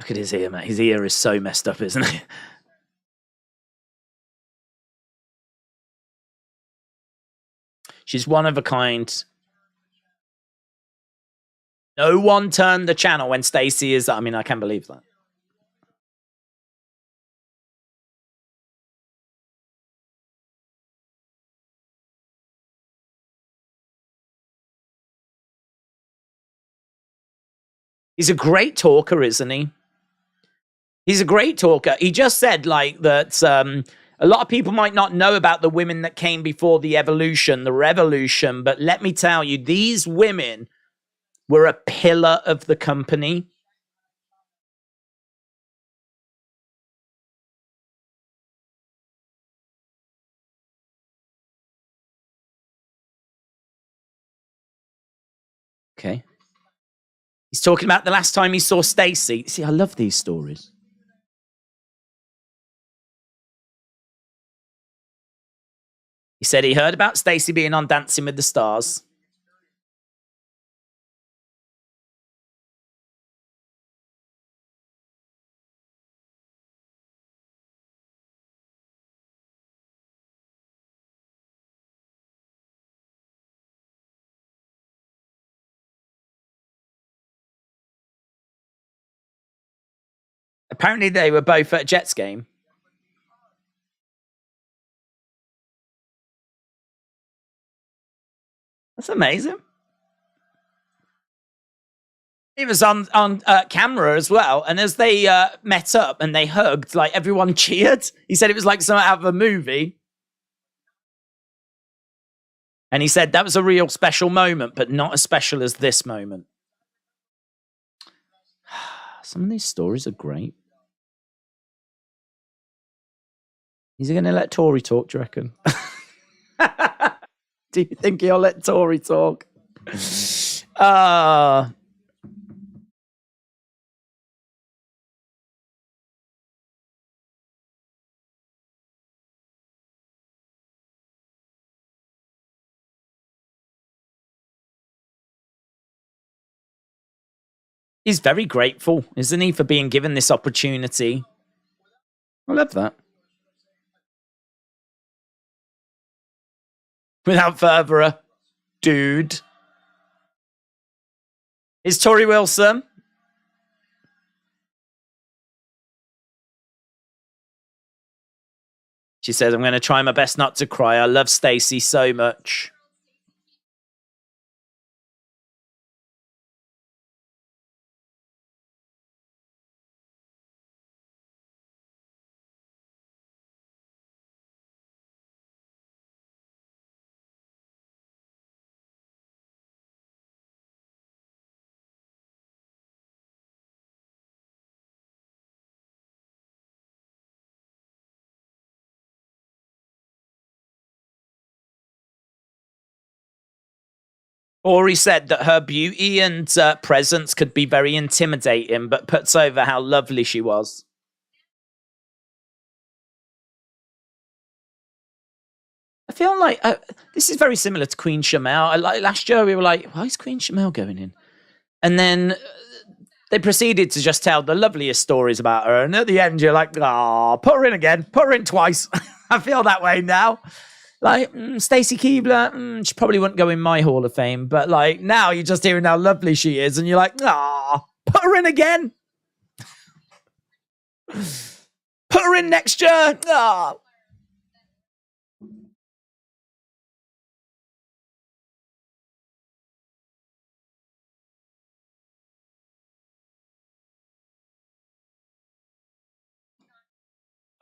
Look at his ear, mate. His ear is so messed up, isn't it? She's one of a kind. No one turned the channel when STACEY is... I mean, I can't believe that. He's a great talker, isn't he? He's a great talker. He just said, like, that a lot of people might not know about the women that came before the evolution, the revolution, but let me tell you, these women were a pillar of the company. Okay. He's talking about the last time he saw STACEY. See, I love these stories. He said he heard about STACEY being on Dancing with the Stars. Apparently they were both at Jets game. That's amazing. He was on camera as well, and as they met up and they hugged, like everyone cheered. He said it was like something out of a movie. And he said that was a real special moment, but not as special as this moment. Some of these stories are great. Is he going to let Tori talk, do you reckon? Do you think he'll let Tori talk? He's very grateful, isn't he, for being given this opportunity? I love that. Without further ado, is Tori Wilson. She says, I'm going to try my best not to cry. I love STACEY so much. Ori said that her beauty and presence could be very intimidating, but puts over how lovely she was. I feel like this is very similar to Queen Shamel. Last year we were like, why is Queen Shamel going in? And then they proceeded to just tell the loveliest stories about her. And at the end, you're like, oh, put her in again. Put her in twice. I feel that way now. Like, STACEY KEIBLER, she probably wouldn't go in my Hall of Fame. But, like, now you're just hearing how lovely she is. And you're like, ah, put her in again. Put her in next year. Ah.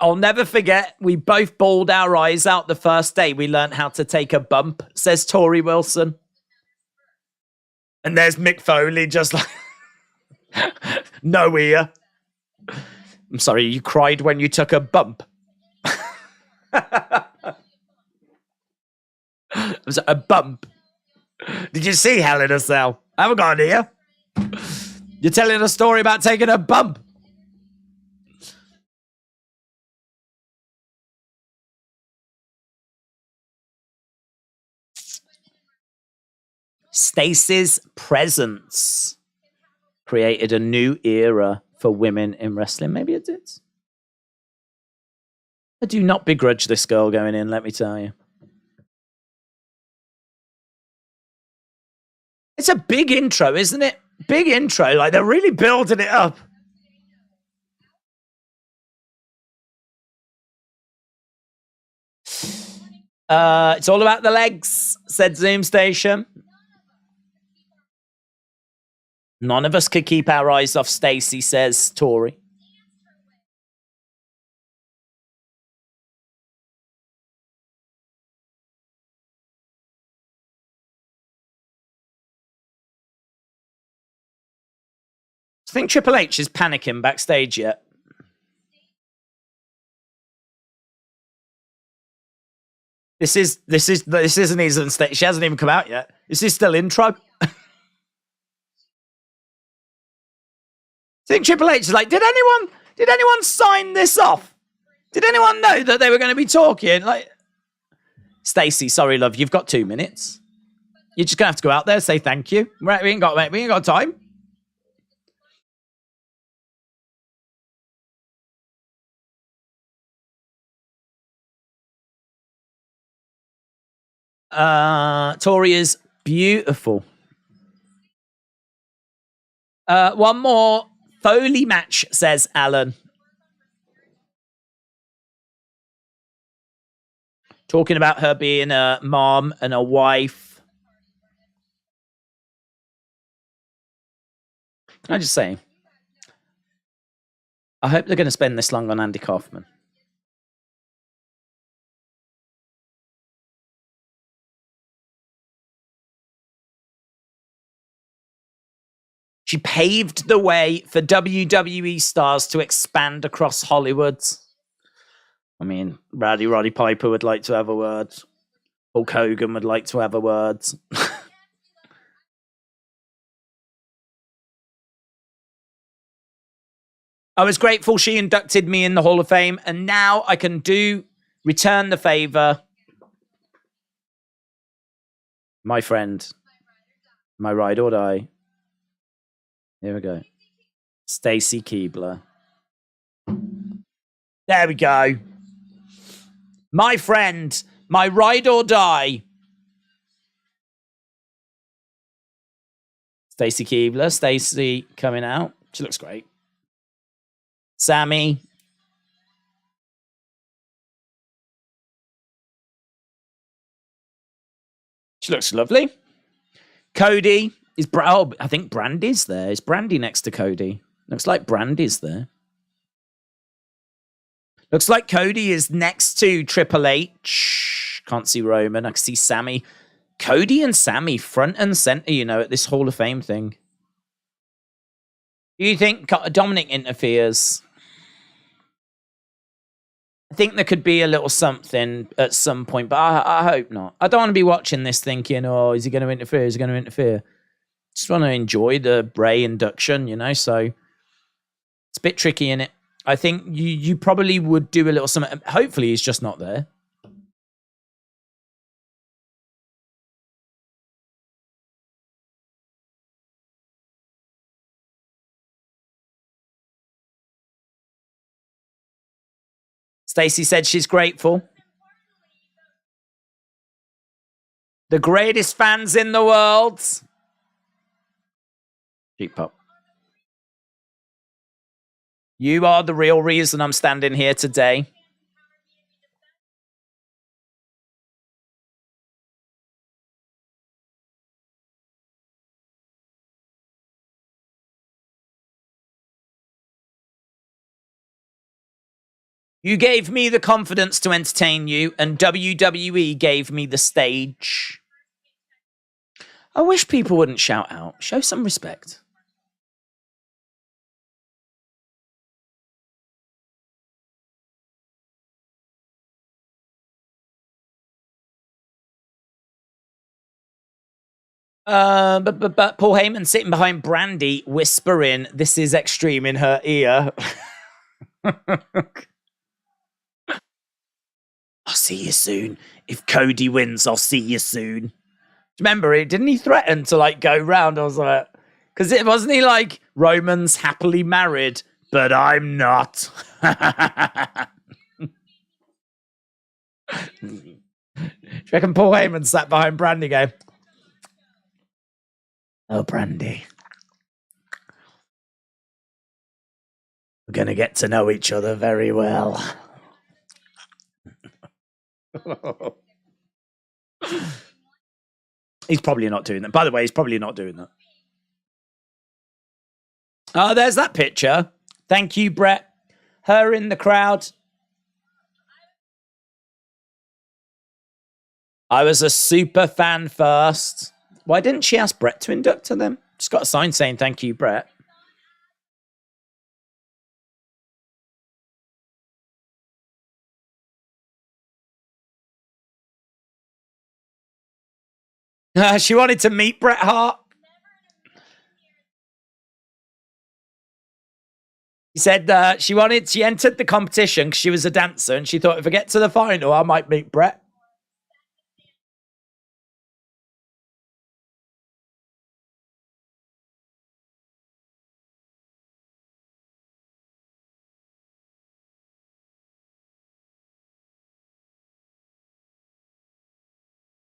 I'll never forget, we both bawled our eyes out the first day we learned how to take a bump, says Tori Wilson. And there's Mick Foley just like, no ear. I'm sorry, you cried when you took a bump. It was a bump. Did you see Hell in a Cell? I haven't got an ear. You're telling a story about taking a bump. STACEY's presence created a new era for women in wrestling. Maybe it did. I do not begrudge this girl going in, let me tell you. It's a big intro, isn't it? Big intro. Like, they're really building it up. It's all about the legs, said Zoom Station. None of us could keep our eyes off STACEY, says Tori. I think Triple H is panicking backstage yet. This isn't even stage. She hasn't even come out yet. This is still intro. I think Triple H is like, did anyone sign this off? Did anyone know that they were going to be talking? Like, STACEY, sorry, love, you've got 2 minutes. You're just gonna have to go out there and say thank you. Right, we ain't got time. Tori is beautiful. One more Foley match, says Alan. Talking about her being a mom and a wife. Can I just say, I hope they're going to spend this long on Andy Kaufman. She paved the way for WWE stars to expand across Hollywood. I mean, Roddy Piper would like to have a word. Hulk Hogan would like to have a word. I was grateful she inducted me in the Hall of Fame, and now I can return the favor. My friend, my ride or die. Here we go. STACEY KEIBLER. There we go. My friend, my ride or die. STACEY KEIBLER, STACEY coming out. She looks great. Sammy. She looks lovely. Cody is I think Brandy's there. Is Brandy next to Cody? Looks like Brandy's there. Looks like Cody is next to Triple H. Can't see Roman. I can see Sammy. Cody and Sammy front and center, you know, at this Hall of Fame thing. Do you think Dominik interferes? I think there could be a little something at some point, but I hope not. I don't want to be watching this thinking, oh, is he going to interfere? Is he going to interfere? Just want to enjoy the Bray induction, you know, so it's a bit tricky in it. I think you probably would do a little something. Hopefully he's just not there. Stacey said she's grateful. The greatest fans in the world. Cheap pop. You are the real reason I'm standing here today. You gave me the confidence to entertain you, and WWE gave me the stage. I wish people wouldn't shout out. Show some respect. But Paul Heyman sitting behind Brandy, whispering, "This is extreme" in her ear. I'll see you soon. If Cody wins, I'll see you soon. Remember, didn't he threaten to like go round? I was like, because it wasn't he like Roman's happily married, but I'm not. Do you reckon Paul Heyman sat behind Brandy going, "Oh, Brandy, we're going to get to know each other very well." He's probably not doing that. By the way, he's probably not doing that. Oh, there's that picture. Thank you, Brett. Her in the crowd. I was a super fan first. Why didn't she ask Brett to induct her then? Just got a sign saying thank you, Brett. She wanted to meet Bret Hart. He said she entered the competition because she was a dancer and she thought if I get to the final, I might meet Bret.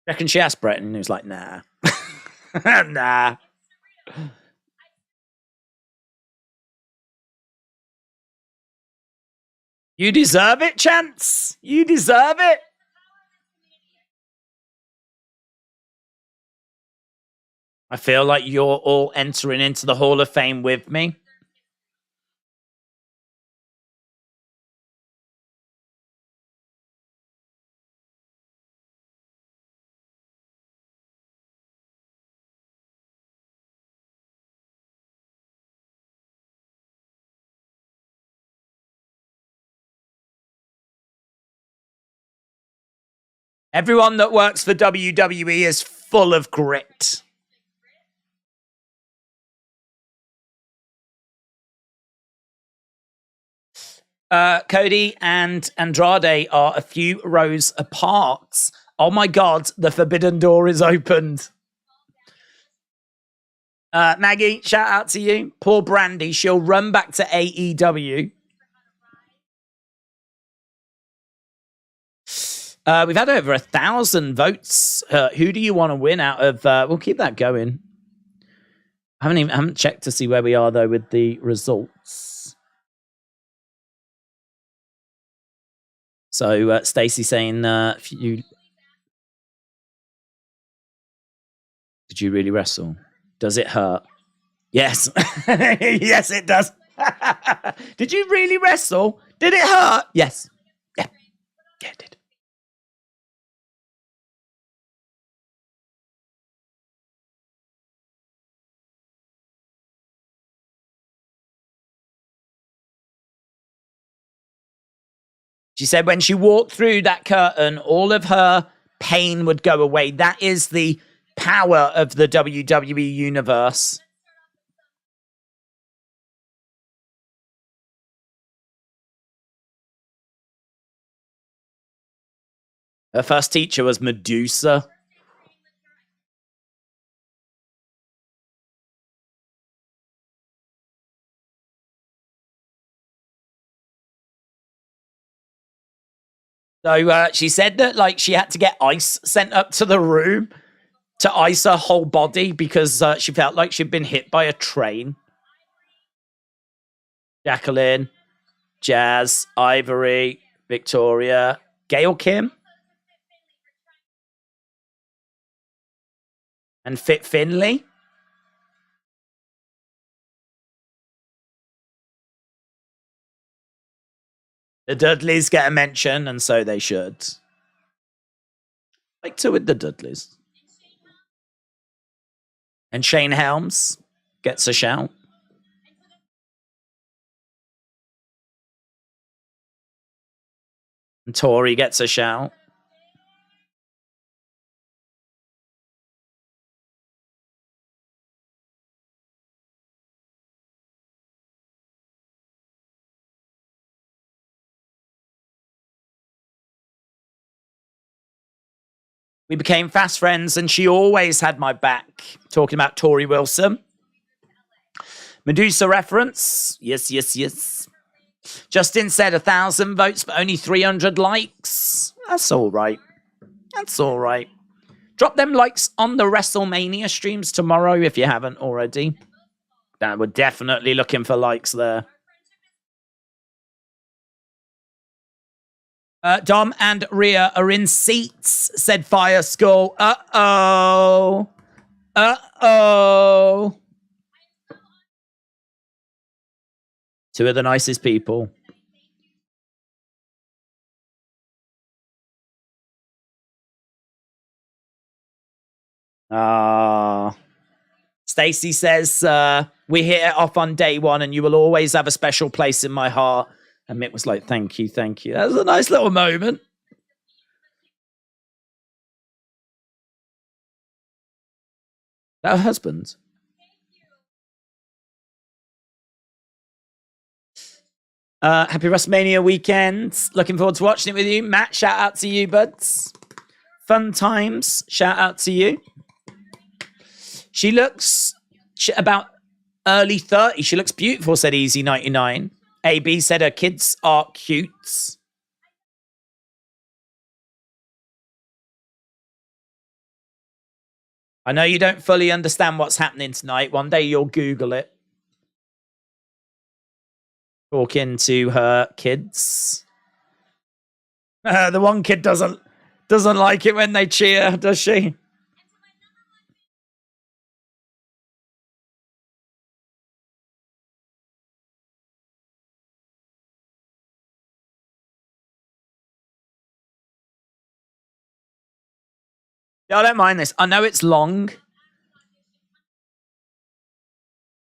Reckon she asked Bret and he was like, nah. Nah. You deserve it, Chance. You deserve it. I feel like you're all entering into the Hall of Fame with me. Everyone that works for WWE is full of grit. Cody and Andrade are a few rows apart. Oh my God, the forbidden door is opened. Maggie, shout out to you. Poor Brandy, she'll run back to AEW. We've had over 1,000 votes. Who do you want to win out of? We'll keep that going. I haven't checked to see where we are though with the results. So Stacey saying, did you really wrestle? Does it hurt? Yes. Yes, it does. Did you really wrestle? Did it hurt? Yes. Yeah. Yeah, it did. She said when she walked through that curtain, all of her pain would go away. That is the power of the WWE universe. Her first teacher was Medusa. So she said that like she had to get ice sent up to the room to ice her whole body because she felt like she'd been hit by a train. Jacqueline, Jazz, Ivory, Victoria, Gail Kim, and Fit Finley. The Dudleys get a mention, and so they should. Like to with the Dudleys. And Shane Helms gets a shout. And Tori gets a shout. We became fast friends, and she always had my back. Talking about Tori Wilson. Medusa reference. Yes, yes, yes. Justin said 1,000 votes, but only 300 likes. That's all right. That's all right. Drop them likes on the WrestleMania streams tomorrow if you haven't already. We're definitely looking for likes there. Dom and Rhea are in seats, said Fire Skull. Uh-oh. Uh-oh. Two of the nicest people. Stacey says, we hit it off on day one and you will always have a special place in my heart. And Mick was like, thank you, thank you. That was a nice little moment. That her husband. Happy WrestleMania weekend. Looking forward to watching it with you. Matt, shout out to you, buds. Fun times. Shout out to you. She looks about early 30s. She looks beautiful, said Easy 99. AB said her kids are cute. I know you don't fully understand what's happening tonight. One day you'll Google it. Talking to her kids. The one kid doesn't like it when they cheer, does she? Yeah, I don't mind this. I know it's long.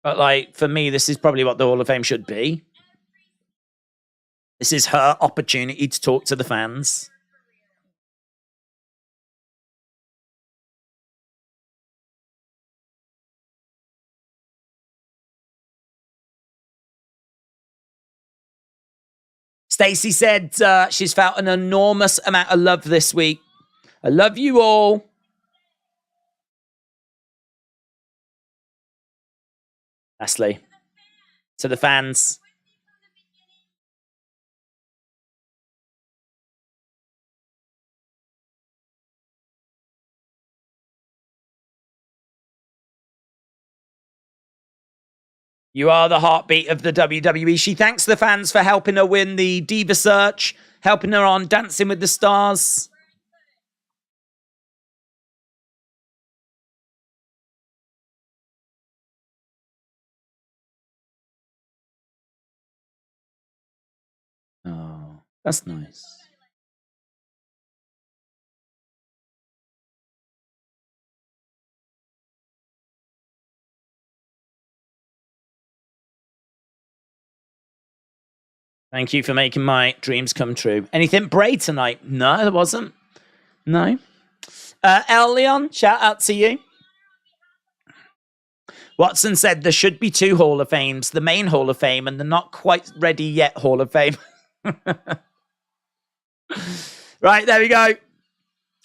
But, like, for me, this is probably what the Hall of Fame should be. This is her opportunity to talk to the fans. Stacey said she's felt an enormous amount of love this week. I love you all. Lastly, to the fans. You are the heartbeat of the WWE. She thanks the fans for helping her win the Diva Search, helping her on Dancing with the Stars. Oh, that's nice. Thank you for making my dreams come true. Anything Bray tonight? No, there wasn't. No. El Leon, shout out to you. Watson said there should be 2 Hall of Fames, the main Hall of Fame and the not quite ready yet Hall of Fame. Right, there we go.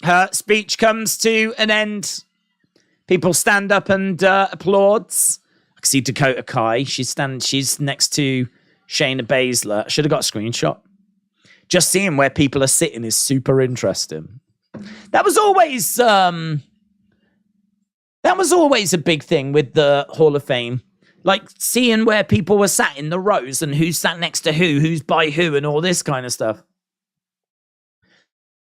Her speech comes to an end. People stand up and applauds. I can see Dakota Kai. She's next to Shayna Baszler. Should have got a screenshot. Just seeing where people are sitting is super interesting. That was always a big thing with the Hall of Fame. Like seeing where people were sat in the rows and who sat next to who's by who, and all this kind of stuff.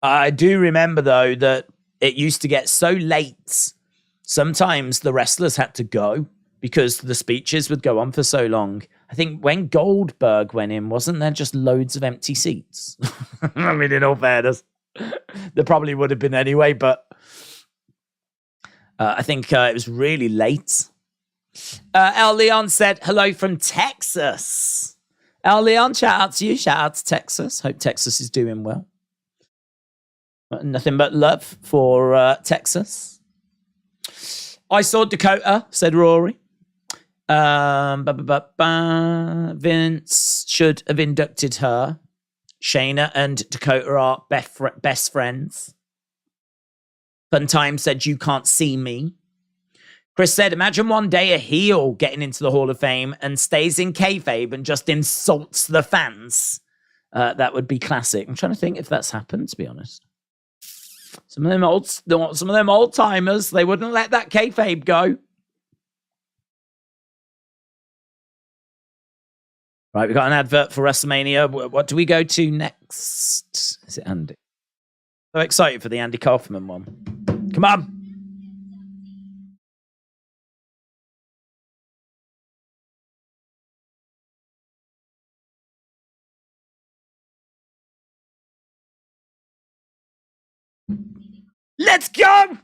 I do remember, though, that it used to get so late. Sometimes the wrestlers had to go because the speeches would go on for so long. I think when Goldberg went in, wasn't there just loads of empty seats? I mean, in all fairness, there probably would have been anyway, but I think it was really late. El Leon said, hello from Texas. El Leon, shout out to you. Shout out to Texas. Hope Texas is doing well. Nothing but love for Texas. I saw Dakota, said Rory. Vince should have inducted her. Shayna and Dakota are best friends. Funtime said, you can't see me. Chris said, imagine one day a heel getting into the Hall of Fame and stays in kayfabe and just insults the fans. That would be classic. I'm trying to think if that's happened, to be honest. Some of them old timers, they wouldn't let that kayfabe go. Right, we got an advert for WrestleMania. What do we go to next? Is it Andy? So excited for the Andy Kaufman one. Come on. Let's go!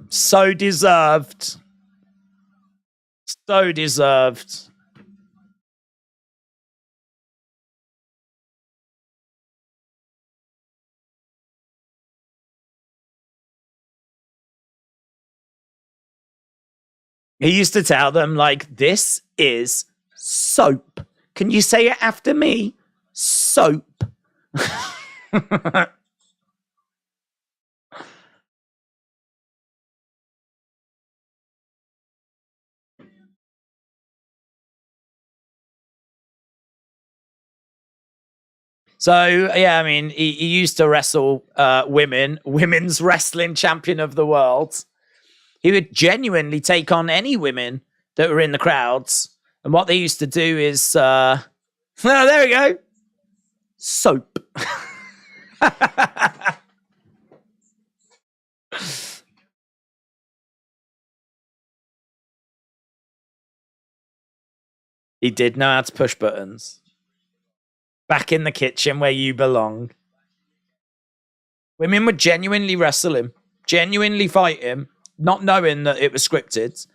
So deserved. So deserved. He used to tell them, like, this is soap. Can you say it after me? Soap. So, yeah, I mean, he used to wrestle women's wrestling champion of the world. He would genuinely take on any women that were in the crowds. And what they used to do is, oh, there we go. Soap. He did know how to push buttons. Back in the kitchen where you belong. Women would genuinely wrestle him, genuinely fight him, not knowing that it was scripted.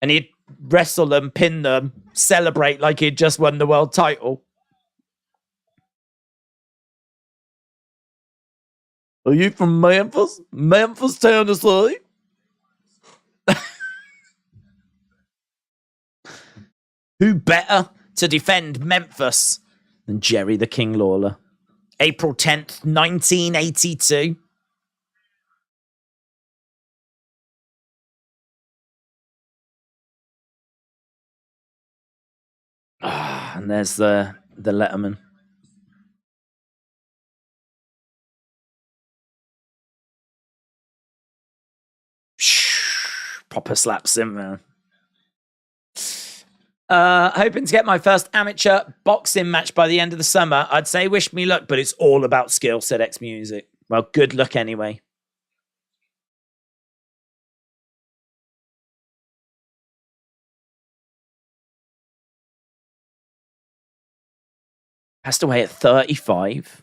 And he'd wrestle them, pin them, celebrate like he'd just won the world title. Are you from Memphis? Memphis, Tennessee? Who better to defend Memphis than Jerry the King Lawler? April 10th, 1982. And there's the Letterman. Proper slaps him, man. Hoping to get my first amateur boxing match by the end of the summer. I'd say wish me luck, but it's all about skill, said X Music. Well, good luck anyway. Passed away at 35.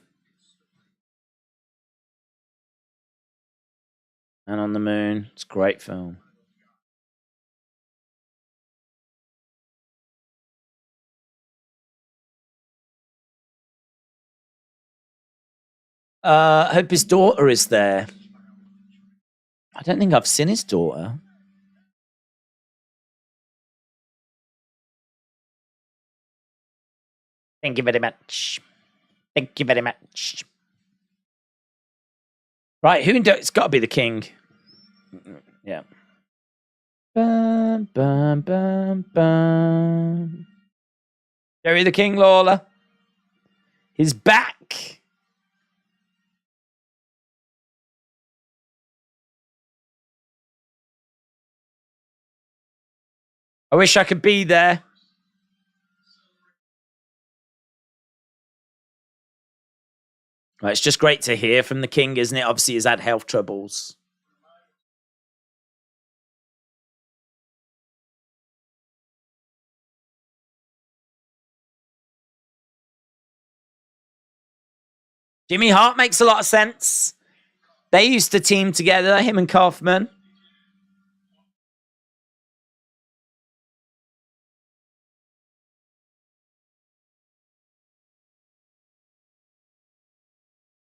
And on the Moon. It's a great film. I hope his daughter is there. I don't think I've seen his daughter. Thank you very much. Thank you very much. Right, who inducts? It's got to be the King. Yeah. Bum, bum, bum, bum. Jerry the King Lawler. He's back. I wish I could be there. Well, it's just great to hear from the King, isn't it? Obviously, he's had health troubles. Jimmy Hart makes a lot of sense. They used to team together, him and KAUFMAN.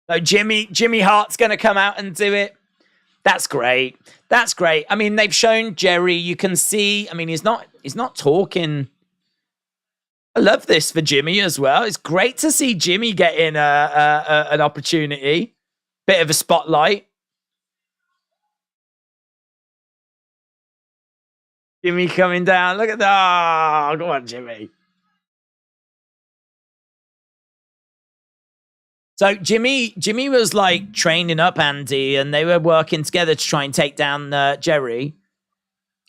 So Jimmy Hart's going to come out and do it. That's great. That's great. I mean, they've shown Jerry. You can see. I mean, he's not talking. I love this for Jimmy as well. It's great to see Jimmy getting an opportunity, bit of a spotlight. Jimmy coming down. Look at that. Oh, go on, Jimmy. So Jimmy was like training up Andy, and they were working together to try and take down Jerry.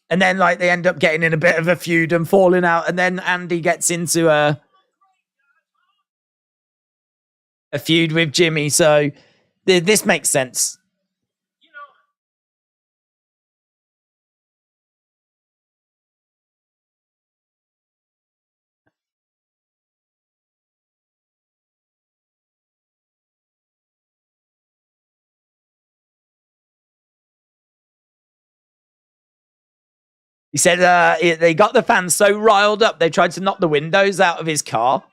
And then like they end up getting in a bit of a feud and falling out, and then Andy gets into a feud with Jimmy. So this makes sense. He said they got the fans so riled up, they tried to knock the windows out of his car.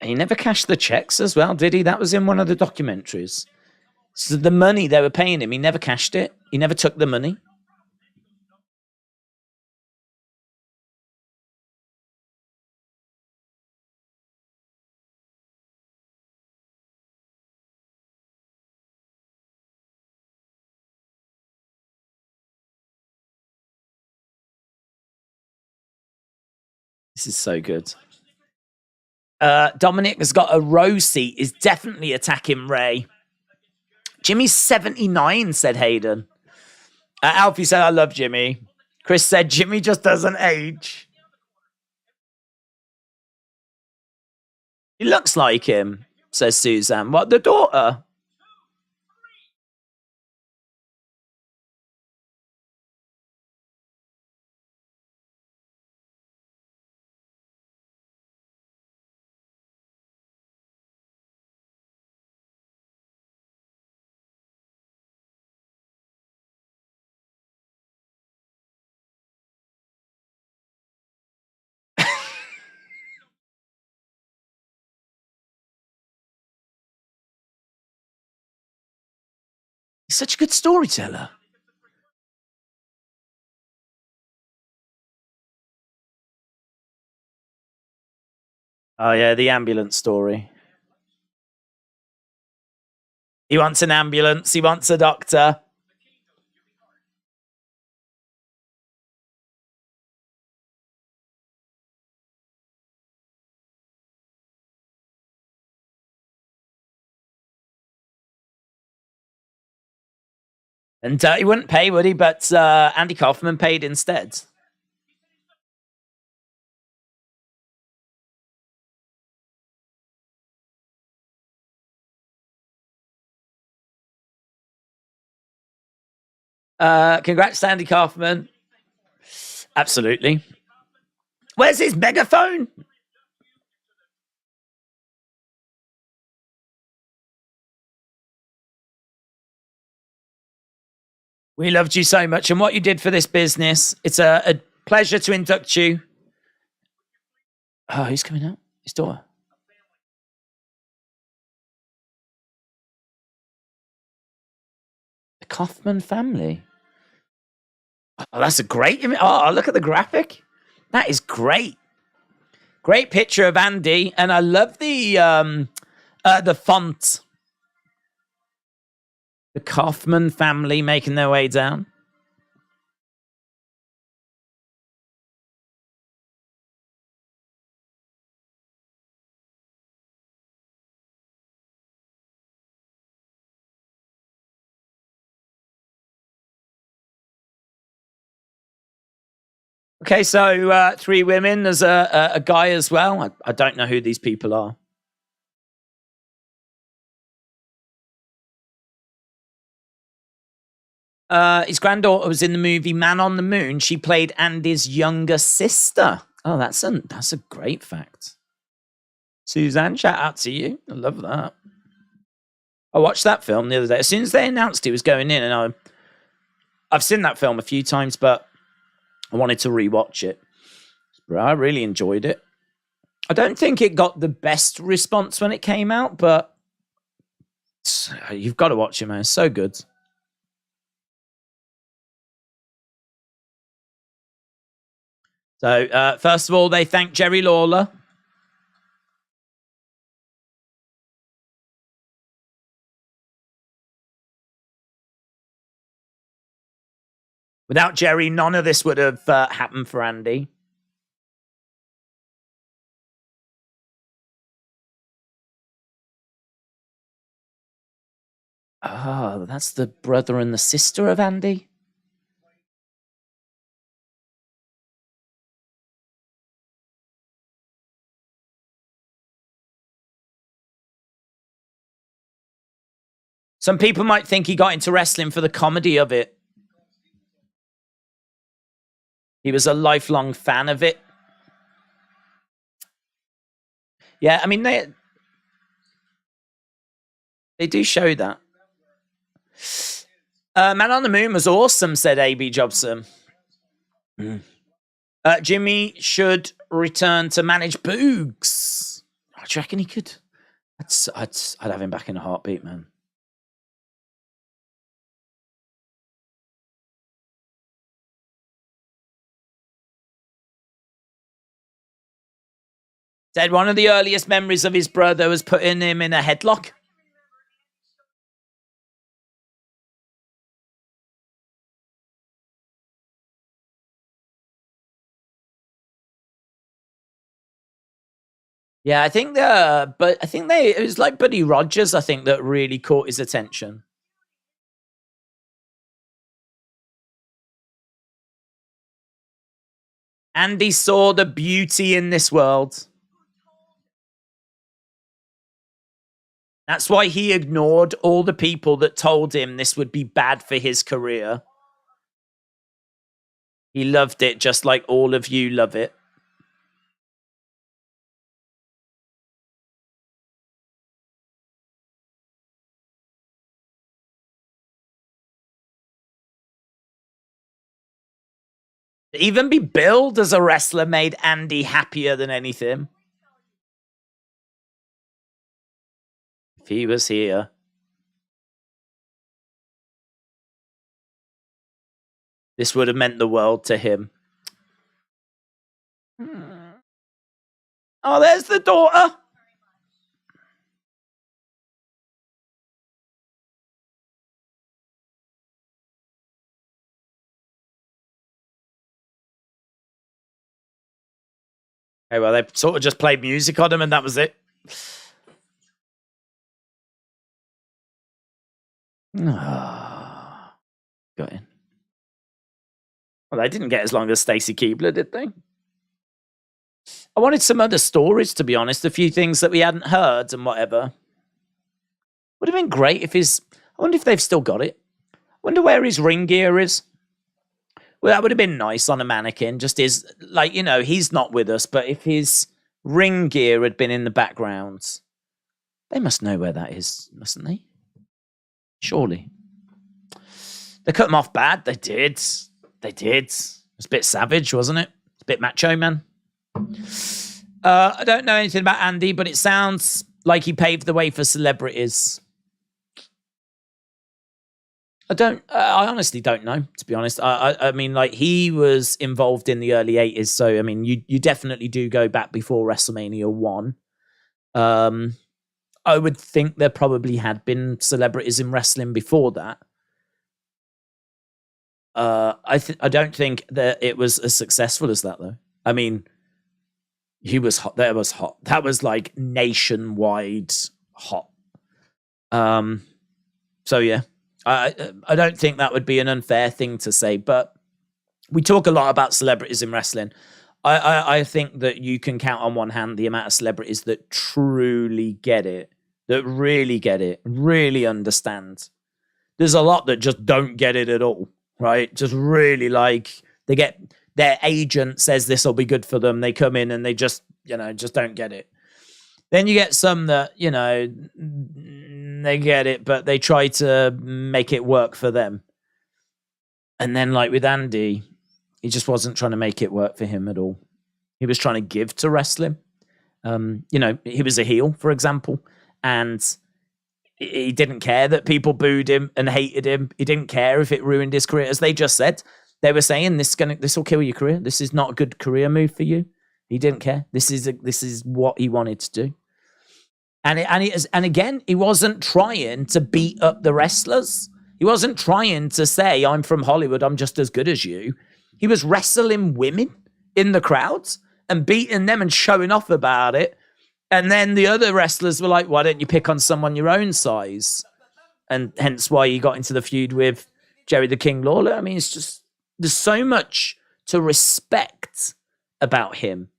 He never cashed the checks as well, did he? That was in one of the documentaries. So the money they were paying him, he never cashed it. He never took the money. This is so good. Dominik has got a row seat, is definitely attacking Rey. Jimmy's 79, said Hayden. Alfie said, I love Jimmy. Chris said, Jimmy just doesn't age. He looks like him, says Suzanne. What, the daughter? He's such a good storyteller. Oh, yeah, the ambulance story. He wants an ambulance. He wants a doctor. And he wouldn't pay, would he? But Andy Kaufman paid instead. Congrats to Andy Kaufman. Absolutely. Where's his megaphone? We loved you so much and what you did for this business. It's a pleasure to induct you. Oh, who's coming out? His daughter. The Kaufman family. Oh, that's a great image. Oh, look at the graphic. That is great. Great picture of Andy, and I love the font. The Kaufman family making their way down. Okay, so 3 women. There's a guy as well. I don't know who these people are. His granddaughter was in the movie Man on the Moon. She played Andy's younger sister. Oh, that's a great fact. Suzanne, shout out to you. I love that. I watched that film the other day. As soon as they announced it was going in, and I've seen that film a few times, but I wanted to rewatch it. But I really enjoyed it. I don't think it got the best response when it came out, but you've got to watch it, man. It's so good. So, first of all, they thank Jerry Lawler. Without Jerry, none of this would have happened for Andy. Oh, that's the brother and the sister of Andy. Some people might think he got into wrestling for the comedy of it. He was a lifelong fan of it. Yeah, I mean, they do show that. Man on the Moon was awesome, said A.B. Jobson. Jimmy should return to manage Boogs. Do you reckon he could? I'd have him back in a heartbeat, man. Said one of the earliest memories of his brother was putting him in a headlock. Yeah, I think it was like Buddy Rogers, I think, that really caught his attention. Andy saw the beauty in this world. That's why he ignored all the people that told him this would be bad for his career. He loved it just like all of you love it. To even be billed as a wrestler made Andy happier than anything. If he was here. This would have meant the world to him. Oh, there's the daughter. Okay, well, they sort of just played music on him and that was it. Got in. Well, they didn't get as long as Stacy Keibler, did they? I wanted some other stories, to be honest. A few things that we hadn't heard and whatever. Would have been great if his... I wonder if they've still got it. I wonder where his ring gear is. Well, that would have been nice on a mannequin. Just his... Like, you know, he's not with us, but if his ring gear had been in the background, they must know where that is, mustn't they? Surely. They cut him off bad. They did. They did. It was a bit savage, wasn't it? A bit macho, man. I don't know anything about Andy, but it sounds like he paved the way for celebrities. I honestly don't know, to be honest. I mean, like, he was involved in the early 80s, so, I mean, you definitely do go back before WrestleMania 1. I would think there probably had been celebrities in wrestling before that. I don't think that it was as successful as that, though. I mean, he was hot. That was hot. That was like nationwide hot. So yeah, I don't think that would be an unfair thing to say, but we talk a lot about celebrities in wrestling. I think that you can count on one hand the amount of celebrities that truly get it, that really get it, really understand. There's a lot that just don't get it at all, right? Just really like, they get, their agent says this will be good for them. They come in and they just, you know, just don't get it. Then you get some that, you know, they get it, but they try to make it work for them. And then like with Andy, he just wasn't trying to make it work for him at all. He was trying to give to wrestling. You know, he was a heel, for example, and he didn't care that people booed him and hated him. He didn't care if it ruined his career. As they just said, they were saying this will kill your career. This is not a good career move for you. He didn't care. This is what he wanted to do. And again, he wasn't trying to beat up the wrestlers. He wasn't trying to say, I'm from Hollywood, I'm just as good as you. He was wrestling women in the crowds and beating them and showing off about it. And then the other wrestlers were like, why don't you pick on someone your own size? And hence why he got into the feud with Jerry the King Lawler. I mean, it's just, there's so much to respect about him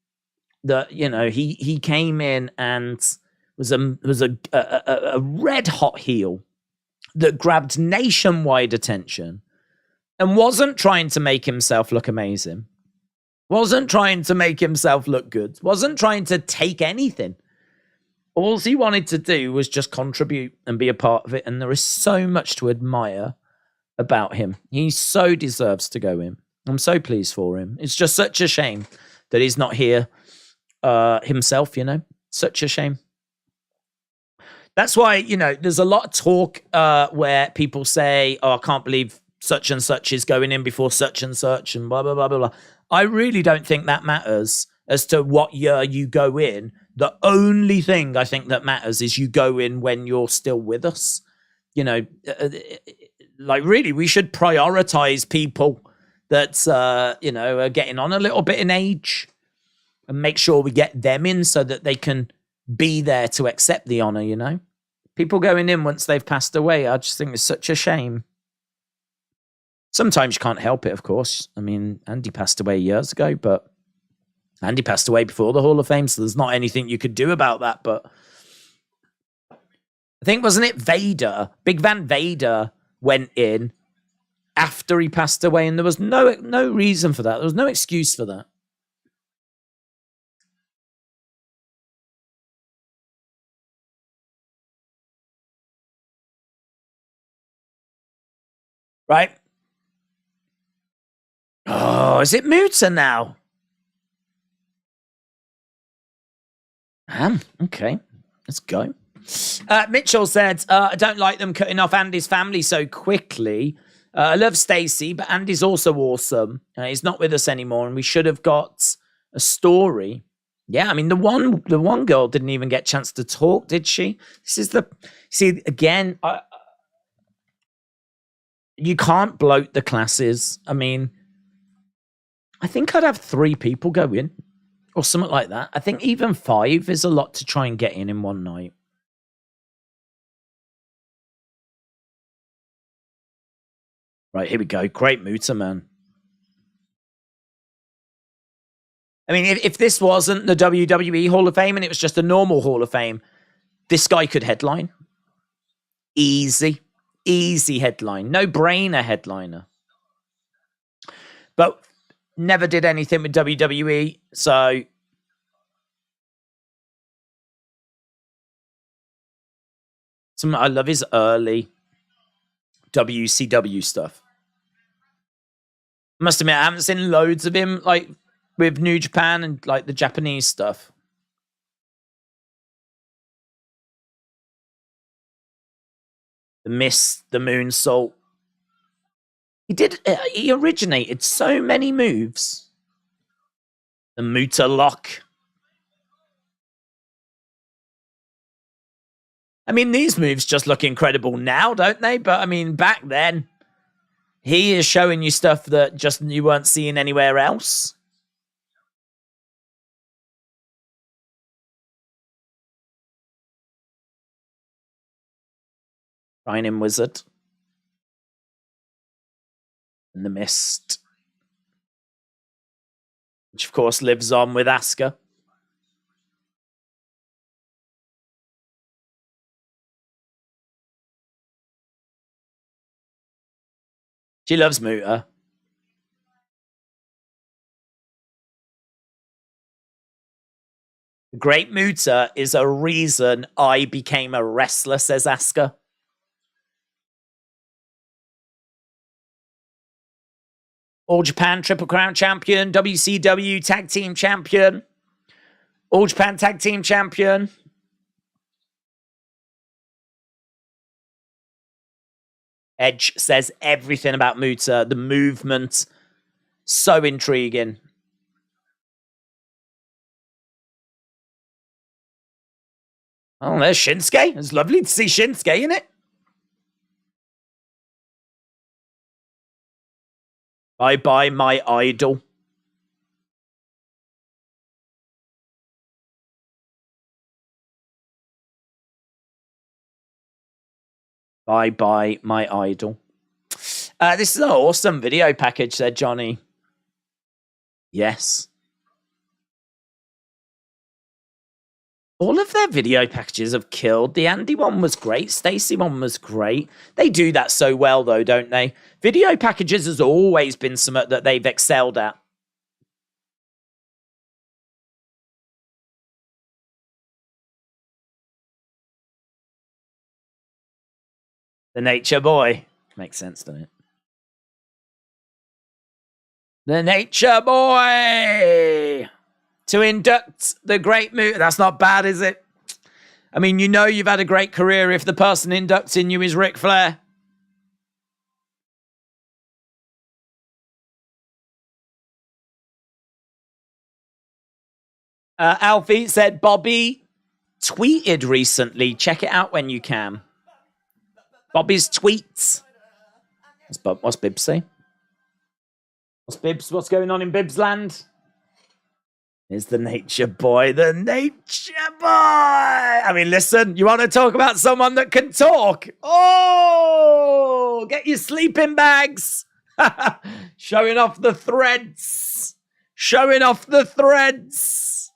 that, you know, he came in and was a red hot heel that grabbed nationwide attention and wasn't trying to make himself look amazing, wasn't trying to make himself look good, wasn't trying to take anything. All he wanted to do was just contribute and be a part of it. And there is so much to admire about him. He so deserves to go in. I'm so pleased for him. It's just such a shame that he's not here himself, you know, such a shame. That's why, you know, there's a lot of talk where people say, oh, I can't believe such and such is going in before such and such and blah, blah, blah, blah, blah. I really don't think that matters as to what year you go in. The only thing I think that matters is you go in when you're still with us. You know, like really, we should prioritize people that, you know, are getting on a little bit in age and make sure we get them in so that they can be there to accept the honor, you know? People going in once they've passed away, I just think it's such a shame. Sometimes you can't help it, of course. I mean, Andy passed away years ago, but Andy passed away before the Hall of Fame, so there's not anything you could do about that. But I think, wasn't it Vader? Big Van Vader went in after he passed away, and there was no reason for that. There was no excuse for that. Right? Oh, is it MUTA now? Okay, let's go. Mitchell said, I don't like them cutting off Andy's family so quickly. I love Stacey, but Andy's also awesome. He's not with us anymore, and we should have got a story. Yeah, I mean, the one girl didn't even get a chance to talk, did she? This is see, again, you can't bloat the classes. I mean, I think I'd have 3 people go in or something like that. I think even 5 is a lot to try and get in one night. Right, here we go. Great MUTA, man. I mean, if this wasn't the WWE Hall of Fame and it was just a normal Hall of Fame, this guy could headline. Easy. Easy headline. No-brainer headliner. But never did anything with WWE, so... I love his early WCW stuff. I must admit, I haven't seen loads of him, like, with New Japan and, like, the Japanese stuff. The Mist, the Moonsault. He originated so many moves. The MUTA lock. I mean, these moves just look incredible now, don't they? But, I mean, back then, he is showing you stuff that just you weren't seeing anywhere else. Shining Wizard. And the Mist. Which, of course, lives on with Asuka. She loves MUTA. Great MUTA is a reason I became a wrestler, says Asuka. All Japan Triple Crown Champion, WCW Tag Team Champion, All Japan Tag Team Champion. Edge says everything about MUTA, the movement, so intriguing. Oh, there's Shinsuke. It's lovely to see Shinsuke in it. Bye-bye, my idol. Bye-bye, my idol. This is an awesome video package, said Johnny. Yes. All of their video packages have killed. The Andy one was great. STACEY one was great. They do that so well, though, don't they? Video packages has always been something that they've excelled at. The Nature Boy. Makes sense, doesn't it? The Nature Boy! To induct the great MUTA. That's not bad, is it? I mean, you know you've had a great career if the person inducting you is Ric Flair. Alfie said, Bobby tweeted recently. Check it out when you can. Bobby's tweets. What's Bibbs say? What's going on in Bibbs land? Is the Nature Boy. The Nature Boy. I mean, listen, you want to talk about someone that can talk? Oh, get your sleeping bags. Showing off the threads. Showing off the threads.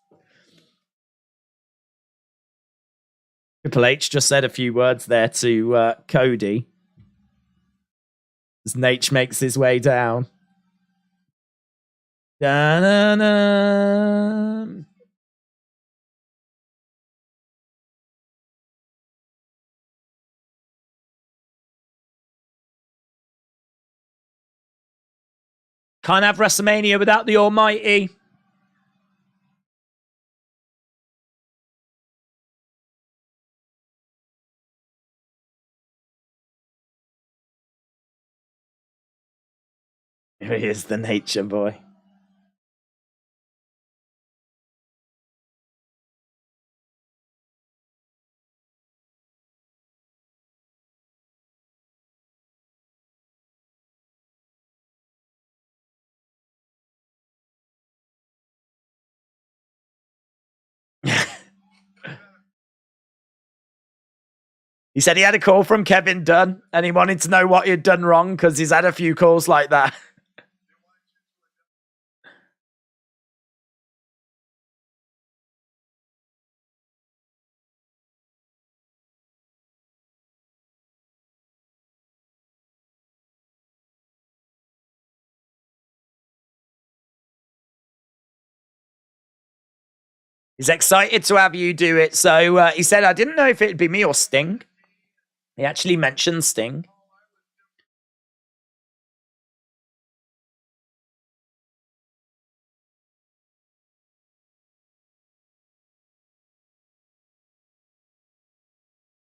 Triple H just said a few words there to Cody. As Nate makes his way down. Da-na-na. Can't have WrestleMania without the Almighty. Here he is, the Nature Boy. He said he had a call from Kevin Dunn and he wanted to know what he'd done wrong because he's had a few calls like that. He's excited to have you do it. So he said, I didn't know if it'd be me or Sting. He actually mentioned Sting.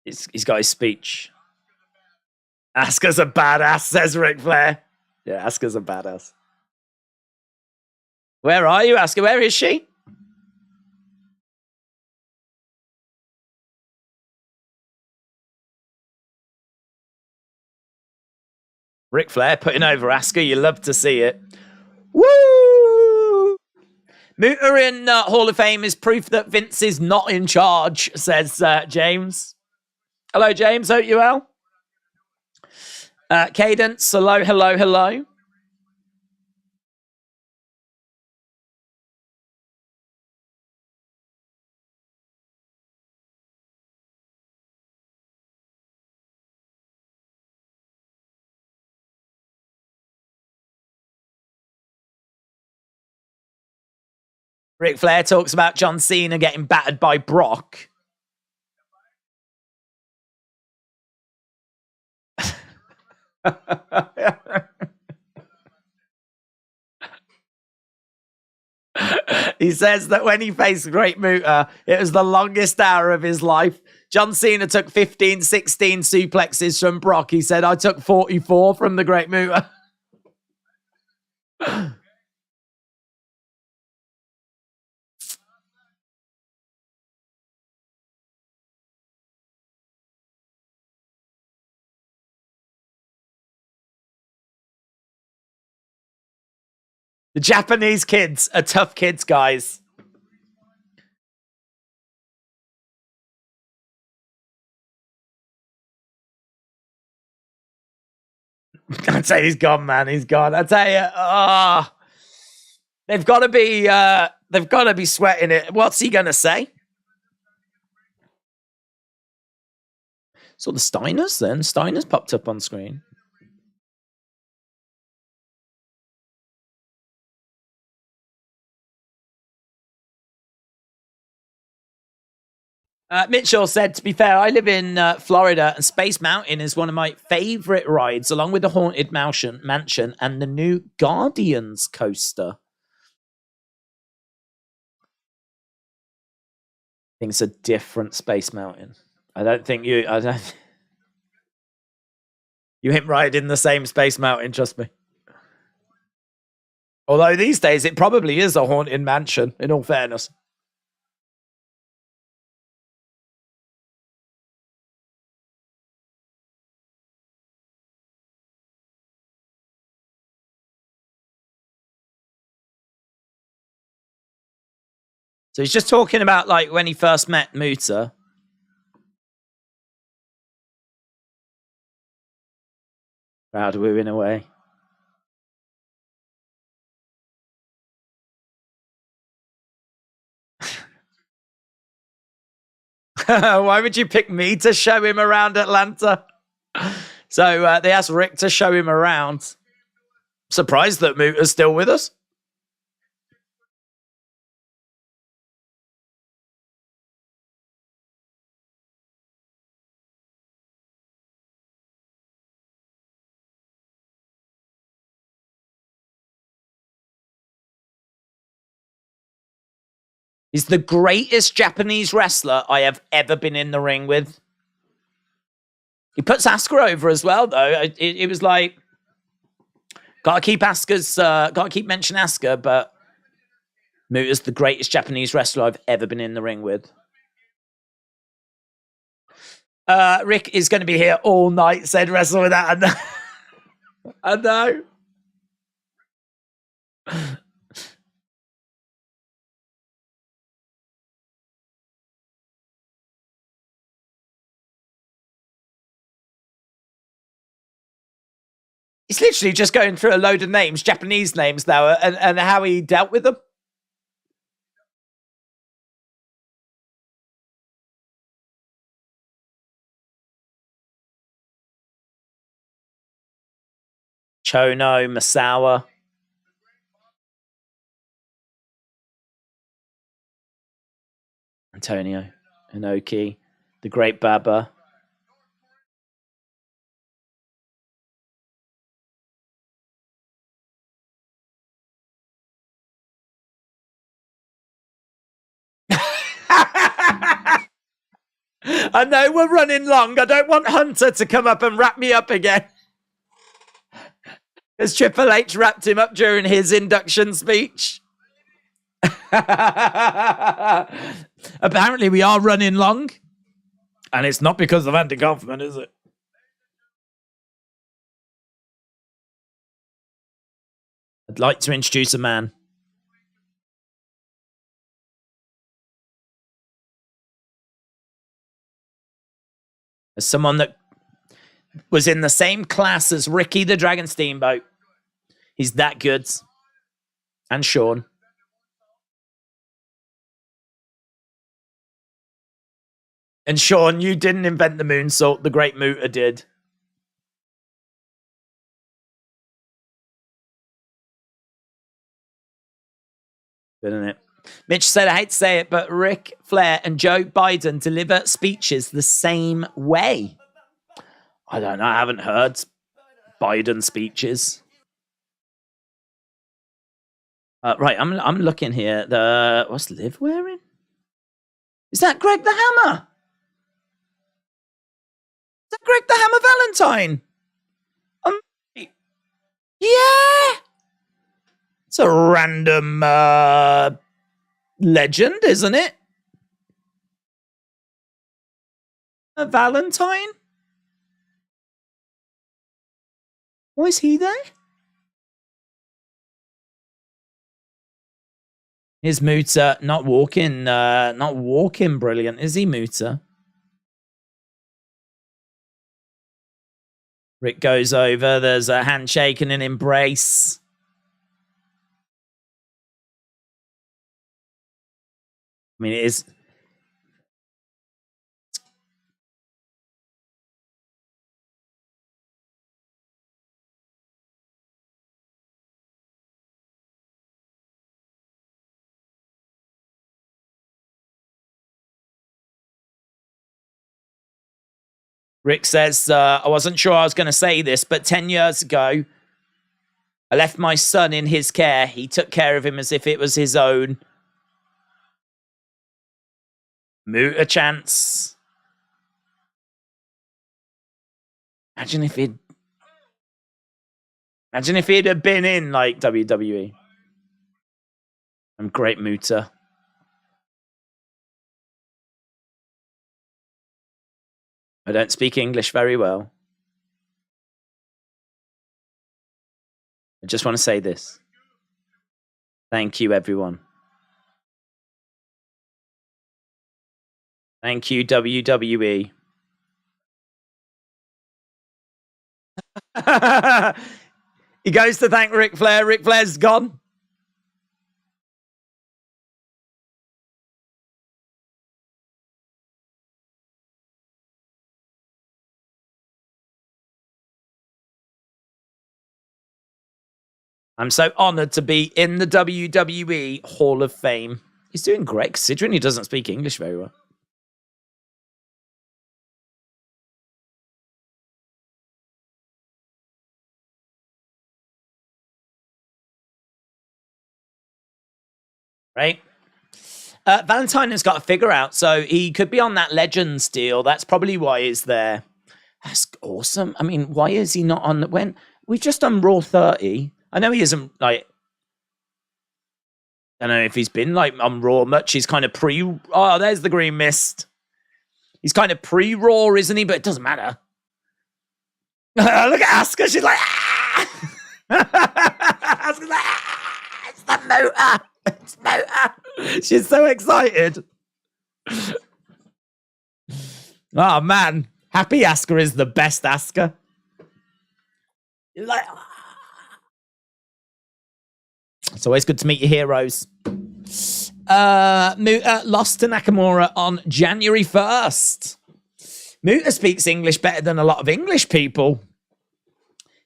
He's got his speech. Asuka's a badass, says Ric Flair. Yeah, Asuka's a badass. Where are you, Asuka? Where is she? Ric Flair putting over Asuka. You love to see it. Woo! MUTA in Hall of Fame is proof that Vince is not in charge, says James. Hello, James. Hope you well. Cadence. Hello, hello, hello. Ric Flair talks about John Cena getting battered by Brock. He says that when he faced Great Muta, it was the longest hour of his life. John Cena took 15, 16 suplexes from Brock. He said, I took 44 from the Great Muta. The Japanese kids are tough kids, guys. I'd say he's gone, man. He's gone. I tell you, they've got to be sweating it. What's he gonna say? So the Steiners then. Steiners popped up on screen. Mitchell said, to be fair, I live in Florida, and Space Mountain is one of my favorite rides, along with the Haunted Mansion and the new Guardians coaster. I think it's a different Space Mountain. I don't. You ain't riding the same Space Mountain, trust me. Although these days it probably is a Haunted Mansion, in all fairness. So he's just talking about like when he first met Muta. Crowd wooing away. Why would you pick me to show him around Atlanta? So they asked Rick to show him around. Surprised that Muta's still with us. He's the greatest Japanese wrestler I have ever been in the ring with. He puts Asuka over as well, though. It was like, gotta keep mentioning Asuka, but Muta's the greatest Japanese wrestler I've ever been in the ring with. Rick is going to be here all night, said Wrestle With That. I know. He's literally just going through a load of names, Japanese names now, and how he dealt with them. Chono, Masawa. Antonio, Inoki, the Great Baba. I know we're running long. I don't want Hunter to come up and wrap me up again. As Triple H wrapped him up during his induction speech. Apparently we are running long. And it's not because of Andy Kaufman, is it? I'd like to introduce a man. As someone that was in the same class as Ricky the Dragon Steamboat. He's that good. And Sean. And Sean, you didn't invent the moonsault. The great Muta did. Isn't it? Mitch said, I hate to say it, but Ric Flair and Joe Biden deliver speeches the same way. I don't know. I haven't heard Biden speeches. Right, I'm looking here. What's Liv wearing? Is that Greg the Hammer? Is that Greg the Hammer Valentine? Yeah. It's a random legend, isn't it? A Valentine? Why is he there? Is Muta not walking brilliant, is he, Muta? Rick goes over, there's a handshake and an embrace. I mean, it is. Rick says, I wasn't sure I was going to say this, but 10 years ago, I left my son in his care. He took care of him as if it was his own. Muta chance. Imagine if he'd have been in like WWE. I'm great Muta. I don't speak English very well. I just want to say this. Thank you, everyone. Thank you, WWE. He goes to thank Ric Flair. Ric Flair's gone. I'm so honored to be in the WWE Hall of Fame. He's doing great, considering he doesn't speak English very well. Right? Valentine has got a figure out, so he could be on that Legends deal. That's probably why he's there. That's awesome. I mean, why is he not on when we've just done Raw 30? I know he isn't like. I don't know if he's been like on Raw much. He's kind of oh, there's the green mist. He's kind of pre-Raw, isn't he? But it doesn't matter. Look at Asuka. She's like, ah! Asuka's like, ah! It's the motor. It's motor. She's so excited. Oh man, happy Asuka is the best Asuka. Like, it's always good to meet your heroes. MUTA lost to Nakamura on January 1st. MUTA speaks English better than a lot of English people.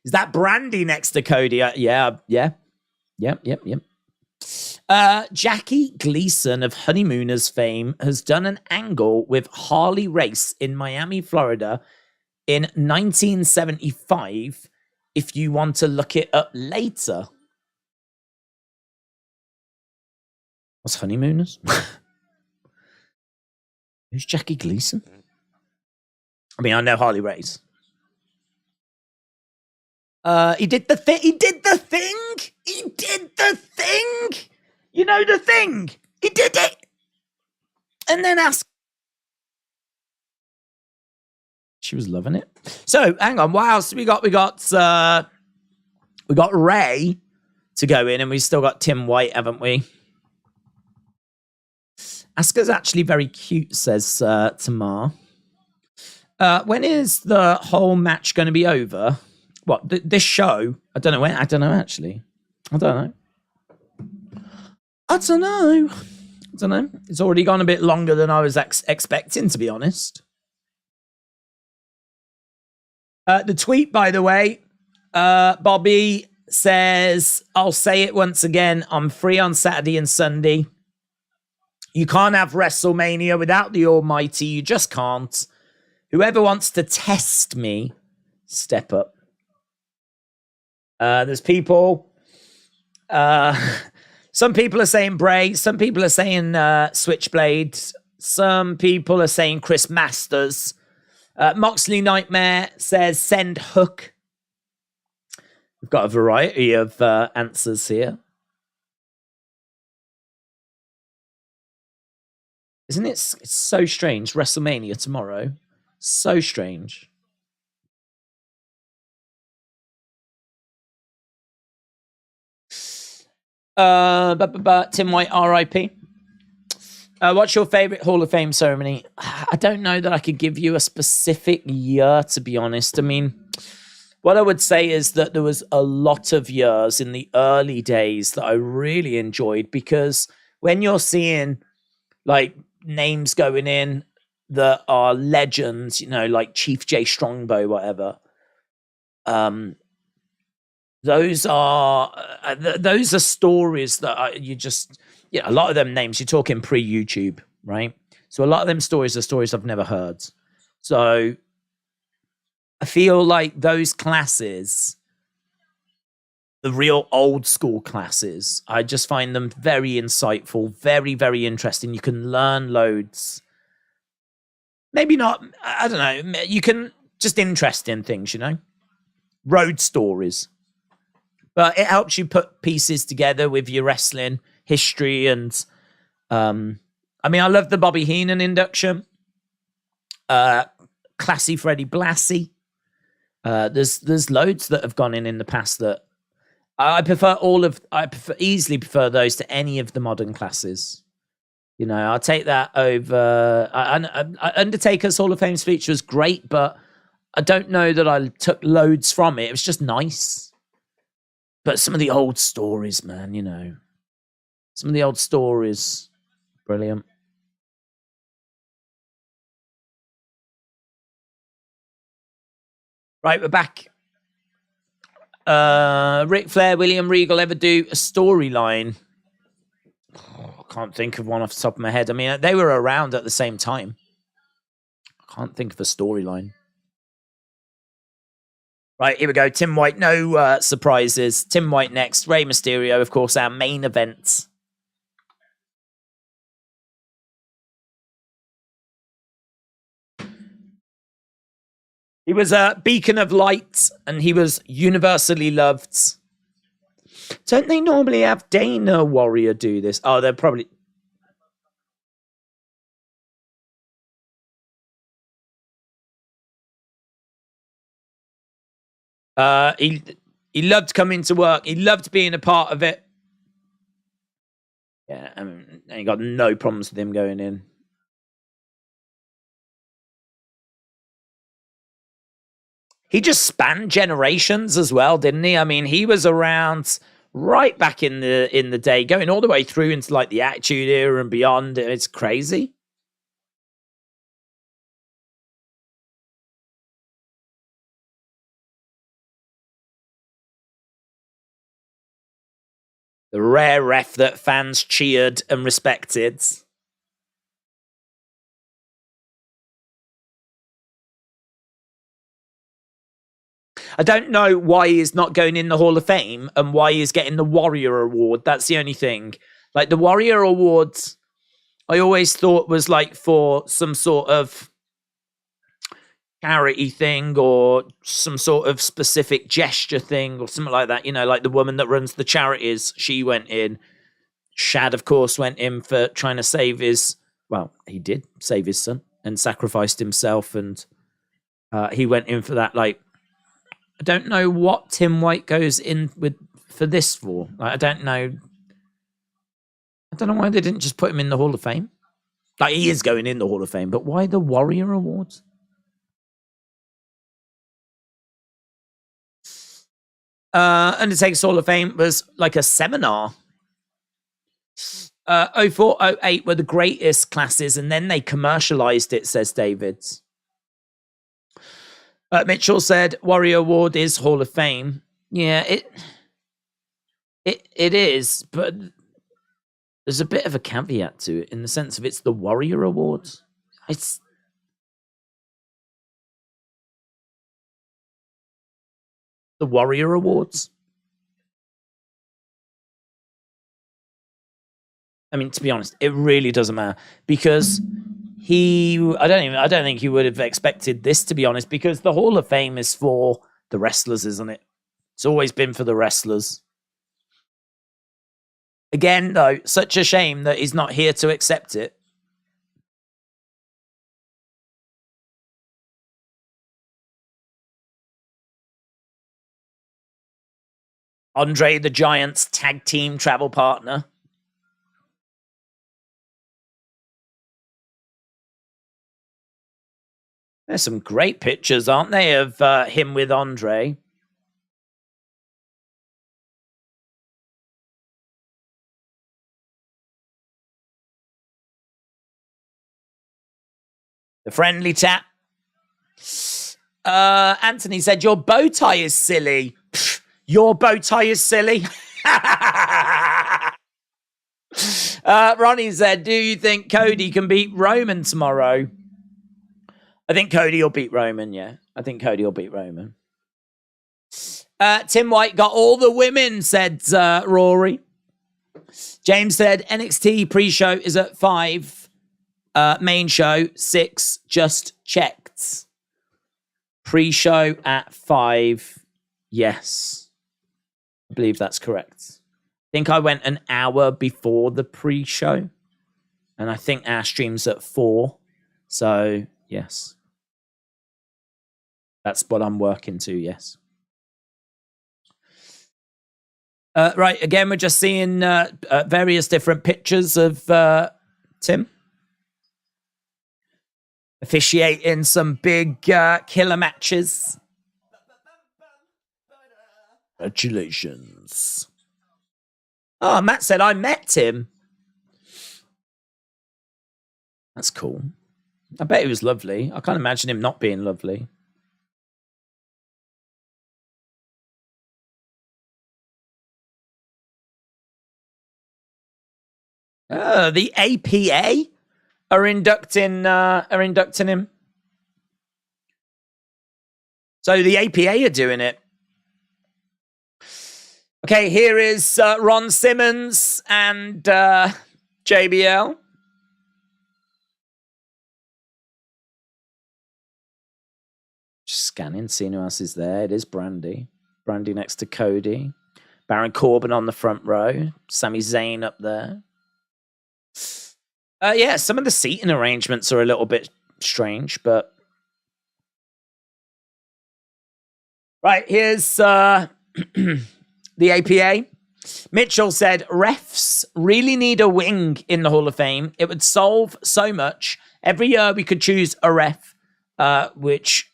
Is that Brandy next to Cody? Yeah. Yep. Jackie Gleason of Honeymooners fame has done an angle with Harley Race in Miami, Florida in 1975 if you want to look it up later. What's Honeymooners? Who's Jackie Gleason? I mean, I know Harley Race. He did the thing. You know the thing. He did it. And then asked. She was loving it. So hang on. Wow. So we got Ray to go in, and we still got Tim White, haven't we? Asuka's actually very cute, says Tamar. When is the whole match going to be over? What, this show? I don't know when. I don't know, actually. I don't know. It's already gone a bit longer than I was expecting, to be honest. The tweet, by the way, Bobby says, I'll say it once again. I'm free on Saturday and Sunday. You can't have WrestleMania without the Almighty. You just can't. Whoever wants to test me, step up. There's people. Some people are saying Bray. Some people are saying Switchblade. Some people are saying Chris Masters. Moxley Nightmare says send Hook. We've got a variety of answers here. Isn't it? It's so strange. WrestleMania tomorrow. So strange. Tim White, R.I.P. What's your favorite Hall of Fame ceremony? I don't know that I could give you a specific year, to be honest. I mean, what I would say is that there was a lot of years in the early days that I really enjoyed, because when you're seeing like names going in that are legends, you know, like Chief J Strongbow, whatever. Those are stories that you just, you know, a lot of them names, you're talking pre-YouTube, right? So a lot of them stories are stories I've never heard. So I feel like those classes, the real old school classes, I just find them very insightful, very, very interesting. You can learn loads. Maybe not, I don't know. You can just interesting things, you know? Road stories. But it helps you put pieces together with your wrestling history. And I mean, I love the Bobby Heenan induction. Classy Freddie Blassie. There's loads that have gone in the past that I easily prefer those to any of the modern classes. You know, I'll take that over. Undertaker's Hall of Fame speech was great, but I don't know that I took loads from it. It was just nice. But some of the old stories, man, you know. Some of the old stories. Brilliant. Right, we're back. Ric Flair, William Regal ever do a storyline? I can't think of one off the top of my head. I mean, they were around at the same time. I can't think of a storyline. Right, here we go. Tim White, no surprises. Tim White next. Rey Mysterio, of course, our main event. He was a beacon of light, and he was universally loved. Don't they normally have Dana Warrior do this? Oh, they're probably... He loved coming to work. He loved being a part of it. Yeah, I mean, he got no problems with him going in. He just spanned generations as well, didn't he? I mean, he was around right back in the day, going all the way through into like the Attitude Era and beyond. It's crazy. The rare ref that fans cheered and respected. I don't know why he's not going in the Hall of Fame and why he's getting the Warrior Award. That's the only thing. Like, the Warrior Awards, I always thought was like for some sort of charity thing or some sort of specific gesture thing or something like that. You know, like the woman that runs the charities, she went in. Shad, of course, went in for trying to save his... Well, he did save his son and sacrificed himself, and he went in for that, like... I don't know what Tim White goes in with for this for. Like, I don't know why they didn't just put him in the Hall of Fame. Like, he is going in the Hall of Fame, but why the Warrior Awards? Undertaker's Hall of Fame was like a seminar. 04, 08 were the greatest classes, and then they commercialized it, says David. Mitchell said Warrior Award is Hall of Fame. Yeah, it is, but there's a bit of a caveat to it in the sense of it's the Warrior Awards. It's the Warrior Awards. I mean, to be honest, it really doesn't matter because I don't think he would have expected this, to be honest, because the Hall of Fame is for the wrestlers, isn't it? It's always been for the wrestlers. Again, though, such a shame that he's not here to accept it. Andre the Giant's tag team travel partner. There's some great pictures, aren't they, of him with Andre? The friendly tap. Anthony said, your bow tie is silly. Pfft, your bow tie is silly. Ronnie said, do you think Cody can beat Roman tomorrow? I think Cody will beat Roman, yeah. I think Cody will beat Roman. Tim White got all the women, said Rory. James said NXT pre-show is at 5. Main show, 6. Just checked. Pre-show at 5. Yes. I believe that's correct. I think I went an hour before the pre-show. And I think our stream's at 4. So, yes. That's what I'm working to, yes. Right, again, we're just seeing various different pictures of Tim. Officiating some big killer matches. Congratulations. Oh, Matt said, I met Tim. That's cool. I bet he was lovely. I can't imagine him not being lovely. The APA are inducting him. So the APA are doing it. Okay, here is Ron Simmons and JBL. Just scanning, seeing who else is there. It is Brandy. Brandy next to Cody. Baron Corbin on the front row. Sami Zayn up there. Yeah, some of the seating arrangements are a little bit strange, but... Right, here's the APA. Mitchell said, refs really need a wing in the Hall of Fame. It would solve so much. Every year we could choose a ref, which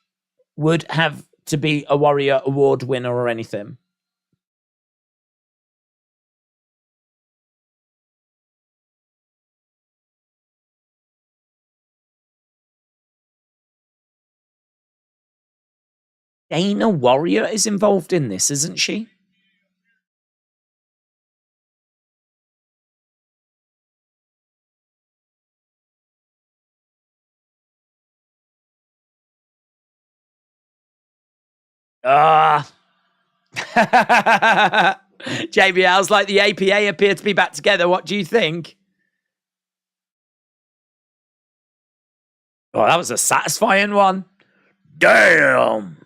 would have to be a Warrior Award winner or anything. Dana Warrior is involved in this, isn't she? JBL's like, the APA appear to be back together. What do you think? Oh, that was a satisfying one. Damn.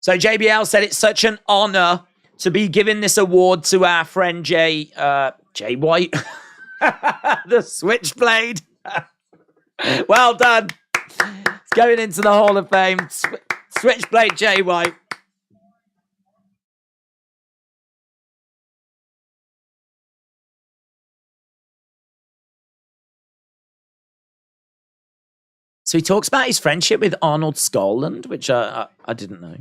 So JBL said it's such an honor to be giving this award to our friend Jay White, the Switchblade. Well done. It's going into the Hall of Fame. Switchblade Jay White. So he talks about his friendship with Arnold Skolland, which I didn't know.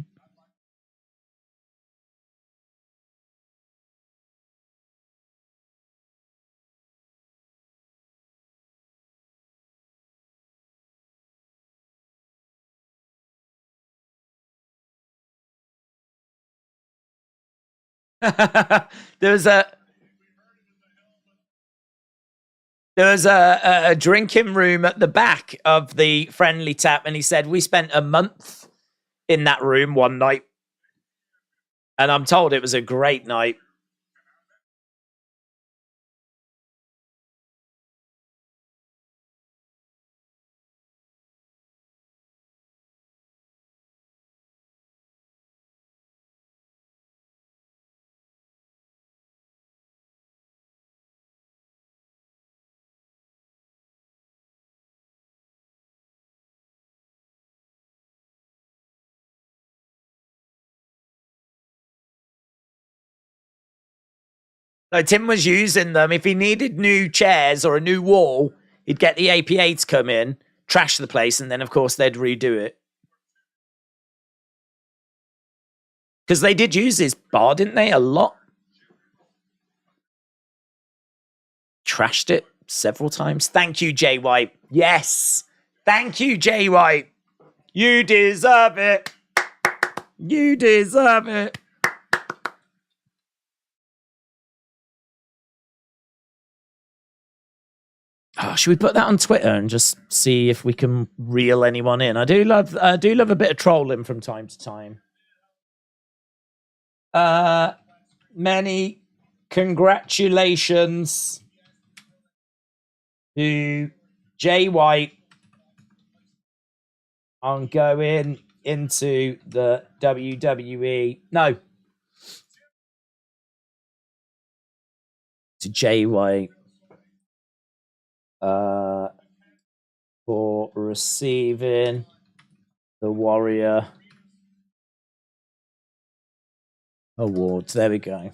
There was a drinking room at the back of the Friendly Tap, and he said we spent a month in that room one night, and I'm told it was a great night. No, Tim was using them. If he needed new chairs or a new wall, he'd get the APA to come in, trash the place, and then, of course, they'd redo it. Because they did use his bar, didn't they? A lot. Trashed it several times. Thank you, Jay White. Yes. Thank you, Jay White. You deserve it. You deserve it. Oh, should we put that on Twitter and just see if we can reel anyone in? I do love a bit of trolling from time to time. Many congratulations to Jay White on going into the WWE. No. To Jay White. For receiving the Warrior Awards. There we go.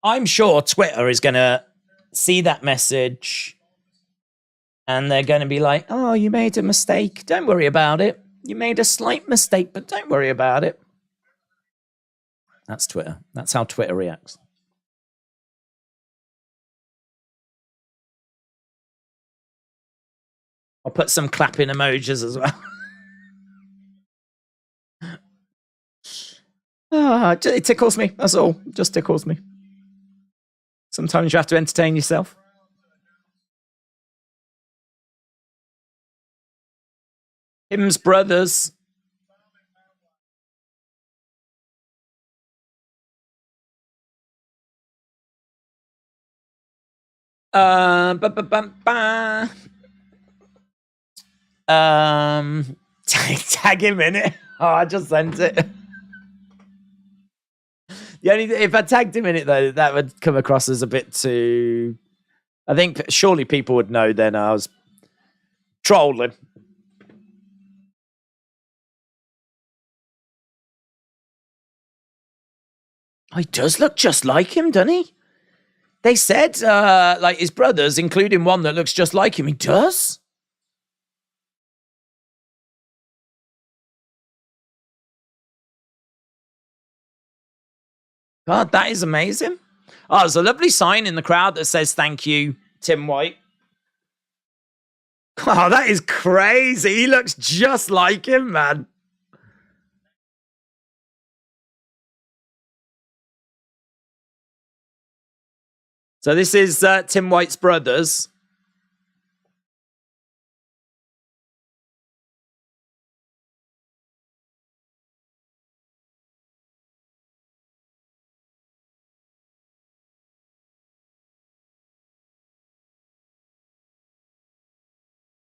I'm sure Twitter is going to see that message and they're going to be like, oh, you made a mistake. Don't worry about it. You made a slight mistake, but don't worry about it. That's Twitter. That's how Twitter reacts. I'll put some clapping emojis as well. It tickles me. That's all. It just tickles me. Sometimes you have to entertain yourself. Him's brothers. Tag him in it. Oh, I just sent it. The only if I tagged him in it though, that would come across as a bit too. I think surely people would know then I was trolling. Oh, he does look just like him, doesn't he? They said, like, his brothers, including one that looks just like him. He does? God, that is amazing. Oh, there's a lovely sign in the crowd that says, thank you, Tim White. Oh, that is crazy. He looks just like him, man. So this is Tim White's brothers.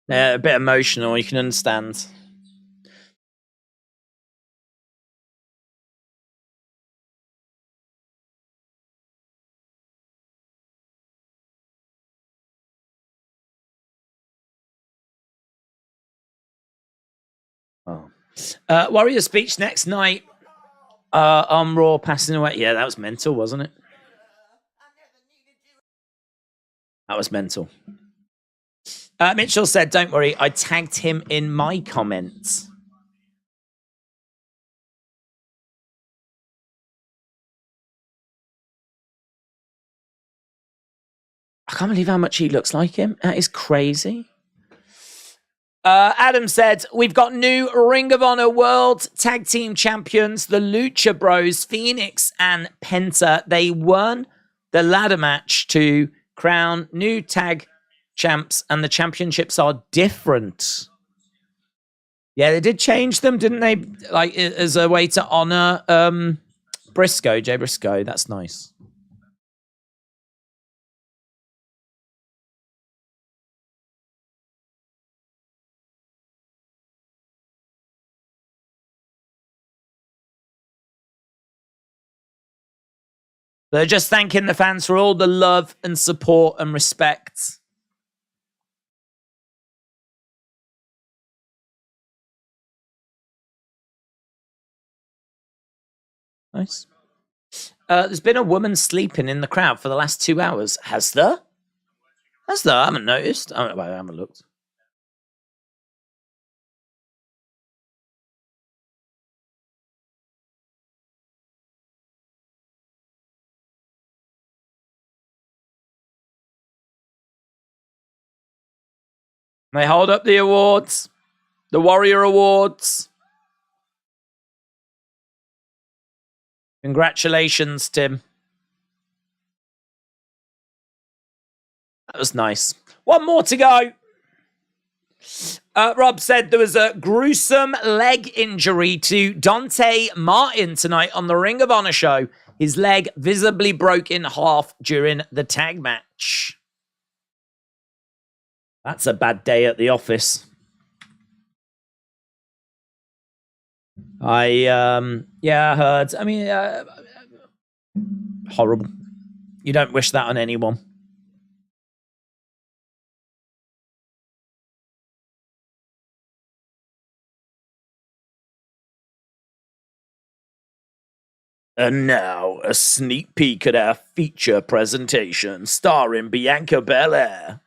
Yeah, a bit emotional, you can understand. Oh. Warrior speech next night on Raw, passing away. Yeah, that was mental, wasn't it? That was mental. Mitchell said, don't worry, I tagged him in my comments. I can't believe how much he looks like him. That is crazy. Adam said, we've got new Ring of Honor World Tag Team Champions, the Lucha Bros, Phoenix and Penta. They won the ladder match to crown new tag champs, and the championships are different. Yeah, they did change them, didn't they? Like, as a way to honor Briscoe, Jay Briscoe. That's nice. They're just thanking the fans for all the love and support and respect. Nice. There's been a woman sleeping in the crowd for the last 2 hours. Has there? Has there? I haven't noticed. I haven't looked. They hold up the awards. The Warrior Awards. Congratulations, Tim. That was nice. One more to go. Rob said there was a gruesome leg injury to Dante Martin tonight on the Ring of Honor show. His leg visibly broke in half during the tag match. That's a bad day at the office. I heard. I mean, horrible. You don't wish that on anyone. And now, a sneak peek at our feature presentation starring Bianca Belair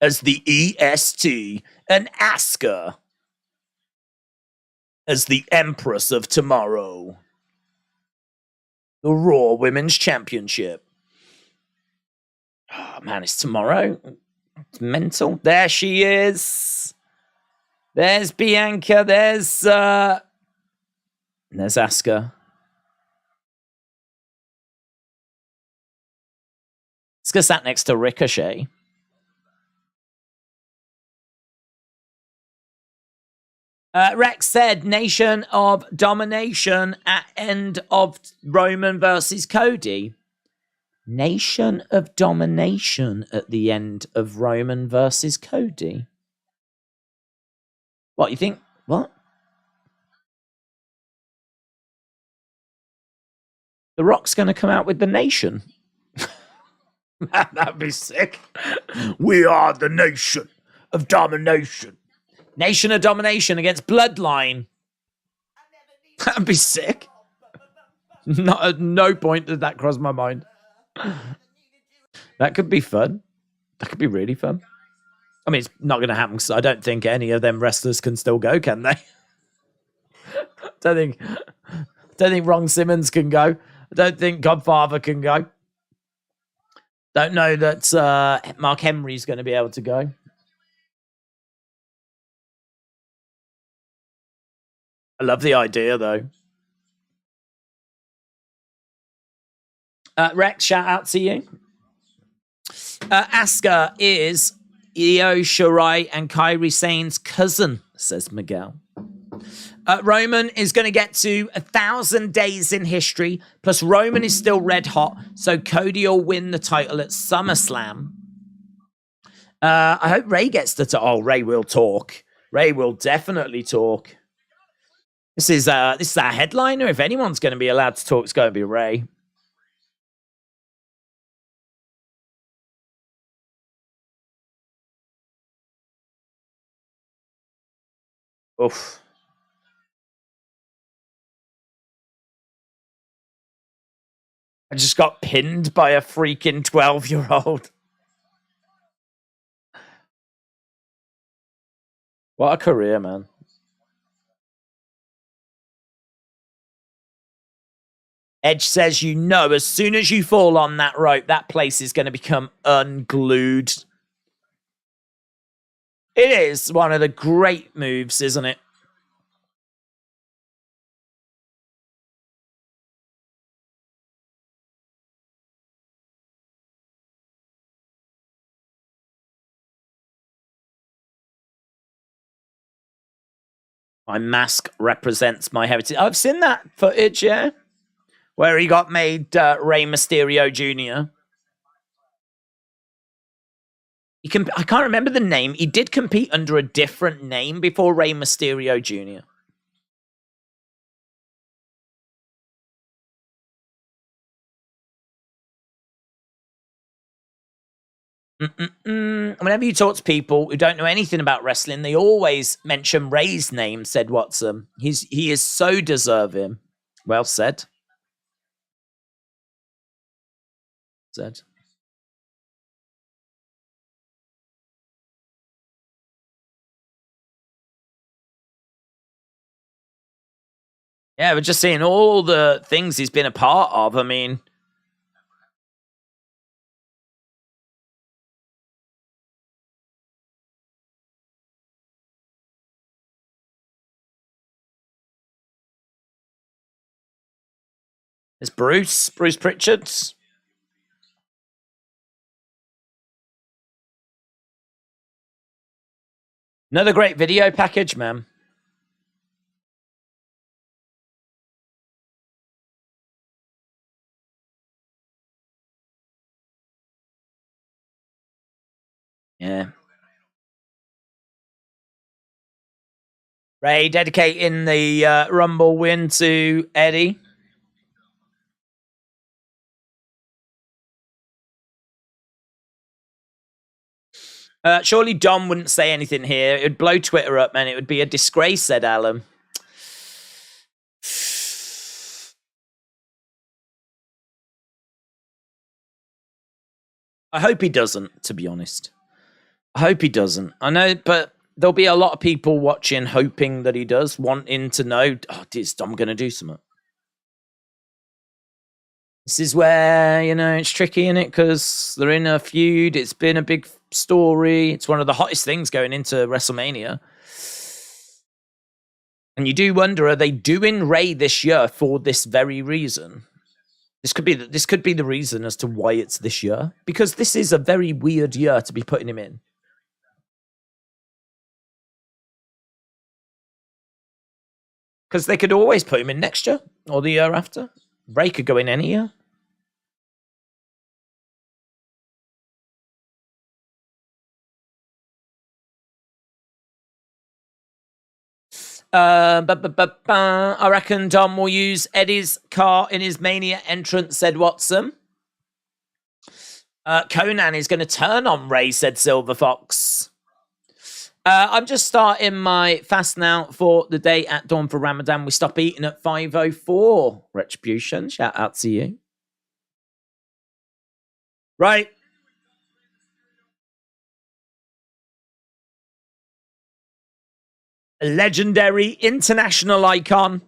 as the EST and Asuka as the Empress of Tomorrow. The Raw Women's Championship. Oh, man, it's tomorrow. It's mental. There she is. There's Bianca. There's Asuka. Asuka sat next to Ricochet. Rex said, Nation of Domination at end of Roman versus Cody. Nation of Domination at the end of Roman versus Cody. What, you think? What? The Rock's going to come out with the Nation. That'd be sick. We are the Nation of Domination. Nation of Domination against Bloodline. That'd be sick. Not at no point did that cross my mind. That could be fun. That could be really fun. I mean, it's not going to happen because I don't think any of them wrestlers can still go, can they? don't think Ron Simmons can go. I don't think Godfather can go. Don't know that Mark Henry's going to be able to go. I love the idea, though. Rex, shout out to you. Asuka is Io Shirai and Kairi Sane's cousin, says Miguel. Roman is going to get to 1,000 days in history, plus Roman is still red hot, so Cody will win the title at SummerSlam. I hope Ray gets the oh, Ray will talk. Ray will definitely talk. This is our headliner. If anyone's going to be allowed to talk, it's going to be Ray. Oof. I just got pinned by a freaking 12-year-old. What a career, man. Edge says, you know, as soon as you fall on that rope, that place is going to become unglued. It is one of the great moves, isn't it? My mask represents my heritage. I've seen that footage, yeah, where he got made Rey Mysterio Jr. I can't remember the name. He did compete under a different name before Rey Mysterio Jr. Whenever you talk to people who don't know anything about wrestling, they always mention Ray's name, said Watson. He is so deserving. Well said. Said. Yeah, we're just seeing all the things he's been a part of. I mean, there's Bruce Pritchard. Another great video package, man. Yeah. Ray dedicating the Rumble win to Eddie. Surely Dom wouldn't say anything here. It would blow Twitter up, man. It would be a disgrace, said Alan. I hope he doesn't, to be honest. I hope he doesn't. I know, but there'll be a lot of people watching hoping that he does, wanting to know, oh, is Dom going to do something? This is where, you know, it's tricky, isn't it? Because they're in a feud. It's been a big story. It's one of the hottest things going into WrestleMania. And you do wonder, are they doing Ray this year for this very reason? This could be the reason as to why it's this year. Because this is a very weird year to be putting him in. Because they could always put him in next year or the year after. Ray could go in any year. I reckon Dom will use Eddie's car in his Mania entrance, said Watson. Conan is going to turn on Ray, said Silver Fox. I'm just starting my fast now for the day at dawn for Ramadan. We stop eating at 5:04. Retribution, shout out to you. Right. A legendary international icon.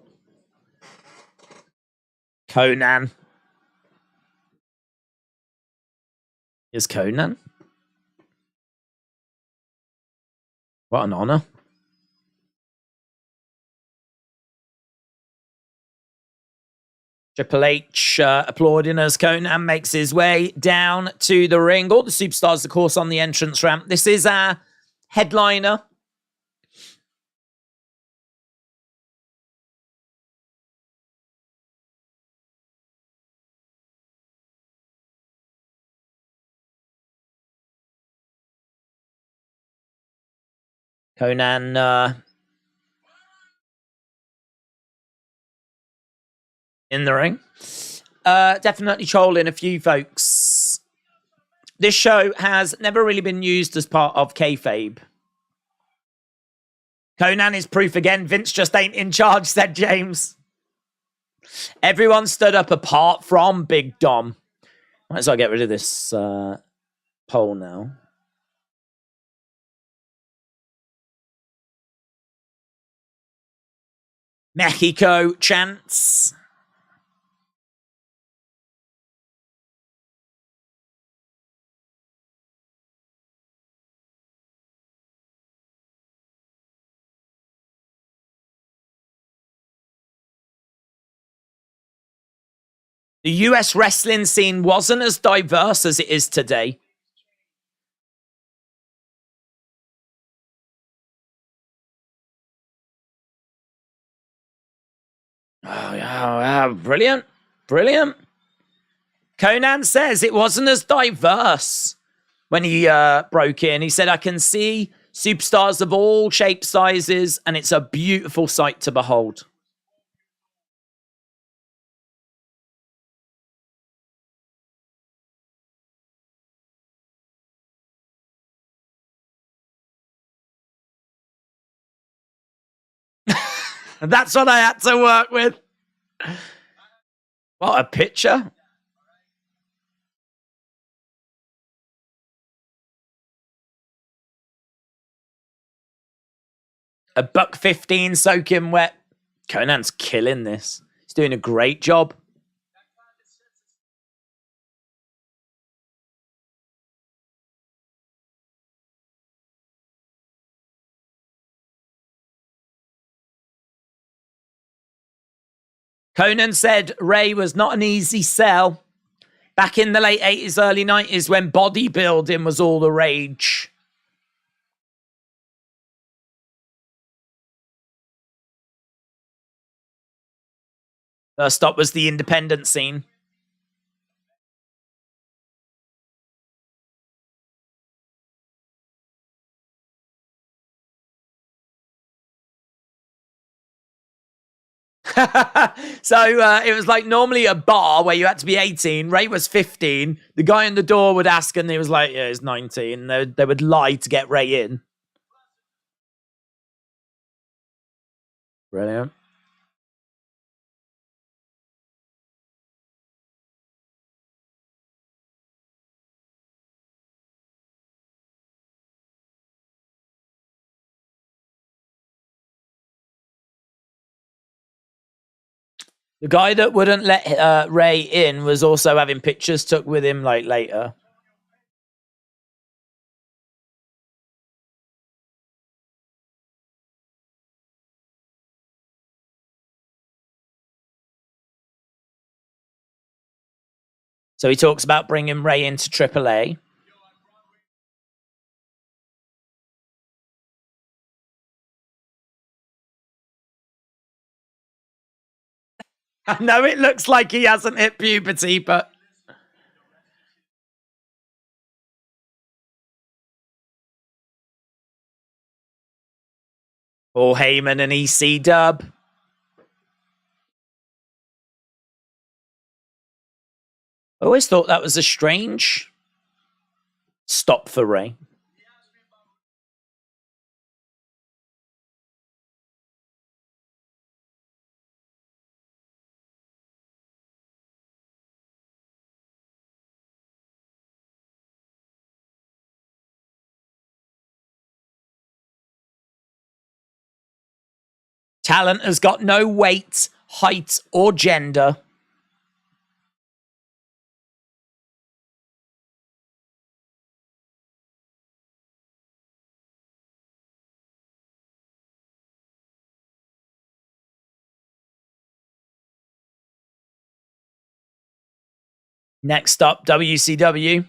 Conan. Is Conan? What an honor. Triple H applauding as Conan makes his way down to the ring. All the superstars, of course, on the entrance ramp. This is our headliner. Conan in the ring. Definitely trolling a few folks. This show has never really been used as part of kayfabe. Conan is proof again. Vince just ain't in charge, said James. Everyone stood up apart from Big Dom. Might as well get rid of this poll now. Mexico chants. The US wrestling scene wasn't as diverse as it is today. Oh, yeah, brilliant. Brilliant. Conan says it wasn't as diverse when he broke in. He said, I can see superstars of all shapes, sizes, and it's a beautiful sight to behold. That's what I had to work with. What a picture. A $1.15 soaking wet. Conan's killing this. He's doing a great job. Conan said Rey was not an easy sell. Back in the late 80s, early 90s, when bodybuilding was all the rage. First up was the independent scene. So it was like normally a bar where you had to be 18. Rey was 15. The guy in the door would ask and he was like, yeah, he's 19. They would lie to get Rey in. Brilliant. The guy that wouldn't let Rey in was also having pictures took with him like later. So he talks about bringing Rey into AAA. I know it looks like he hasn't hit puberty, but... Paul Heyman and EC Dub. I always thought that was a strange stop for Rey. Talent has got no weight, height, or gender. Next up, WCW.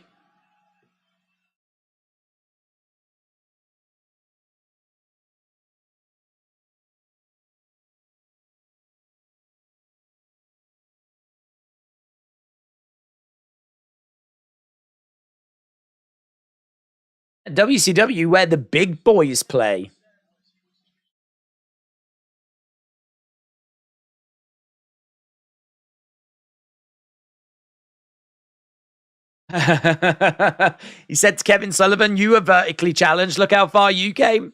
WCW, where the big boys play. He said to Kevin Sullivan, "You were vertically challenged. Look how far you came."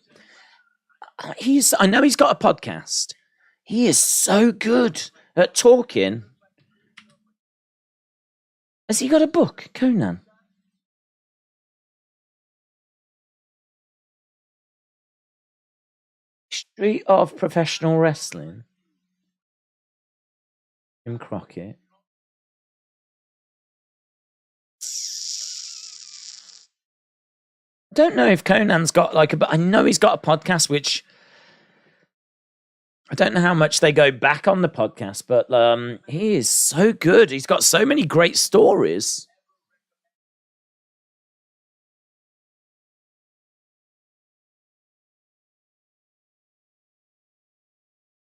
I know he's got a podcast. He is so good at talking. Has he got a book, Conan? History of Professional Wrestling. Jim Crockett. I don't know if Conan's got but I know he's got a podcast, which I don't know how much they go back on the podcast, but he is so good. He's got so many great stories.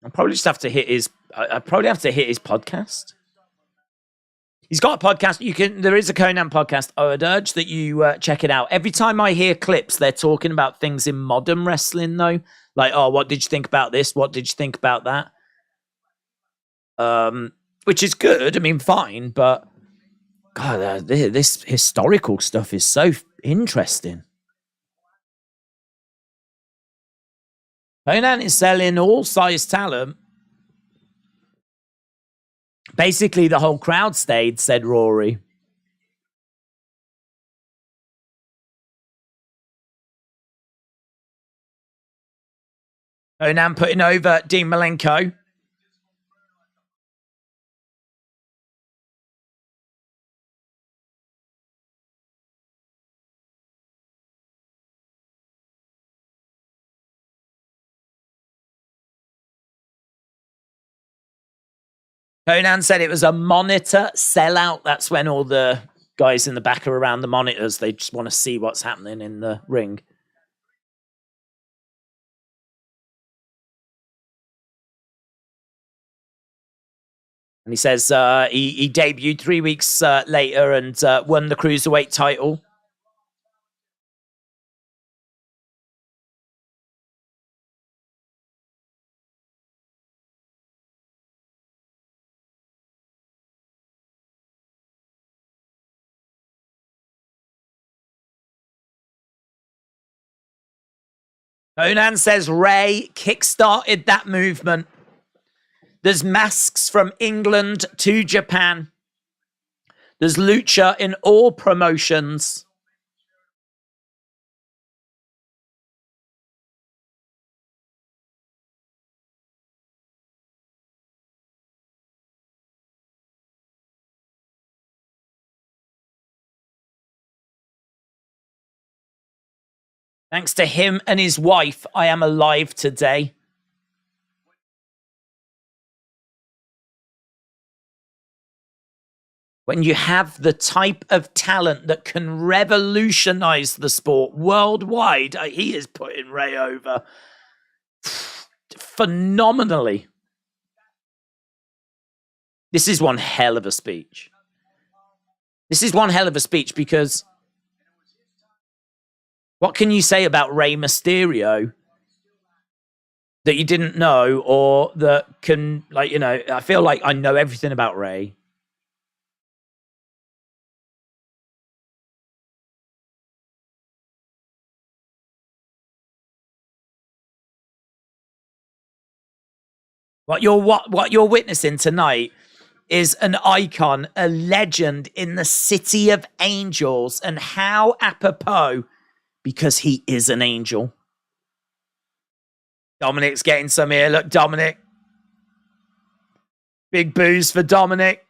I probably have to hit his podcast. He's got a podcast. There is a Conan podcast. I would urge that you check it out. Every time I hear clips, they're talking about things in modern wrestling, though. Like, oh, what did you think about this? What did you think about that? Which is good. I mean, fine, but God, this historical stuff is so interesting. Conan is selling all size talent. Basically, the whole crowd stayed, said Rory. Conan putting over Dean Malenko. Conan said it was a monitor sellout. That's when all the guys in the back are around the monitors. They just want to see what's happening in the ring. And he says he debuted 3 weeks later and won the Cruiserweight title. Conan says Rey kickstarted that movement. There's masks from England to Japan. There's lucha in all promotions. Thanks to him and his wife, I am alive today. When you have the type of talent that can revolutionize the sport worldwide, he is putting Rey over phenomenally. This is one hell of a speech. This is one hell of a speech because what can you say about Rey Mysterio that you didn't know, or that can, like, you know, I feel like I know everything about Rey. What you're witnessing tonight is an icon, a legend in the city of angels, and how apropos, because he is an angel. Dominic's getting some here. Look, Dominic. Big boos for Dominic.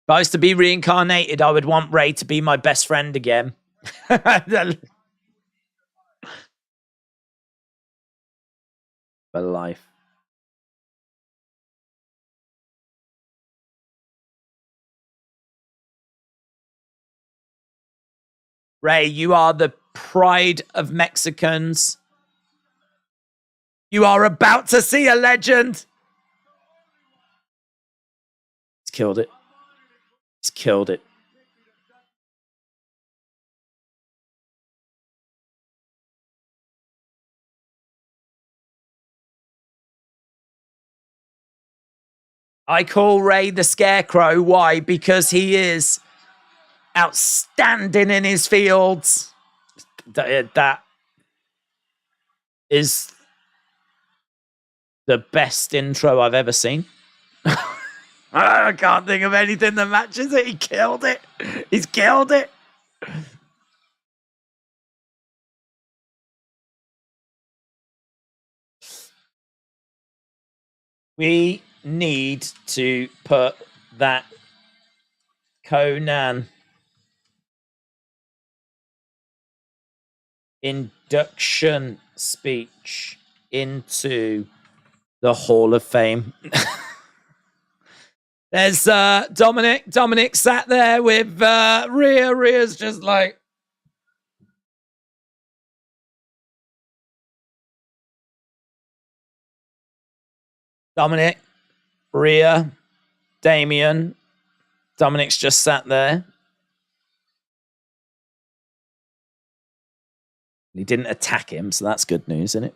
If I was to be reincarnated, I would want Rey to be my best friend again. For life. Rey, you are the pride of Mexicans. You are about to see a legend. He's killed it. He's killed it. I call Rey the Scarecrow. Why? Because he is outstanding in his fields. That is the best intro I've ever seen. I can't think of anything that matches it. He killed it. He's killed it. We need to put that Conan induction speech into the Hall of Fame. There's Dominic. Dominic sat there with Rhea. Rhea's just like... Dominic, Rhea, Damien. Dominic's just sat there. He didn't attack him, so that's good news, isn't it?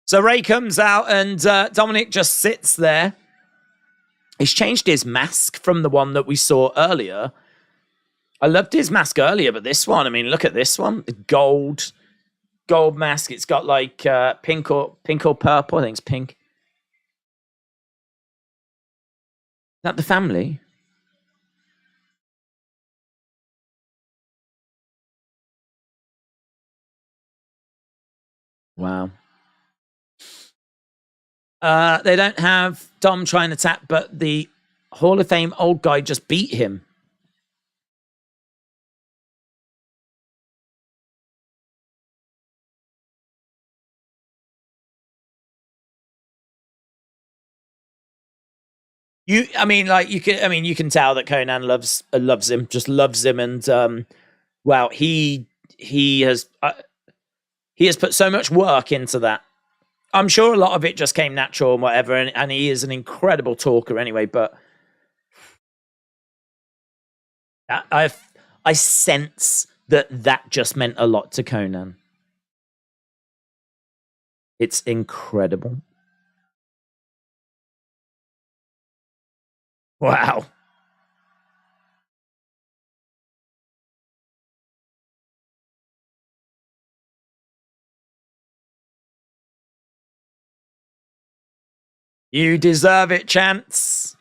So Rey comes out and Dominic just sits there. He's changed his mask from the one that we saw earlier. I loved his mask earlier, but this one, I mean, look at this one. Gold mask. It's got like pink or purple. I think it's pink. Is that the family? Wow. They don't have Dom trying to tap, but the Hall of Fame old guy just beat him. You can tell that Conan loves him, just loves him, and wow, he has put so much work into that. I'm sure a lot of it just came natural and whatever, and he is an incredible talker anyway. But I sense that just meant a lot to Conan. It's incredible. Wow. You deserve it, Chance.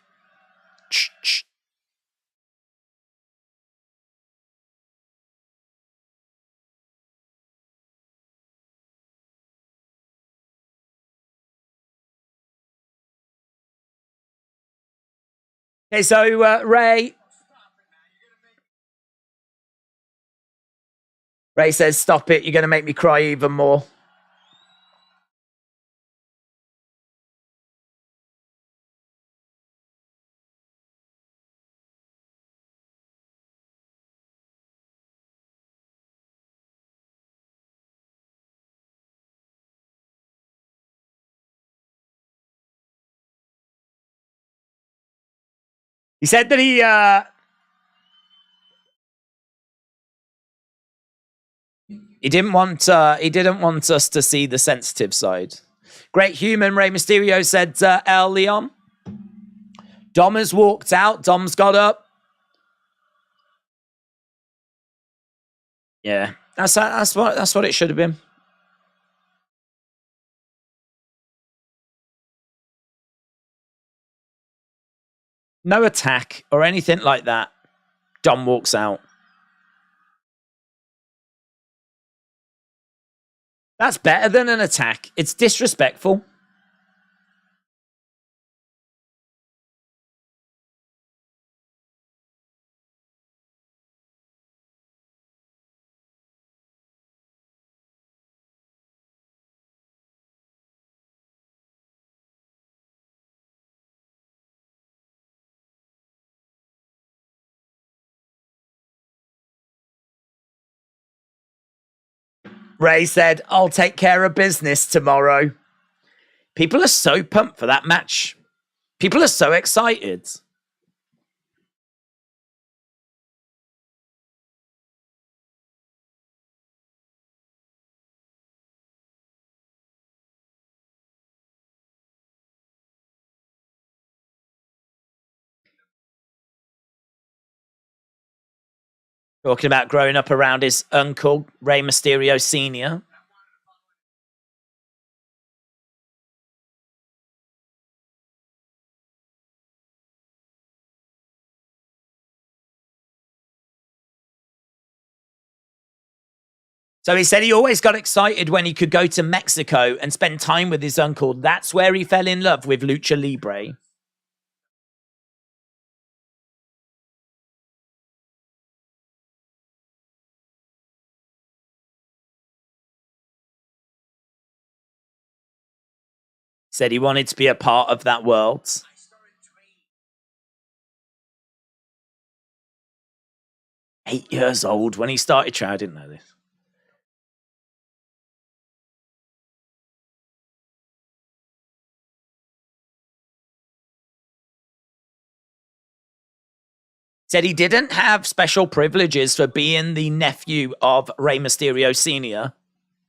Okay, so Rey says, "Stop it! You're going to make me cry even more." He said that He didn't want us to see the sensitive side. Great human, Rey Mysterio said El Leon. Dom has walked out. Dom's got up. Yeah, that's what it should have been. No attack or anything like that. Dom walks out. That's better than an attack. It's disrespectful. Rey said, I'll take care of business tomorrow. People are so pumped for that match. People are so excited. Talking about growing up around his uncle, Rey Mysterio Sr. So he said he always got excited when he could go to Mexico and spend time with his uncle. That's where he fell in love with Lucha Libre. Said he wanted to be a part of that world. Eight years old when he started. I didn't know this. Said he didn't have special privileges for being the nephew of Rey Mysterio Sr.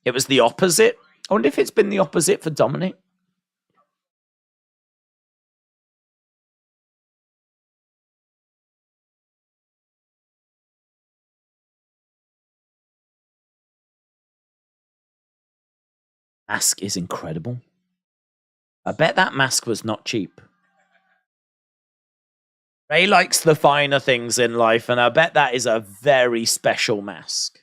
It was the opposite. I wonder if it's been the opposite for Dominik. Mask is incredible. I bet that mask was not cheap. Rey likes the finer things in life, and I bet that is a very special mask.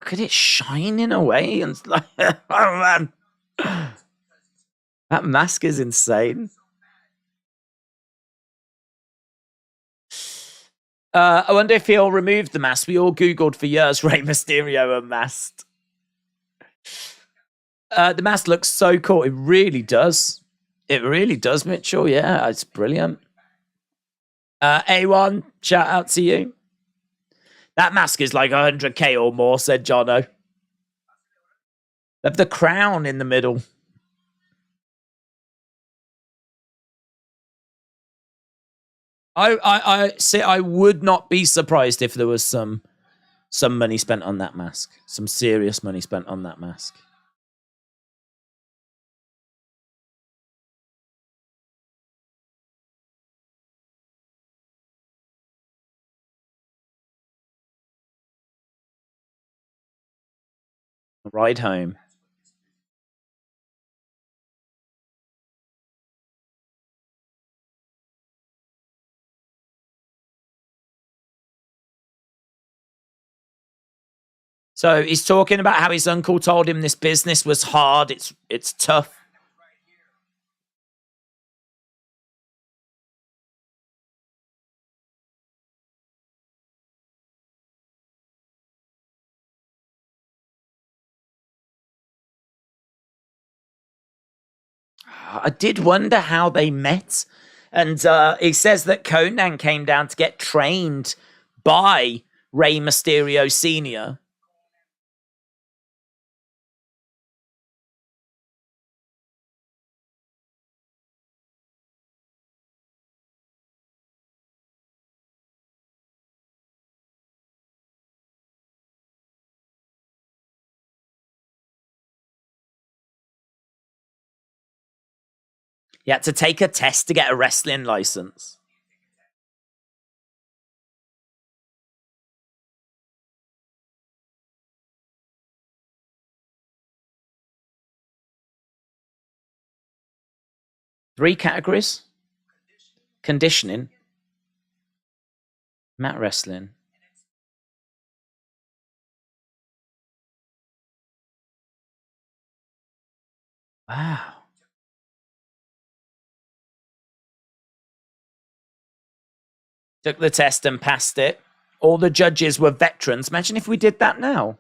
Look at it shining away, and like, oh man, that mask is insane. I wonder if he'll remove the mask. We all Googled for years Rey Mysterio unmasked. The mask looks so cool. It really does. It really does, Mitchell. Yeah, it's brilliant. A1, shout out to you. That mask is like 100k or more, said Jono. They have the crown in the middle. I would not be surprised if there was some money spent on that mask. Some serious money spent on that mask. Ride home. So he's talking about how his uncle told him this business was hard. It's tough. I did wonder how they met. And he says that Conan came down to get trained by Rey Mysterio Sr. He had to take a test to get a wrestling license. Three categories. Conditioning. Mat wrestling. Wow. Took the test and passed it. All the judges were veterans. Imagine if we did that now.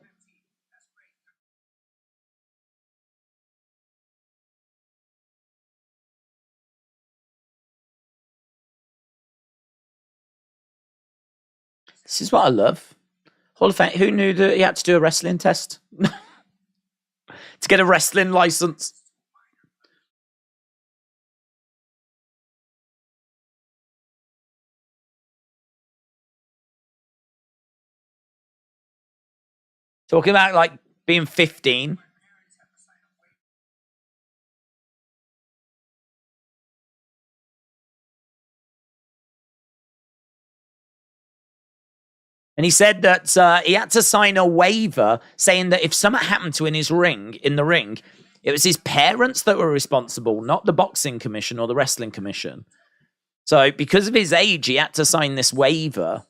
This is what I love. Hall of Fame. Who knew that he had to do a wrestling test? To get a wrestling license. Talking about like being 15. And he said that he had to sign a waiver saying that if something happened to in the ring, it was his parents that were responsible, not the boxing commission or the wrestling commission. So because of his age, he had to sign this waiver.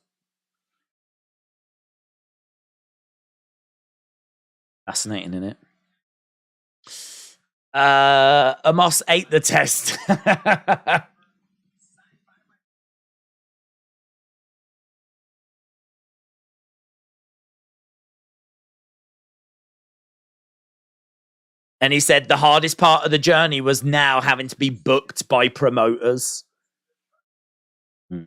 Fascinating, isn't it? Amos ate the test. And he said the hardest part of the journey was now having to be booked by promoters. He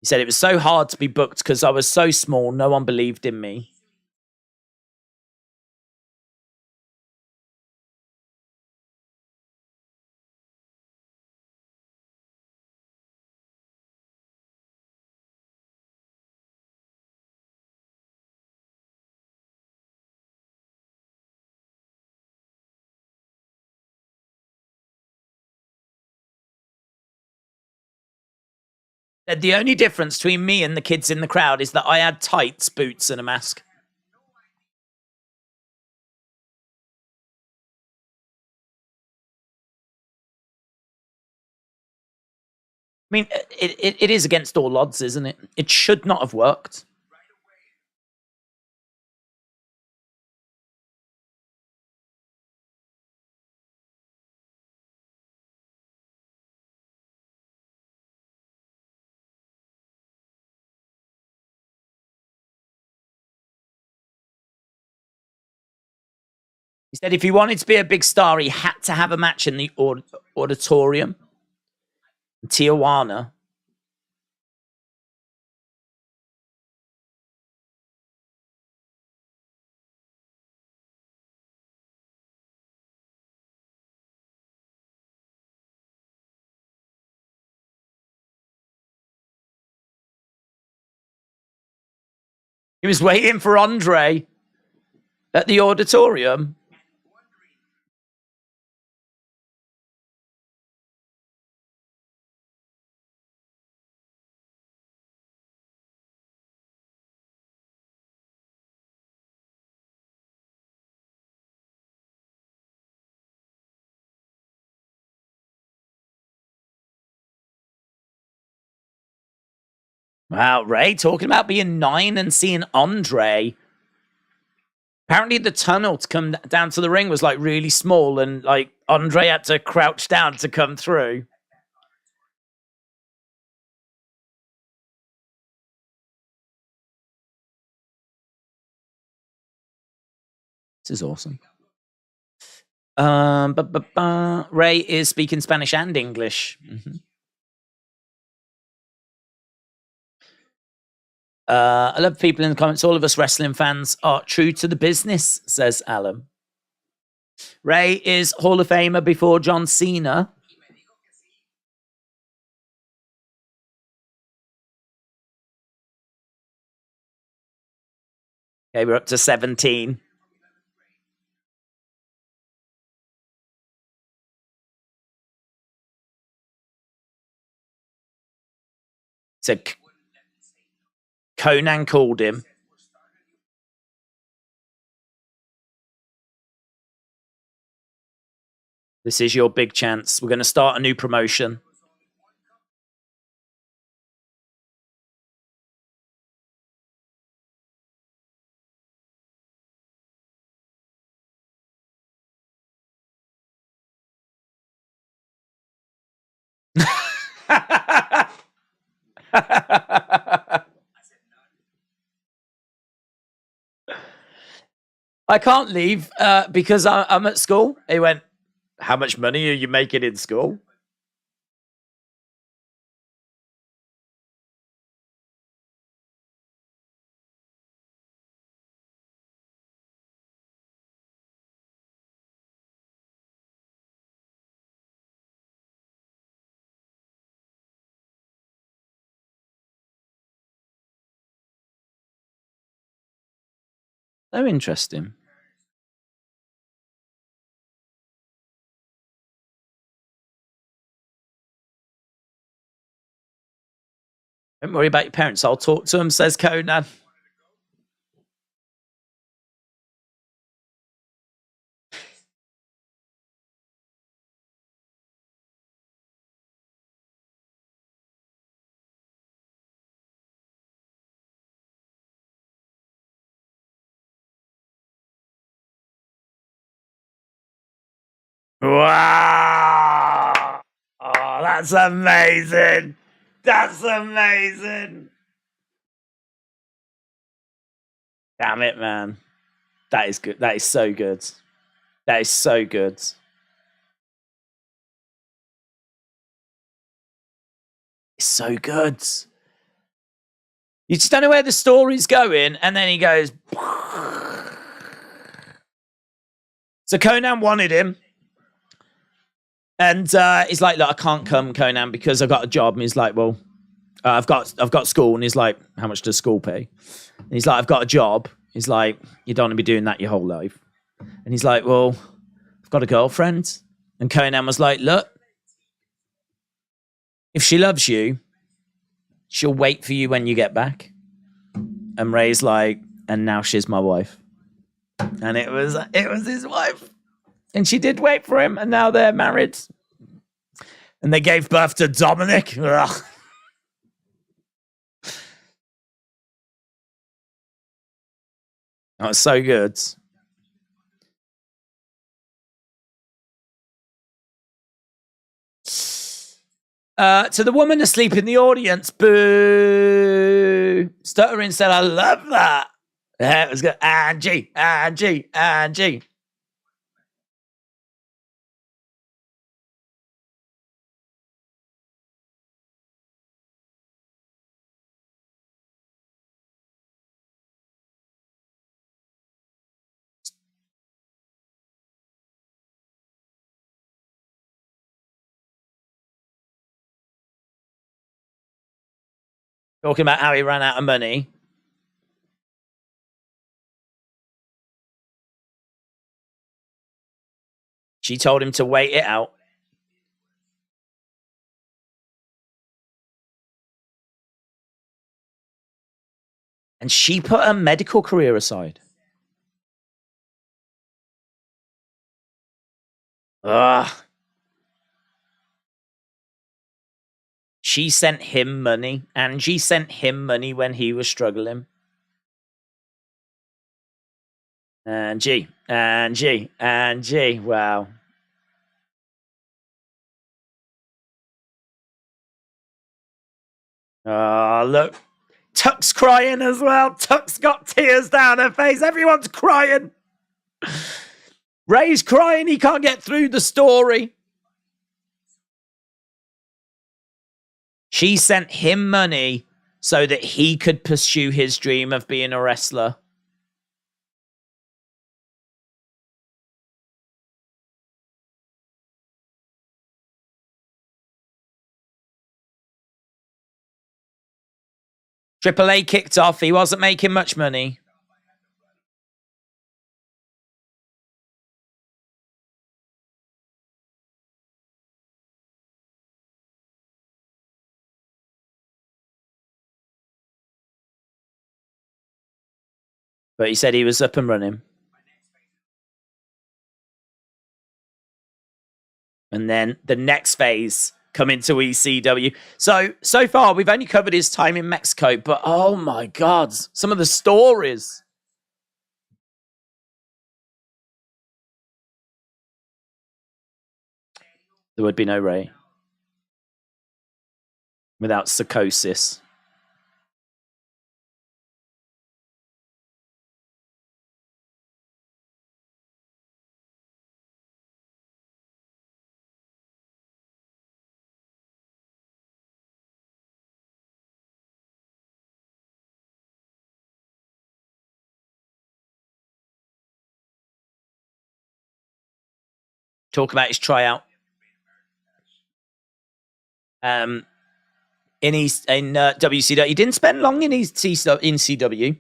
said it was so hard to be booked because I was so small, no one believed in me. The only difference between me and the kids in the crowd is that I had tights, boots, and a mask. I mean, it is against all odds, isn't it? It should not have worked. He said if he wanted to be a big star, he had to have a match in the auditorium in Tijuana. He was waiting for Andre at the auditorium. Wow, Ray talking about being 9 and seeing Andre. Apparently the tunnel to come down to the ring was like really small and like Andre had to crouch down to come through. This is awesome. Ray is speaking Spanish and English. I love people in the comments. All of us wrestling fans are true to the business, says Alan. Ray is Hall of Famer before John Cena. Okay, we're up to 17. So Conan called him. This is your big chance. We're going to start a new promotion. I can't leave because I'm at school. He went, how much money are you making in school? Oh, interesting. Don't worry about your parents. I'll talk to them, says Conan. Wow. Oh, that's amazing. That's amazing. Damn it, man. That is good. That is so good. That is so good. It's so good. You just don't know where the story's going, and then he goes. So Conan wanted him. And he's like, look, I can't come, Conan, because I've got a job. And he's like, well, I've got school. And he's like, how much does school pay? And he's like, I've got a job. He's like, you don't want to be doing that your whole life. And he's like, well, I've got a girlfriend. And Conan was like, look, if she loves you, she'll wait for you when you get back. And Ray's like, and now she's my wife. And it was his wife. And she did wait for him, and now they're married. And they gave birth to Dominik. Ugh. That was so good. To the woman asleep in the audience, boo. Stuttering said, I love that. Yeah, it was good. Angie. Talking about how he ran out of money. She told him to wait it out. And she put her medical career aside. Ugh. She sent him money. Angie sent him money when he was struggling. Angie. Wow. Oh, look. Tuck's crying as well. Tuck's got tears down her face. Everyone's crying. Ray's crying. He can't get through the story. She sent him money so that he could pursue his dream of being a wrestler. Triple A kicked off. He wasn't making much money. But he said he was up and running. And then the next phase coming to ECW. So far, we've only covered his time in Mexico, but oh my God, some of the stories. There would be no Rey without psychosis. Talk about his tryout. In WCW, he didn't spend long in CW.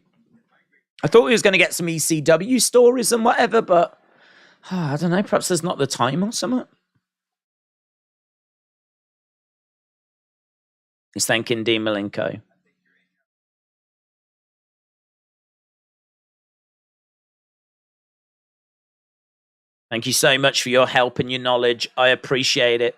I thought he was going to get some ECW stories and whatever, but I don't know. Perhaps there's not the time or something. He's thanking Dean Malenko. Thank you so much for your help and your knowledge. I appreciate it.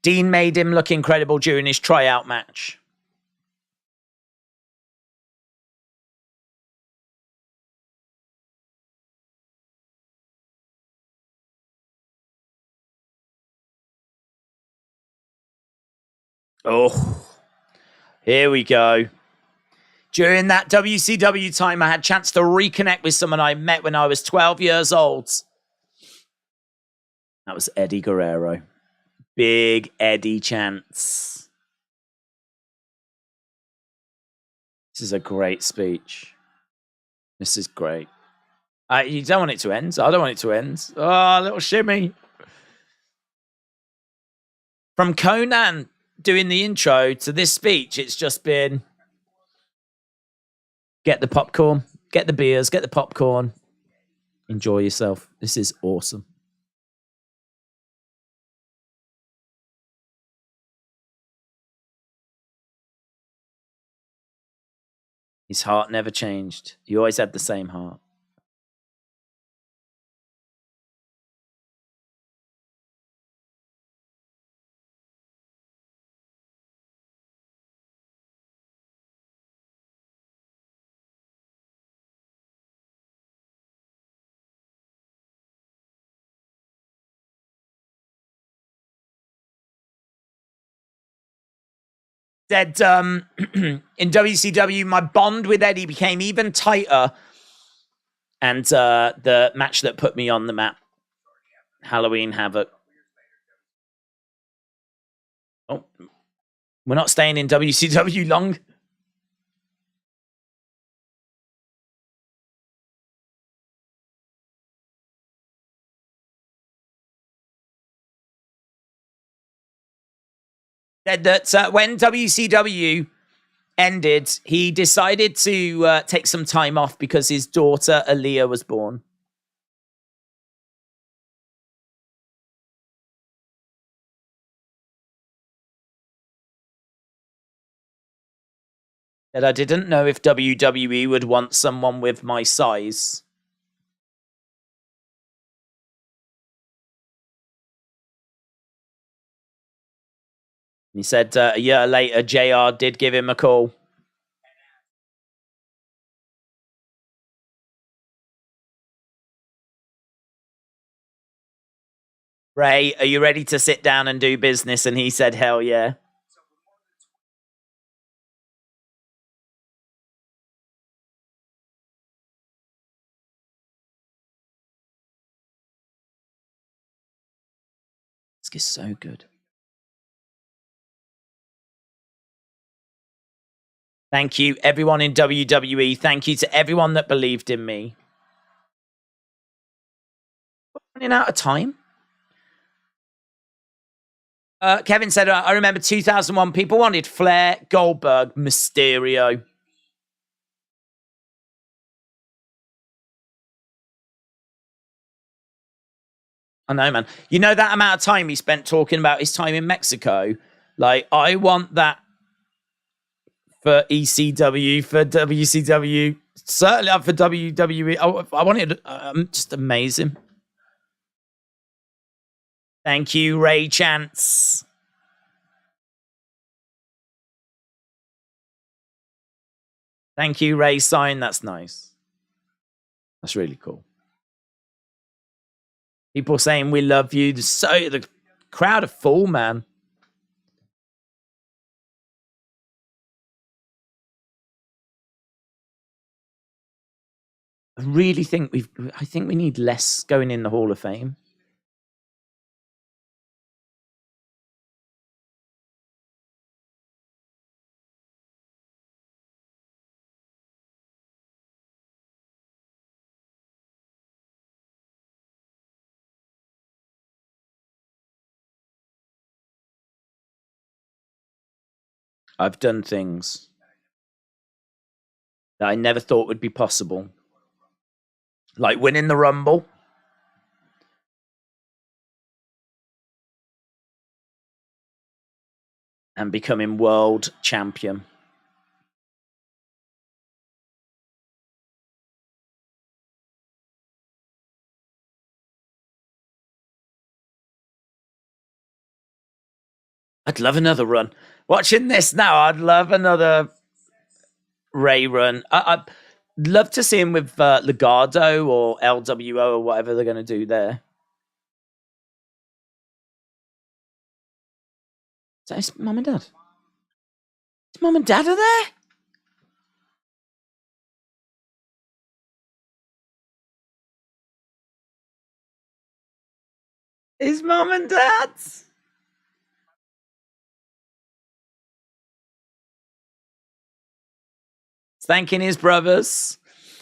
Dean made him look incredible during his tryout match. Oh, here we go. During that WCW time, I had a chance to reconnect with someone I met when I was 12 years old. That was Eddie Guerrero. Big Eddie chance. This is a great speech. This is great. You don't want it to end. I don't want it to end. Oh, a little shimmy. From Conan doing the intro to this speech, it's just been get the popcorn, get the beers, get the popcorn. Enjoy yourself. This is awesome. His heart never changed. He always had the same heart. Said in WCW, my bond with Eddie became even tighter. And the match that put me on the map, Halloween Havoc. Oh, we're not staying in WCW long. Said that when WCW ended, he decided to take some time off because his daughter Aaliyah was born. Said I didn't know if WWE would want someone with my size. He said a year later, JR did give him a call. Ray, are you ready to sit down and do business? And he said, hell yeah. This is so good. Thank you, everyone in WWE. Thank you to everyone that believed in me. Running out of time. Kevin said, I remember 2001, people wanted Flair, Goldberg, Mysterio. I know, man. You know that amount of time he spent talking about his time in Mexico? Like, I want that for ECW, for WCW, certainly for WWE. I want it just amazing. Thank you, Ray Chance. Thank you, Ray Sign. That's nice. That's really cool. People saying we love you. The crowd are full, man. I really think we need less going in the Hall of Fame. I've done things that I never thought would be possible. Like winning the Rumble. And becoming world champion. I'd love another run. Watching this now, I'd love another Ray run. I'd love to see him with Legado or LWO or whatever they're going to do there. Is that his mum and dad? His mum and dad are there? His mum and dad? Thanking his brothers.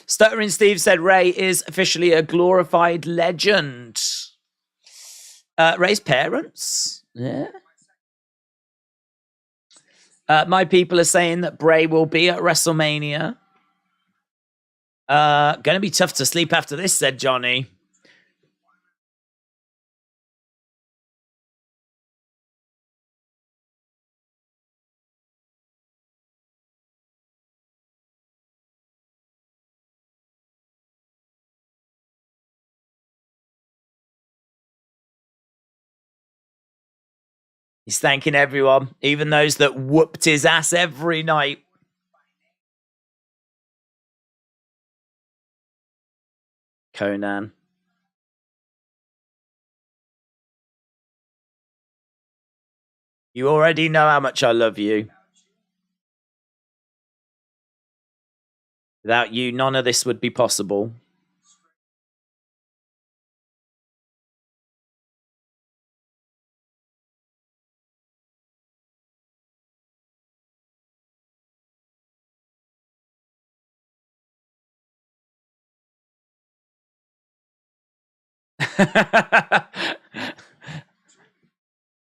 Stuttering Steve said Ray is officially a glorified legend. Ray's parents? Yeah. My people are saying that Bray will be at WrestleMania. Gonna be tough to sleep after this, said Johnny. He's thanking everyone, even those that whooped his ass every night. Conan. You already know how much I love you. Without you, none of this would be possible.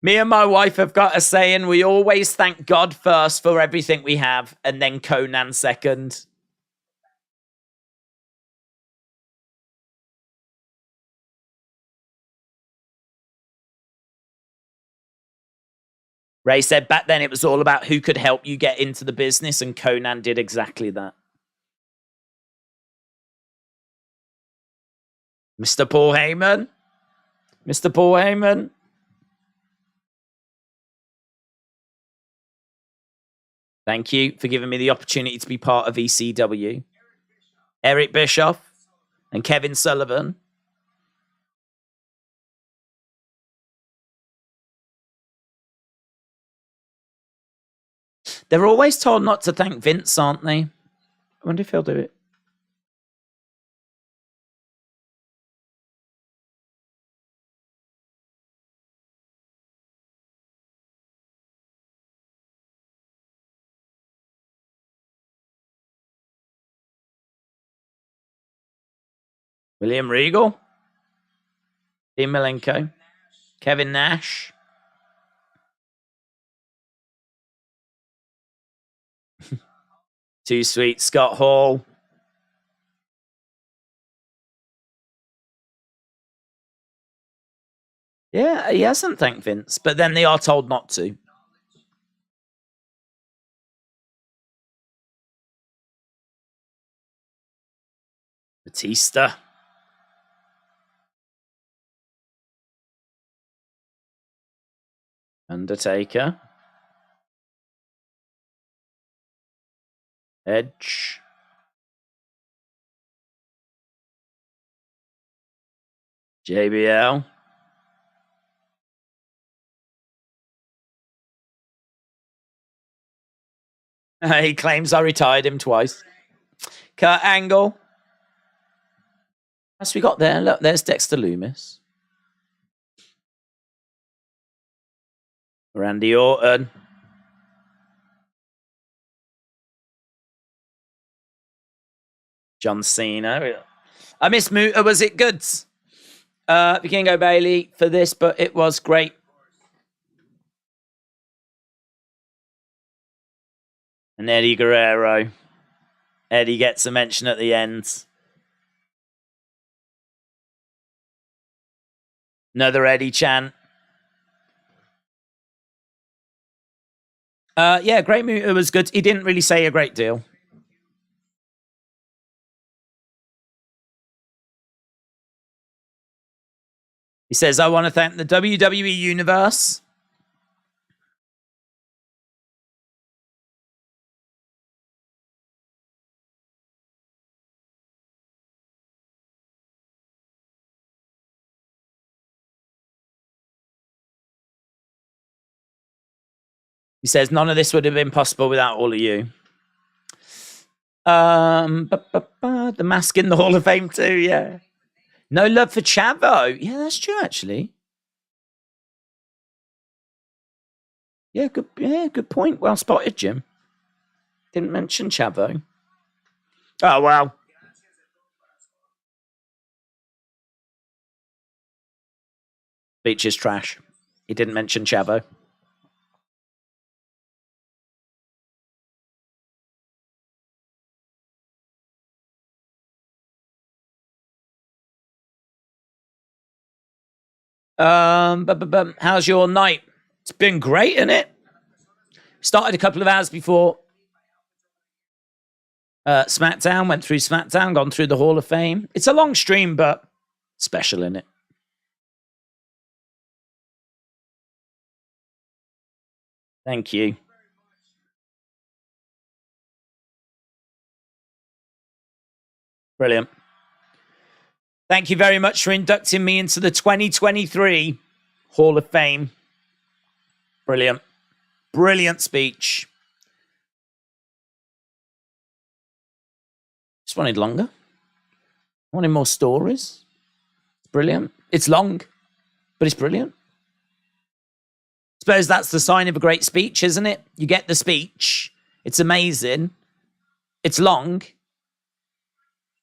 Me and my wife have got a saying, we always thank God first for everything we have, and then Conan second. Ray said back then it was all about who could help you get into the business, and Conan did exactly that. Mr. Paul Heyman? Mr. Paul Heyman? Thank you for giving me the opportunity to be part of ECW. Eric Bischoff and Kevin Sullivan. They're always told not to thank Vince, aren't they? I wonder if he'll do it. William Regal. Dean Malenko. Kevin Nash. Too Sweet. Scott Hall. Yeah, he hasn't thanked Vince, but then they are told not to. Batista. Undertaker. Edge. JBL. He claims I retired him twice. Kurt Angle. That's we got there. Look, there's Dexter Lumis. Randy Orton. John Cena. I miss MUTA. Was it good? Vikingo Bailey for this, but it was great. And Eddie Guerrero. Eddie gets a mention at the end. Another Eddie chant. Yeah, Great MUTA was good. He didn't really say a great deal. He says, I want to thank the WWE Universe. He says, none of this would have been possible without all of you. The mask in the Hall of Fame too, yeah. No love for Chavo. Yeah, that's true, actually. Yeah, good point. Well spotted, Jim. Didn't mention Chavo. Oh, wow. Beach is trash. He didn't mention Chavo. How's your night? It's been great, isn't it? Started a couple of hours before SmackDown, went through SmackDown, gone through the Hall of Fame. It's a long stream, but special, isn't it? Thank you. Brilliant. Thank you very much for inducting me into the 2023 Hall of Fame. Brilliant. Brilliant speech. Just wanted longer. Wanted more stories. It's brilliant. It's long, but it's brilliant. Suppose that's the sign of a great speech, isn't it? You get the speech. It's amazing. It's long.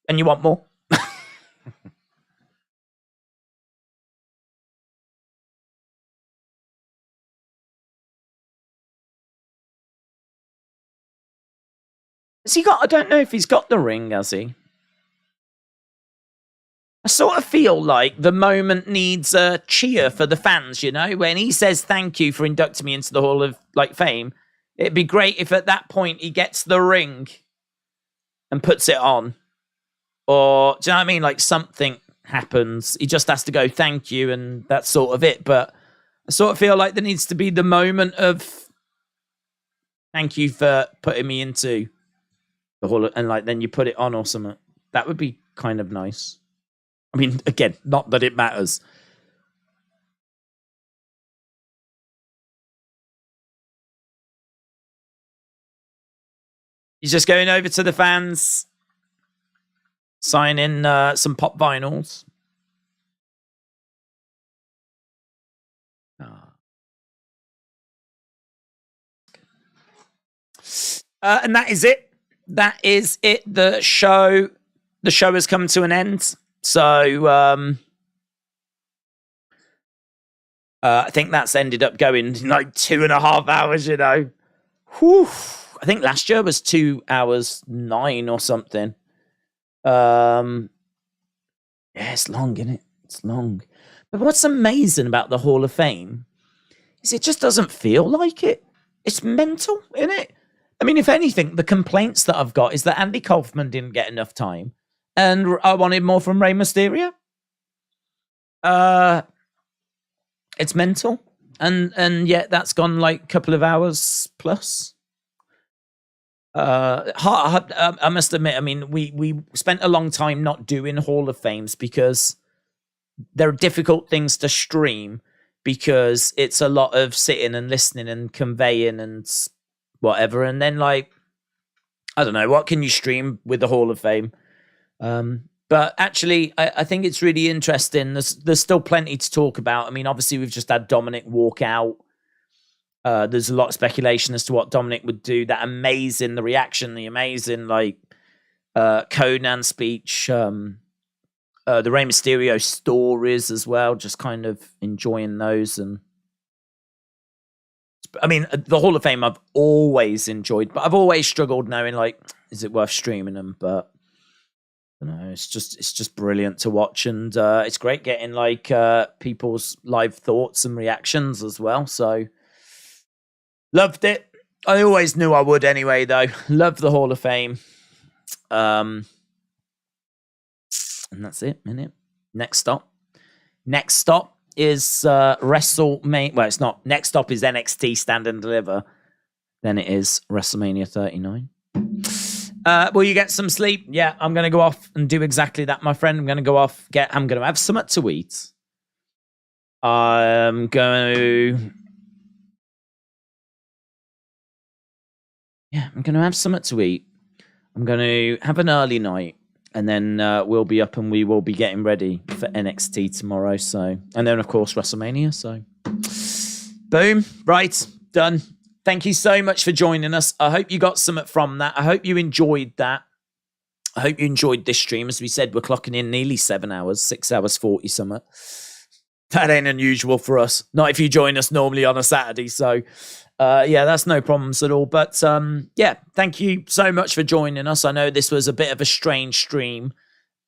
And you want more. Has he got, I don't know if he's got the ring, has he? I sort of feel like the moment needs a cheer for the fans, you know? When he says thank you for inducting me into the Hall of Fame, it'd be great if at that point he gets the ring and puts it on. Or, do you know what I mean? Like something happens. He just has to go thank you and that's sort of it. But I sort of feel like there needs to be the moment of thank you for putting me into the Hall of, and like then you put it on or something. That would be kind of nice. I mean, again, not that it matters. He's just going over to the fans, signing some pop vinyls. And that is it. That is it. The show has come to an end. So I think that's ended up going like 2.5 hours, you know. Whew. I think last year was 2 hours 9 or something. Yeah, it's long, isn't it? It's long. But what's amazing about the Hall of Fame is it just doesn't feel like it. It's mental, isn't it? I mean, if anything, the complaints that I've got is that Andy Kaufman didn't get enough time, and I wanted more from Rey Mysterio. It's mental, and yet that's gone like a couple of hours plus. I must admit, I mean, we spent a long time not doing Hall of Fames because they're difficult things to stream because it's a lot of sitting and listening and conveying and whatever. And then, like, I don't know, what can you stream with the Hall of Fame? But actually, I think it's really interesting. There's still plenty to talk about. I mean, obviously, we've just had Dominik walk out. There's a lot of speculation as to what Dominik would do. That amazing, the reaction, the amazing, like, Conan speech, the Rey Mysterio stories as well, just kind of enjoying those. And I mean, the Hall of Fame I've always enjoyed, but I've always struggled knowing, like, is it worth streaming them? But I don't know, it's just brilliant to watch, and it's great getting like people's live thoughts and reactions as well. So loved it. I always knew I would anyway, though. Love the Hall of Fame. And that's it, innit? Next stop is WrestleMania. Well, it's not. Next stop is NXT Stand and Deliver. Then it is WrestleMania 39. Will you get some sleep? Yeah, I'm going to go off and do exactly that, my friend. I'm going to go off, I'm going to have something to eat. I'm going to have something to eat. I'm going to have an early night, and then we'll be up and we will be getting ready for NXT tomorrow. So, and then of course WrestleMania. So, boom, right, done. Thank you so much for joining us. I hope you got something from that. I hope you enjoyed that. I hope you enjoyed this stream. As we said, we're clocking in nearly 7 hours, 6 hours 40 something. That ain't unusual for us. Not if you join us normally on a Saturday. So, yeah, that's no problems at all. But, yeah, thank you so much for joining us. I know this was a bit of a strange stream.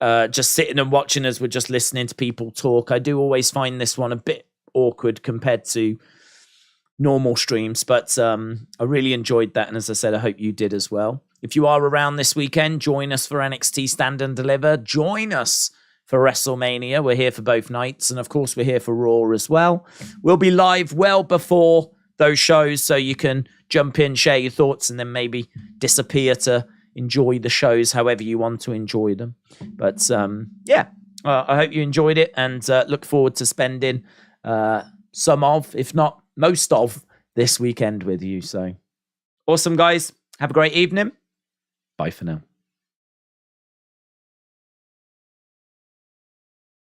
Just sitting and watching as we're just listening to people talk. I do always find this one a bit awkward compared to normal streams, but I really enjoyed that, and as I said, I hope you did as well. If you are around this weekend, join us for NXT Stand and Deliver. Join us for WrestleMania. We're here for both nights, and of course we're here for Raw as well. We'll be live well before those shows, so you can jump in, share your thoughts, and then maybe disappear to enjoy the shows however you want to enjoy them. But yeah, I hope you enjoyed it, and look forward to spending some of, if not most of, this weekend with you. So awesome, guys. Have a great evening. Bye for now.